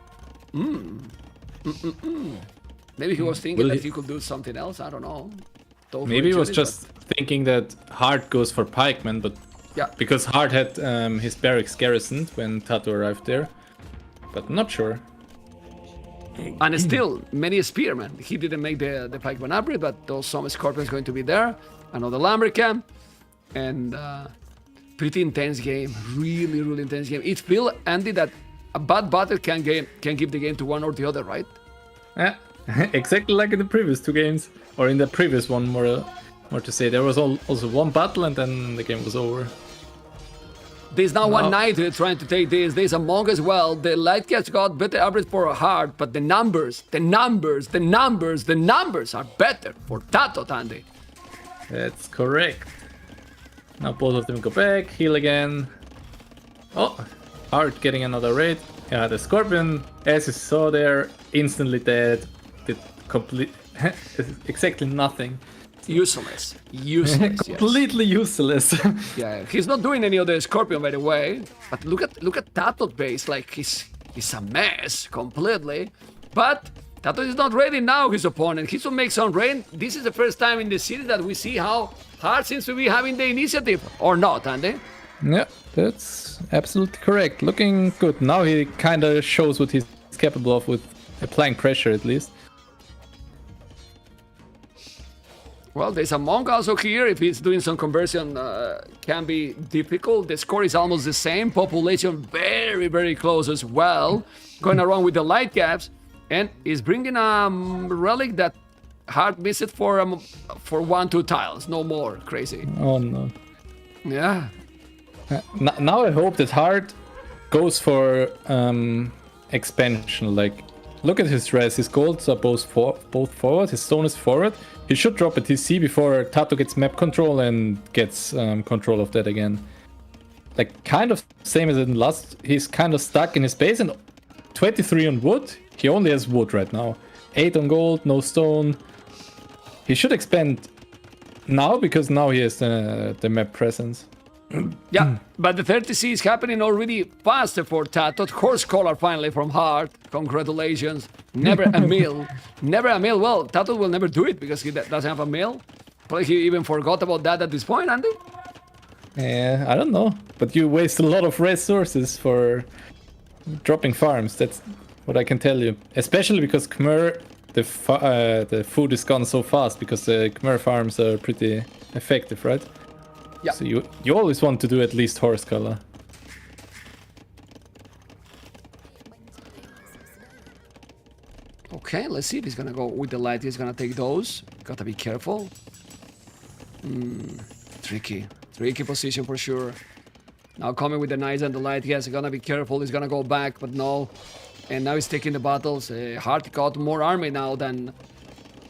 maybe he was thinking that he could do something else. I don't know. Maybe he was just thinking that Hearttt goes for pikemen, but yeah, because Hearttt had his barracks garrisoned when TaToH arrived there, but not sure. And still, many spearmen. He didn't make the pikeman upgrade, but those some Scorpions going to be there. Another Lumbercamp, and pretty intense game. Really, really intense game. It feels, Andy, that a bad battle can give the game to one or the other, right? Yeah, exactly like in the previous 2 games, or in the previous one, more to say. There was also one battle, and then the game was over. There's now one knight trying to take this. There's a monk as well. The light cats got better upgrades for Hearttt, but the numbers are better for TaToH, Andy. That's correct. Now both of them go back, heal again. Oh, Hearttt getting another raid. Yeah, the Scorpion, as you saw there, instantly dead. Did exactly nothing. Useless. Completely useless. Yeah, he's not doing any other Scorpion, by the way. But look at TaToH base, like he's a mess completely. But TaToH is not ready now, his opponent. He should make some rain. This is the first time in the series that we see how Hearttt seems to be having the initiative, or not, Andy? Yeah, that's absolutely correct. Looking good. Now he kind of shows what he's capable of with applying pressure, at least. Well, there's a monk also here. If he's doing some conversion, can be difficult. The score is almost the same. Population very, very close as well. Going around with the light caps. And he's bringing a relic that Hearttt missed it for 1-2 tiles. No more. Crazy. Oh, no. Yeah. Now I hope that Hearttt goes for expansion. Like, look at his res. His golds are both forward. His stone is forward. He should drop a TC before TaToH gets map control and gets control of that again. Like, kind of same as in last. He's kind of stuck in his base, and 23 on wood. He only has wood right now. 8 on gold, no stone. He should expand now, because now he has the map presence. Yeah, but the 30C is happening already faster for TaToH. Horse collar finally from Hearttt. Congratulations. Never a mill. Never a mill. Well, TaToH will never do it because he doesn't have a mill. Probably he even forgot about that at this point, Andy. Yeah, I don't know. But you waste a lot of resources for dropping farms. That's what I can tell you. Especially because Khmer, the food is gone so fast because the Khmer farms are pretty effective, right? Yeah. So you always want to do at least horse color. Okay, let's see if he's gonna go with the light. He's gonna take those. Gotta be careful. Tricky position for sure. Now coming with the knights and the light. Yes, gonna be careful. He's gonna go back, but no. And now he's taking the battles. Hearttt got more army now than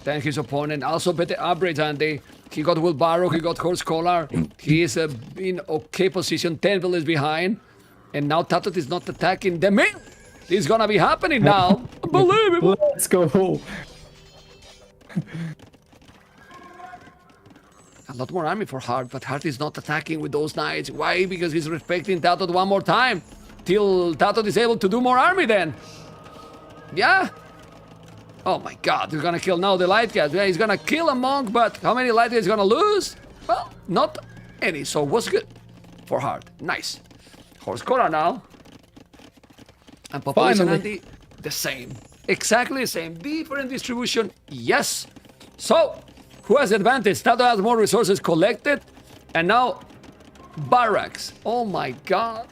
his opponent. Also better upgrades, Andy. He got wheelbarrow, he got horse collar. He is in okay position. 10 villages behind. And now TaToH is not attacking the mill. This is gonna be happening now. Unbelievable. Let's go. A lot more army for Hearttt, but Hearttt is not attacking with those knights. Why? Because he's respecting TaToH one more time. Till TaToH is able to do more army then. Yeah. Oh my god, he's gonna kill now the light guys. Yeah, he's gonna kill a monk, but how many light guys is gonna lose? Well, not any, so what's good for Hearttt. Nice. Horse collar now. And population, Andy, the same. Exactly the same. Different distribution, yes. So, who has the advantage? TaToH has more resources collected. And now, barracks. Oh my god.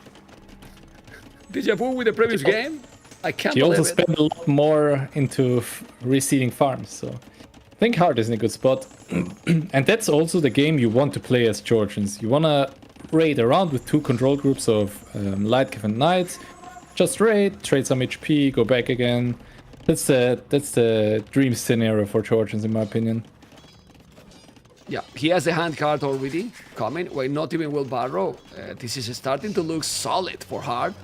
Deja vu with the previous game? I can't He believe also it. spent a lot more into reseeding farms, so I think Hearttt is in a good spot. And that's also the game you want to play as Georgians. You want to raid around with 2 control groups of Lightcav and Knights. Just raid, trade some HP, go back again. That's the dream scenario for Georgians, in my opinion. Yeah, he has the hand card already coming. Wait, not even wheelbarrow. This is starting to look solid for Hearttt.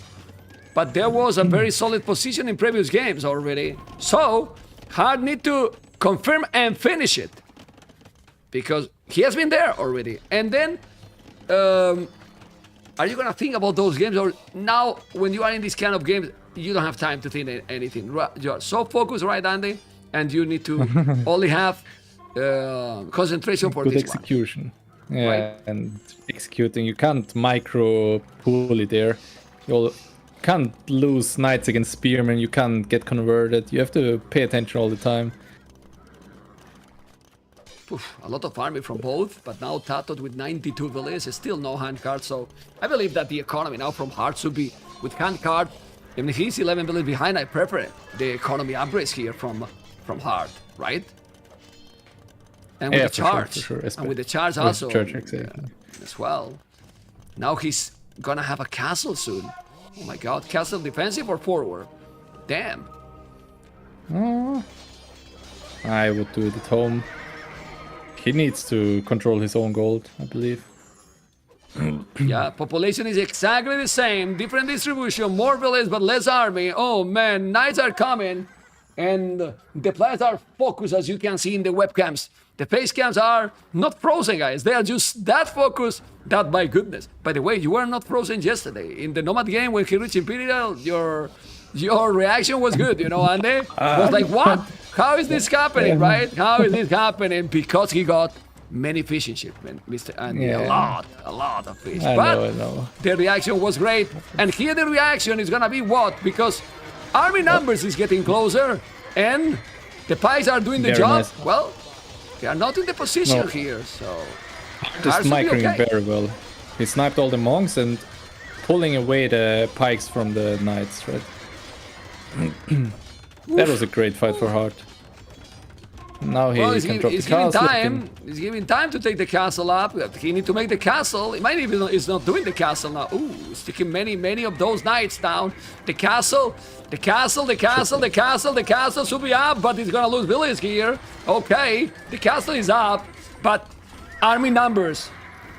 But there was a very solid position in previous games already. So, Hearttt need to confirm and finish it. Because he has been there already. And then, are you gonna think about those games? Or now, when you are in these kind of games, you don't have time to think anything. You are so focused, right, Andy? And you need to only have concentration for Good this execution. one. Yeah, Right. and executing. You can't micro pull it there. You can't lose knights against spearmen. You can't get converted. You have to pay attention all the time. Oof, a lot of army from both, but now TaToH with 92 villages is still no hand card, so I believe that the economy now from Hearttt should be with hand card. I mean, he's 11 villages behind. I prefer the economy upgrades here from Hearttt, right? And with Yeah, the for sure, charge, for sure. and with the charge With also charge, exactly. as well. Now he's gonna have a castle soon. Oh my god, castle defensive or forward? Damn. I would do it at home. He needs to control his own gold, I believe. Yeah, population is exactly the same. Different distribution, more villages but less army. Oh man, knights are coming. And the players are focused, as you can see in the webcams. The face cams are not frozen, guys. They are just that focused that, my goodness. By the way, you were not frozen yesterday. In the Nomad game, when he reached Imperial, your reaction was good, you know, Andy? It was like, what? How is this happening, right? How is this happening? Because he got many fishing ships, Mr. Andy. Yeah. A lot of fish. I But know. the reaction was great. And here the reaction is gonna be what? Because army numbers is getting closer, and the Pies are doing the Very job. nice. Well, they are not in the position No. here, so Just Hearttt should be microing okay. very well. He sniped all the monks and pulling away the pikes from the knights, right? That was a great fight for Hearttt. Now he Well, can drop the he's giving castle. time. He's giving time to take the castle up. He need to make the castle. He might even is not doing the castle now. Ooh, sticking many of those knights down. The castle should be up, but he's gonna lose villages here. Okay, the castle is up, but army numbers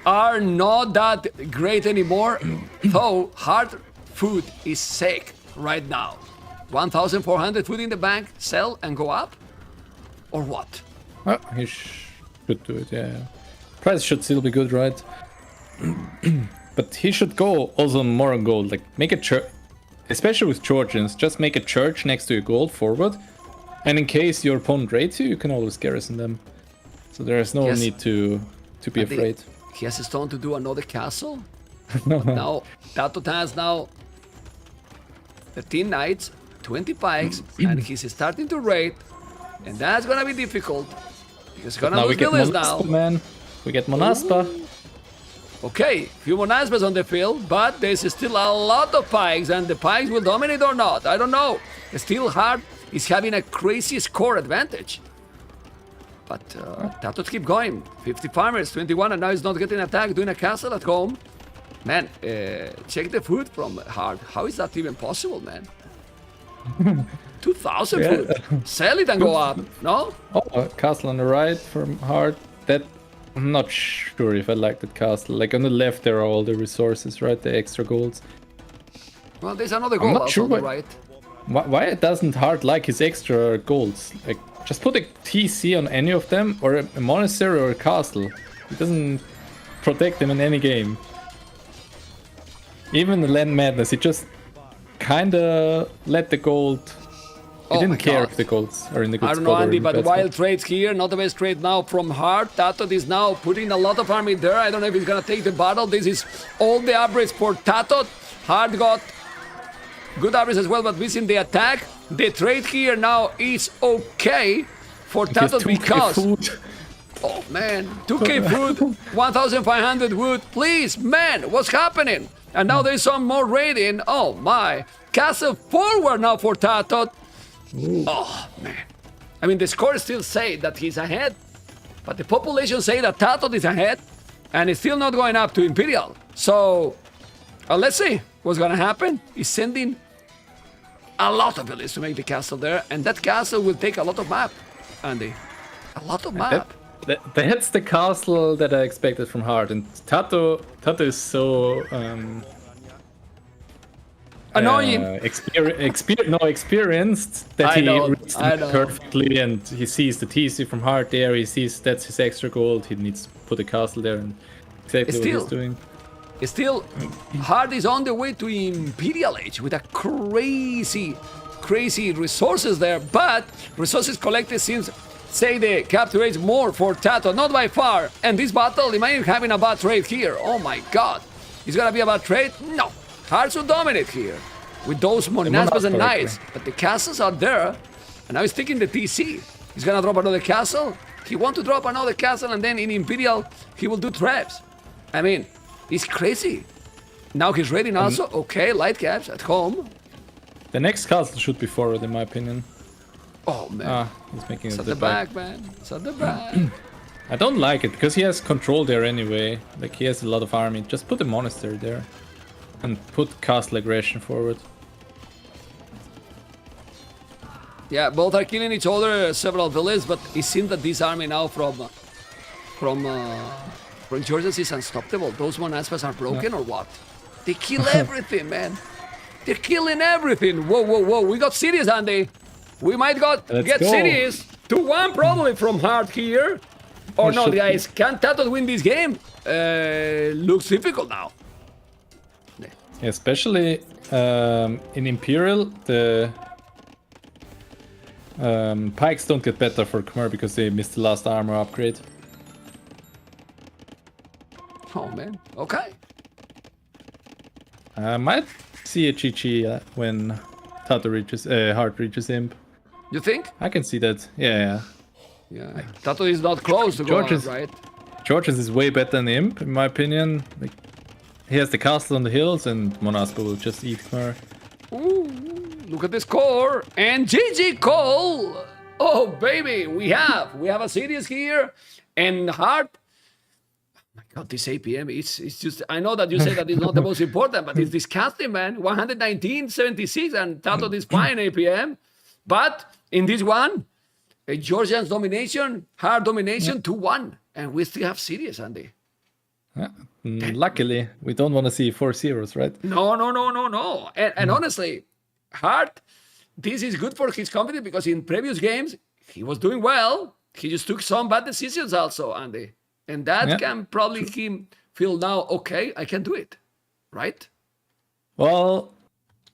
are not that great anymore. Though Hearttt food is sick right now. 1,400 food in the bank. Sell and go up. Or what? Oh, he should do it, yeah. Price should still be good, right? But he should go also more on gold. Like make a church, especially with Georgians. Just make a church next to your gold forward, and in case your opponent raids you, you can always garrison them. So there is no Yes. need to be afraid. He has a stone to do another castle. No. Now, TaToH has now 13 knights, 20 pikes, and he's starting to raid. And that's gonna be difficult. Because he's gonna Now we lose get villains Monaspa, now. man. We get Monaspa. Okay, few Monaspas on the field, but there's still a lot of pikes, and the pikes will dominate or not. I don't know. Still Hearttt is having a crazy score advantage. But TaToH keep going. 50 farmers, 21, and now he's not getting attacked, doing a castle at home. Man, check the food from Hearttt. How is that even possible, man? 2,000 food. Sell it and go up, no? Oh, a castle on the right from Hearttt. That I'm not sure if I like that castle. Like on the left, there are all the resources, right? The extra golds. Well, there's another I'm goal not also sure on the why- right. Why doesn't Hearttt like his extra golds? Like, just put a TC on any of them, or a monastery or a castle. It doesn't protect them in any game. Even the Land Madness, he just kinda let the gold. He Oh my didn't care God. if the golds are in the good I don't spot know, or Andy, in the but bad wild spot. trades here, not the best trade now from Hearttt. TaToH is now putting a lot of army there. I don't know if he's gonna take the battle. This is all the upgrades for TaToH. Hearttt got good upgrades as well, but missing the attack. The trade here now is okay for He has TaToH 2K because... food. Oh man, 2k food, 1,500 wood. Please, man, what's happening? And now there's some more raiding. Oh my. Castle forward now for TaToH. Oh man. I mean, the scores still say that he's ahead, but the population say that TaToH is ahead, and it's still not going up to Imperial. So, let's see what's gonna happen. He's sending a lot of villages to make the castle there, and that castle will take a lot of map, Andy. A lot of map. That's the castle that I expected from Hearttt, and TaToH is so Annoying. experienced that I know, he reads I them know. perfectly, and he sees the TC from Hearttt there. He sees that's his extra gold. He needs to put a castle there, and exactly what Still- he's doing. Still, Hearttt is on the way to Imperial Age with a crazy resources there, but resources collected seems say the capture rates more for TaToH, not by far. And this battle, imagine having a bad trade here. Oh my god. It's gonna be a bad trade? No. Hearttt should dominate here with those Monaspas and Monaspa, Knights. But the castles are there, and now he's taking the TC. He's gonna drop another castle. He want to drop another castle, and then in Imperial, he will do traps. I mean, it's crazy. Now he's raiding also. Okay, light caps at home. The next castle should be forward, in my opinion. Oh man. He's making It's it at the back, man. It's at the back. I don't like it because he has control there anyway. Like he has a lot of army. Just put a monastery there, and put castle aggression forward. Yeah, both are killing each other, several villages, but it seems that this army now from Georgia is unstoppable. Those Monaspas are broken or what? They kill everything, man. They're killing everything. Whoa. We got cities, Andy. We might Let's get go. cities. 2-1 probably from Hearttt here. Or It no, should guys, can TaToH win this game? Looks difficult now. Especially in Imperial, the pikes don't get better for Khmer because they missed the last armor upgrade. Oh, man. Okay. I might see a GG when Hearttt reaches Imp. You think? I can see that. Yeah. Yeah. TaToH is not close to George going, is- right? Georges is way better than Imp, in my opinion. Like, he has the castle on the hills, and Monaspa will just eat Khmer. Ooh, look at the score. And GG Cole. Oh, baby, we have a series here. And Hearttt. Oh my God, this APM, it's just, I know that you say that it's not the most important, but it's disgusting, man. 119.76, and TaToH is fine APM. But in this one, Georgian's domination, Hearttt domination, 2-1. And we still have series, Andy. Yeah. Luckily, we don't want to see 4-0s, right? No. And honestly, Hearttt, this is good for his confidence because in previous games, he was doing well. He just took some bad decisions also, Andy. And that Yeah. can probably him feel now, okay, I can do it, right? Well,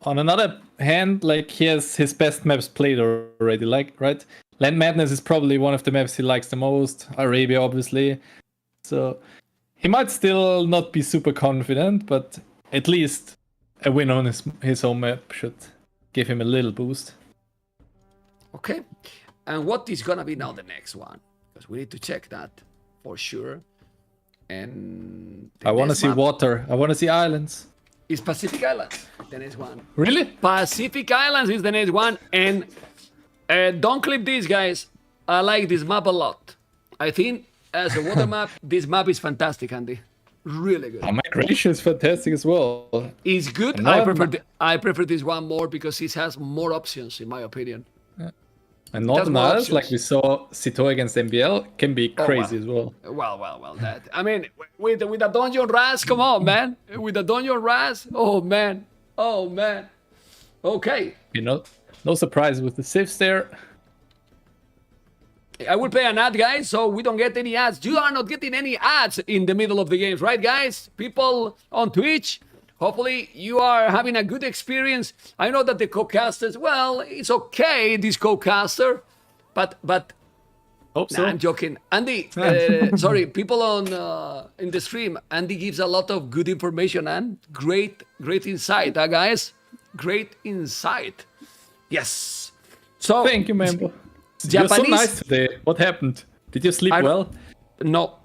on another hand, like he has his best maps played already, like, right? Land Madness is probably one of the maps he likes the most. Arabia, obviously. So he might still not be super confident, but at least a win on his home map should give him a little boost. Okay. And what is gonna be now the next one? Because we need to check that for sure. And I want to next see map water. I want to see islands. is Pacific Islands, the next one. Really? Pacific Islands is the next one, and don't clip this, guys. I like this map a lot. I think as a water map, this map is fantastic, Andy. Really good. Migration is fantastic as well. It's good. I prefer this one more because it has more options, in my opinion. And Northern more Isles, like options. we saw Sitaux against MbL, can be crazy as well. Well. That I mean, with the Dungeon Raz, come on, man. With the Dungeon Raz, oh man. Okay. You know, no surprise with the sieves there. I will play an ad, guys, so we don't get any ads. You are not getting any ads in the middle of the games, right, guys? People on Twitch, hopefully you are having a good experience. I know that the co-casters, well, it's okay, this co-caster, but Hope nah, so. I'm joking. Andy, sorry, people on in the stream, Andy gives a lot of good information and great insight, guys. Great insight. Yes. So Thank you, Membo. You're so Japanese. nice today. What happened? Did you sleep well? No,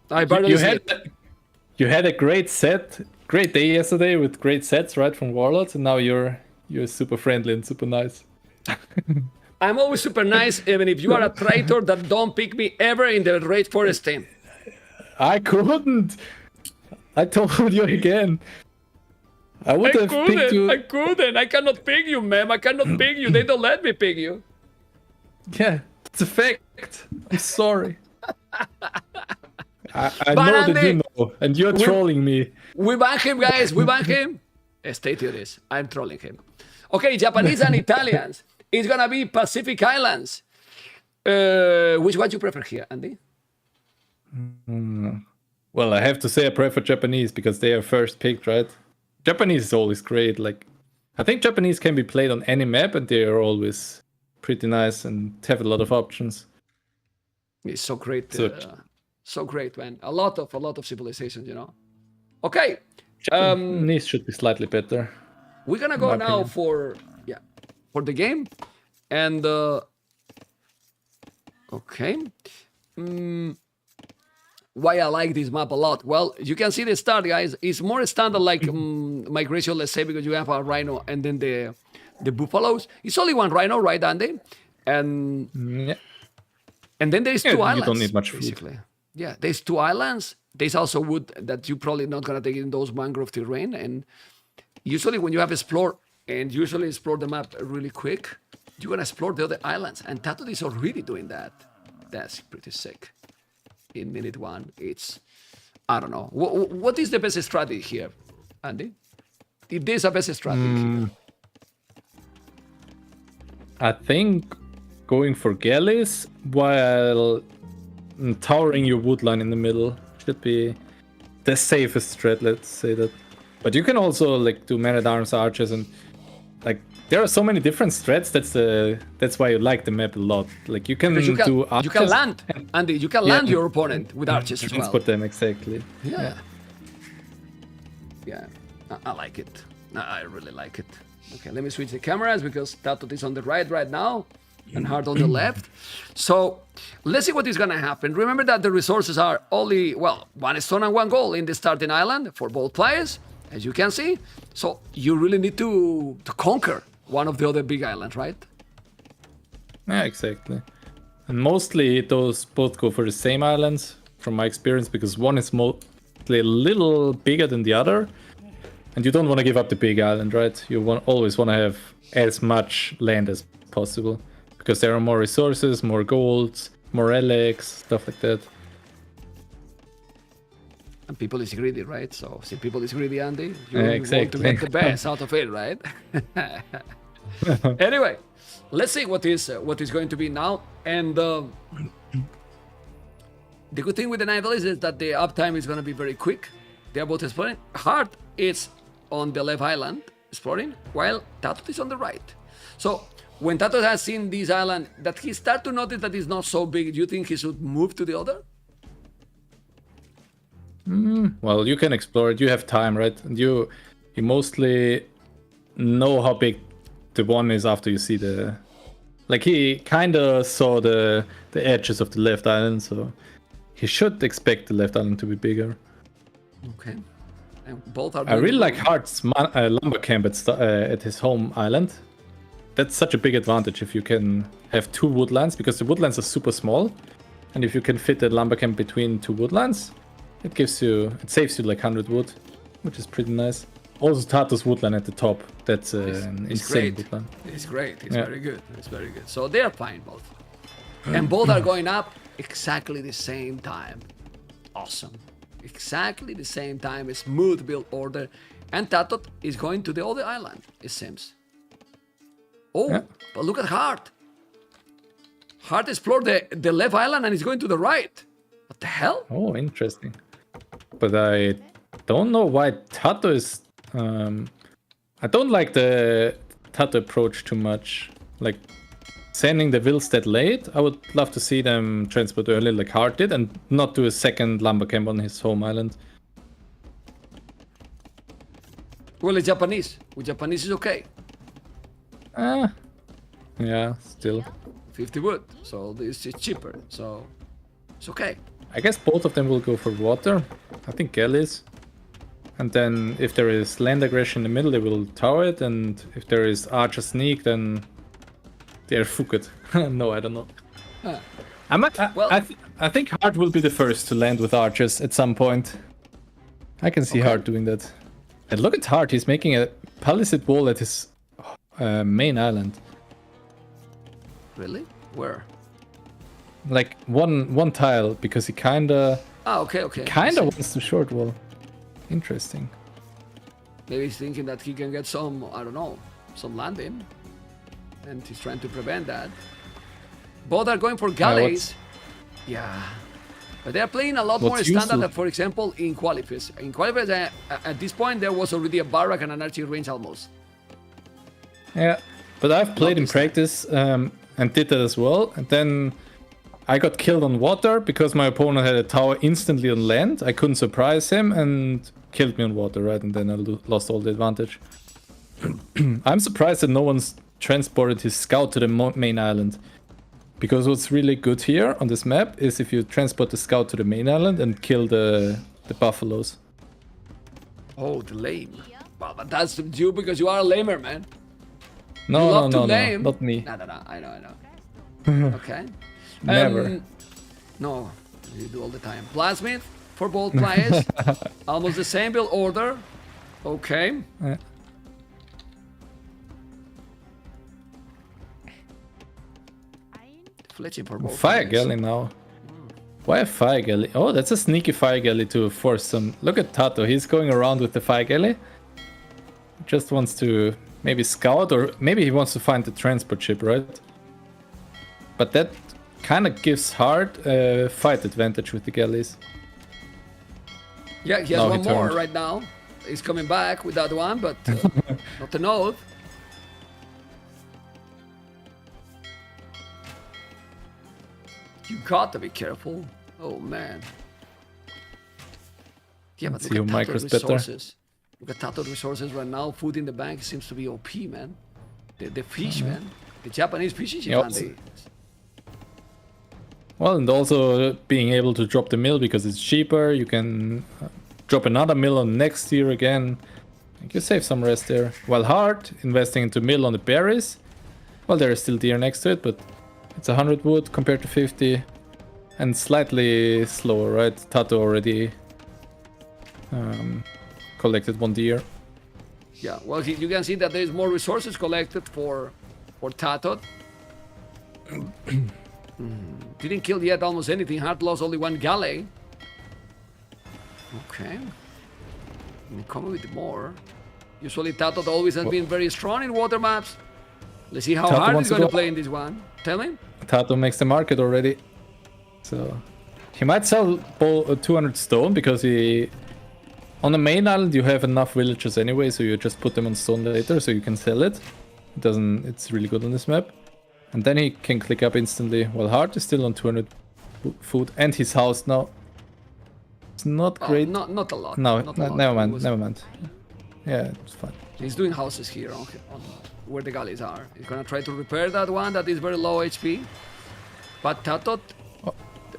I barely You sleep. had a great set, great day yesterday with great sets, right, from Warlords, and now you're super friendly and super nice. I'm always super nice, even if you are a traitor that don't pick me ever in the Rage Forest team. I couldn't. I told you again. I would have picked you. I couldn't. I cannot pick you, ma'am. I cannot pick you. They don't let me pick you. Yeah, it's a fact. I'm sorry. I But know that Andy, you know, and you're trolling me. We ban him, guys. We ban him. Stay to this. I'm trolling him. Okay, Japanese and Italians. It's gonna be Pacific Islands. Which one you prefer here, Andy? Well, I have to say I prefer Japanese because they are first picked, right? Japanese is always great. Like, I think Japanese can be played on any map, and they are always pretty nice and have a lot of options. It's so great. So- So great, man. A lot of civilizations, you know. Okay. Japanese should be slightly better. We're gonna go my now opinion. for the game, and okay. Why I like this map a lot? Well, you can see the start, guys. It's more standard like migration, let's say, because you have a rhino and then the buffaloes. It's only one rhino, right, Andy? And Yeah. then there's Yeah, two you islands. don't need much food. basically. Yeah, there's two islands. There's also wood that you probably not gonna take in those mangrove terrain. And usually when you have explore the map really quick, you're gonna explore the other islands. And TaToH is already doing that. That's pretty sick. In minute one, it's I don't know. What is the best strategy here, Andy? If there's a best strategy here. I think going for galleys while towering your wood line in the middle should be the safest strat, let's say that. But you can also like do man-at-arms archers and like there are so many different strats. That's why you like the map a lot. Like you can Because do archers. you can land, Andy. You can land your opponent with archers as well. Transport them exactly. Yeah. I like it. I really like it. Okay, let me switch the cameras because TaToH is on the right now and Hearttt on the left. So let's see what is gonna happen. Remember that the resources are only, well, 1 stone and 1 gold in the starting island for both players, as you can see. So you really need to conquer one of the other big islands, right? Yeah, exactly. And mostly those both go for the same islands, from my experience, because one is mostly a little bigger than the other. And you don't want to give up the big island, right? You always want to have as much land as possible. Because there are more resources, more golds, more relics, stuff like that. And people is greedy, right? So if people is greedy, Andy, you Exactly. want to get the best out of it, right? Anyway, let's see what is going to be now. And The good thing with the Nidalee is that the uptime is going to be very quick. They are both exploring. Hearttt is on the left island exploring, while TaToH is on the right. So when TaToH has seen this island, that he start to notice that it's not so big, do you think he should move to the other? Well, you can explore it. You have time, right? And you mostly know how big the one is after you see the... Like, he kind of saw the edges of the left island, so he should expect the left island to be bigger. Okay. And both are... I really like Heartt's lumber camp at his home island. That's such a big advantage if you can have 2 woodlands, because the woodlands are super small. And if you can fit a lumber camp between 2 woodlands, it saves you like 100 wood, which is pretty nice. Also, TaToH's woodland at the top. That's an insane woodland. It's great. It's very good. It's very good. So they're fine both. And both are going up exactly the same time. Awesome. Exactly the same time. A smooth build order. And TaToH is going to the other island, it seems. Oh, but look at Hearttt. Hearttt explored the left island and is going to the right. What the hell? Oh, interesting. But I don't know why TaToH is... I don't like the TaToH approach too much. Like, sending the wills that late, I would love to see them transport early like Hearttt did and not do a second lumber camp on his home island. Well, it's Japanese. With Japanese is okay. Yeah, still. 50 wood, so this is cheaper, so it's okay. I guess both of them will go for water. I think galleys. And then if there is land aggression in the middle, they will tower it. And if there is archer sneak, then they're fucked. No, I don't know. I think Hearttt will be the first to land with archers at some point. I can see Hearttt doing that. And look at Hearttt, he's making a palisade wall at his main island. Really? Where? Like one tile, because he kinda... Ah, okay. Kinda wants to short wall. Interesting. Maybe he's thinking that he can get some, I don't know, some land in. And he's trying to prevent that. Both are going for galleys. Yeah. But they're playing a lot more standard than, for example, in qualifiers. In qualifiers, at this point, there was already a barrack and an archery range almost. Yeah, but I've played in practice and did that as well. And then I got killed on water because my opponent had a tower instantly on land. I couldn't surprise him and killed me on water, right? And then I lost all the advantage. I'm surprised that no one's transported his scout to the main island. Because what's really good here on this map is if you transport the scout to the main island and kill the buffaloes. Oh, the lame. Well, but that's you because you are a lamer, man. No, not me. No, I know. Okay. Never. No, you do all the time. Plasmid for both players. Almost the same build order. Okay. Fletching for both Fire players. galley now. Why a fire galley? Oh, that's a sneaky fire galley to force some. Look at TaToH. He's going around with the fire galley. Just wants to maybe scout, or maybe he wants to find the transport ship, right? But that kind of gives Hearttt a fight advantage with the galleys. Yeah, he has one more right now. He's coming back with that one, but not a note. You got to be careful. Oh man. Yeah, but look at TaToH resources. Look at TaToH resources right now. Food in the bank seems to be OP, man. The fish, man. The Japanese fishing ship, man. Well, and also being able to drop the mill because it's cheaper. You can drop another mill on next year again. You save some rest there. While Hearttt investing into mill on the berries. Well, there is still deer next to it, but it's 100 wood compared to 50. And slightly slower, right? TaToH already collected 1 deer. Yeah, well, you can see that there's more resources collected for TaToH. Didn't kill yet almost anything. Hearttt lost only 1 galley. Okay. Coming with more. Usually TaToH always has been very strong in water maps. Let's see how Hearttt is going to play in this one. Tell me. TaToH makes the market already. So He might sell 200 stone because he... On the main island you have enough villagers anyway, so you just put them on stone later so you can sell it. It doesn't... It's really good on this map. And then he can click up instantly. Well, Hearttt is still on 200 food and his house now. It's not great. Not a lot. No, not a lot. never It mind, was- never mind. Yeah, it's fine. He's doing houses here on where the galleys are. He's gonna try to repair that one that is very low HP. But TaToH,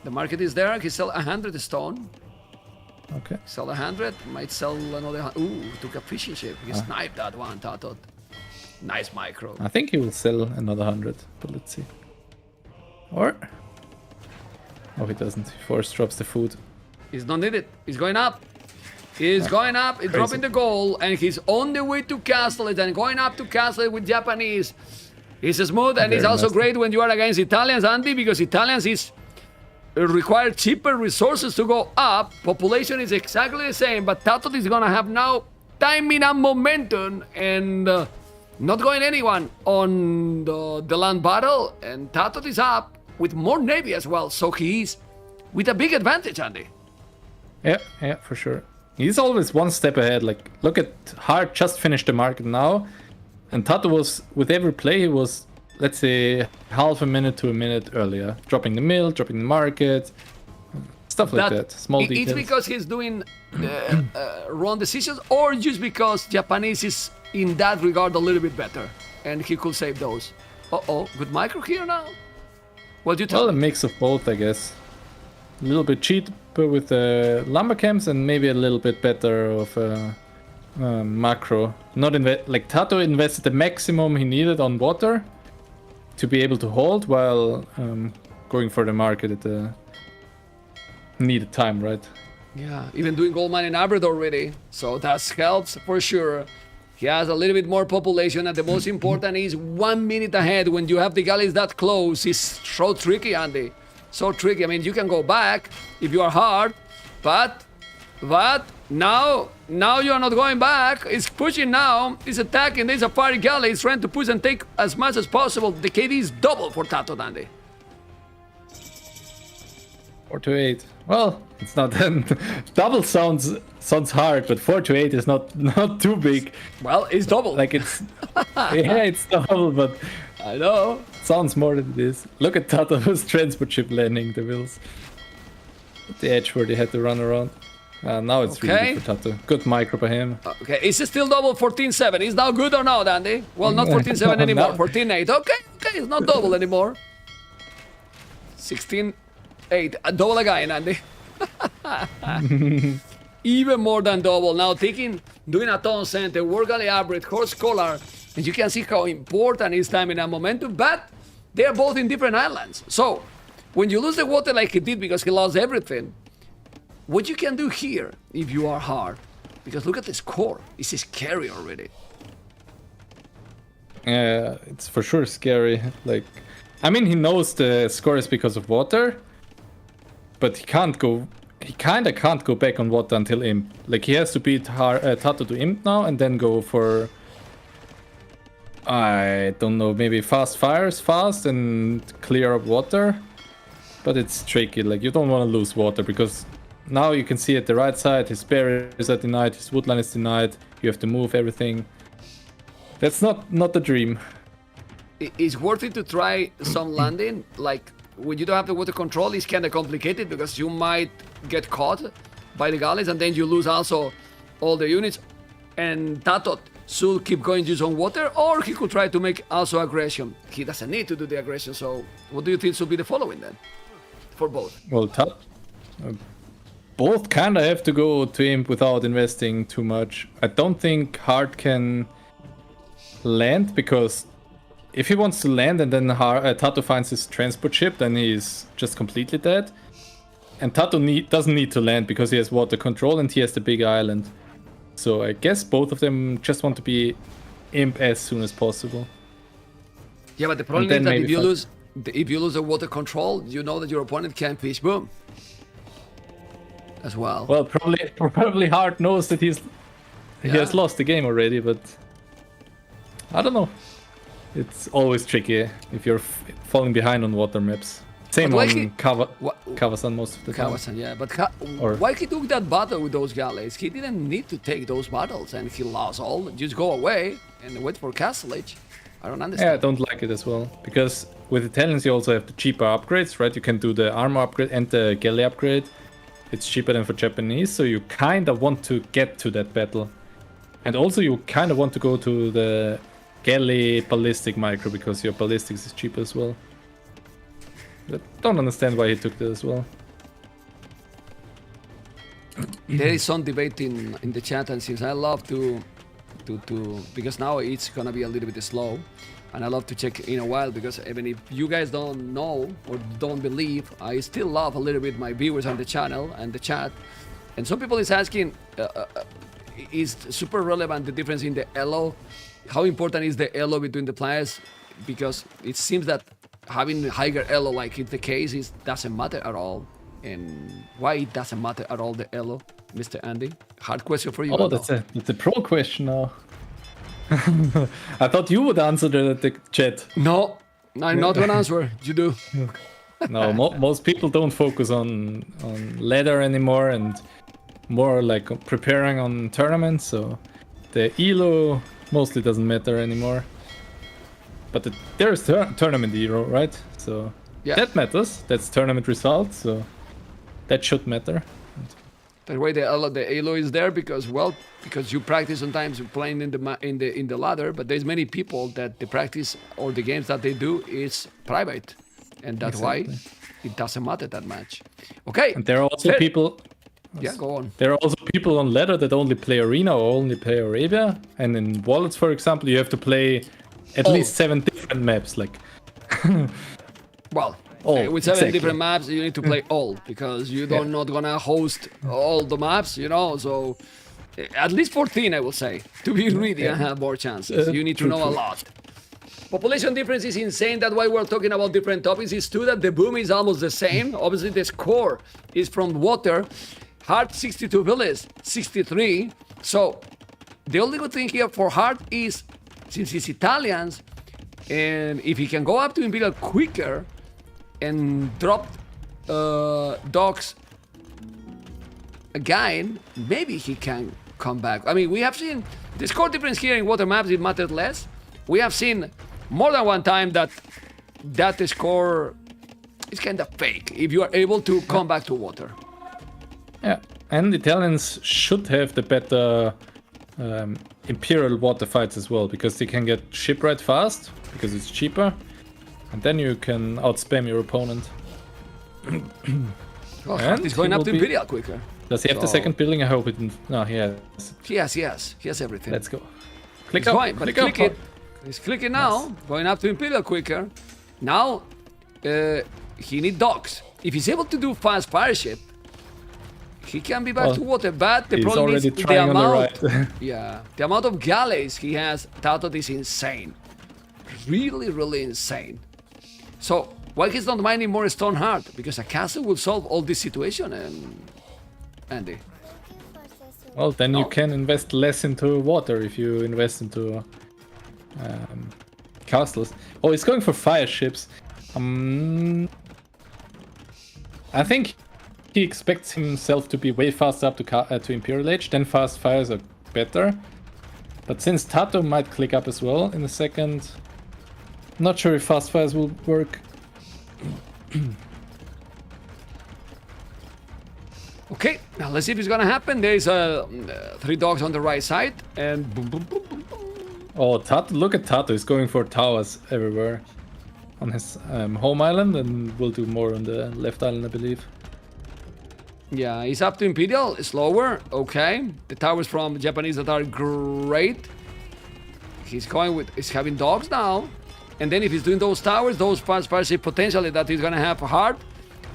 the market is there. He sell 100 stone. Okay. Sell 100, might sell another. Ooh, took a fishing ship. He sniped that one, TaToH. Nice micro. I think he will sell another 100, but let's see. Or... Oh, he doesn't. He force drops the food. He's not needed. He's going up. He's going up. He's dropping the goal, and he's on the way to castle it and going up to castle it with Japanese. He's smooth, and he's Very also nice. great when you are against Italians, Andy, because Italians is require cheaper resources to go up. Population is exactly the same, but TaToH is gonna have now timing and momentum, and not going anyone on the land battle. And TaToH is up with more navy as well, so he's with a big advantage, Andy. Yeah, for sure. He's always one step ahead. Like, look at Hearttt just finished the market now, and TaToH was, with every play, he was, let's say, half a minute to a minute earlier. Dropping the mill, dropping the market, stuff like that. Small details. It's because he's doing wrong decisions, or just because Japanese is in that regard a little bit better, and he could save those. Uh-oh, good micro here now? What do you tell Well, a me? mix of both, I guess. A little bit cheaper with the lumber camps and maybe a little bit better of macro. Not like TaToH invested the maximum he needed on water to be able to hold, while going for the market at the needed time, right? Yeah, even doing gold mine in Aberd already, so that helps for sure. He has a little bit more population, and the most important is 1 minute ahead. When you have the galleys that close, it's so tricky, Andy. So tricky. I mean, you can go back if you are hard, but now you are not going back. It's pushing now. It's attacking. There's a fire galley. It's trying to push and take as much as possible. The KD is double for TaToH, Andy. 4 to 8. Well, it's not double sounds hard, but 4 to 8 is not too big. Well, it's double. Like it's yeah, it's double, but I know. sounds more than it is. Look at TaToH's transport ship landing the wheels. At the edge where they had to run around. Now it's really good for TaToH. Good micro by him. Okay, is it still double 14-7? Is now good or not, Andy? Well, not 14-7 anymore. No. 14-8. Okay, it's not double anymore. 16-8. Double again, Andy. Even more than double. Now doing a ton center, War Galley Abred, Horse Collar, and you can see how important is timing and momentum, but they're both in different islands. So, when you lose the water like he did because he lost everything, what you can do here if you are hard, because look at the score, it's scary already. Yeah, it's for sure scary. Like, I mean, he knows the score is because of water, but he kinda can't go back on water until Imp. Like, he has to beat TaToH to Imp now and then go for, I don't know, maybe fast fires fast and clear up water. But it's tricky. Like, you don't want to lose water because now you can see at the right side his barriers are denied, his woodline is denied, you have to move everything. That's not the dream. It's worth it to try some landing. Like, when you don't have the water control, it's kind of complicated because you might get caught by the galleys and then you lose also all the units. And TaToH should keep going just on water, or he could try to make also aggression. He doesn't need to do the aggression, so what do you think should be the following then? For both. Well, both kind of have to go to Imp without investing too much. I don't think Hearttt can land, because if he wants to land and then TaToH finds his transport ship, then he's just completely dead. And TaToH doesn't need to land because he has water control and he has the big island. So I guess both of them just want to be Imp as soon as possible. Yeah, but the problem is that if you lose the water control, you know that your opponent can fish boom as well. Well, probably Hearttt knows that he has lost the game already, but I don't know. It's always tricky if you're falling behind on water maps. Same But why on he- Kawasan most of the time. Kawasan, yeah, but Or- why he took that battle with those galleys? He didn't need to take those battles, and he lost all. Just go away and wait for Castle Age. I don't Yeah, I understand. don't like it as well. Because with Italians, you also have the cheaper upgrades, right? You can do the armor upgrade and the galley upgrade. It's cheaper than for Japanese, so you kind of want to get to that battle. And also, you kind of want to go to the galley ballistic micro because your ballistics is cheaper as well. But don't understand why he took that as well. There is some debate in the chat, and since I love to because now it's gonna be a little bit slow, and I love to check in a while because even if you guys don't know or don't believe, I still love a little bit my viewers on the channel and the chat. And some people is asking, is super relevant the difference in the elo? How important is the elo between the players? Because it seems that having higher elo, like it's the case, is doesn't matter at all. And why it doesn't matter at all, the elo, Mr. Andy? Hard question for you. Oh, I know. that's a pro question now. I thought you would answer the chat. No, I'm not gonna answer. You do. No, most people don't focus on ladder anymore and more like preparing on tournaments, so the elo mostly doesn't matter anymore. But there's tournament elo, right? So Yeah. that matters. That's tournament results, so that should matter. That way the elo is there because you practice sometimes playing in the ladder, but there's many people that the practice or the games that they do is private, and that's why it doesn't matter that much. Okay. And there are also Fair- people. Yeah, go on. There are also people on ladder that only play arena or only play Arabia, and in Warlords, for example, you have to play at All. least 7 different maps. Like, Well, All, with 7 exactly. different maps, you need to play all because you don't not gonna host all the maps, you know. So at least 14, I will say, to be greedy and have more chances. You need to know a lot. Population difference is insane. That's why we're talking about different topics. It's true that the boom is almost the same. Obviously, the score is from water. Hearttt 62 villas, 63. So the only good thing here for Hearttt is since he's Italians, and if he can go up to Imperial quicker and drop dogs again, maybe he can come back. I mean, we have seen the score difference here in water maps, it matters less. We have seen more than one time that score is kind of fake if you are able to come back to water. yeah, and Italians should have the better Imperial water fights as well, because they can get shipwright fast, because it's cheaper, and then you can outspam your opponent. Oh, And he's going he up will to be- Imperial quicker. Does he have the So- second building? I hope it didn't. No, he has. He has everything. Let's go. Click He's up. going, but click click up. it. He's clicking now, going up to Imperial quicker. Now, he needs dogs. If he's able to do fast fire ship, he can be back Well, to water. But the He's problem is already the trying on the amount. right. Yeah, the amount of galleys he has, TaToH is insane. Really, really insane. So, why he's not mining more stone hard? Because a castle will solve all this situation, and Andy. Well, then you No. can invest less into water if you invest into castles. Oh, he's going for fire ships. I think he expects himself to be way faster up to Imperial Age. Then fast fires are better. But since TaToH might click up as well in a second, not sure if fast fires will work. Okay, now let's see if it's gonna happen. There's 3 dogs on the right side, and boom, boom, boom, boom, boom. Oh, look at TaToH. He's going for towers everywhere on his home island, and will do more on the left island, I believe. Yeah, he's up to Imperial, slower, okay. The towers from Japanese that are great. He's having dogs now. And then if he's doing those towers, those fast fire ship potentially that he's gonna have hard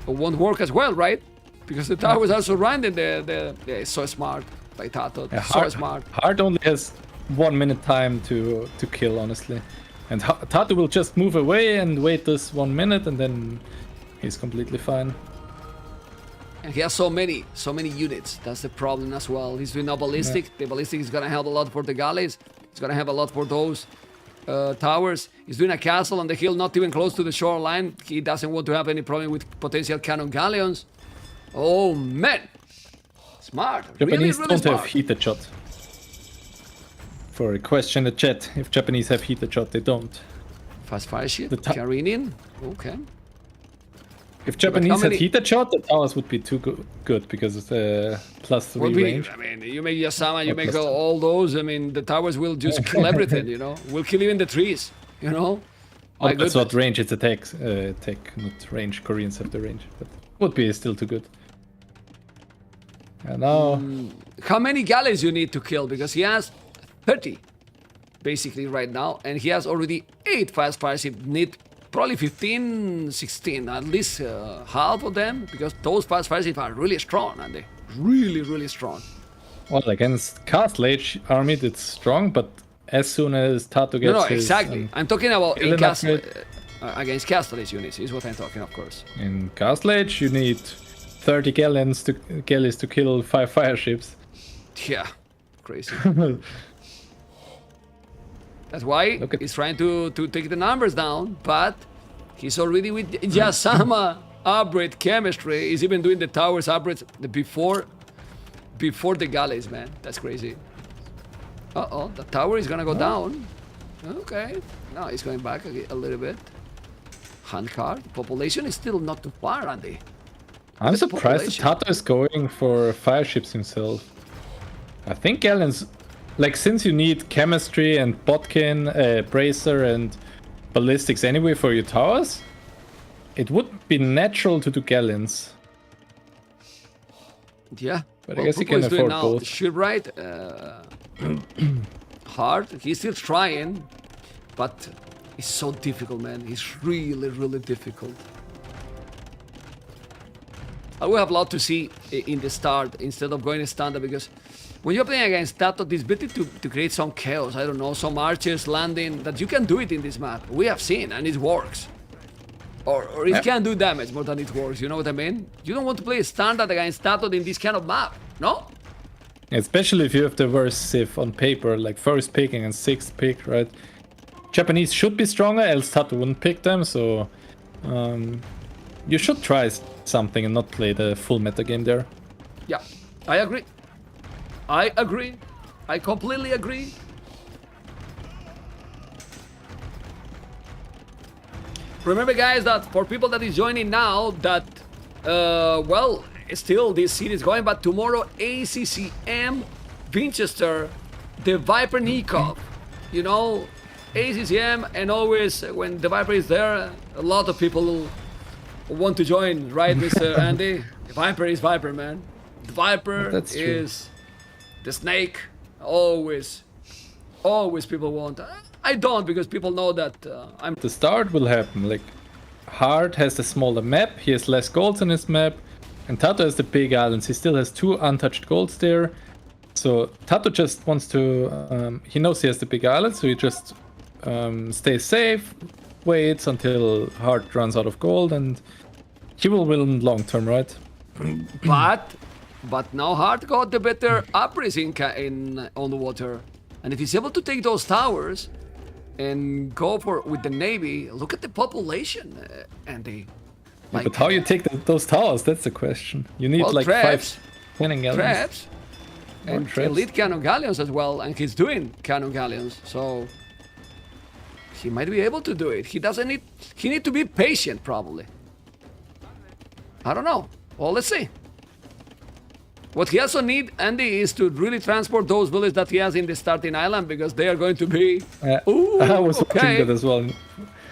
won't work as well, right? Because the towers are surrounding the yeah, it's so smart by TaToH, Yeah, so smart. Hearttt only has 1 minute time to kill, honestly. And TaToH will just move away and wait this 1 minute, and then he's completely fine. And he has so many units. That's the problem as well. He's doing a ballistic. The ballistic is gonna help a lot for the galleys. It's gonna have a lot for those towers. He's doing a castle on the hill, not even close to the shoreline. He doesn't want to have any problem with potential cannon galleons. Oh man, smart. Japanese really don't smart. have heated shot. For a question in the chat, if Japanese have heated shot, they don't. Fast fire ship, The carrying in. Okay. If Japanese had many- heated shot, the towers would be too good because it's +3 Would be, range. I mean, you make Yasama, you Or make plus- all those. I mean, the towers will just kill everything, you know? Will kill even the trees, you know? Oh, My that's goodness. what range, it's attack, not range. Koreans have the range, but would be still too good. And now, How many galleys you need to kill? Because he has 30, basically, right now. And he has already 8 fast fire ships. Need probably 15, 16, at least half of them. Because those fast fire ships are really strong, and they really strong. well, against Castle Age army, it's strong, but as soon as TaToH gets No, his, exactly. I'm talking about in Island castle, upgrade. against Castle Age units, is what I'm talking, of course. in Castle Age, you need 30 galleys to kill 5 fire ships. Yeah, crazy. That's why Look at- he's trying to take the numbers down, but he's already with Yasama upgrade chemistry. He's even doing the towers upgrades before the galleys, man. That's crazy. Uh-oh, the tower is gonna go down. Okay, now he's going back a little bit. Handcart. Population is still not too far, Andy. I'm The surprised that population. TaToH is going for fire ships himself. I think galleons, like since you need chemistry and Botkin, bracer and ballistics anyway for your towers, it would be natural to do galleons. Yeah. But I guess he can Pupo is doing afford now both. shipwright. Hard. He's still trying, but it's so difficult, man. It's really difficult. I will have a lot to see in the start instead of going standard, because when you're playing against TaToH, it's better to create some chaos. I don't know, some archers landing, that you can do it in this map. We have seen, and it works. Or it can do damage more than it works, you know what I mean? You don't want to play standard against TaToH in this kind of map, no? Especially if you have the worst civ on paper, like first pick and sixth pick, right? Japanese should be stronger, else TaToH wouldn't pick them, so you should try something and not play the full meta game there. Yeah, I agree. I completely agree. Remember, guys, that for people that is joining now, that, well, still this series going, but tomorrow ACCM Winchester, the Viper Nikov. You know, ACCM, and always when the Viper is there, a lot of people want to join, right, Mr. Andy? Viper is Viper, man. The Viper That's true. is the snake. Always people want. I don't, because people know that I'm. The start will happen, like Hearttt has the smaller map, he has less golds on his map, and TaToH has the big islands, he still has 2 untouched golds there. So TaToH just wants to, he knows he has the big island, so he just stays safe, waits until Hearttt runs out of gold, and he will win long term, right? But now Hearttt got the better upgrades in on the water, and if he's able to take those towers and go for with the navy, look at the population, Andy. Like, But how you take those towers, that's the question. You need well, like traps, 5 cannon galleons. traps, and traps. elite cannon galleons as well, and he's doing cannon galleons, so he might be able to do it. He doesn't need. He need to be patient, probably. I don't know. Well, let's see. What he also need, Andy, is to really transport those villages that he has in the starting island, because they are going to be. Ooh, I was okay. watching that as well.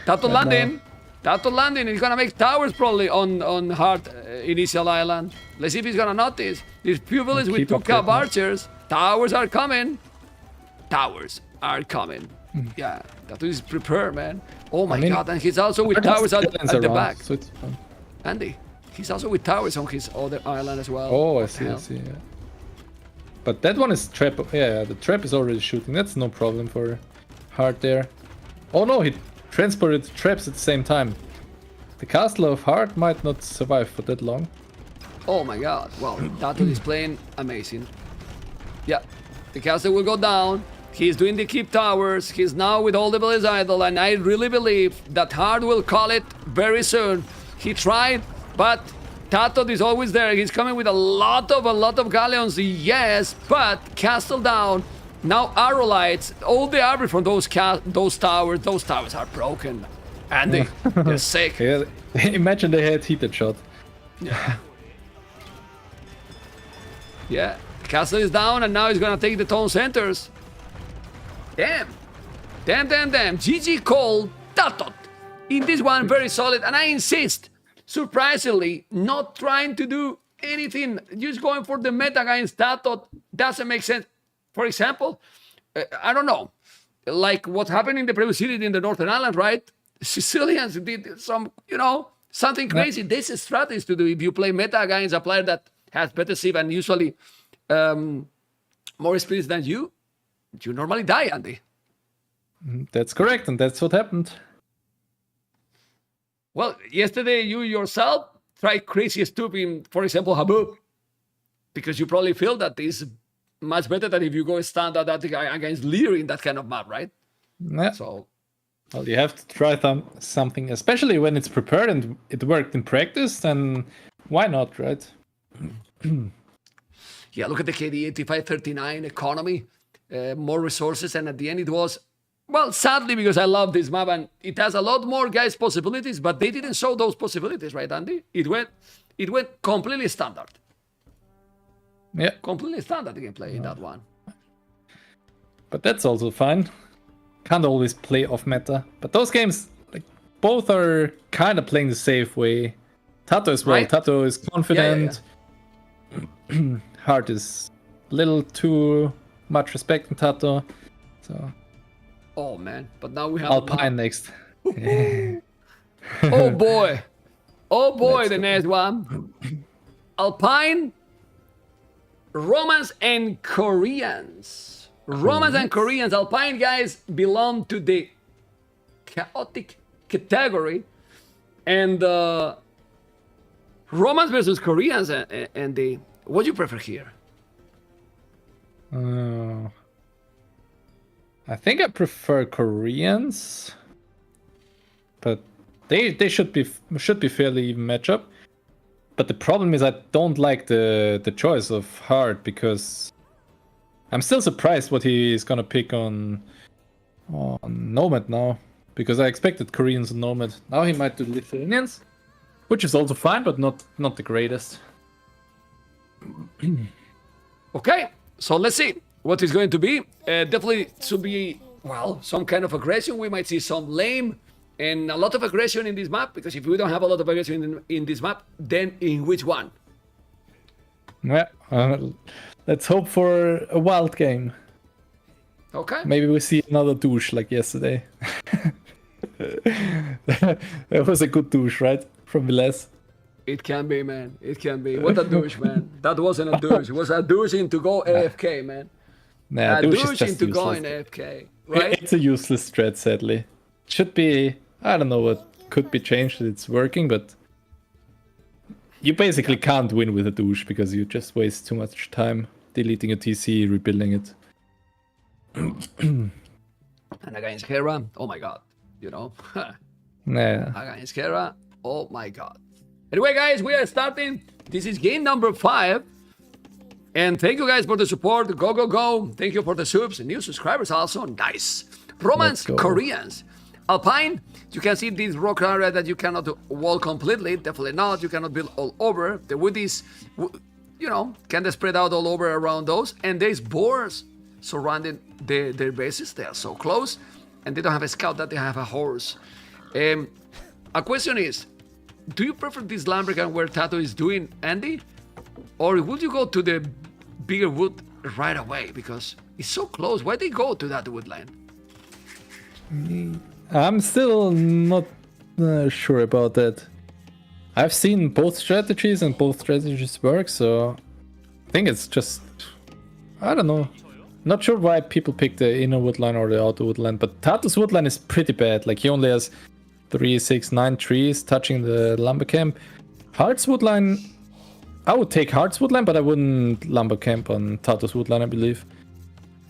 TaToH landing. TaToH landing. He's gonna make towers probably on Hearttt initial island. Let's see if he's gonna notice. These few villages with Keep 2 up cab that, man. archers. Towers are coming. Towers are coming. Hmm. Yeah, TaToH is prepared, man. Oh my I mean, god, and he's also with Hearttt has towers at galleons the around, back. So it's fine. Andy, he's also with towers on his other island as well. Oh, I What the see, I hell? see. Yeah. But that one is trap. Yeah, the trap is already shooting. That's no problem for Hearttt there. Oh no, he transported traps at the same time. The castle of Hearttt might not survive for that long. Oh my god. Well, TaToH is playing amazing. Yeah, the castle will go down. He's doing the keep towers. He's now with all the Blaze Idol, and I really believe that Hearttt will call it very soon. He tried, but TaToH is always there. He's coming with a lot of galleons, yes, but castle down. Now arrow lights, all the armor from those towers are broken. Andy, they're sick. Yeah, imagine they had heated shot. Yeah, castle is down, and now he's gonna take the town centers. Damn. GG call TaToH. In this one, very solid, and I insist, surprisingly, not trying to do anything, just going for the meta against TaToH doesn't make sense. For example, I don't know, like what happened in the previous series in the Northern Island, right? Sicilians did some, something crazy. This is strategy to do if you play meta against a player that has better save and usually more experience than you normally die, Andy. That's correct, and that's what happened. Well, yesterday you yourself tried crazy stupid, for example, Habub, because you probably feel that this is much better than if you go standard against Lear in that kind of map, right? Yeah. So, well, you have to try something, especially when it's prepared and it worked in practice, then why not, right? Yeah, look at the KD 8539 economy, more resources, and at the end it was, well, sadly, because I love this map and it has a lot more guys possibilities, but they didn't show those possibilities, right, Andy? It went completely standard. Yeah. Completely standard gameplay in that one. But that's also fine. Can't always play off meta. But those games, like, both are kind of playing the safe way. TaToH as well. Right. TaToH is confident. Yeah. Hearttt is a little too much respect in TaToH. So. Oh man, but now we have Alpine next. Oh boy. Oh boy, the next one. Alpine, Romans and Koreans. Romans and Koreans. Alpine guys belong to the chaotic category. And Romans versus Koreans and the... What do you prefer here? I think I prefer Koreans, but they should be fairly even matchup. But the problem is I don't like the choice of Hearttt, because I'm still surprised what he is gonna pick on Nomad now, because I expected Koreans and Nomad. Now he might do Lithuanians, which is also fine, but not the greatest. Okay, so let's see what is going to be. Definitely to be, well, some kind of aggression. We might see some lame and a lot of aggression in this map, because if we don't have a lot of aggression in this map, then in which one? Yeah, let's hope for a wild game. Okay. Maybe we see another douche like yesterday. That was a good douche, right? From Viles. It can be, man. It can be. What a douche, man. That wasn't a douche. It was a douche into go AFK, man. Nah, a douche into going AFK, right? It's a useless strat, sadly. Should be, I don't know what could be changed that it's working, but you basically can't win with a douche because you just waste too much time deleting a TC, rebuilding it. And against Hera, oh my god, Nah. Against Hera, oh my god. Anyway, guys, we are starting. This is game number 5. And thank you guys for the support. Go, go, go. Thank you for the subs. New subscribers also. Nice. Romans, Koreans. Alpine, you can see this rock area that you cannot wall completely. Definitely not. You cannot build all over. The wood is, can spread out all over around those. And there's boars surrounding their bases. They are so close. And they don't have a scout, that they have a horse. A question is, do you prefer this Lambergan where TaToH is doing, Andy? Or would you go to the bigger wood right away? Because it's so close. Why they go to that woodland? I'm still not sure about that. I've seen both strategies and both strategies work, so I think it's just, I don't know. Not sure why people pick the inner woodline or the outer woodline, but TaToH's woodline is pretty bad. Like, he only has 3, 6, 9 trees touching the lumber camp. Heartt's woodline, I would take Heartt's woodline, but I wouldn't lumber camp on TaToH's woodline, I believe.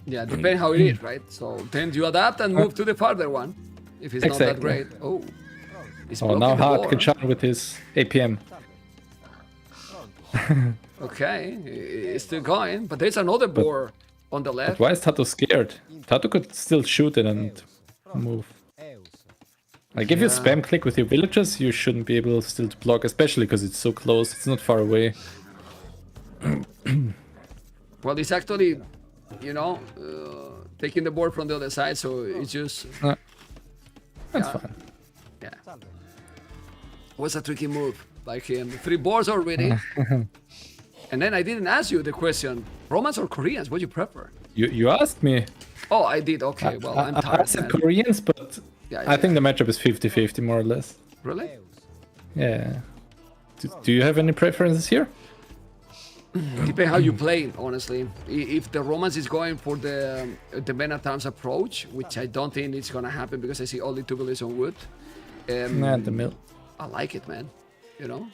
Yeah, depending how it is, right? So then you adapt and move to the farther one. If it's not that Exactly. great. Oh. He's Oh, blocking now the Hearttt board. can shine with his APM. Okay, it's still going, but there's another board on the But left. why is TaToH scared? TaToH could still shoot it and move. Like if you Yeah. spam click with your villagers, you shouldn't be able still to block, especially because it's so close. It's not far away. Well, it's actually, you know, taking the board from the other side, so it's just, That's Yeah. fine. yeah. Was a tricky move by him. 3 boards already. And then I didn't ask you the question, Romans or Koreans, what do you prefer? You asked me. Oh, I did, okay, well, I'm I tired, said man. Koreans, but Yeah, I think the matchup is 50-50 more or less. Really? Yeah. Do you have any preferences here? Depends how you play, honestly. If the Romans is going for the men at arms approach, which I don't think it's gonna happen because I see only 2 villages on wood. Nah, the mill. I like it, man. You know,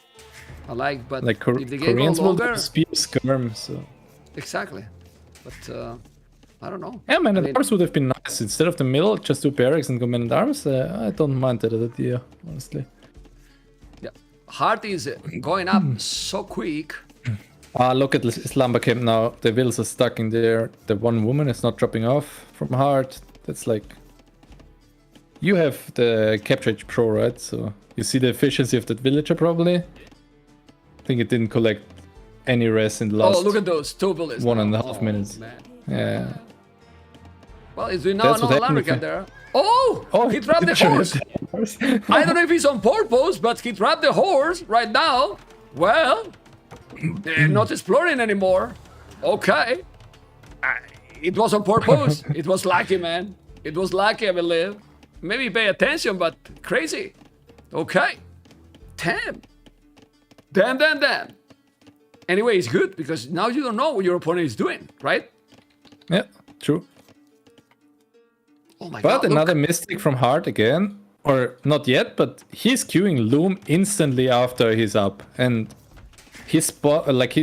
I like, but Like if the game Koreans go will longer, do spear skirm, so. exactly. But I don't know. Yeah, man I at mean, arms would have been nice. Instead of the mill, just do barracks and go man at arms. I don't mind that idea, honestly. yeah, Hearttt is going up so quick. Look at Slumber Camp now. The vills are stuck in there. The one woman is not dropping off from Hearttt. That's like... You have the Capture Edge Pro, right? So you see the efficiency of that villager probably. I think it didn't collect any res in the last... Oh, look at those 2 villages. 1.5 minutes. Man. Yeah. Well, he's doing now That's what another happened Lamrican if there. Oh, he dropped the horse. I don't know if he's on purpose, but he dropped the horse right now. Well, they're not exploring anymore. Okay. It was on purpose. It was lucky, man. It was lucky, I believe. Maybe pay attention, but crazy. Okay. Damn. Damn. Anyway, it's good because now you don't know what your opponent is doing, right? Yeah, true. Oh my But god. another Look. mistake from Hearttt again. Or not yet, but he's queuing Loom instantly after he's up. And he's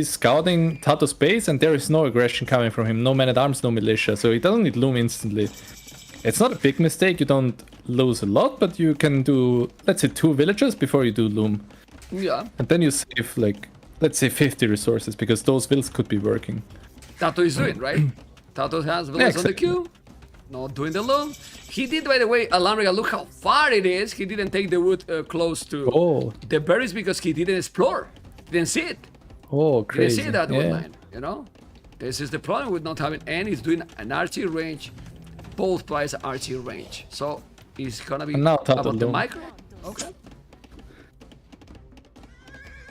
scouting TaToH's base and there is no aggression coming from him. No man-at-arms, no militia. So he doesn't need Loom instantly. It's not a big mistake. You don't lose a lot, but you can do, let's say, 2 villagers before you do Loom. Yeah. And then you save, like, let's say 50 resources because those vills could be working. TaToH is doing, right? TaToH has villas on the exactly. queue. Not doing the loom. He did, by the way, Alamrica, look how far it is. He didn't take the wood close to Oh, the berries because he didn't explore. Didn't see it. oh, Didn't crazy. see that wood Yeah. line, you know? This is the problem with not having any. He's doing an archery range, both twice archery range. So he's gonna be And now TaToH about the loom. micro. Okay.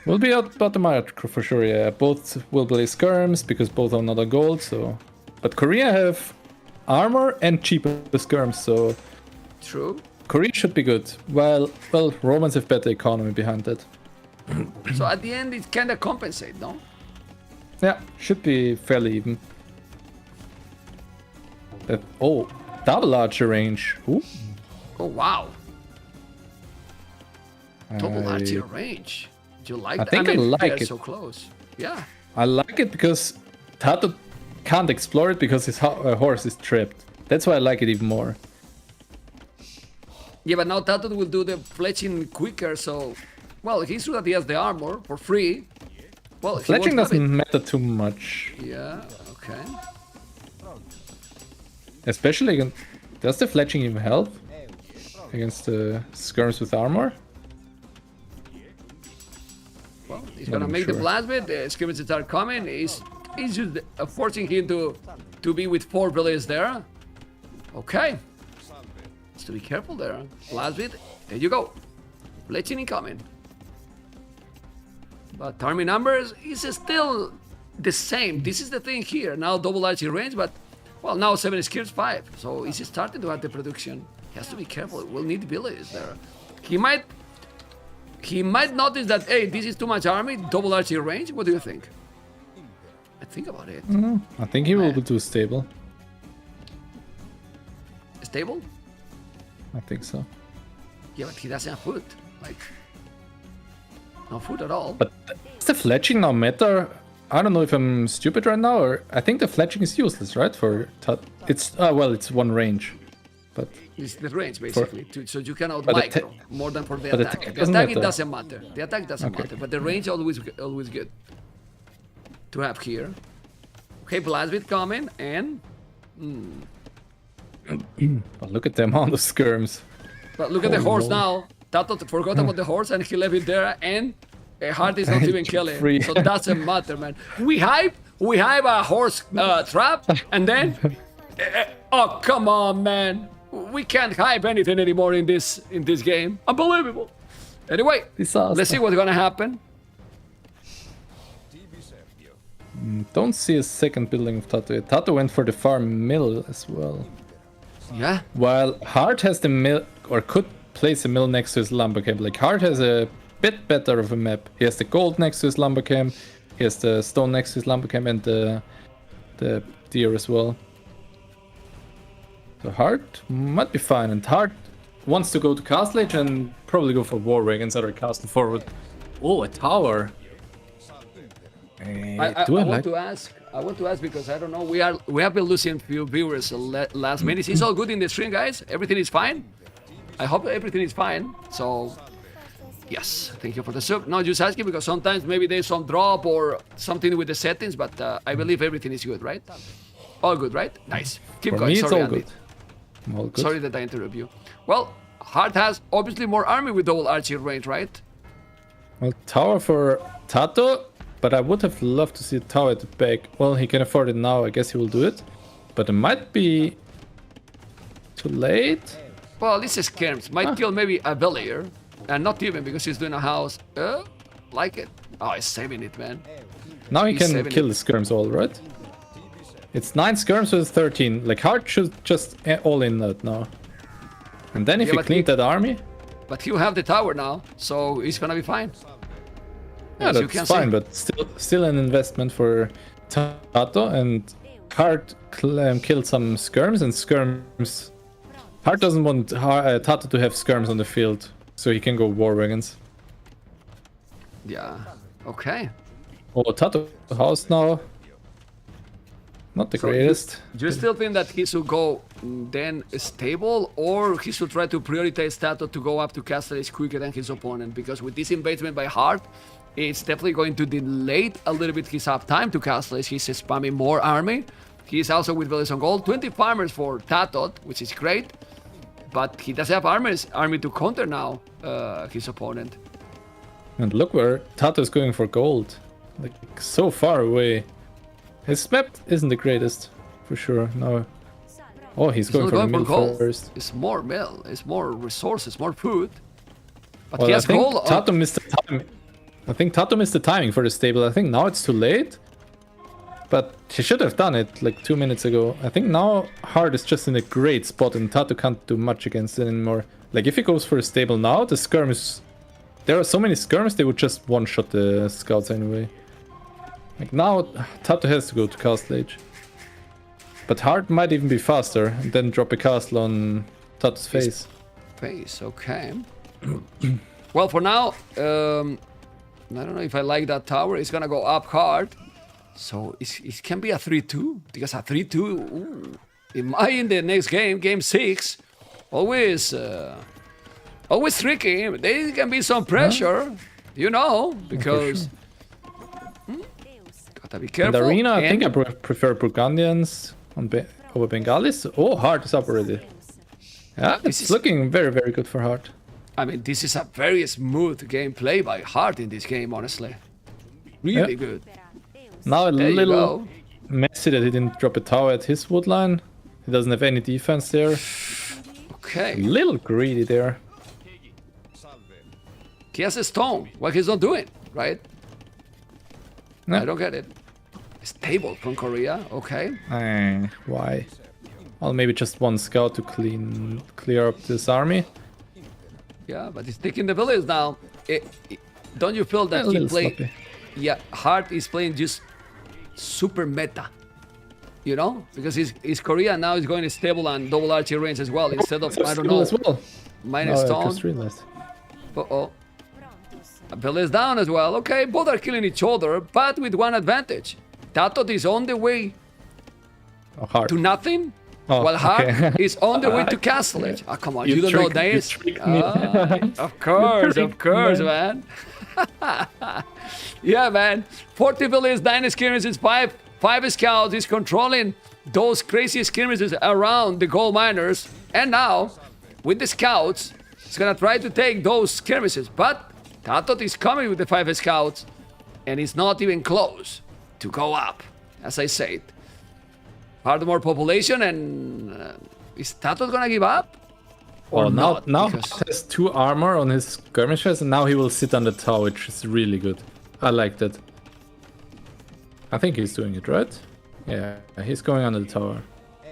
We'll be out about the micro for sure, yeah. Both will play skirms because both are not on gold, so... But Korea have armor and cheaper skirms, so True. Korea should be good. Well, Romans have better economy behind that. So at the end, it kind of compensate, no? Yeah, should be fairly even. Oh, double archer range. Ooh. Oh wow. Double I- archery range. Do you like I that? think I like they're it. so close. Yeah. I like it because TaToH can't explore it because his horse is trapped. That's why I like it even more. Yeah, but now TaToH will do the fletching quicker, so... Well, he's true that he has the armor for free. Well, he Fletching won't have it. doesn't matter too much. Yeah, okay. Especially against... Does the fletching even help? Against the skirms with armor? Well, he's Not gonna even make the sure. blast bit, the skirmishes are coming. He's just forcing him to be with 4 villages there. Okay. Just to be careful there. Blast bit, there you go. Fletching incoming. But army numbers is still the same. This is the thing here. Now double archery range, but well, now 7 skills 5. So he's starting to have the production. He has to be careful. We'll need villages there. He might notice that, hey, this is too much army, double archery range. What do you think? Think about it. I think he will be too stable. Stable? I think so. Yeah, but he doesn't have food. Like, no food at all. But does the fletching now matter I don't know if I'm stupid right now, or I think the fletching is useless, right? For it's well, it's one range, but It's the range basically, so you cannot but the micro more than for the but the attack. attack The doesn't attack it matter. doesn't matter. The attack doesn't Okay. matter, but the range always good to have here. Okay, Blastbeat coming and But look at the amount of skirms. but look at the Oh, horse no. now. TaToH forgot about the horse and he left it there and Hearttt is not even killing. Free. So doesn't matter, man. We hype a horse trap and then oh come on, man. We can't hype anything anymore in this game. Unbelievable. Anyway, Disaster. let's see what's gonna happen. Don't see a second building of TaToH. TaToH went for the farm mill as well. Yeah. While Hearttt has the mill, or could place a mill next to his lumber camp. Like Hearttt has a bit better of a map. He has the gold next to his lumber camp. He has the stone next to his lumber camp and the deer as well. So Hearttt might be fine. And Hearttt wants to go to Castle Age and probably go for war wagons that are casting forward. Oh, a tower. I want to ask because I don't know. We have been losing few viewers last minute. It's all good in the stream, guys. Everything is fine. I hope everything is fine. So yes, thank you for the sub. No, just asking because sometimes maybe there's some drop or something with the settings, but I believe everything is good, right? All good, right? Nice. Keep For going. me, it's Sorry, all Andy. good. All good. Sorry that I interrupt you. Well, Hearttt has obviously more army with double archery range, right? Well, tower for TaToH, but I would have loved to see a tower at the back. Well, he can afford it now. I guess he will do it. But it might be too late. Well, this is Kerms. Might kill maybe a villager. And not even because he's doing a house. Like it. Oh, he's saving it, man. Now he He's can saving kill it. the skirms all, right? It's 9 skirms with 13. Like, Hearttt should just all in that now. And then if Yeah, he but cleaned that army, But he'll have the tower now, so he's gonna be fine. yeah, As you that's can fine. see. But still an investment for TaToH. And Hearttt killed some skirms, and skirms... Hearttt doesn't want TaToH to have skirms on the field, so he can go war wagons. Yeah. Okay. Oh, TaToH house now. Not the So greatest. Do you still think that he should go then stable, or he should try to prioritize TaToH to go up to Castle Age quicker than his opponent? Because with this investment by Hearttt, it's definitely going to delay a little bit his uptime to Castle Age. He's spamming more army. He's also with Villages on Gold. 20 farmers for TaToH, which is great. But he does have army to counter now his opponent. And look where TaToH is going for gold. Like, so far away. His map isn't the greatest, for sure. No. Oh, he's going not for going for mill gold. first. It's more mill, it's more resources, more food. But Well, he I has think gold. TaToH missed the time. I think TaToH missed the timing for the stable. I think now it's too late. But he should have done it like 2 minutes ago. I think now Hearttt is just in a great spot and TaToH can't do much against it anymore. Like, if he goes for a stable now, the skirms... There are so many skirms, they would just one-shot the scouts anyway. Like, now TaToH has to go to Castle Age. But Hearttt might even be faster and then drop a castle on TaToH's face. Face, okay. Well, for now, I don't know if I like that tower. It's gonna go up hard. So it can be a 3-2. Because a 3-2, in the next game, game 6, always tricky. There can be some pressure, you know, because... Gotta be In careful. the arena, I and- think I prefer Burgundians over Bengalis. Oh, Hearttt is up already. Yeah, This it's is- looking very, very good for Hearttt. I mean, this is a very smooth gameplay by Hearttt in this game, honestly. Really Yeah. good. Now a There you little go. messy that he didn't drop a tower at his wood line. He doesn't have any defense there. A Okay. little greedy there. He has a stone. What he's not doing, right? No. I don't get it. Stable from Korea. Okay. Why? Well, maybe just one scout to clear up this army. Yeah, but he's taking the village now. Don't you feel that A he little play? sloppy. Yeah, Hearttt is playing just super meta. You know, because he's Korea now. He's going stable and double archery range as well instead of I don't know As well. minus No, I stone. just realized. Uh-oh. MbL is down as well. Okay, both are killing each other, but with one advantage. TaToH is on the way Oh, hard. to nothing, Oh, while Hearttt okay. is on the way to Castle Edge. Oh, come on, You you don't know tricked- you this? tricked me. Of course, You of course, tricked man. Yeah, man. 40 villages, 9 skirmishes, 5 scouts. He's controlling those crazy skirmishes around the gold miners. And now, with the scouts, he's gonna try to take those skirmishes. But TaToH is coming with the 5 scouts, and it's not even close to go up, as I said. Far more population, and is TaToH gonna give up? Or Well, now not? he Because- has 2 armor on his skirmishers, and now he will sit on the tower, which is really good. I like that. I think he's doing it right. Yeah, he's going under the tower. Yeah,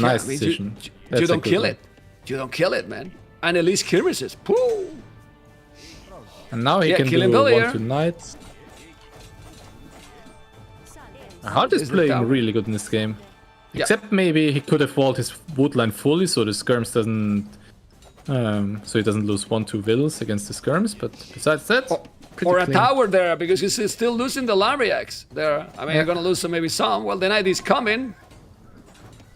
Nice I mean, decision. You That's a don't good kill one. it. You don't kill it, man. And at least skirmishes. Pooh! And now he Yeah, can killing do Bill here. 1-2 knights. Hearttt is Is it playing down? really good in this game. Yeah. Except maybe he could have walled his woodline fully, so the skirms doesn't, so he doesn't lose 1-2 vills against the skirms. But besides that, pretty Or a clean. tower there, because he's still losing the Lariacs there. I mean, Yeah. you're gonna lose maybe some. Well, the knight is coming.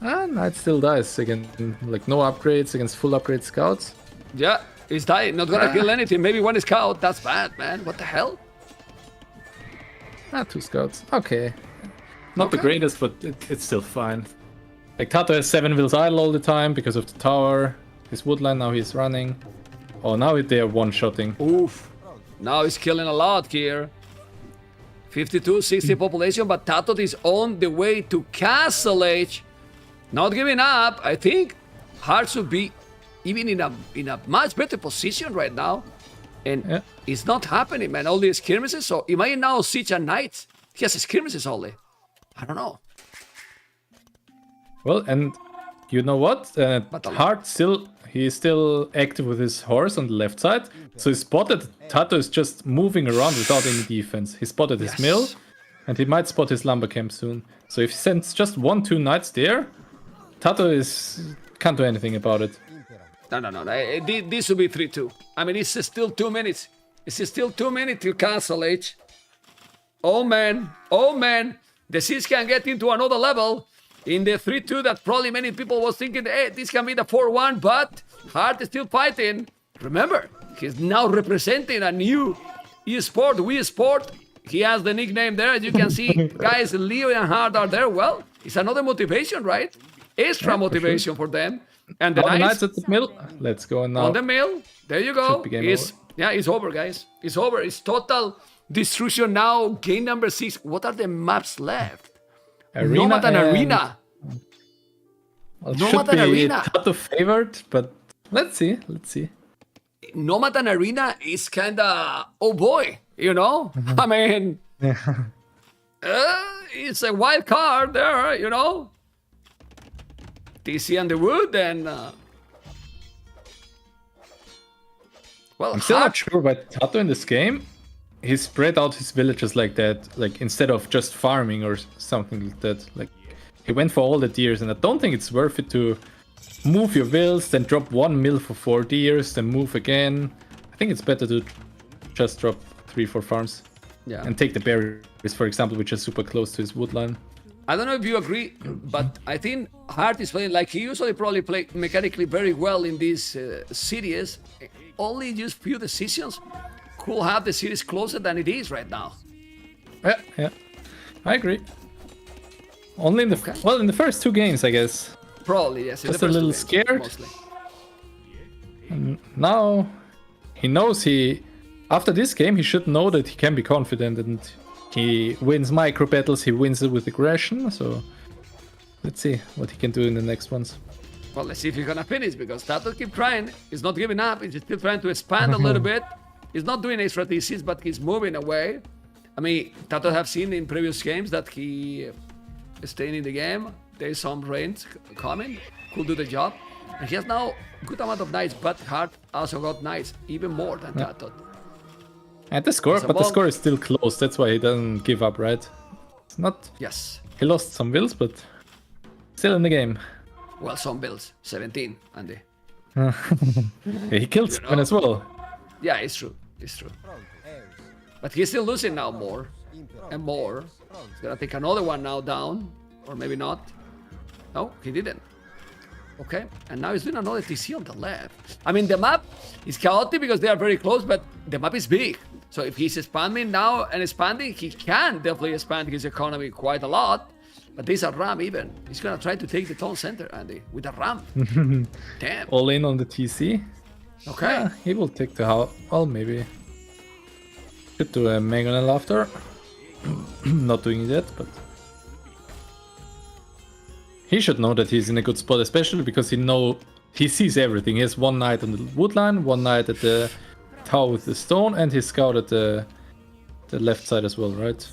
Knight still dies again, like no upgrades against full upgrade scouts. Yeah, he's dying. Not gonna kill anything. Maybe one scout. That's bad, man. What the hell? 2 scouts. Okay. Not the Okay. greatest, but it's still fine. Like TaToH has 7 vills idle all the time because of the tower. His woodline, now he's running. Oh, now they are one-shotting. Oof. Now he's killing a lot here. 52, 60 population, but TaToH is on the way to Castle Edge. Not giving up. I think Hearttt should be even in a much better position right now. And Yeah. it's not happening, man. All these skirmishes. So imagine now siege at night. He has skirmishes only. I don't know. Well, and you know what? Hearttt he's still active with his horse on the left side. So he spotted TaToH is just moving around without any defense. He spotted his Yes. mill, and he might spot his lumber camp soon. So if he sends just 1-2 knights there, TaToH can't do anything about it. No. This will be 3-2. I mean, it's still 2 minutes. It's still 2 minutes till Castle Edge. Oh man. The siege can get into another level. In the 3-2 that probably many people was thinking, hey, this can be the 4-1, but Hearttt is still fighting. Remember, he's now representing a new esport, Wii Sport. He has the nickname there, as you can see. Guys, Leo and Hearttt are there. Well, it's another motivation, right? Extra motivation for them. And the All the knights knights at the mill. Let's go now. on the mill. There you go. Should be game It's, yeah, it's over, guys. It's over. It's total destruction now. Game number 6. What are the maps left? Nomad and Arena. Well, Nomad should and be Arena. TaToH favored, but let's see. Nomad and Arena is kinda, oh boy, you know? I mean, it's a wild card there, you know? TC and the Wood and... well, I'm still Hearttt- not sure about TaToH in this game. He spread out his villages like that, like instead of just farming or something like that. Like he went for all the deers, and I don't think it's worth it to move your vills, then drop 1 mill for 4 deers, then move again. I think it's better to just drop 3-4 farms. Yeah. And take the berries, for example, which is super close to his woodline. I don't know if you agree, but I think Hearttt is playing like he usually probably play mechanically very well in these series. Only just few decisions could have the series closer than it is right now. Yeah, I agree. Only in the well, in the first 2 games, I guess. Probably, yes. in Just the a first little 2 games, scared. Mostly. Now he knows after this game he should know that he can be confident, and he wins micro battles, he wins it with aggression, so let's see what he can do in the next ones. Well, let's see if he's gonna finish, because TaToH keep trying. He's not giving up. He's still trying to expand a little bit. He's not doing extra DCs, but he's moving away. I mean, TaToH have seen in previous games that he is staying in the game. There's some range coming. Could do the job. And he has now good amount of knights, but Hearttt also got knights, even more than TaToH. And the score, It's a but the ball. score is still close. That's why he doesn't give up, right? It's not. Yes. He lost some wills, but still in the game. Well, some builds. 17, Andy. He killed someone as well. Yeah, it's true. It's true. But he's still losing now more and more. He's gonna take another one now down, or maybe not. No, he didn't. Okay, and now he's doing another TC on the left. I mean, the map is chaotic because they are very close, but the map is big. So if he's expanding now and expanding, he can definitely expand his economy quite a lot. But there's a ram even. He's gonna try to take the town center, Andy, with a ram. Damn. All in on the TC. Okay. Yeah, he will take the house. Well, maybe. Could do a Mangonel after. Not doing it yet, but he should know that he's in a good spot, especially because he sees everything. He has one knight on the wood line, one knight at the tower with the stone, and his scout at the left side as well, right?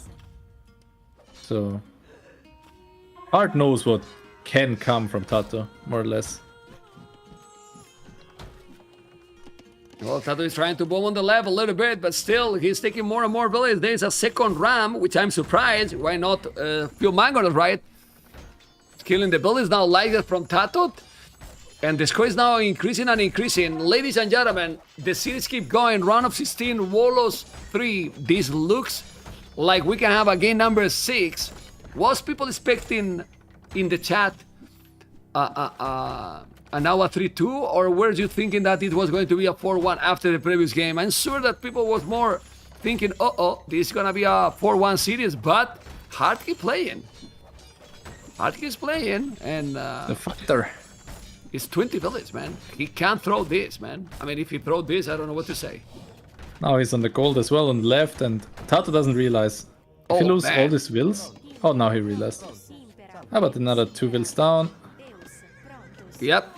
So Hearttt knows what can come from TaToH, more or less. Well, TaToH is trying to bomb on the left a little bit, but still, he's taking more and more villages. There's a second ram, which I'm surprised. Why not few mangoes, right? Killing the villages now like that from TaToH. And the score is now increasing and increasing. Ladies and gentlemen, the series keep going. Round of 16, Warlords 3. This looks like we can have a game number 6. Was people expecting in the chat and now a 3-2, or were you thinking that it was going to be a 4-1 after the previous game? I'm sure that people was more thinking, this is gonna be a 4-1 series, but Hearttt keep playing. Hearttt keeps playing, and The fighter. it's 20 villages, man. He can't throw this, man. I mean, if he throw this, I don't know what to say. Now he's on the gold as well on the left, and TaToH doesn't realize. If he Oh, loses man. all these wills. Oh, now he realized. How about another 2 wills down? Yep.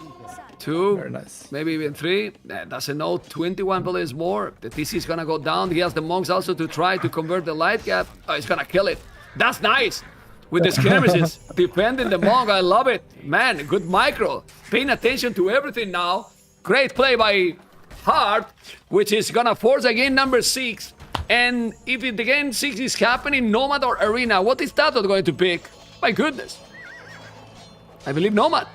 2, Very nice. maybe even 3. Doesn't know. 21 villages more. The TC is gonna go down. He has the monks also to try to convert the light gap. Oh, he's gonna kill it. That's nice. With the skirmishes, defending the monk. I love it. Man, good micro. Paying attention to everything now. Great play by Hearttt, which is gonna force a game number 6. And if the game 6 is happening, Nomad or Arena, what is TaToH going to pick? My goodness. I believe Nomad.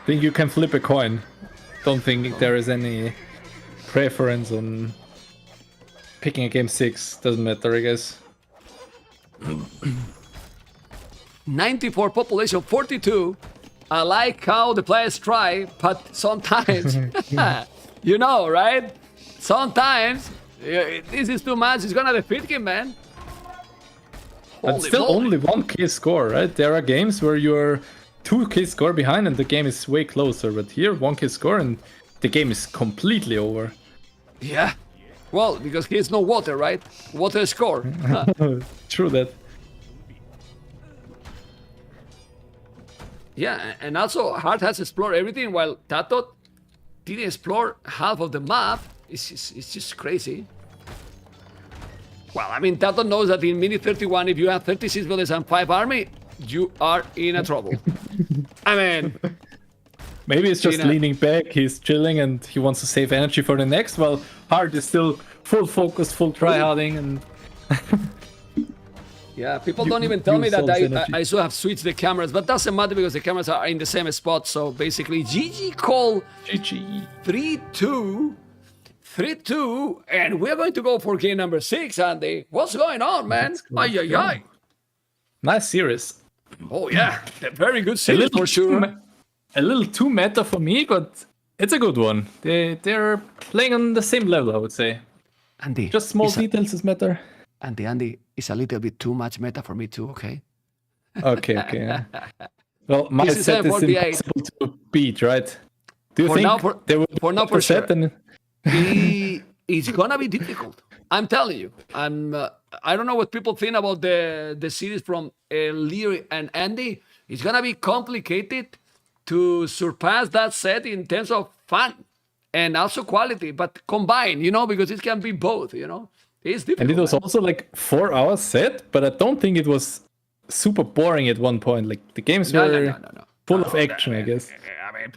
Think you can flip a coin. Don't think there is any preference on picking a game 6. Doesn't matter, I guess. 94 population, 42. I like how the players try, but sometimes, you know, right? Sometimes, this is too much. It's gonna defeat him, man. But Holy still moly. only 1 K score, right? There are games where you're 2 K score behind and the game is way closer. But here, 1 K score and the game is completely over. Yeah. Well, because he has no water, right? Water score. True that. Yeah, and also Hearttt has explored everything while TaToH didn't explore half of the map. It's just crazy. Well, I mean, TaToH knows that in minute 31, if you have 36 villages and 5 army, you are in a trouble. I mean, Maybe it's just Gina. leaning back, he's chilling and he wants to save energy for the next. Well, Hearttt is still full focus, full tryharding, and yeah, people don't even tell me use that all this energy. I should have switched the cameras, but doesn't matter because the cameras are in the same spot. So basically, GG call GG. 3-2. 3-2, and we're going to go for game number 6, Andy. What's going on, man? Ay, ay, ay. Nice series. Oh, yeah. A very good series for sure. A little too meta for me, but it's a good one. They're playing on the same level, I would say. Andy. Just small it's details is matter. Andy, it's a little bit too much meta for me too, okay? Okay. Yeah. Well, my This is set is 48. impossible to beat, right? Do you For think now, for- they will for now, for set sure. and It's gonna be difficult. I'm telling you. I don't know what people think about the series from Leary and Andy. It's gonna be complicated to surpass that set in terms of fun and also quality, but combined, because it can be both, It's difficult. And it was man. also like 4 hours set, but I don't think it was super boring at one point. Like the games No, were no. full of action, I guess. I mean,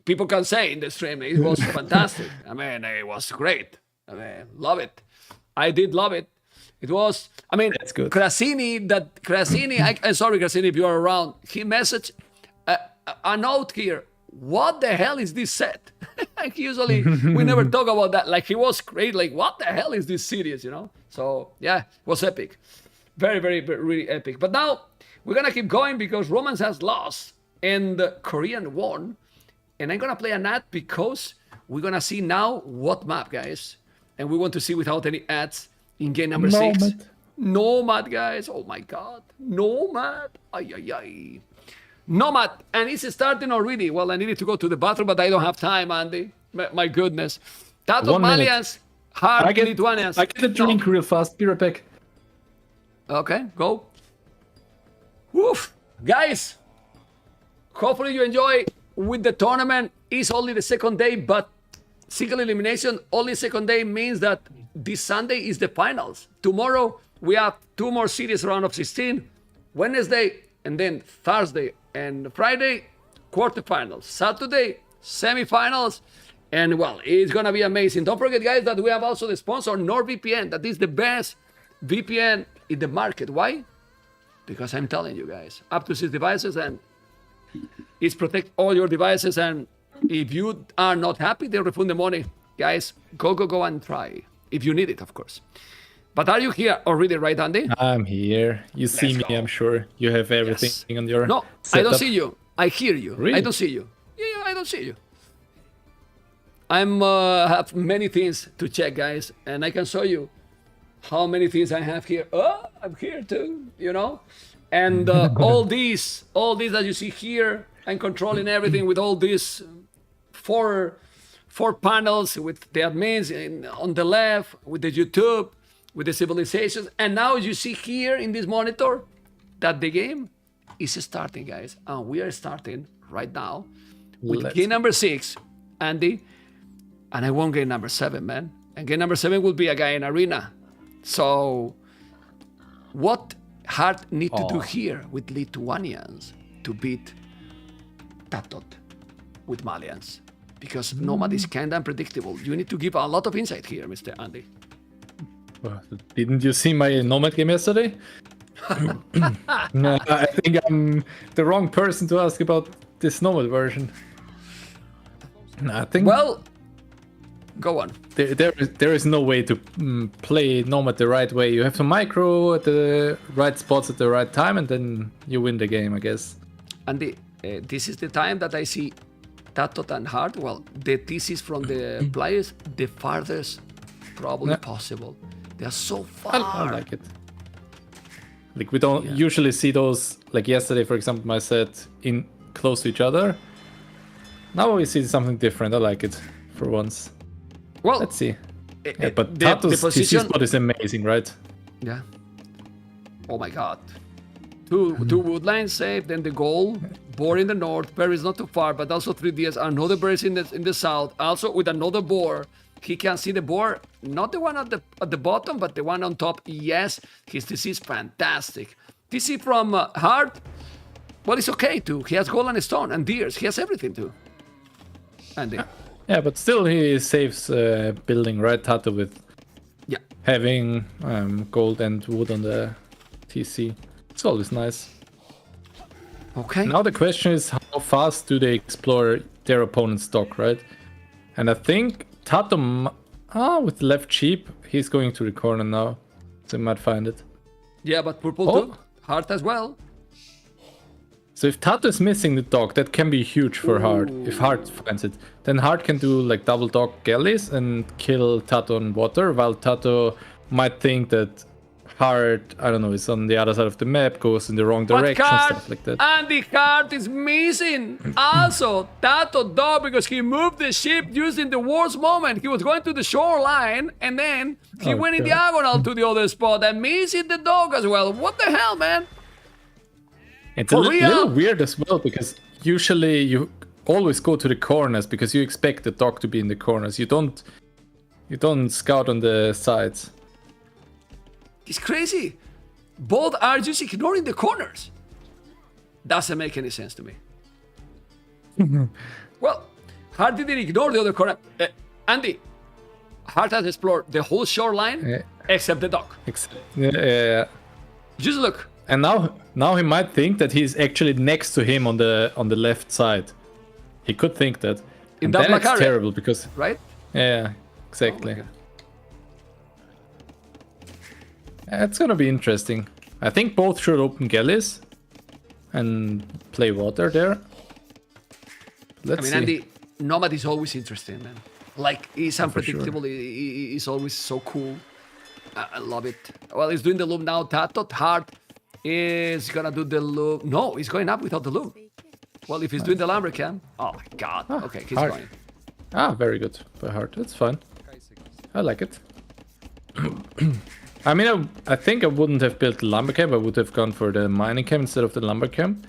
people can say in the stream it was fantastic. I mean, it was great. I mean, love it. I did love it. It was. I mean, That's good. Krasini. I'm sorry, Krasini, if you are around. He messaged a note here. What the hell is this set? Like usually we never talk about that. Like he was great. Like what the hell is this series, you know? So yeah, it was epic. Very, very, very really epic. But now we're gonna keep going because Romance has lost and Korean won. And I'm gonna play an ad because we're gonna see now what map, guys. And we want to see without any ads in game number 6. Nomad, guys. Oh my god. Nomad. Ay, ay, ay. Nomad. And it's starting already. Well, I needed to go to the bathroom, but I don't have time, Andy. My goodness. TaToH Malians, Hearttt Lithuanians. I get a drink real fast. Be right back. Okay, go. Woof. Guys, hopefully you enjoy with the tournament. It's only the second day, but single elimination, only second day means that this Sunday is the finals. Tomorrow, we have 2 more series round of 16. Wednesday, and then Thursday and Friday, quarterfinals. Saturday, semifinals. And well, it's going to be amazing. Don't forget, guys, that we have also the sponsor, NordVPN. That is the best VPN in the market. Why? Because I'm telling you guys, up to 6 devices, and it's protect all your devices. And if you are not happy, they refund the money. Guys, go and try. If you need it, of course. But are you here already, right, Andy? I'm here. You see me, I'm sure. You have everything on your No, setup. I don't see you. I hear you. Really? I don't see you. Yeah, I don't see you. I'm have many things to check, guys, and I can show you how many things I have here. Oh, I'm here too, you know? And all these that you see here, I'm controlling everything with all these four panels with the admins on the left, with the YouTube, with the civilizations. And now you see here in this monitor that the game is starting, guys. And we are starting right now with game number 6, Andy. And I won game number 7, man. And game number 7 will be a guy in arena. So what Hearttt need to do here with Lithuanians to beat TaToH with Malians? Because Nomad is kind of unpredictable. You need to give a lot of insight here, Mr. Andy. Well, didn't you see my Nomad game yesterday? No, I think I'm the wrong person to ask about this Nomad version. I think. Well, go on. There is no way to play Nomad the right way. You have to micro at the right spots at the right time, and then you win the game, I guess. Andy, this is the time that I see TaToH and Hearttt. Well, the thesis from the players, the farthest probably possible. They are so far. I like it. Like we don't usually see those. Like yesterday, for example, my set in close to each other. Now we see something different. I like it for once. Well, let's see. But the TaToH's position TC spot is amazing, right? Yeah. Oh my god. Two woodlines saved, then the goal. Boar in the north. Bear is not too far, but also 3 Ds. Another bear is in the south. Also with another boar. He can see the boar, not the one at the bottom, but the one on top. Yes, his TC is fantastic. TC from Hearttt, well, it's okay too. He has gold and stone and deers. He has everything too. Andy. Yeah, but still he saves building, right? TaToH with having gold and wood on the TC. It's always nice. Okay. Now the question is, how fast do they explore their opponent's stock, right? And I think TaToH, with left cheap, he's going to the corner now. So he might find it. Yeah, but purple too. Hearttt as well. So if TaToH is missing the dog, that can be huge for Hearttt. If Hearttt finds it, then Hearttt can do like double dog galleys and kill TaToH on water, while TaToH might think that Hearttt, I don't know, is on the other side of the map, goes in the wrong direction, stuff like that. And the Hearttt is missing. Also, TaToH dog, because he moved the ship using the worst moment. He was going to the shoreline, and then he went in diagonal to the other spot and missing the dog as well. What the hell, man? It's a little weird as well, because usually you always go to the corners because you expect the dog to be in the corners. You don't scout on the sides. It's crazy. Both are just ignoring the corners. Doesn't make any sense to me. Well, Hearttt didn't ignore the other corner. Andy, Hearttt has explored the whole shoreline except the dock. Just look. And now he might think that he's actually next to him on the left side. He could think that. In And that then black it's area, terrible because right? yeah, exactly. Oh, okay. It's gonna be interesting. I think both should open galleys and play water there. Let's I mean, see. Andy, Nomad is always interesting, man. Like, he's Oh, for sure. unpredictable. He's always so cool. I love it. Well, he's doing the loop now. TaToH Hearttt is gonna do the loop. No, he's going up without the loop. Well, if he's doing the lumber cam. Oh my god. Okay, he's Hearttt. going. Ah, very good by Hearttt. That's fine. I like it. I mean, I think I wouldn't have built the lumber camp. I would have gone for the mining camp instead of the lumber camp.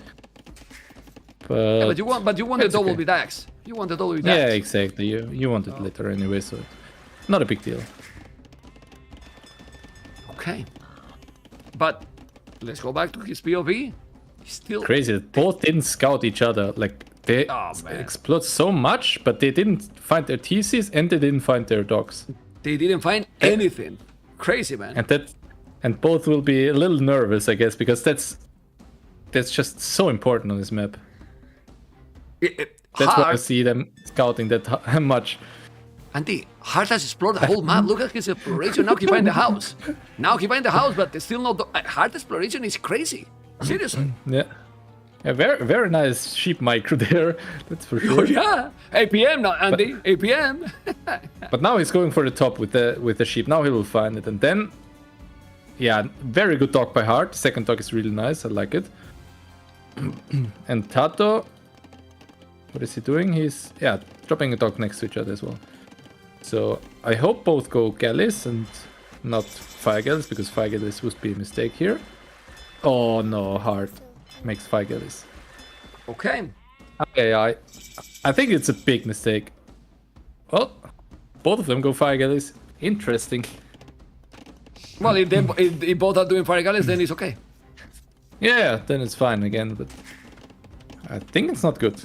But, Yeah, but you want the it's double okay. with axe. You want the double with Yeah, axe. exactly. You want it later anyway, so not a big deal. Okay. But let's go back to his POV. He's still Crazy that both didn't scout each other. Like they Oh, man. explode so much, but they didn't find their TCs and they didn't find their dogs. They didn't find anything. Crazy, man. And both will be a little nervous, I guess, because that's just so important on this map. That's why I Hearttt, see them scouting that much. Andy, Hearttt has explored the whole map. Look at his exploration. Now he find the house. Now he find the house, but there's still no... Hearttt exploration is crazy. Seriously. Yeah. Yeah, very very nice sheep micro there. That's for Oh, sure. yeah. APM now, Andy. APM. But now he's going for the top with the sheep. Now he will find it, and then, yeah, very good dog by Hearttt. Second dog is really nice. I like it. And TaToH, what is he doing? He's dropping a dog next to each other as well. So I hope both go galleys and not fire galleys, because fire galleys would be a mistake here. Oh no, Hearttt makes fire galleys. Okay. Okay, I think it's a big mistake. Oh, both of them go fire galleys. Interesting. Well, if both are doing fire galleys, then it's okay. Yeah, then it's fine again, but I think it's not good.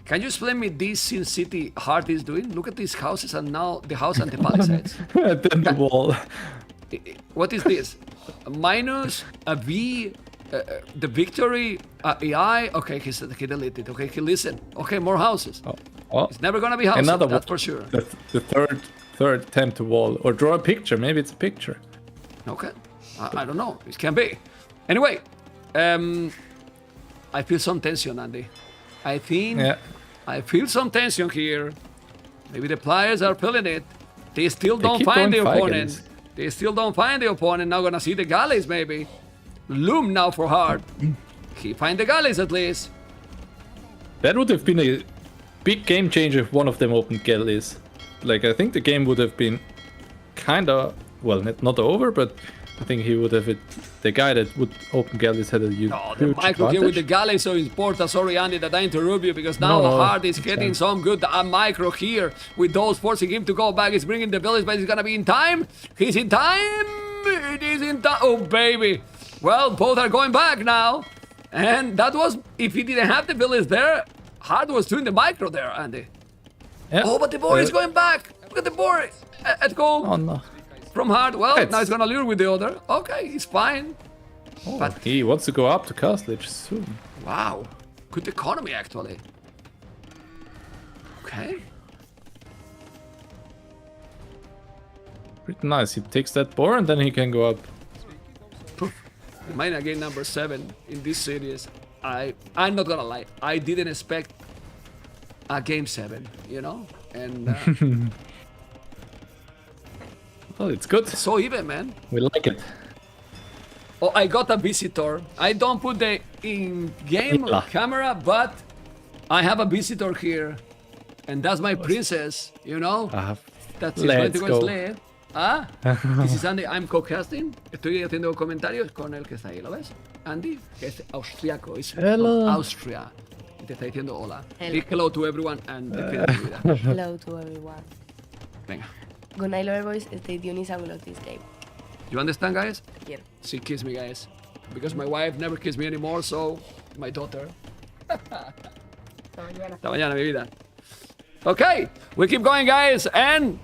Can you explain me this Sin City Hearttt is doing? Look at these houses and now the house and the palisades. Then the wall. What is this? A minus, a V, the victory, AI. Okay, he deleted. Okay, he listened. Okay, more houses. Oh, It's never gonna be houses, another that's wall. for sure. The third attempt to wall or draw a picture. Maybe it's a picture. Okay, I don't know. It can be. Anyway, I feel some tension, Andy. I think I feel some tension here. Maybe the players are feeling it. They still don't keep find the going fire opponent. galleys. They still don't find the opponent. Now gonna see the galleys maybe. Loom now for Hearttt. He find the galleys at least. That would have been a big game changer if one of them opened galleys. Like, I think the game would have been kinda, well, not over, but I think he would have it. The guy that would open galleys had a huge Oh, the micro here with the galley so important. Sorry, Andy, that I interrupt you because now No, Hearttt is it's getting fine. some good micro here with those forcing him to go back. He's bringing the village, but he's gonna be in time. He's in time. It is in time. Oh, baby. Well, both are going back now. And that was, if he didn't have the village there, Hearttt was doing the micro there, Andy. Yeah. Oh, but the boar is going back. Look at the boar at home. Oh no. From Hearttt. Well, It's- now he's gonna lure with the other. Okay, he's fine. Oh, But- he wants to go up to Castlage soon. Wow. Good economy, actually. Okay. Pretty nice. He takes that boar and then he can go up. Mine again, number 7 in this series. I'm not gonna lie. I didn't expect a game 7, you know? And Well, it's good. so even, man. We like it. Oh, I got a visitor. I don't put the in-game Mila. camera, but I have a visitor here. And that's my princess, you know? That's it. Let's Going to go. slave. Ah, this is Andy. I'm co-casting. Estoy haciendo comentarios con el que está ahí, ¿lo ves? Andy, que es austriaco. Es Hello. from Austria. Y te está diciendo hola. Hello. Big hello to everyone and despide tu vida. Hello to everyone. Venga. Good night, lover boys. Stay tuned in some of this game. You understand, guys? Yeah. She kissed me, guys. Because my wife never kissed me anymore, so my daughter. Hasta mañana, mi vida. Okay, we keep going, guys, and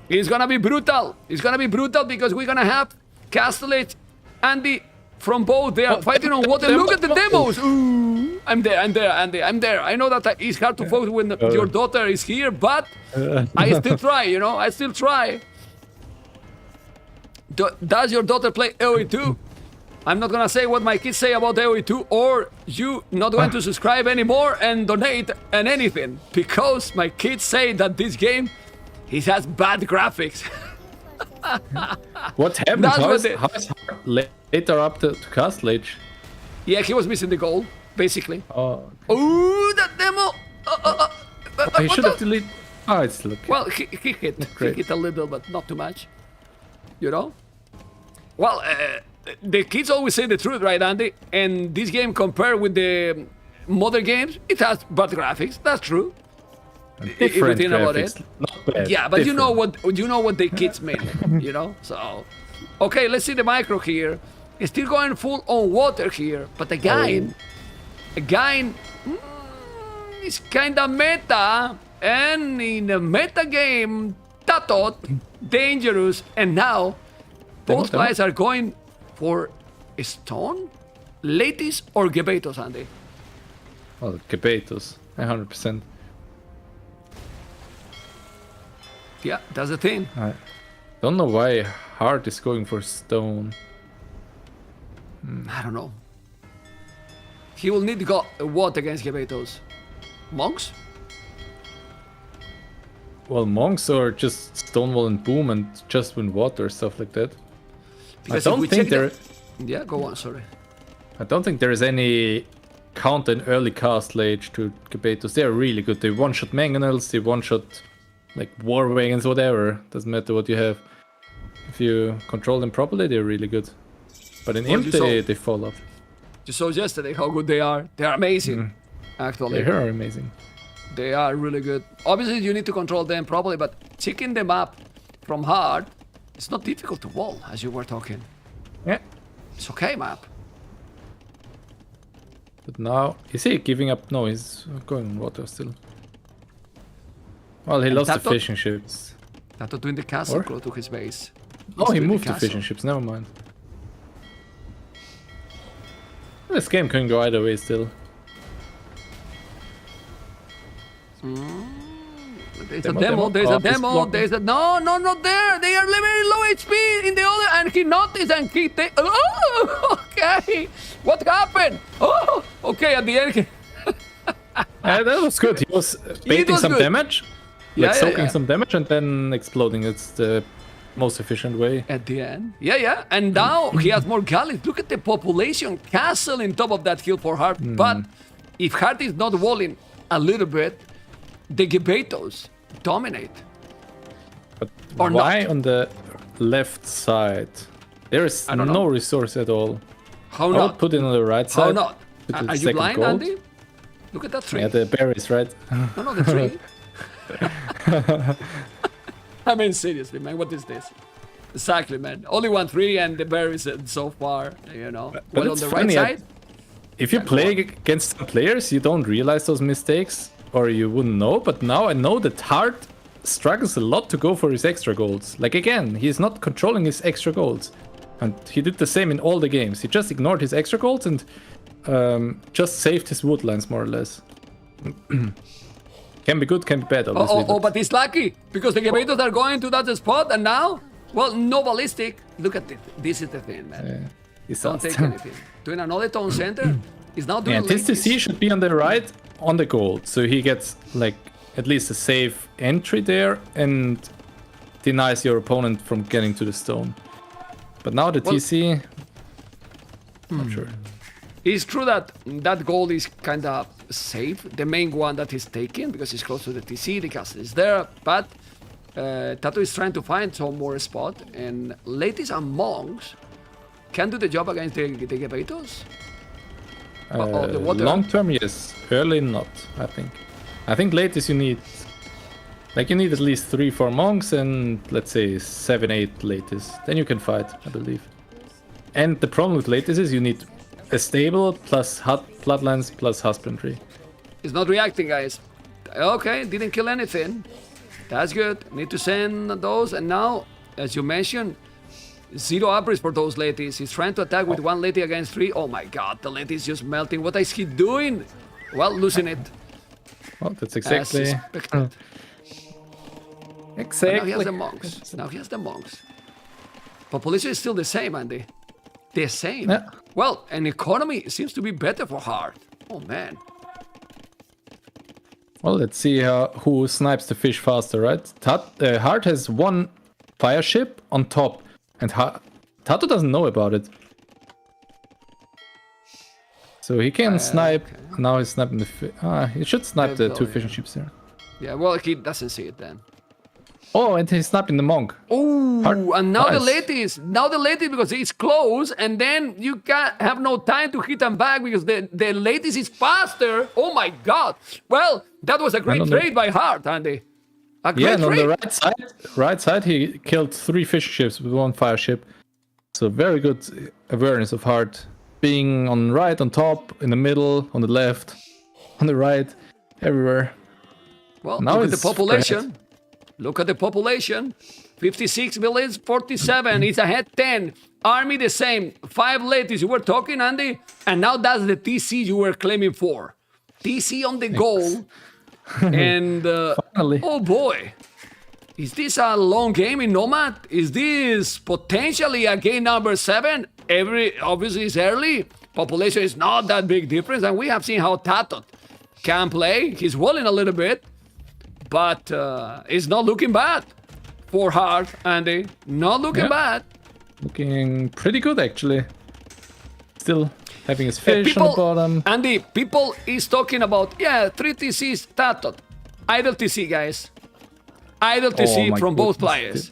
it's gonna be brutal. It's gonna be brutal because we're gonna have Castlage, Andy, from both. They are fighting on water. Look at the demos. Ooh, I'm there, Andy. I'm there. I know that it's hard to focus when your daughter is here, but I still try, you know? I still try. Does your daughter play AoE 2? I'm not gonna say what my kids say about AoE 2, or you not going to subscribe anymore and donate and anything, because my kids say that this game, it has bad graphics. What happened? That's How what is Hearttt later up to Castle Age? Yeah, he was missing the goal, basically. Oh, Ooh, that demo! he should have deleted. Oh, it's look. Well, he hit. He Great. hit a little, but not too much. You know? Well, the kids always say the truth, right, Andy? And this game, compared with the modern games, it has bad graphics. That's true. If you think about it. Not bad. Yeah, but you know different. what the kids mean, you know? So, okay, let's see the micro here. It's still going full on water here, but again, is kinda meta, and in a meta game, TaToH, dangerous, and now both guys are going for a stone, Latice or Gebetos, Andy. Well, Gebetos, 100%. Yeah, that's the thing. I don't know why Hearttt is going for stone. I don't know. He will need to go what against Gebetos? Monks? Well, monks or just Stonewall and Boom and just win water, stuff like that. Because I if don't we think check there. Yeah, go on, sorry. I don't think there is any counter in early Castle Age to Gebetos. They are really good. They one-shot mangonels, they one-shot like war wagons, whatever. Doesn't matter what you have. If you control them properly, they're really good. But in Imp, they fall off. You saw yesterday how good they are. They are amazing, actually. They are amazing. They are really good. Obviously, you need to control them properly, but checking them up from hard, it's not difficult to wall, as you were talking. Yeah. It's okay, map. But now, is he giving up? No, he's going on water still. Well, he lost the TaToH? fishing ships. TaToH doing the castle Or? close to his base. Oh, He's he doing moved the castle. fishing ships, never mind. This game can go either way still. There's a demo, there's a demo, there's a... No, not there! They are very low HP in the other, and he noticed and he... Oh, okay! What happened? Oh, okay, at the end... That was good. He was baiting was some good. damage, Yeah, like yeah, soaking yeah. some damage and then exploding. It's the most efficient way. At the end. Yeah. And now he has more galleys. Look at the population castle in top of that hill for Hearttt. But if Hearttt is not walling a little bit, the Gebetos dominate. But Or why not. on the left side? There is I don't no know. resource at all. How I would not? put it on the right How side. not? with the Are you second blind, gold. Andy? Look at that tree. Yeah, the berries, right? No, the tree. I mean, seriously, man, what is this? Exactly, man. Only 1-3 and the berries so far, you know. But Well, on it's the right funny, side, If you play against some players, you don't realize those mistakes, or you wouldn't know. But now I know that Hearttt struggles a lot to go for his extra golds. Like again, he's not controlling his extra golds, and he did the same in all the games. He just ignored his extra golds and just saved his woodlands more or less. Can be good, can be bad, obviously. but he's lucky because the Gebetos are going to that spot, and now, well, no ballistic. Look at it. This is the thing, man. He's Don't lost. take anything. Doing another tone center is now doing Yeah, ladies. TCC should be on the right on the gold, so he gets like at least a safe entry there and denies your opponent from getting to the stone. But now the Well- TC, not sure. It's true that that gold is kind of safe, the main one that is taken, because it's close to the TC, the castle is there, but TaToH is trying to find some more spot, and ladies and monks can do the job against the Gebetos. The water. Long term, yes. Early, not. I think. I think latest you need, like you need at least 3-4 monks and let's say 7-8 latest. Then you can fight, I believe. And the problem with latest is you need a stable plus bloodlands plus husbandry. It's not reacting, guys. Okay, didn't kill anything. That's good. Need to send those, and now, as you mentioned, Zero upgrades for those ladies. He's trying to attack with one lady against 3. Oh my god, the lady is just melting. What is he doing? Well, losing it. Well, that's As exactly. suspected. Exactly. Now he has the monks. Now he has the monks. Population is still the same, Andy. The same. Yeah. Well, and economy seems to be better for Hearttt. Oh man. Well, let's see who snipes the fish faster, right? Hearttt has 1 fire ship on top, and TaToH doesn't know about it. So he can snipe. okay. Now he's sniping the he should snipe the 2 yeah. fishing ships there. Yeah, well, he doesn't see it then. Oh, and he's sniping the monk. Oh, and now Nice. the ladies, because it's close, and then you can't have no time to hit them back because the ladies is faster. Oh my god. Well, that was a great on the- trade by Hearttt, Andy. A great Yeah, and on trade. the right side, he killed 3 fishing ships with 1 fire ship. So very good awareness of Hearttt. Being on right, on top, in the middle, on the left, on the right, everywhere. Well, Now look at the it's population. Look at the population. 56 villages, 47. It's ahead 10. Army the same. 5 ladies. You were talking, Andy? And now that's the TC you were claiming for. TC on the goal. And, Finally. oh boy. Is this a long game in Nomad? Is this potentially a game number 7? Obviously it's early. Population is not that big difference. And we have seen how TaToH can play. He's walling a little bit. But it's not looking bad for Hearttt, Andy. Not looking bad. Looking pretty good, actually. Still having his fish on the bottom. Andy, people is talking about, 3 TCs, TaToH. Idle TC, guys. Idle TC my from both goodness, players.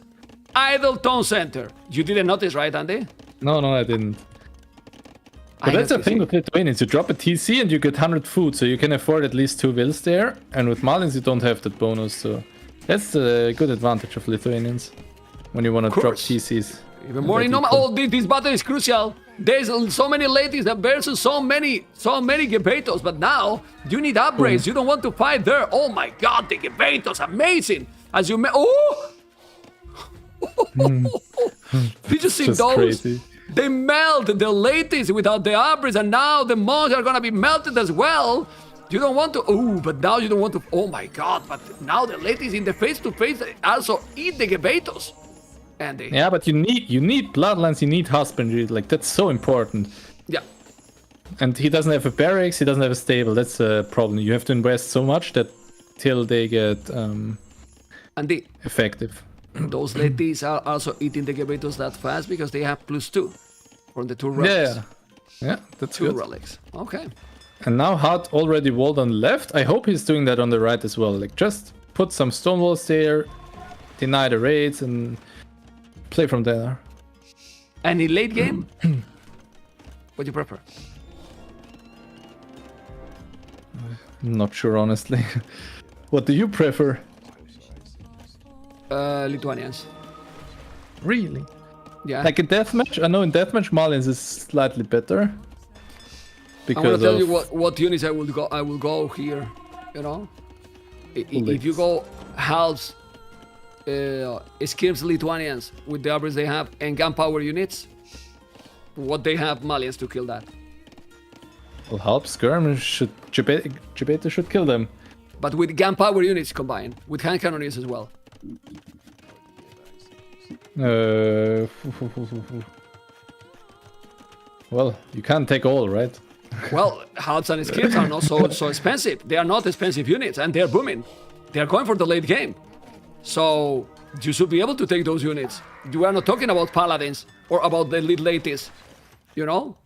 Idle Tone Center. You didn't notice, right, Andy? No, I didn't. But Idle that's the TC. thing with Lithuanians. You drop a TC and you get 100 food, so you can afford at least 2 wills there. And with Malins, you don't have that bonus, so that's a good advantage of Lithuanians when you want to drop course. TCs. Even more in Nomad. Oh, this battle is crucial. There's so many ladies versus so many Gebetos, but now you need upgrades. You don't want to fight there. Oh my god, the Gebetos, amazing. As you did you see Just those? crazy. They melt the ladies without the upgrades, and now the monks are gonna be melted as well. You don't want to. Oh, but now you don't want to. Oh my god! But now the ladies in the face-to-face also eat the Gebetos. Andy. Yeah, but you need bloodlines, you need husbandry. Like, that's so important. Yeah. And he doesn't have a barracks, he doesn't have a stable. That's a problem. You have to invest so much that till they get Andy. effective. Those ladies are also eating the Gebetos that fast because they have +2 from the 2 relics. Yeah, that's 2 good. relics. Okay. And now Hearttt already walled on the left. I hope he's doing that on the right as well. Like, just put some stone walls there, deny the raids, and play from there. And in late game, what do you prefer? Not sure, honestly. What do you prefer? Lithuanians. Really? Yeah. Like in deathmatch? I know in deathmatch Malins is slightly better. I'm gonna Because tell of... you what units I will go here. You know, if you go halves, Skirms Lithuanians with the upgrades they have and gunpowder units, what they have Malians to kill that. Well, help skirmish should Gebeta should kill them. But with gunpowder units combined, with hand cannoniers as well. Well, you can't take all, right? Well, halves and Skirms are not so expensive. They are not expensive units, and they're booming. They are going for the late game. So you should be able to take those units. You are not talking about paladins or about the elite ladies, you know?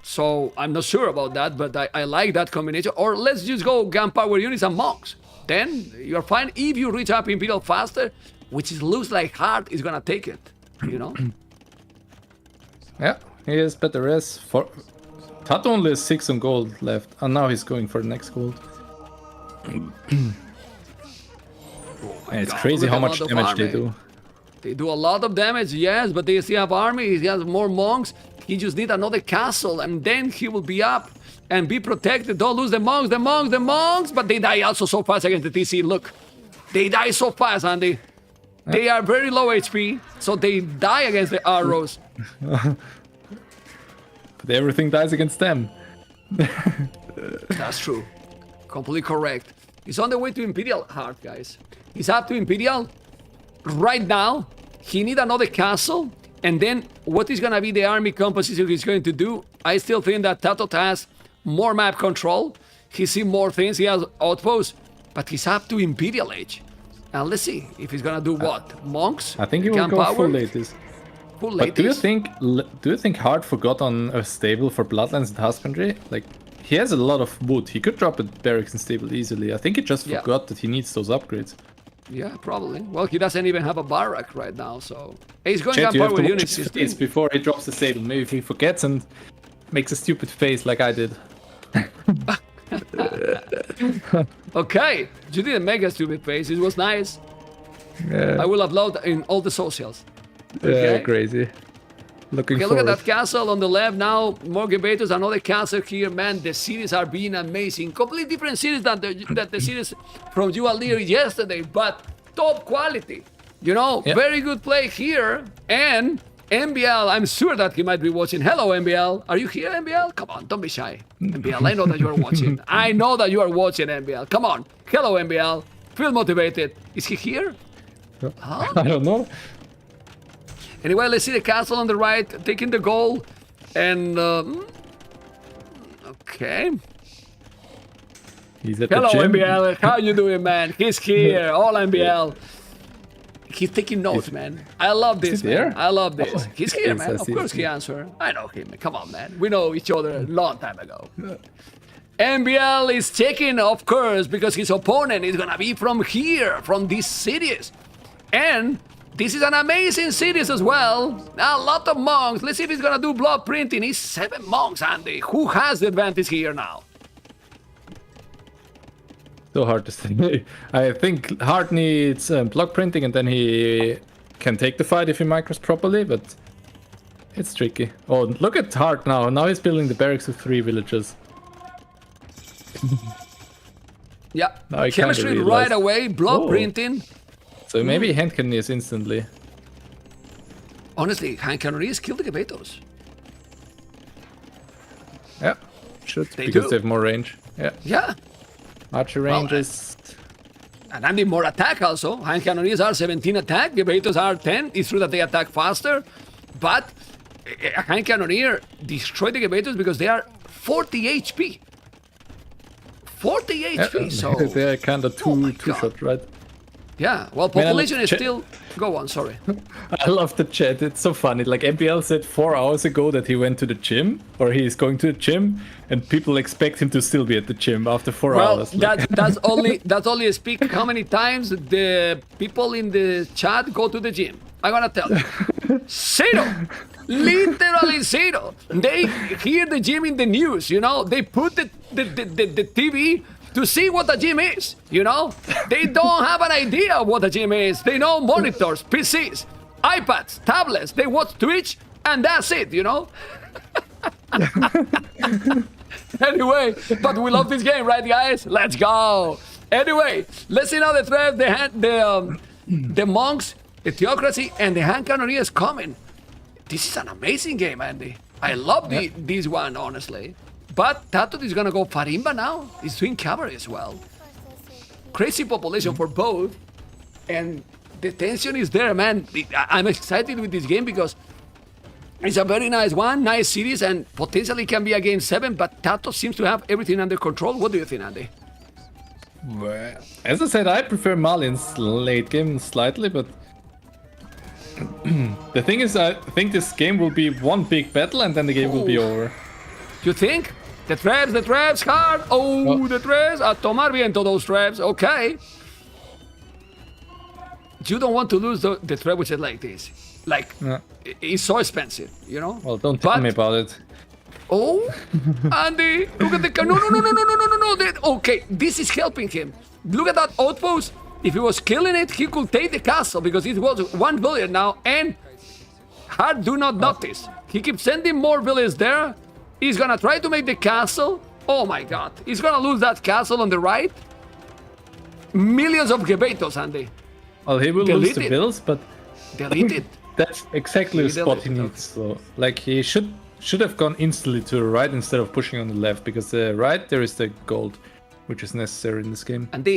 So I'm not sure about that, but I like that combination. Or let's just go gunpowder units and monks. Then you're fine if you reach up Imperial faster, which looks like Hearttt is gonna take it, you know? Yeah, he has better res. For TaToH only has 6 on gold left, and now he's going for the next gold. And it's God, crazy look how at much amount of damage they army. do. They do a lot of damage, yes, but they still have army, he has more monks. He just need another castle, and then he will be up and be protected. Don't lose the monks, but they die also so fast against the TC. Look, they die so fast, Andy. They are very low HP, so they die against the arrows. But everything dies against them. That's true. Completely correct. He's on the way to Imperial Heart, guys. He's up to Imperial. Right now, he need another castle. And then what is going to be the army composition he's going to do? I still think that TaToH has more map control. He see more things. He has outposts. But he's up to Imperial Age. And let's see if he's going to do what? Monks? I think he will Camp go power? full latest. Full But do you latest? think Hearttt forgot on a stable for Bloodlands and Husbandry? Like, he has a lot of wood. He could drop a barracks and stable easily. I think he just Yeah. forgot that he needs those upgrades. Yeah, probably. Well, he doesn't even have a barrack right now, so... Hey, he's going Chet, camp you power have to with watch units his 15. face before he drops the stable. Maybe if he forgets and makes a stupid face like I did. Okay, you didn't make a stupid face. It was nice. Yeah, I will upload in all the socials. yeah, okay. crazy. Looking Okay, look forward. at that castle on the left now. More Gebetos, another castle here. Man, the cities are being amazing. Completely different cities than the cities from Jualir yesterday, but top quality. You know, Yeah. very good play here. And MbL, I'm sure that he might be watching. Hello, MbL. Are you here, MbL? Come on, don't be shy. MbL, I know that you are watching. I know that you are watching, MbL. Come on. Hello, MbL. Feel motivated. Is he here? I don't know. Anyway, let's see the castle on the right, taking the goal. And, okay. He's at Hello, the gym. MbL. How you doing, man? He's here. All MbL. He's taking notes, man. I love this, he man. there? I love this. Oh, He's here, yes, man. I Of see course him. he answered. I know him. Come on, man. We know each other a long time ago. MbL is checking, of course, because his opponent is gonna be from here, from these cities. And this is an amazing cities as well. A lot of monks. Let's see if he's gonna do blood printing. He's 7 monks, Andy. Who has the advantage here now? So hard to say. I think Hearttt needs block printing and then he can take the fight if he micros properly, but it's tricky. Oh, look at Hearttt now. Now he's building the barracks with 3 villages. Yeah, Now I kinda chemistry realized- right away, blood Oh. printing. So maybe hand can use instantly. Honestly, hand cannoners kill the Gebetos. Yeah, should, They because do. they have more range. Yeah, Yeah, archer range is... and I need more attack also. Hand cannoners are 17 attack, Gebetos are 10. It's true that they attack faster, but a hand cannoneer destroy the Gebetos because they are 40 HP. 40 HP, so... they're kind of Oh my two-shot, right? Yeah, well, Man, population is check- still... Go on, sorry. I love the chat. It's so funny. Like MbL said 4 hours ago that he went to the gym, or he's going to the gym, and people expect him to still be at the gym after 4 Well, hours. Like, that's only a speak how many times the people in the chat go to the gym. I'm gonna tell you. Zero. Literally zero. They hear the gym in the news, you know? They put the TV to see what the gym is, you know? They don't have an idea of what the gym is. They know monitors, PCs, iPads, tablets. They watch Twitch, and that's it, you know? Anyway, but we love this game, right, guys? Let's go. Anyway, let's see now the threat, the monks, the theocracy, and the hand cannoneers coming. This is an amazing game, Andy. I love this one, honestly. But TaToH is gonna go Farimba now. He's doing cavalry as well. Crazy population for both, and the tension is there, man. I'm excited with this game because it's a very nice one, nice series, and potentially can be a game 7. But TaToH seems to have everything under control. What do you think, Andy? as I said, I prefer Malin's late game slightly, but the thing is, I think this game will be one big battle and then the game will be over. You think? The traps, hard. Oh, the traps. A tomar viento those traps. Okay. You don't want to lose the trap which is like this. Like, it's so expensive, you know? Well, don't tell me about it. Oh, Andy, look at the... No. Okay, this is helping him. Look at that outpost. If he was killing it, he could take the castle because it was 1 billion now. And Hearttt do not notice. He keeps sending more villains there. He's gonna try to make the castle. Oh my god. He's gonna lose that castle on the right. Millions of Gebetos, Andy. Well, he will lose the Delete it. bills, but Delete it. That's exactly the Feudal, spot he needs. So, like, he should have gone instantly to the right instead of pushing on the left, because the right there is the gold, which is necessary in this game. And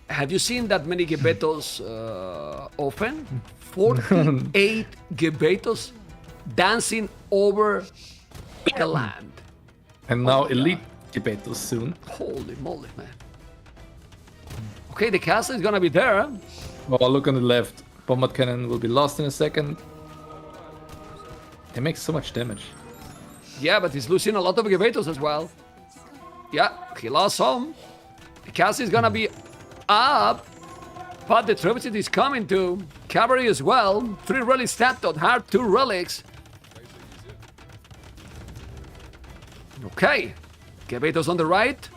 have you seen that many Gebetos often? 48 Gebetos dancing over the land. And now elite Gebetos soon. Holy moly, man. Okay, the castle is gonna be there. Oh, look on the left. Bombard cannon will be lost in a second. They make so much damage. Yeah, but he's losing a lot of Gebetos as well. Yeah, he lost some. The castle is gonna be up. But the trebuchet is coming to cavalry as well. 3 relics TaToH, Hearttt 2 relics. Okay, Gebetos on the right.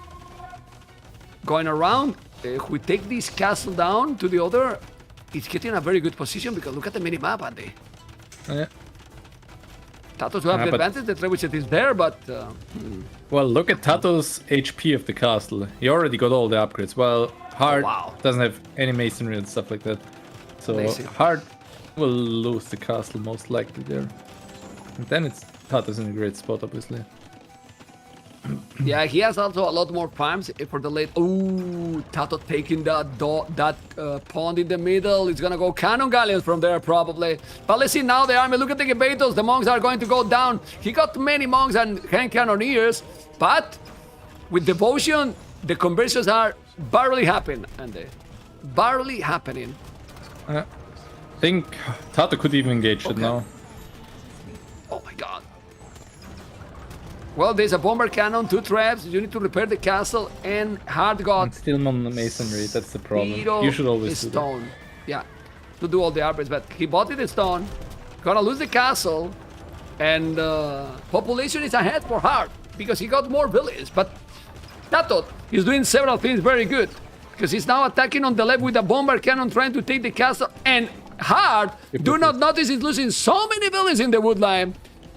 Going around. If we take this castle down to the other, it's getting a very good position because look at the mini-map, Andy. Yeah. TaToH to have the but- advantage, the trebuchet is there, but... Well, look at TaToH's HP of the castle. He already got all the upgrades. Well, Hearttt wow. doesn't have any masonry and stuff like that. So Amazing. Hearttt will lose the castle most likely there. And then it's TaToH's in a great spot, obviously. Yeah, he has also a lot more farms for the late. Ooh, TaToH taking that pond in the middle. It's gonna go cannon galleons from there probably. But let's see now the army. Look at the Gebetos. The monks are going to go down. He got many monks and hand cannoneers, but with devotion, the conversions are barely happening, and they barely happening. I think TaToH could even engage it now. Oh my god. Well, there's a bomber cannon, 2 traps. You need to repair the castle, and Hearttt got And still no masonry, that's the problem. zero You should always do that. stone. Yeah, to do all the upgrades, but he bought it in stone. Gonna lose the castle, and population is ahead for Hearttt because he got more villages. But TaToH is doing several things very good because he's now attacking on the left with a bomber cannon, trying to take the castle. And Hearttt, do not notice he's losing so many villages in the woodline,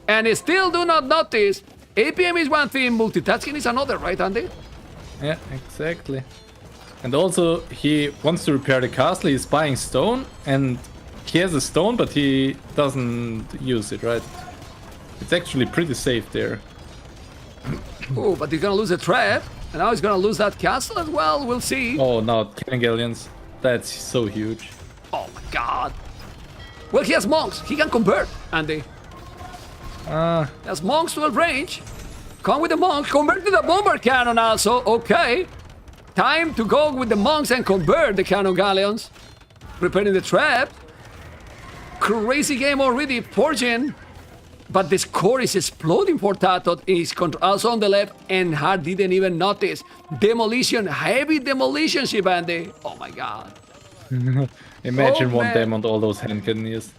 and he still do not notice. APM is one thing, multitasking is another, right, Andy? Yeah, exactly. And also, he wants to repair the castle, he's buying stone, and he has a stone, but he doesn't use it, right? It's actually pretty safe there. Oh, but he's gonna lose a trap, and now he's gonna lose that castle as well, we'll see. Oh, now cannon galleons. That's so huge. Oh my god. Well, he has monks, he can convert, Andy. He has monks 12 range. Come with the monks, convert to the bomber cannon also, okay. Time to go with the monks and convert the cannon galleons. Repairing the trap. Crazy game already, forging. But the score is exploding for TaToH. He's also on the left, and Hearttt didn't even notice. Demolition, heavy demolition ship, Andy. Oh my god. Imagine Oh, one man. them on all those hand cannoneers.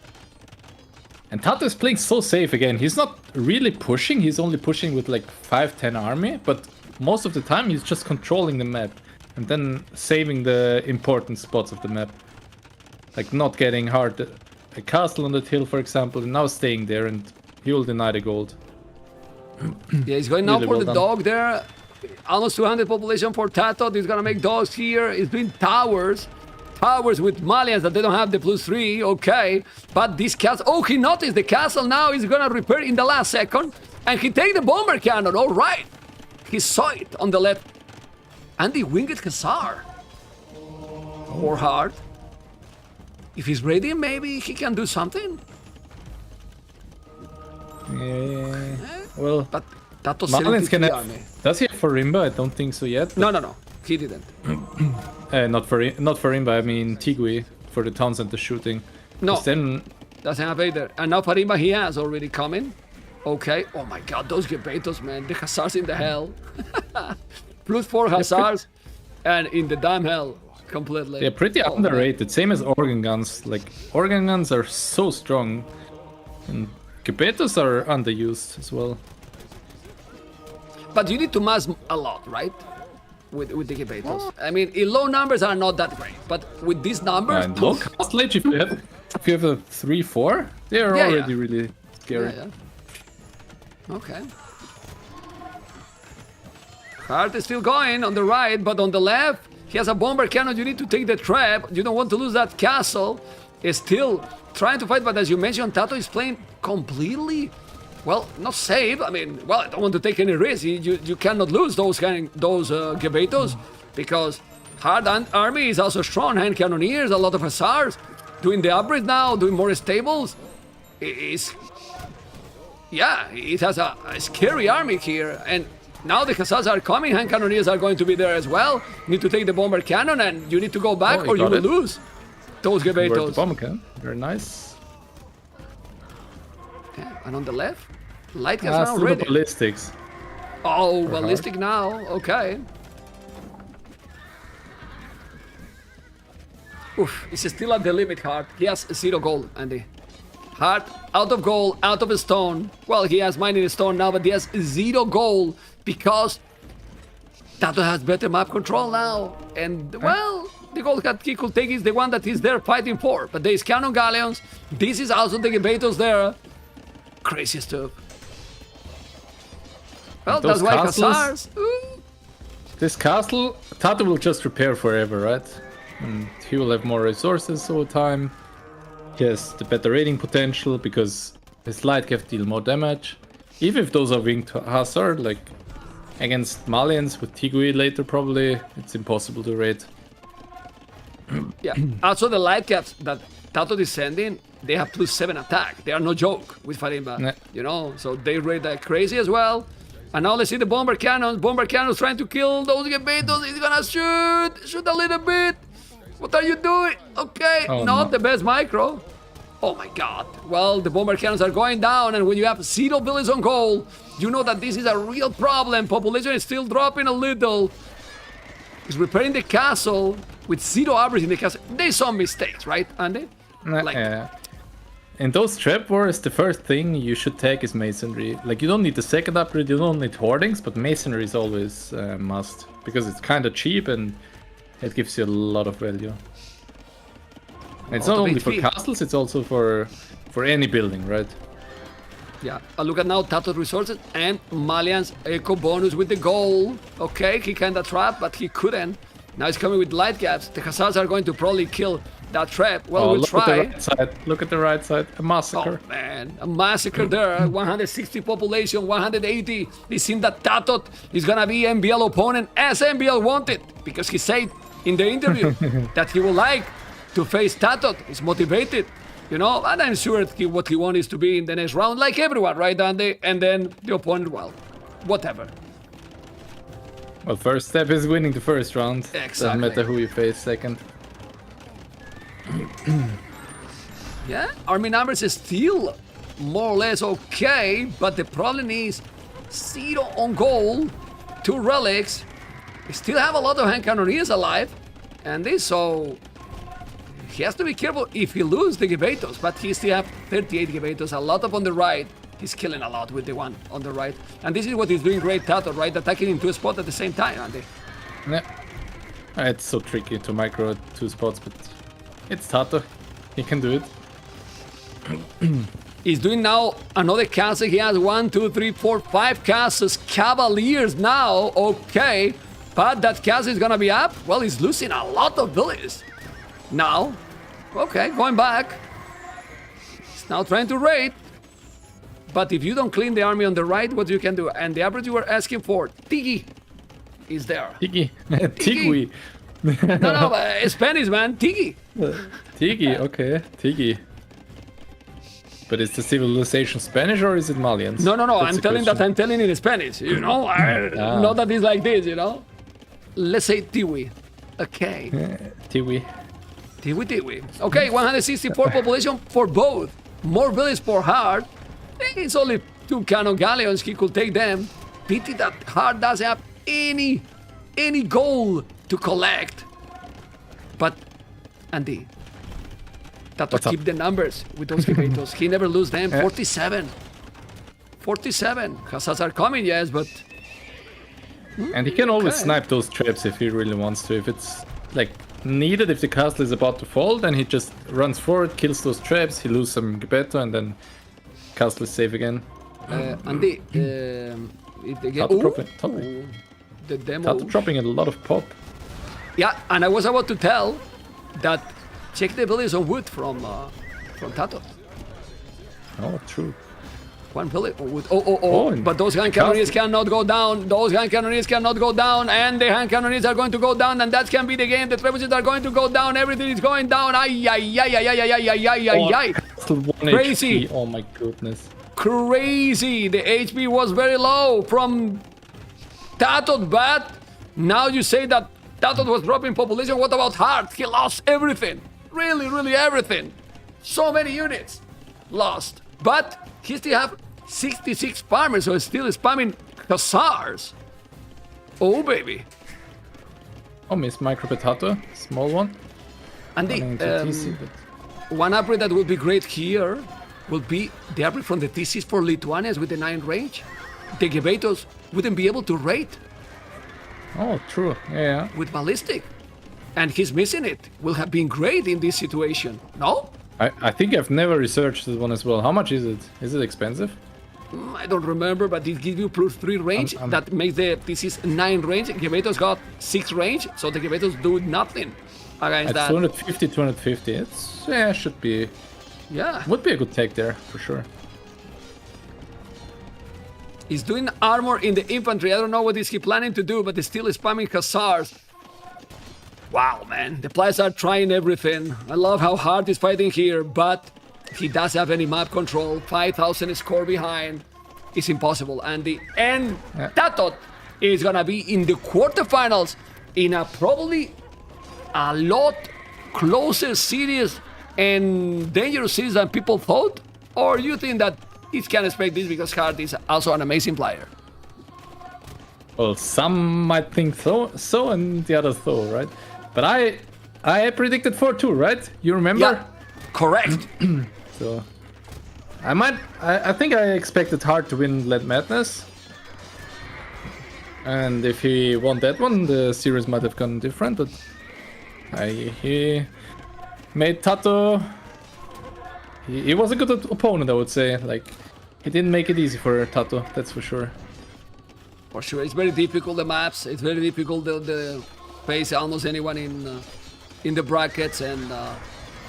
And TaToH is playing so safe again. He's not really pushing, he's only pushing with like 5-10 army, but most of the time he's just controlling the map and then saving the important spots of the map. Like not getting hard a castle on that hill, for example, and now staying there, and he will deny the gold. Yeah, he's going now Really for well the done. dog there. Almost 200 population for TaToH. He's gonna make dogs here. He's doing towers. Towers with Malians that they don't have the +3. Okay. But this castle... Oh, he noticed the castle now. He's gonna repair in the last second. And he take the bomber cannon. All right. He saw it on the left. And the winged hussar. Or Hearttt. If he's ready, maybe he can do something. Yeah. Well, But TaToH Malians can have... have... Does he have Farimba? I don't think so yet. No, no, no. He didn't. Not Farimba, I mean Tigui for the town center shooting. No. 'Cause then Doesn't have either. And now Farimba he has already coming. Okay. Oh my god, those Gebetos, man. The hussars in the hell. +4 hussars. And in the damn hell. Completely. they're pretty Oh, man. underrated. Same as organ guns. Like organ guns are so strong. And Gebetos are underused as well. But you need to mass a lot, right? With the Gebetos. I mean, in low numbers are not that great. But with these numbers... And low castle age, if you have a 3-4, they are Yeah, already yeah. really scary. Yeah. Okay. Hearttt is still going on the right, but on the left, he has a bomber cannon. You need to take the trap. You don't want to lose that castle. is still trying to fight, but as you mentioned, TaToH is playing completely, well, not safe. I mean, well, I don't want to take any risk. You cannot lose those Gebetos, because Hearttt army is also strong, hand cannoneers, a lot of hussars, doing the upgrade now, doing more stables. Yeah, it has a scary army here, and now the hussars are coming, hand cannoneers are going to be there as well. Need to take the bomber cannon, and you need to go back or you will lose those Where's the Gebetos. bomber cannon? Very nice. Yeah, and on the left, light gas now Still the ready. ballistics. Oh, ballistic now, okay. Oof, it's still at the limit, Hearttt. He has 0 gold, Andy. Hearttt, out of gold, out of stone. Well, he has mining stone now, but he has 0 gold because TaToH has better map control now. And, well, the gold that he could take is the one that he's there fighting for. But there is cannon galleons. This is also the Gebetos there. Crazy stuff. Well, Those that's why castles- hussars. Ooh. This castle, TaToH will just repair forever, right? And he will have more resources over time. He has the better raiding potential because his light can deal more damage. Even if those are winged hussar, like against Malians with Tigui later probably, it's impossible to raid. Yeah. Also, the light caps that TaToH is sending, they have +7 attack. They are no joke with fighting back. Nah. You know, so they raid like crazy as well. And now let's see the bomber cannons. Bomber cannons trying to kill those Gebetos. He's gonna shoot a little bit. What are you doing? Okay, Oh, not no. the best micro. Oh my god. Well, the bomber cannons are going down, and when you have 0 villains on goal, you know that this is a real problem. Population is still dropping a little. He's repairing the castle with 0 average in the castle. There's some mistakes, right, Andy? Like, Yeah. In those trap wars, the first thing you should take is masonry. Like, you don't need the second upgrade, you don't need hoardings, but masonry is always a must. Because it's kind of cheap and it gives you a lot of value. And it's not only for castles, it's also for any building, right? yeah, look at now TaToH resources and Malian's eco bonus with the goal. Okay, he kinda trapped, but he couldn't. Now he's coming with light gaps. The hussars are going to probably kill that trap. Well, we'll look try. at the right side. Look at the right side. A massacre. Oh man, a massacre there. 160 population, 180. It seems that TaToH is gonna be MbL opponent as MbL wanted, because he said in the interview that he would like to face TaToH. He's motivated, you know, and I'm sure what he wants is to be in the next round, like everyone, right, Andy? And then the opponent, well, whatever. Well, first step is winning the first round. Doesn't Exactly. matter who you face second. Yeah, army numbers is still more or less okay, but the problem is 0 on goal, 2 relics. We still have a lot of hand cannoneers alive, and this, so he has to be careful if he loses the Gebetos, but he still have 38 Gebetos, a lot up on the right. He's killing a lot with the one on the right, and this is what he's doing great, TaToH, right? Attacking in 2 spots at the same time, Andy. Yeah. It's so tricky to micro 2 spots, but it's TaToH. He can do it. He's doing now another castle. He has 1, 2, 3, 4, 5 castles. Cavaliers now. Okay. But that castle is gonna be up. Well, he's losing a lot of villages. Now. Okay, going back. He's now trying to raid. But if you don't clean the army on the right, what you can do? And the average you were asking for, Tigi, is there. Tigi. Tigui. No, but Spanish, man. Tigi. Tigi, okay. Tigi. But is the civilization Spanish or is it Malians? No. That's I'm the telling that question. I'm telling in Spanish. You know, not that it's like this. You know. Let's say Tiwi. Okay. Tiwi. Tiwi. Okay, 164 population for both. More villages for Hearttt. It's only 2 cannon galleons. He could take them. Pity that Hearttt doesn't have any gold to collect. But Andy, What's TaToH up? keep the numbers with those Gebetos. He never lose them. 47. 47. Hussars are coming, yes, but And he can always Okay. snipe those traps if he really wants to. If it's like needed, if the castle is about to fall, then he just runs forward, kills those traps, he loses some Gebeto, and then castle is safe again. Andy, if they get TaToH dropping. the demo. TaToH dropping a lot of pop. Yeah, and I was about to tell that Check the abilities on wood from TaToH. Oh, true. One ability on wood. Oh, but those hand cannoneers cannot go down. Those hand cannoneers cannot go down, and the hand cannoneers are going to go down, and that can be the game. The trebuchets are going to go down. Everything is going down. Ay. Crazy. HP. Oh my goodness. Crazy. The HP was very low from TaToH, but now you say that TaToH was dropping population. What about Hearttt? He lost everything. Really everything. So many units lost. But he still have 66 farmers, so he's still spamming Hussars. Oh, baby. Oh, miss micro potato. Small one. And Running into TC, but... one upgrade that would be great here will be the upgrade from the TCs for Lithuanians with the 9 range. The Gebetos wouldn't be able to raid Oh, true. Yeah. with ballistic. And he's missing it. Will have been great in this situation. No? I think I've never researched this one as well. How much is it? Is it expensive? I don't remember, but it gives you +3 range. That makes the TCs 9 range. Gebetos got 6 range, so the Gebetos do nothing against At that. 250, 250. It's should be. Yeah. Would be a good take there for sure. He's doing armor in the infantry. I don't know what is he planning to do, but he's still spamming Hussars. Wow, man. The players are trying everything. I love how Hearttt is fighting here, but he does have any map control. 5,000 score behind. It's impossible. And the end, TaToH is gonna be in the quarterfinals in a probably a lot closer series and dangerous series than people thought? Or you think that it can expect this because Hearttt is also an amazing player? Well, some might think so, and the others so, right? But I predicted 4-2, right? You remember? Yeah, correct. So I think I expected Hearttt to win Led Madness. And if he won that one, the series might have gone different, but he made TaToH. He was a good opponent, I would say. Like, he didn't make it easy for TaToH, that's for sure. For sure, it's very difficult, the maps. It's very difficult to face almost anyone in the brackets, and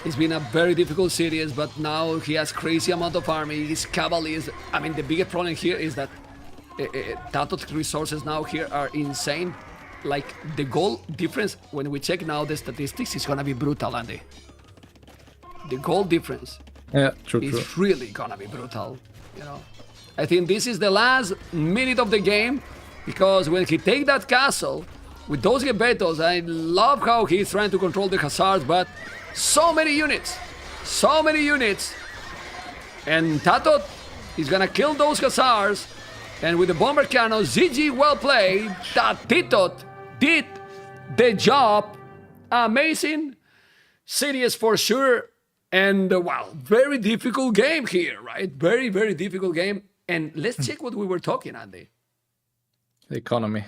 it's been a very difficult series, but now he has crazy amount of army. His cavalry is... I mean, the biggest problem here is that TaToH's resources now here are insane. Like, the goal difference, when we check now the statistics, is gonna be brutal, Andy. The goal difference is really gonna be brutal, you know. I think this is the last minute of the game, because when he take that castle, with those Gebetos, I love how he's trying to control the Hussars, but so many units, and TaToH is gonna kill those Hussars, and with the bomber cannon, GG, well played. TaToH did the job. Amazing series for sure, and wow, very difficult game here, right? Very, very difficult game. And let's check what we were talking, Andy. The economy.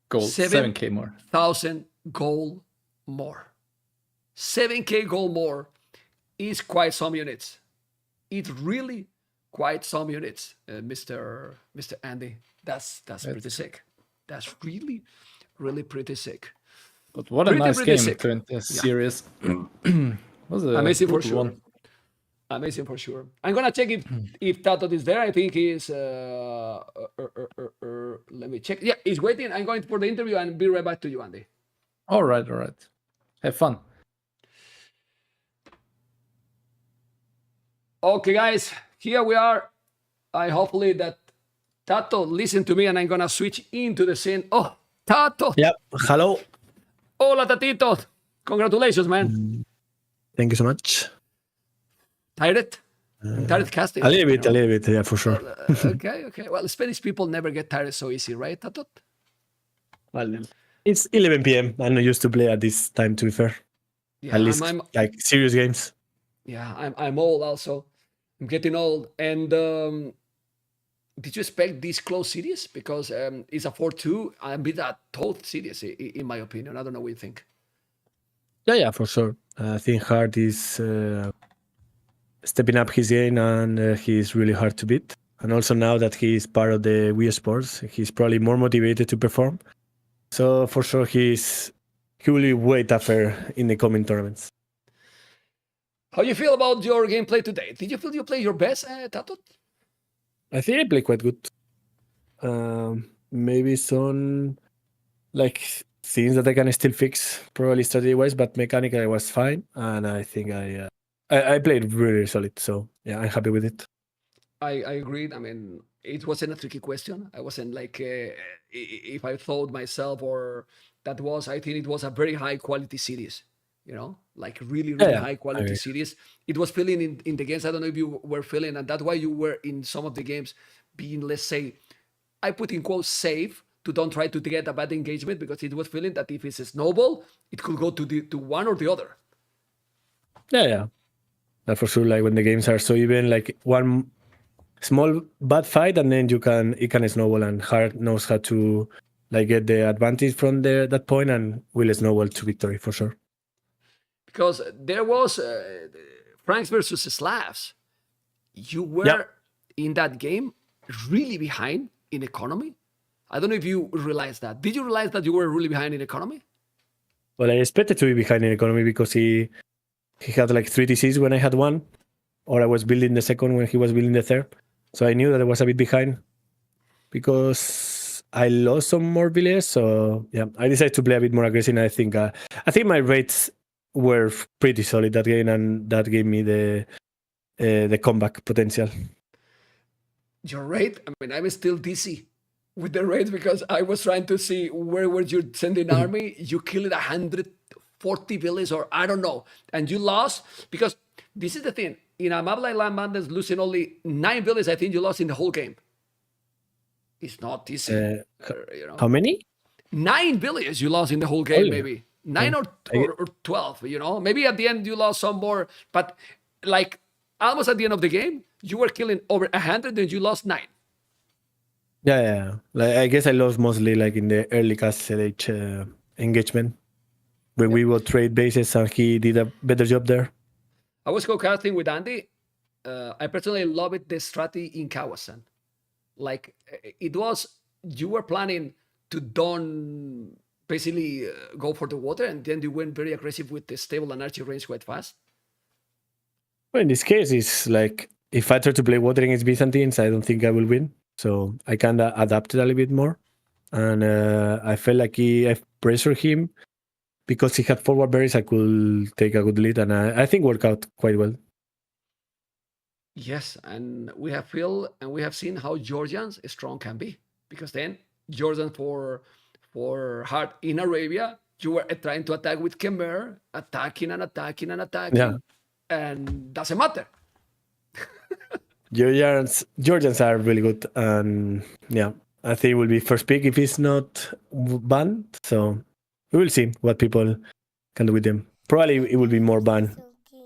Gold. 7k more. 7,000 gold more. 7k gold more is quite some units. It's really quite some units, Mr. Andy. That's pretty sick. That's really, really pretty sick. But what a nice game to end this series. Was a amazing for good sure. one. Amazing for sure. I'm gonna check if TaToH is there. I think he's. Let me check. Yeah, he's waiting. I'm going for the interview and be right back to you, Andy. All right. Have fun. Okay, guys, here we are. I hopefully that TaToH listen to me, and I'm gonna switch into the scene. Oh, TaToH. Yep. Hello. Hola, Tatito. Congratulations, man. Thank you so much. Tired? Tired casting? A little bit, yeah, for sure. Okay. Well, Spanish people never get tired so easy, right, TaToH? Well, it's 11 p.m. I'm not used to play at this time, to be fair. Yeah, at least like serious games. Yeah, I'm old also. I'm getting old. And did you expect this close series? Because it's a 4-2 and beat a TaToH series, in my opinion. I don't know what you think. Yeah, for sure. I think Hearttt is stepping up his game, and he's really hard to beat. And also now that he's part of the Wii Sports, he's probably more motivated to perform. So for sure, he will be way tougher in the coming tournaments. How you feel about your gameplay today? Did you feel you play your best, TaToH? I think I play quite good. Maybe some like things that I can still fix, probably strategy wise, but mechanically I was fine, and I think I played really solid. So yeah, I'm happy with it. I agreed. I mean, it wasn't a tricky question. I wasn't like if I thought myself or that was. I think it was a very high quality series. You know, like really Yeah, high I quality agree. series. It was feeling in the games. I don't know if you were feeling, and that's why you were in some of the games being, let's say, I put in quotes safe to don't try to get a bad engagement because it was feeling that if it's a snowball, it could go to one or the other. Yeah. That for sure. Like when the games are so even, like one small bad fight, and then it can snowball, and Hearttt knows how to like get the advantage from that point, and will snowball to victory for sure. Because there was Franks versus Slavs. You were Yeah. in that game really behind in economy. I don't know if you realized that. Did you realize that you were really behind in economy? Well, I expected to be behind in economy because he had like 3 DCs when I had one, or I was building the second when he was building the third. So I knew that I was a bit behind because I lost some more villagers. So yeah, I decided to play a bit more aggressive. And I think my rates were pretty solid that game, and that gave me the comeback potential. Your rate? I mean, I'm still DC with the rate because I was trying to see where were you sending army. You killed 140 villages, or I don't know, and you lost because this is the thing. In a map like Land Bandits, losing only 9 villages, I think you lost in the whole game. It's not easy. You know, How many? 9 villages you lost in the whole game, Only? maybe 9 or 12. You know, maybe at the end you lost some more, but like almost at the end of the game, you were killing over 100 and you lost 9. Yeah. Like I guess I lost mostly like in the early Castle Age engagement when we would trade bases, and he did a better job there. I was co-casting with Andy. I personally loved the strategy in Kawasan. Like it was, you were planning to don't basically go for the water, and then you went very aggressive with the stable and archer range quite fast. Well, in this case, it's like if I try to play water against Byzantines, I don't think I will win. So I kind of adapted a little bit more, and I felt like I pressured him because he had forward berries. I could take a good lead, and I think worked out quite well. Yes, and we have feel and we have seen how Georgians strong can be, because then Georgian for Hearttt in Arabia, you were trying to attack with Khmer, attacking, Yeah. and doesn't matter. Georgians are really good, and yeah, I think it will be first pick if it's not banned. So we will see what people can do with them. Probably it will be more banned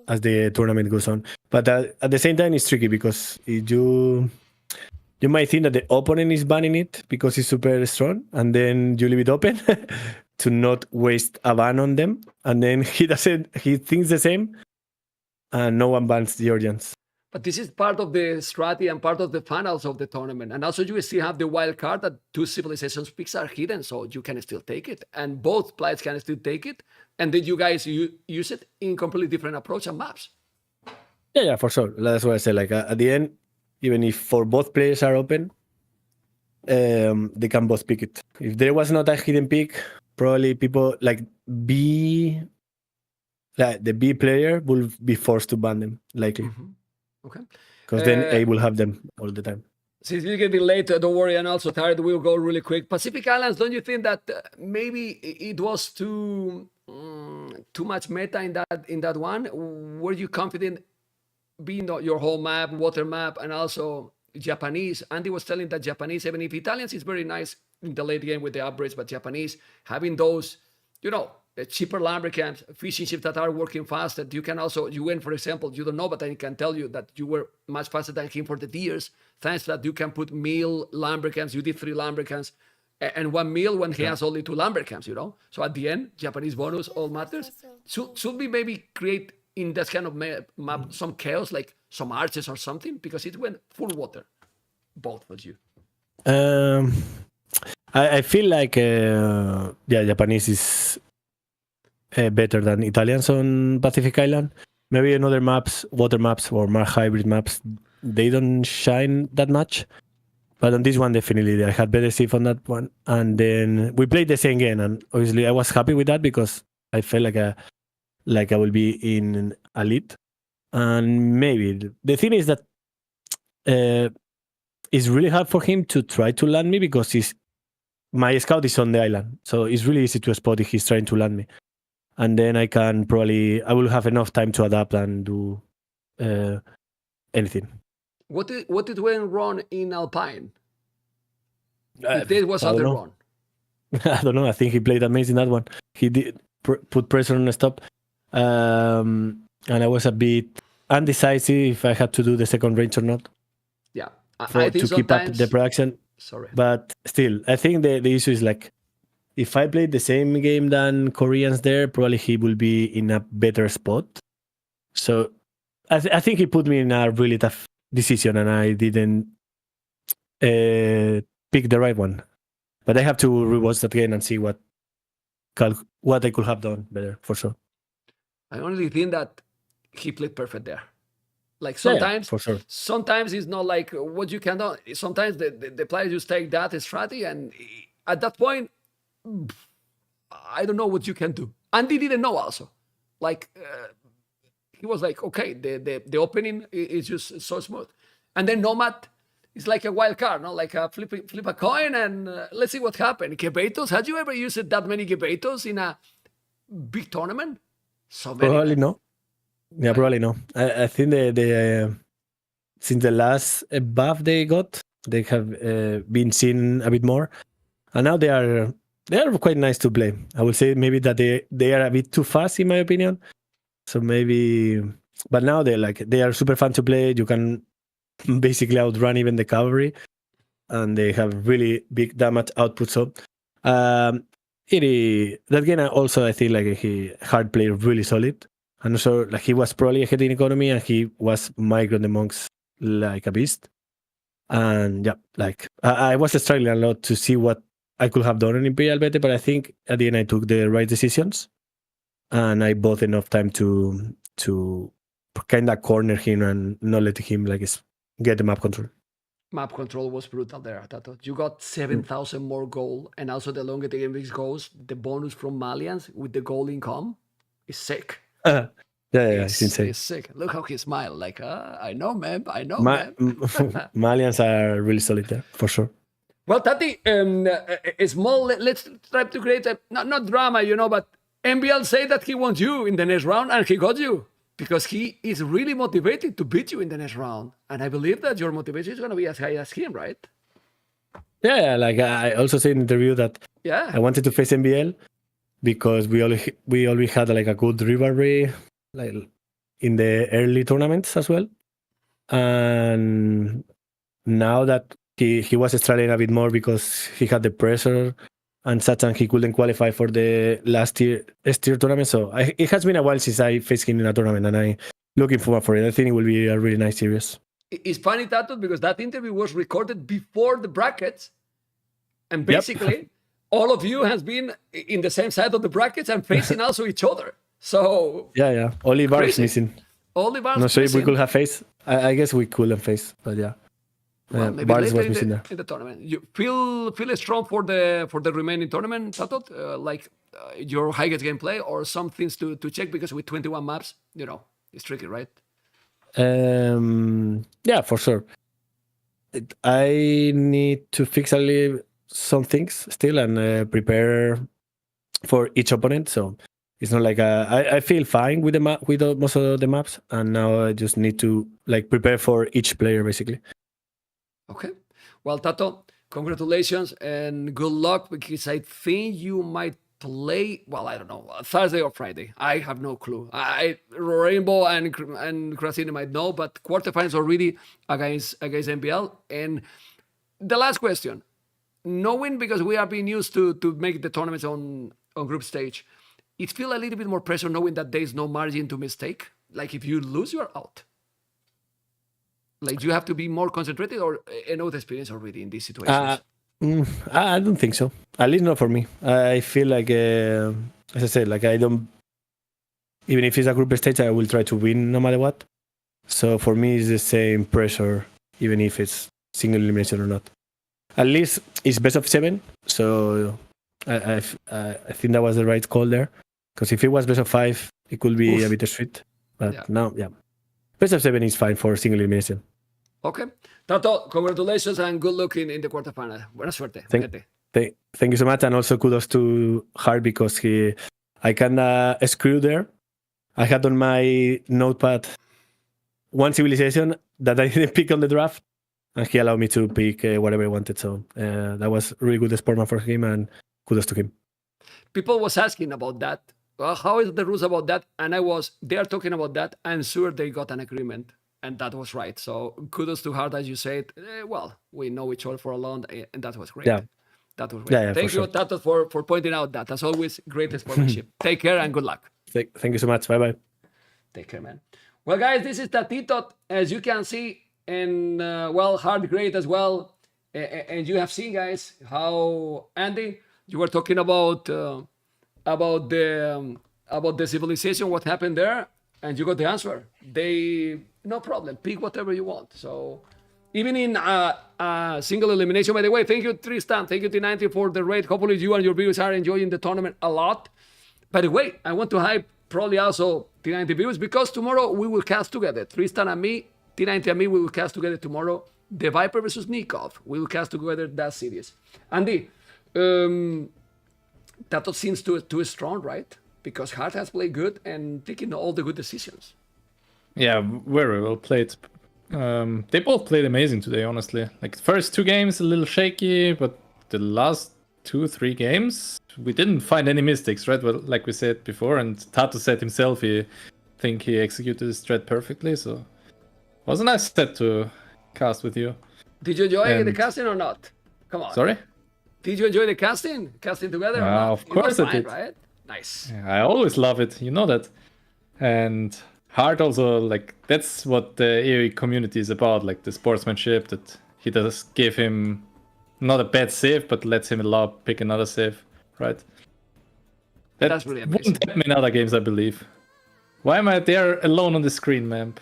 as the tournament goes on. But at the same time, it's tricky because you might think that the opponent is banning it because it's super strong, and then you leave it open to not waste a ban on them, and then he thinks the same, and no one bans the Georgians. But this is part of the strategy and part of the finals of the tournament. And also you still have the wild card that 2 civilizations picks are hidden, so you can still take it. And both players can still take it. And then you guys use it in completely different approach and maps. Yeah, for sure. That's what I said. Like at the end, even if for both players are open, they can both pick it. If there was not a hidden pick, probably people like the B player will be forced to ban them, likely. Mm-hmm. Okay. Because then A will have them all the time. Since we're getting late, don't worry, and also tired, we'll go really quick. Pacific Islands, don't you think that maybe it was too much meta in that one? Were you confident being your whole map, water map, and also Japanese? Andy was telling that Japanese, even if Italians is very nice in the late game with the upgrades, but Japanese having those, cheaper lumber camps, fishing ships that are working faster. You went, for example, you don't know, but I can tell you that you were much faster than him for the deers. Thanks to that, you can put meal lumber camps. You did 3 lumber camps and 1 meal when he has only 2 lumber camps, So at the end, Japanese bonus all matters. Should we maybe create in that kind of map some chaos, like some arches or something? Because it went full water, both of you. I feel like, Japanese is better than Italians on Pacific Island. maybe in other maps, water maps or more hybrid maps, they don't shine that much. But on this one, definitely, I had better safe on that one. And then we played the same game, and obviously I was happy with that because I felt like I will be in elite. And maybe the thing is that it's really hard for him to try to land me because my scout is on the island, so it's really easy to spot if he's trying to land me. And then I will have enough time to adapt and do anything. What did went wrong in Alpine? Uh, If there was I don't other know. wrong. I don't know. I think he played amazing that one. He did put pressure on the stop, and I was a bit undecisive if I had to do the second range or not Yeah, I think to keep up sometimes. the production. Sorry. But still, I think the issue is like, if I played the same game than Koreans there, probably he will be in a better spot. So I think he put me in a really tough decision, and I didn't pick the right one. But I have to rewatch that game and see what I could have done better, for sure. I only think that he played perfect there. Like Yeah, yeah, sometimes, for sure. sometimes it's not like what you can do. Sometimes the players just take that strategy, and at that point, I don't know what you can do. Andy didn't know also. Like he was like, okay, the opening is just so smooth, and then Nomad is like a wild card, no? Like a flip a coin, and let's see what happened. Gebetos, had you ever used that many Gebetos in a big tournament? So many. Probably man. no. Yeah, probably no. I think the since the last buff they got, they have been seen a bit more, and now they are quite nice to play. I would say maybe that they are a bit too fast in my opinion. So maybe, but now they are super fun to play. You can basically outrun even the cavalry, and they have really big damage output. So that game also I think like Hearttt played really solid. And also, like, he was probably ahead in economy, and he was micro the monks like a beast. And yeah, like I was struggling a lot to see what I could have done in Imperial Beta, but I think at the end I took the right decisions, and I bought enough time to kind of corner him and not let him get the map control. Map control was brutal there. TaToH. You got 7,000 more gold, and also the longer the game goes, the bonus from Malians with the gold income is sick. Yeah, it's insane. It's sick. Look how he smiled. Like, I know, man. I know, Ma- man. Malians are really solid there, for sure. Well, Tati, small. Let's try to create not drama, but MbL said that he wants you in the next round, and he got you because he is really motivated to beat you in the next round. And I believe that your motivation is going to be as high as him, right? Yeah, like I also said in the interview that I wanted to face MbL because we always had like a good rivalry like in the early tournaments as well. And now that he was struggling a bit more because he had the pressure and such, and he couldn't qualify for the last year S-tier tournament. So it has been a while since I faced him in a tournament, and I'm looking forward for it. I think it will be a really nice series. It's funny, TaToH, because that interview was recorded before the brackets, and basically all of you has been in the same side of the brackets and facing also each other. So yeah, only Bar's missing. Only Bar's not sure missing. If we could have faced. I guess we couldn't face, but yeah. Well, maybe Bar's later was missing there. in the tournament. You feel strong for the remaining tournament, TaToH? Your highest gameplay or some things to check, because with 21 maps, it's tricky, right? Yeah, for sure. I need to fix some things still and prepare for each opponent. So it's not like I feel fine with the map, with most of the maps, and now I just need to prepare for each player basically. Okay. Well, TaToH, congratulations and good luck, because I think you might play, well, I don't know, Thursday or Friday. I have no clue. Rainbow and Krasini might know, but quarterfinals already against MbL. And the last question, knowing, because we are being used to make the tournaments on group stage, it feels a little bit more pressure knowing that there is no margin to mistake. Like if you lose, you're out. Like you have to be more concentrated, or know the experience already in these situations? I don't think so. At least not for me. I feel like, as I said, like I don't even if it's a group stage, I will try to win no matter what. So for me, it's the same pressure, even if it's single elimination or not. At least it's best of 7, so I think that was the right call there. Because if it was best of 5, it could be a bit sweet. But now, best of 7 is fine for single elimination. Okay. TaToH, congratulations and good luck in the quarterfinal. Buena suerte. Thank you so much, and also kudos to Hearttt because I kinda screwed there. I had on my notepad one civilization that I didn't pick on the draft, and he allowed me to pick whatever I wanted. So that was really good sportsman for him, and kudos to him. People was asking about that. Well, how is the rules about that? And they are talking about that. I'm sure they got an agreement, and that was right. So kudos to Hearttt, as you said. Well, we know each other for a long, and that was great. Yeah. That was great. Thank you, TaToH, for pointing out that. As always, great sportsmanship. Take care and good luck. Thank you so much. Bye-bye. Take care, man. Well, guys, this is TaToH, as you can see, and Hearttt great as well. And you have seen, guys, how Andy, you were talking about the civilization, what happened there, and you got the answer. No problem, pick whatever you want. So even in single elimination, by the way, thank you, Tristan, thank you, T90, for the raid. Hopefully you and your viewers are enjoying the tournament a lot. By the way, I want to hype probably also T90 viewers because tomorrow we will cast together. Tristan and me, T90 and me, we will cast together tomorrow. The Viper versus Nikov. We will cast together that series. Andy, TaToH seems too strong, right? Because Hearttt has played good and taking all the good decisions. Yeah, very well played. They both played amazing today, honestly. Like the first 2 games a little shaky, but the last 2-3 games we didn't find any mistakes, right? Well, like we said before, and TaToH said himself, he executed his strat perfectly. So it was a nice set to cast with you. Did you enjoy the casting or not? Come on. Sorry? Did you enjoy the casting together? Or not? Of course I did. Right? Nice. Yeah, I always love it. You know that. And Hearttt also, like, that's what the AoE community is about, like the sportsmanship, that he does give him not a bad save, but lets him pick another save, right? That's really amazing. Wouldn't happen in other games, I believe. Why am I there alone on the screen, man?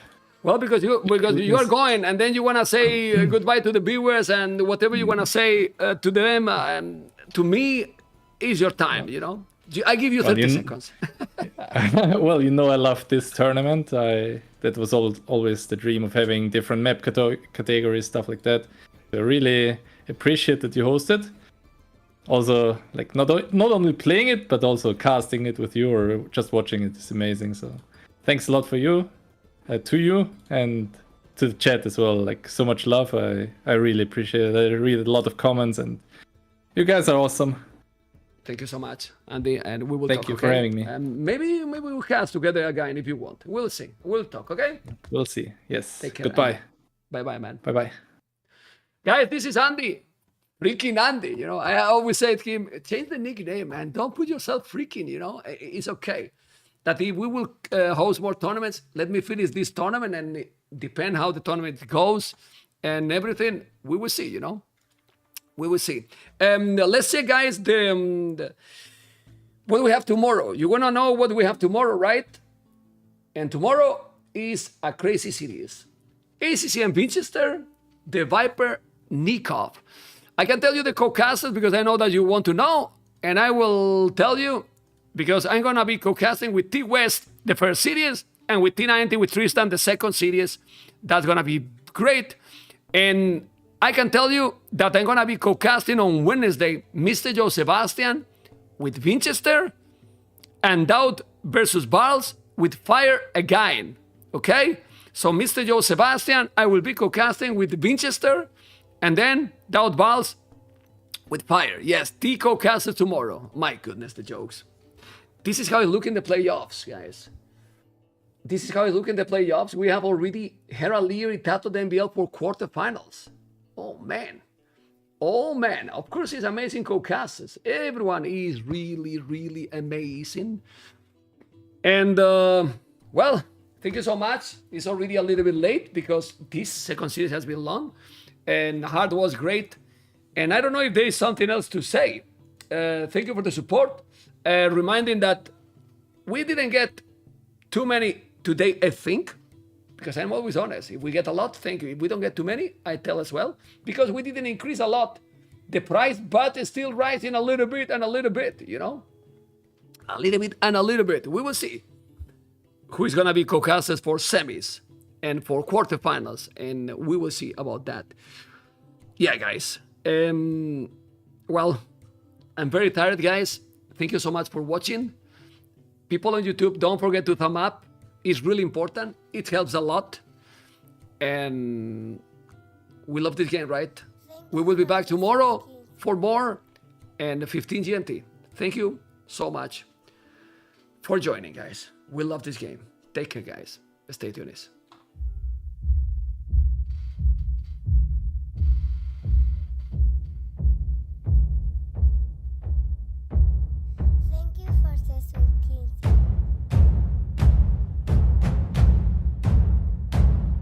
Well, because you are going, and then you want to say goodbye to the viewers and whatever you want to say to them, and to me, is your time, you know? I give you 30 seconds. Well, you know I love this tournament. That was always the dream of having different map categories, stuff like that. I really appreciate that you hosted. Also, like not only playing it, but also casting it with you or just watching it is amazing. So thanks a lot for you, to you, and to the chat as well. Like so much love. I really appreciate it. I read a lot of comments, and you guys are awesome. Thank you so much, Andy, and we will Thank talk. You for having me. Maybe we'll cast together again if you want. We'll see. We'll talk, okay? We'll see. Yes. Take care. Goodbye. Bye-bye, man. Bye-bye. Guys, this is Andy. Freaking Andy, you know. I always say to him, change the nickname, man. Don't put yourself freaking, you know. It's okay. That if we will host more tournaments, let me finish this tournament, and depend how the tournament goes and everything, we will see, you know. We will see. Let's say, guys, what we have tomorrow. You want to know what we have tomorrow, right? And tomorrow is a crazy series. ACC and Winchester, the Viper, Nikov. I can tell you the co-casters because I know that you want to know. And I will tell you because I'm going to be co-casting with T West, the first series, and with T90 with Tristan, the second series. That's going to be great. And I can tell you that I'm going to be co-casting on Wednesday Mr. Joe Sebastian with Winchester and TaToH versus Barls with Fire again. Okay? So Mr. Joe Sebastian, I will be co-casting with Winchester and then TaToH Barls with Fire. Yes, T co-casted tomorrow. My goodness, the jokes. This is how it look in the playoffs, guys. This is how it look in the playoffs. We have already Hearttt, Leary, TaToH, MbL for quarterfinals. Oh, man. Oh, man. Of course, it's amazing co-casters. Everyone is really, really amazing. And, well, thank you so much. It's already a little bit late because this second series has been long. And Hearttt was great. And I don't know if there is something else to say. Thank you for the support. Reminding that we didn't get too many today, I think, because I'm always honest. If we get a lot, thank you. If we don't get too many, I tell as well, because we didn't increase a lot the price, but it's still rising a little bit and a little bit, you know? A little bit and a little bit. We will see who is going to be Caucasus for semis and for quarterfinals, and we will see about that. Yeah, guys. Well, I'm very tired, guys. Thank you so much for watching. People on YouTube, don't forget to thumb up. It's really important. It helps a lot. And we love this game, right? We will be back tomorrow for more and 15 GMT. Thank you so much for joining, guys. We love this game. Take care, guys. Stay tuned.